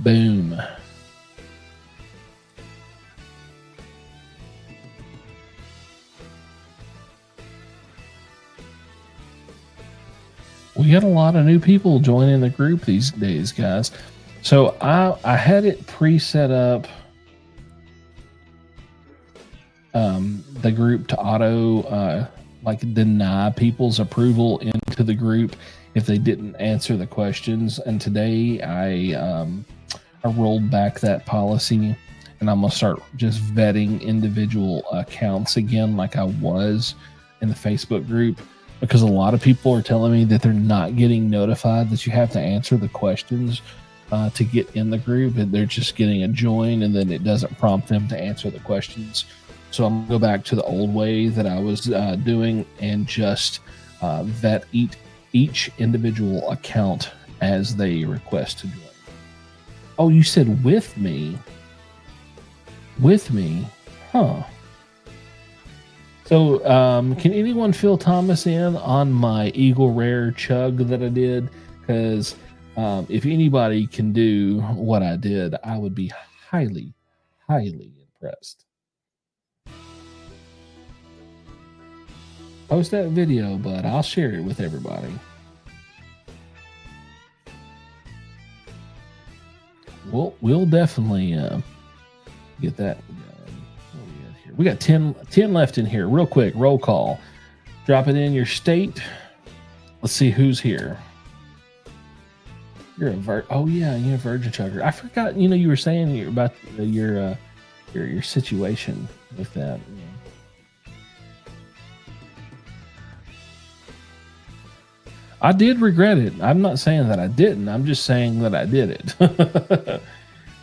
Boom. We got a lot of new people joining the group these days, guys. So I had it pre-set up the group to auto like deny people's approval into the group if they didn't answer the questions. And today I rolled back that policy, and I'm gonna start just vetting individual accounts again, like I was in the Facebook group, because a lot of people are telling me that they're not getting notified that you have to answer the questions to get in the group, and they're just getting a join, and then it doesn't prompt them to answer the questions. So I'm gonna go back to the old way that I was doing and just vet each individual account as they request to join. Oh, you said with me? With me? Huh. So, can anyone fill Thomas in on my Eagle Rare chug that I did? Because if anybody can do what I did, I would be highly, highly impressed. Post that video, but I'll share it with everybody. We'll definitely get that going. What we got here? We got 10 left in here. Real quick, roll call. Drop it in your state. Let's see who's here. You're a oh yeah, you're a virgin chugger. I forgot. You were saying about your situation with that. I did regret it. I'm not saying that I didn't. I'm just saying that I did it.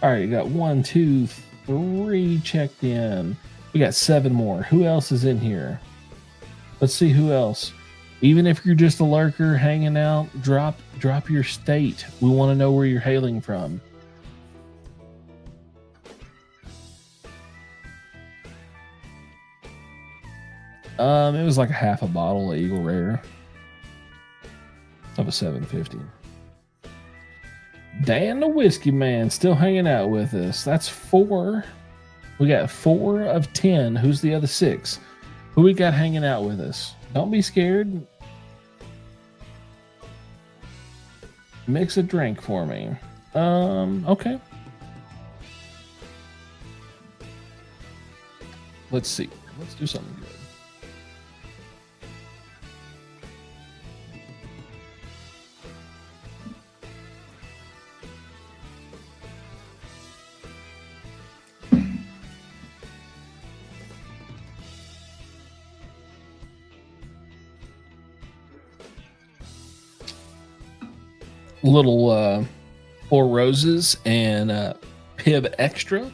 All right, you got 1, 2, 3 checked in. We got 7 more. Who else is in here? Let's see who else. Even if you're just a lurker hanging out, drop your state. We want to know where you're hailing from. It was like a half a bottle of Eagle Rare of a 750. Dan the Whiskey Man still hanging out with us. That's 4. We got 4 of 10. Who's the other 6? Who we got hanging out with us? Don't be scared. Mix a drink for me. Okay. Let's see. Let's do something good. Little 4 Roses and Pib Extra.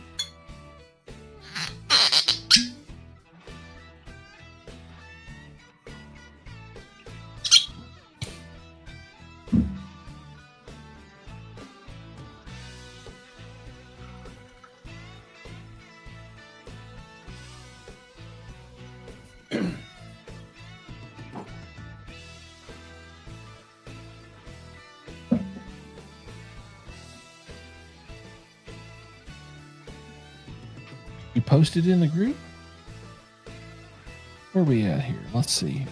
You posted in the group? Where are we at here? Let's see here.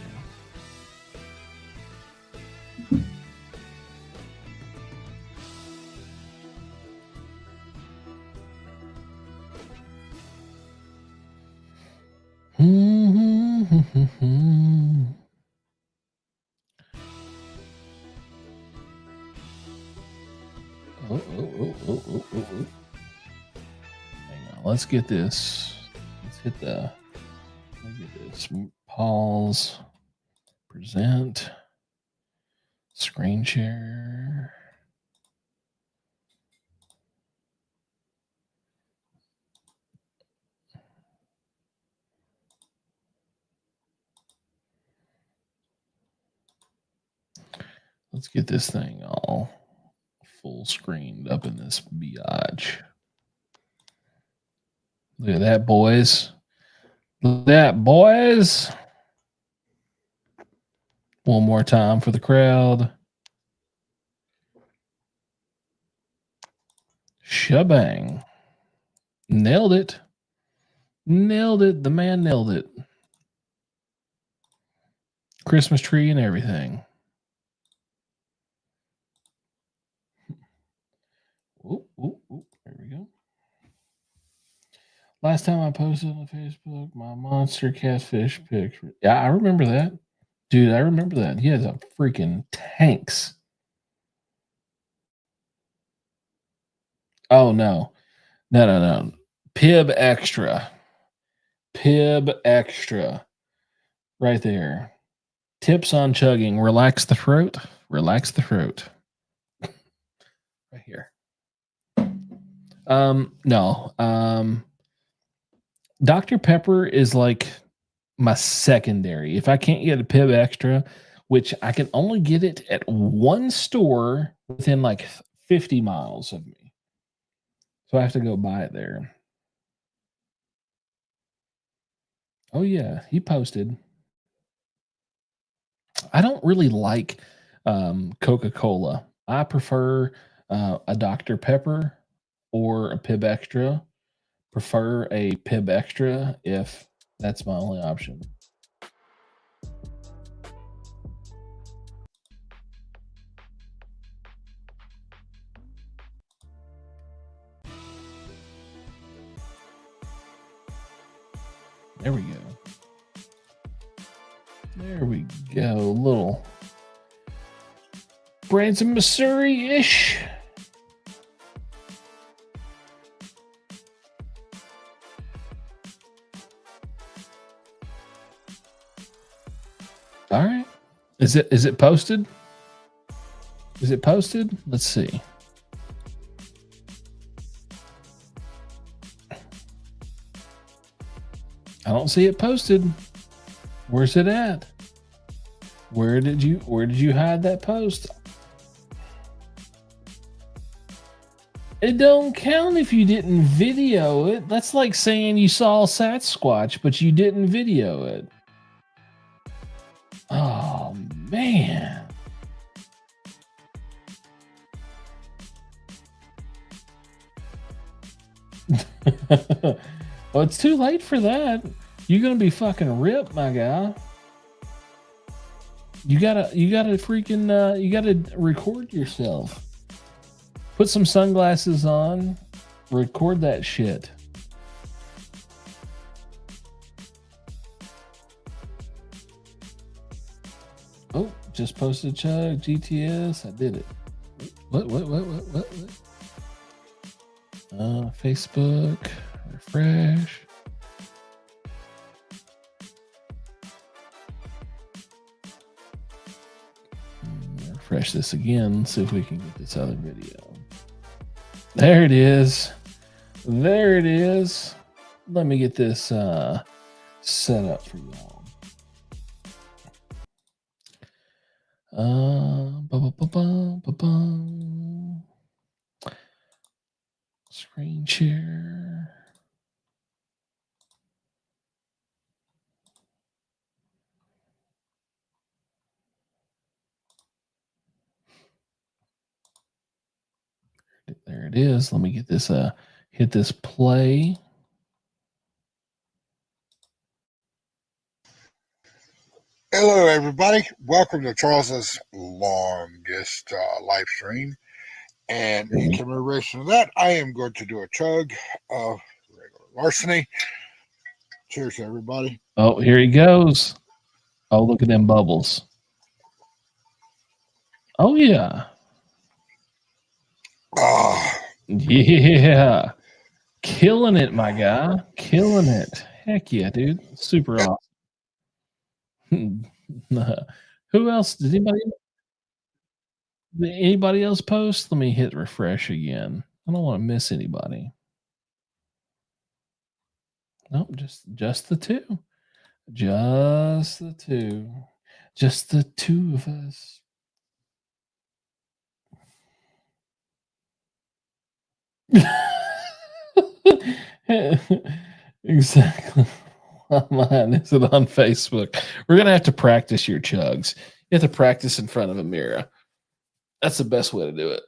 Oh. Hang on, let's get this. Let's get this. Pause. Present. Screen share. Let's get this thing all full screened up in this biatch. Look at that, boys. Look at that, boys. One more time for the crowd. Shebang. Nailed it. Nailed it. The man nailed it. Christmas tree and everything. Ooh, there we go. Last time I posted on Facebook, my monster catfish picture. Yeah, I remember that. Dude, I remember that. He has a freaking tanks. Oh no. No, no, no. Pib extra. Pib extra. Right there. Tips on chugging. Relax the throat. Relax the throat. Right here. No. Dr. Pepper is like my secondary. If I can't get a Pib extra, which I can only get it at one store within like 50 miles of me. So I have to go buy it there. Oh yeah, he posted. I don't really like Coca-Cola. I prefer a Dr. Pepper or a Pib Extra. Prefer a Pib Extra if that's my only option. There we go. There we go. A little Branson, Missouri-ish. All right. Is it posted? Is it posted? Let's see. I don't see it posted. Where's it at? Where did you hide that post? It don't count if you didn't video it. That's like saying you saw Sasquatch, but you didn't video it. Oh man. Well, it's too late for that. You're gonna be fucking ripped, my guy. You gotta freaking you gotta record yourself. Put some sunglasses on, record that shit. Oh, just posted Chug GTS. I did it. What? Facebook, refresh. Refresh this again. See if we can get this other video. There it is. There it is. Let me get this set up for y'all. Screen share. There it is. Let me get this hit this play. Hello, everybody. Welcome to Charles's longest live stream. And in commemoration of that, I am going to do a chug of regular larceny. Cheers, everybody. Oh, here he goes. Oh, look at them bubbles. Oh, yeah. Yeah. Killing it, my guy. Killing it. Heck yeah, dude. Super awesome. Who else? Did anybody else post? Let me hit refresh again. I don't want to miss anybody. Nope, just the two. Just the two. Just the two of us. Exactly. Mine is it on Facebook. We're gonna have to practice your chugs. You have to practice in front of a mirror. That's the best way to do it.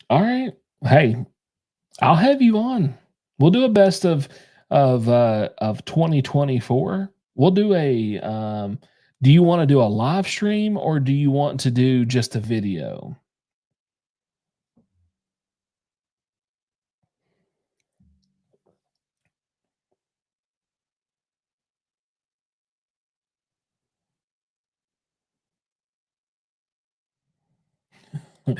All right. Hey, I'll have you on. We'll do a best of 2024. We'll do a Do you want to do a live stream or do you want to do just a video? Yeah,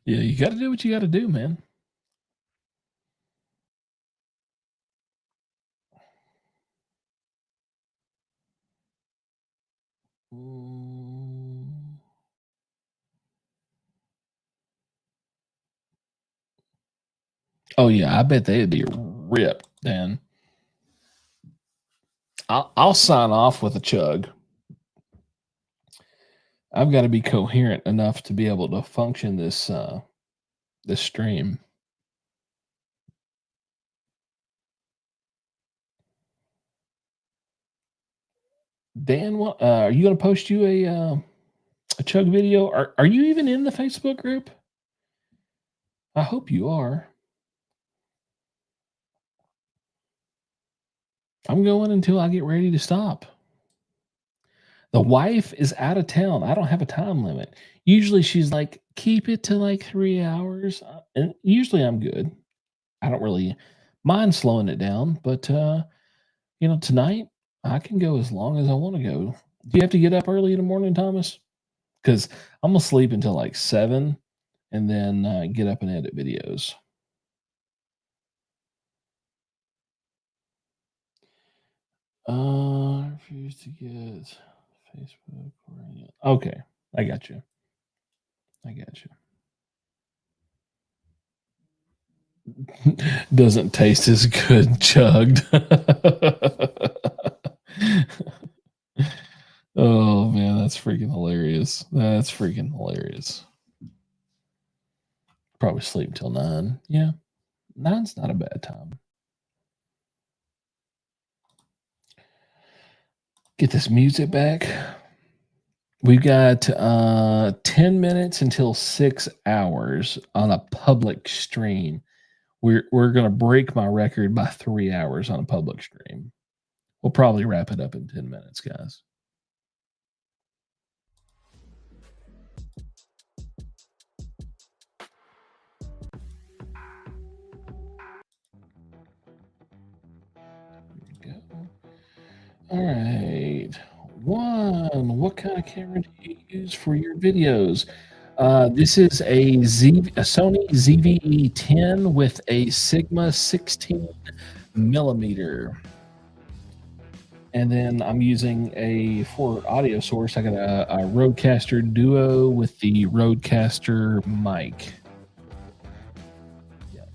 you got to do what you got to do, man. Oh yeah, I bet they'd be ripped, Dan. I'll sign off with a chug. I've got to be coherent enough to be able to function this this stream. Dan, what are you going to post you a chug video? Are you even in the Facebook group? I hope you are. I'm going until I get ready to stop. The wife is out of town. I don't have a time limit. Usually she's like, keep it to like 3 hours. And usually I'm good. I don't really mind slowing it down, but tonight I can go as long as I want to go. Do you have to get up early in the morning, Thomas? Because I'm gonna sleep until like 7 and then get up and edit videos. I refuse to get Facebook. Okay, I got you. Doesn't taste as good chugged. Oh man, that's freaking hilarious. Probably sleep till 9. Yeah, 9's not a bad time. Get this music back. We've got 10 minutes until 6 hours on a public stream. We're going to break my record by 3 hours on a public stream. We'll probably wrap it up in 10 minutes, guys. There we go. All right. One, what kind of camera do you use for your videos? This is a Sony ZV-E10 with a Sigma 16 millimeter. And then I'm using for audio source, I got a Rodecaster Duo with the Rodecaster mic. Yeah.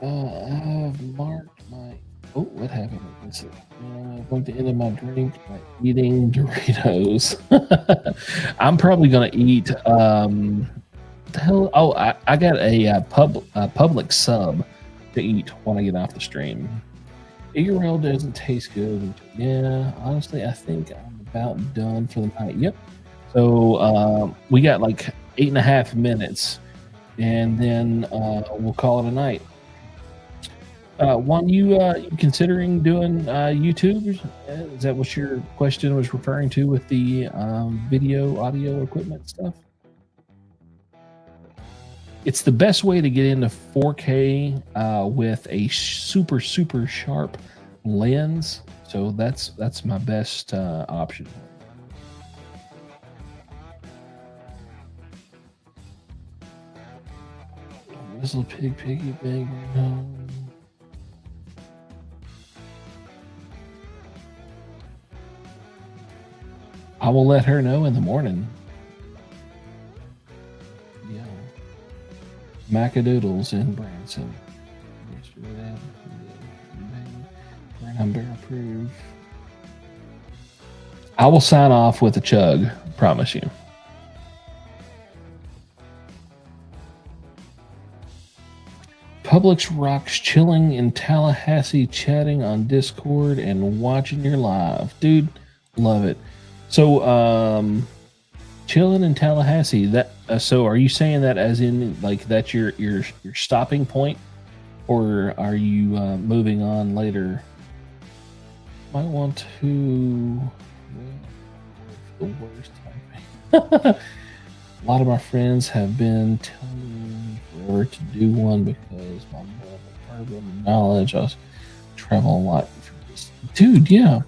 I've marked my. Oh, what happened? Let's see. I'm going to end my drink by eating Doritos. I'm probably going to eat. The hell? Oh, I got a public sub to eat when I get off the stream. Egg roll doesn't taste good. Yeah, honestly, I think I'm about done for the night. Yep. So we got like 8.5 minutes, and then we'll call it a night. Juan, you considering doing YouTube? Is that what your question was referring to with the video, audio equipment stuff? It's the best way to get into 4K with a super sharp lens. So that's my best option. Whistle piggy bag. No. I will let her know in the morning. Yeah. Macadoodles in Branson. I'm bear approved. I will sign off with a chug, promise you. Publix rocks, chilling in Tallahassee, chatting on Discord and watching your live. Dude, love it. So, chilling in Tallahassee. That so, are you saying that as in like that's your stopping point, or are you moving on later? Might want to. The worst typing. A lot of my friends have been telling me forever to do one because my bourbon knowledge. I was traveling a lot for this. Dude, yeah.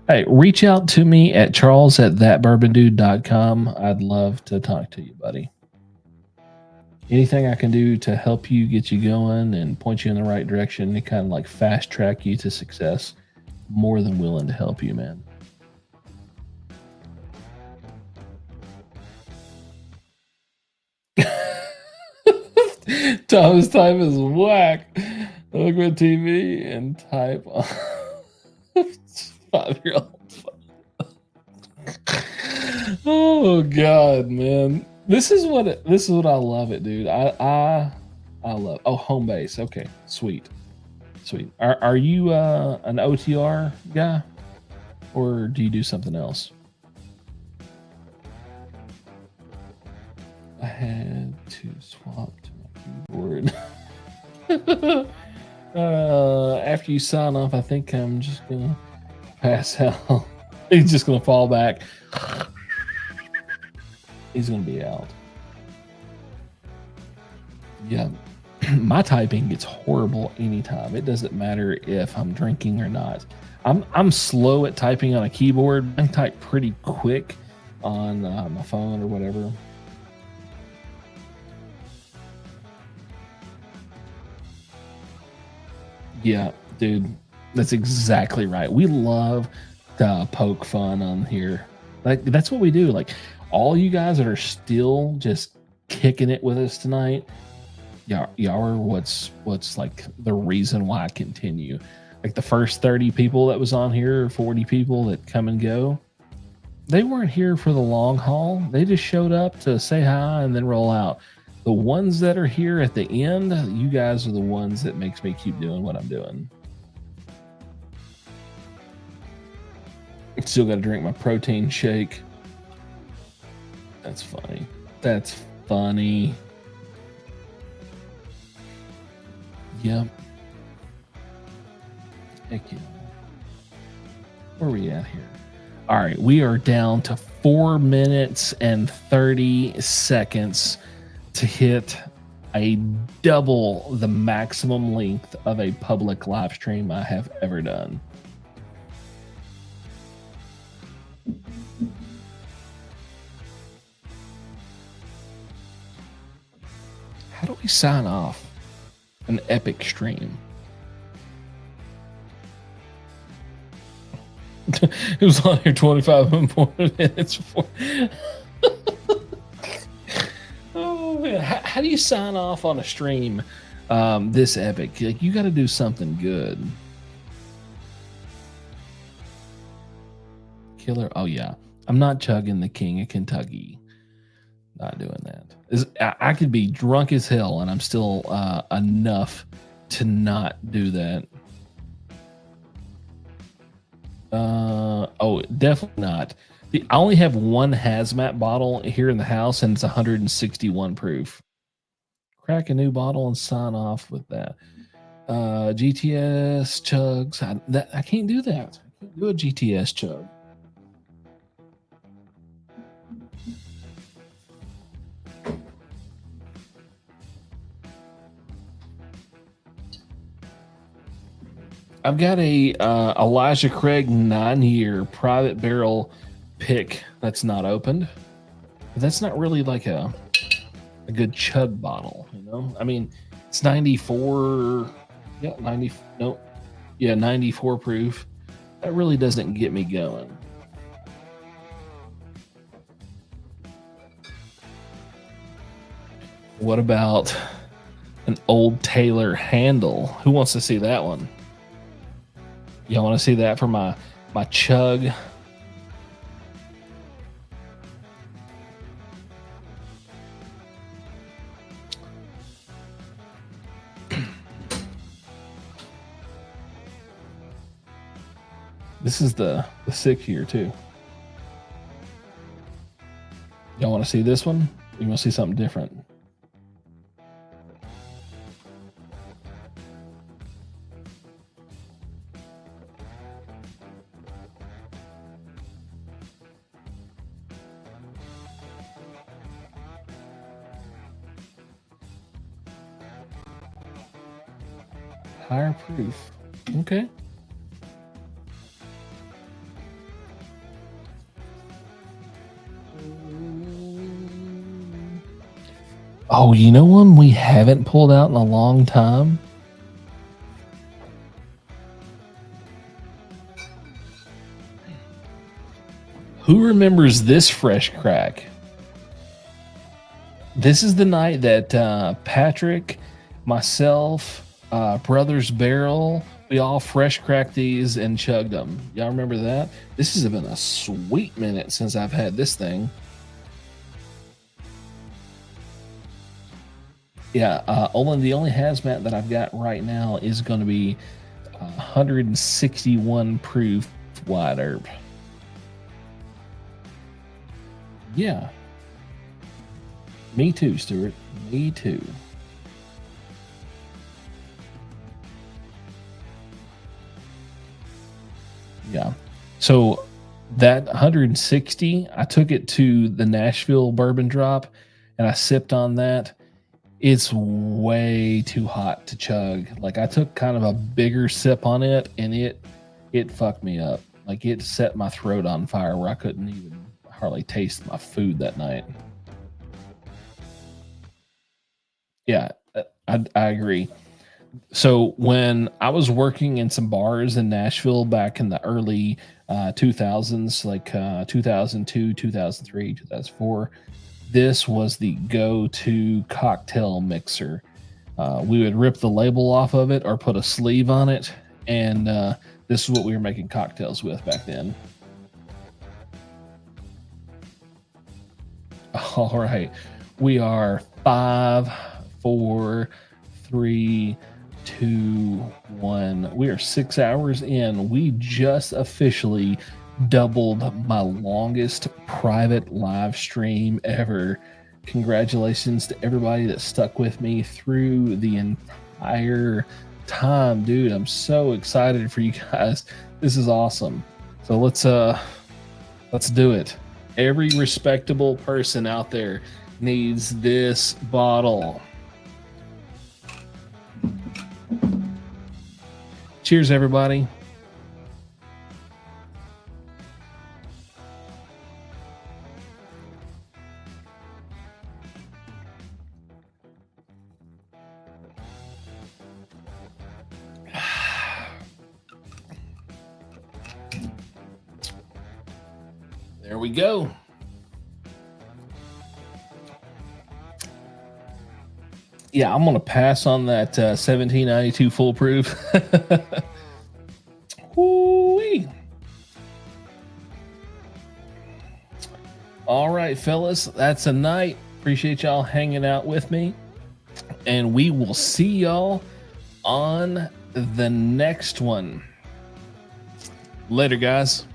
Hey, reach out to me at charles@thatbourbondude.com. I'd love to talk to you, buddy. Anything I can do to help you get you going and point you in the right direction and kind of like fast track you to success, more than willing to help you, man. Thomas type is whack. Look at TV and type on 5-year-old. Oh God, man. This is what I love it, dude. I love. Oh, home base. Okay, sweet. Are you an OTR guy, or do you do something else? I had to swap to my keyboard. After you sign off, I think I'm just gonna pass out. He's just gonna fall back. He's gonna be out. Yeah, my typing gets horrible anytime. It doesn't matter if I'm drinking or not. I'm slow at typing on a keyboard. I type pretty quick on my phone or whatever. Yeah, dude, that's exactly right. We love to poke fun on here. Like that's what we do. Like all you guys that are still just kicking it with us tonight, y'all are what's like the reason why I continue. Like the first 30 people that was on here, or 40 people that come and go, they weren't here for the long haul. They just showed up to say hi and then roll out. The ones that are here at the end, you guys are the ones that makes me keep doing what I'm doing. Still got to drink my protein shake. That's funny. That's funny. Yep. Heck yeah. Where are we at here? All right, we are down to 4 minutes and 30 seconds to hit a double the maximum length of a public live stream I have ever done. How do we sign off an epic stream? It was on here 25 more minutes before. Oh man, how do you sign off on a stream this epic? Like you got to do something good. Killer. Oh yeah, I'm not chugging the King of Kentucky. Not doing that. I could be drunk as hell and I'm still enough to not do that. Oh, definitely not. I only have one hazmat bottle here in the house, and it's 161 proof. Crack a new bottle and sign off with that. GTS chugs. I can't do that. I can't do a GTS chug. I've got a Elijah Craig 9-year private barrel pick that's not opened. But that's not really like a good chug bottle, you know? I mean, it's 94. Yeah, 90. No, yeah, 94 proof. That really doesn't get me going. What about an Old Taylor handle? Who wants to see that one? Y'all want to see that for my chug? This is the 6 year too. Y'all want to see this one? You want to see something different? Higher proof. Okay. Oh, you know one we haven't pulled out in a long time? Who remembers this fresh crack? This is the night that Patrick, myself, Brothers Barrel, we all fresh cracked these and chugged them. Y'all remember that? This has been a sweet minute since I've had this thing. Yeah, the only hazmat that I've got right now is going to be 161 proof wide herb. Yeah. Me too, Stuart. Me too. Yeah. So that 160, I took it to the Nashville bourbon drop and I sipped on that. It's way too hot to chug. Like I took kind of a bigger sip on it and it fucked me up. Like it set my throat on fire where I couldn't even hardly taste my food that night. Yeah, I agree. So when I was working in some bars in Nashville back in the early 2000s, like 2002, 2003, 2004, this was the go-to cocktail mixer. We would rip the label off of it or put a sleeve on it, and this is what we were making cocktails with back then. All right, we are 5, 4, 3, 2, 1. We are 6 hours in. We just officially doubled my longest private live stream ever. Congratulations to everybody that stuck with me through the entire time, dude. I'm so excited for you guys. This is awesome. So let's do it. Every respectable person out there needs this bottle. Cheers, everybody. There we go. Yeah, I'm going to pass on that 1792 foolproof. Woo-wee. All right, fellas, that's a night. Appreciate y'all hanging out with me. And we will see y'all on the next one. Later, guys.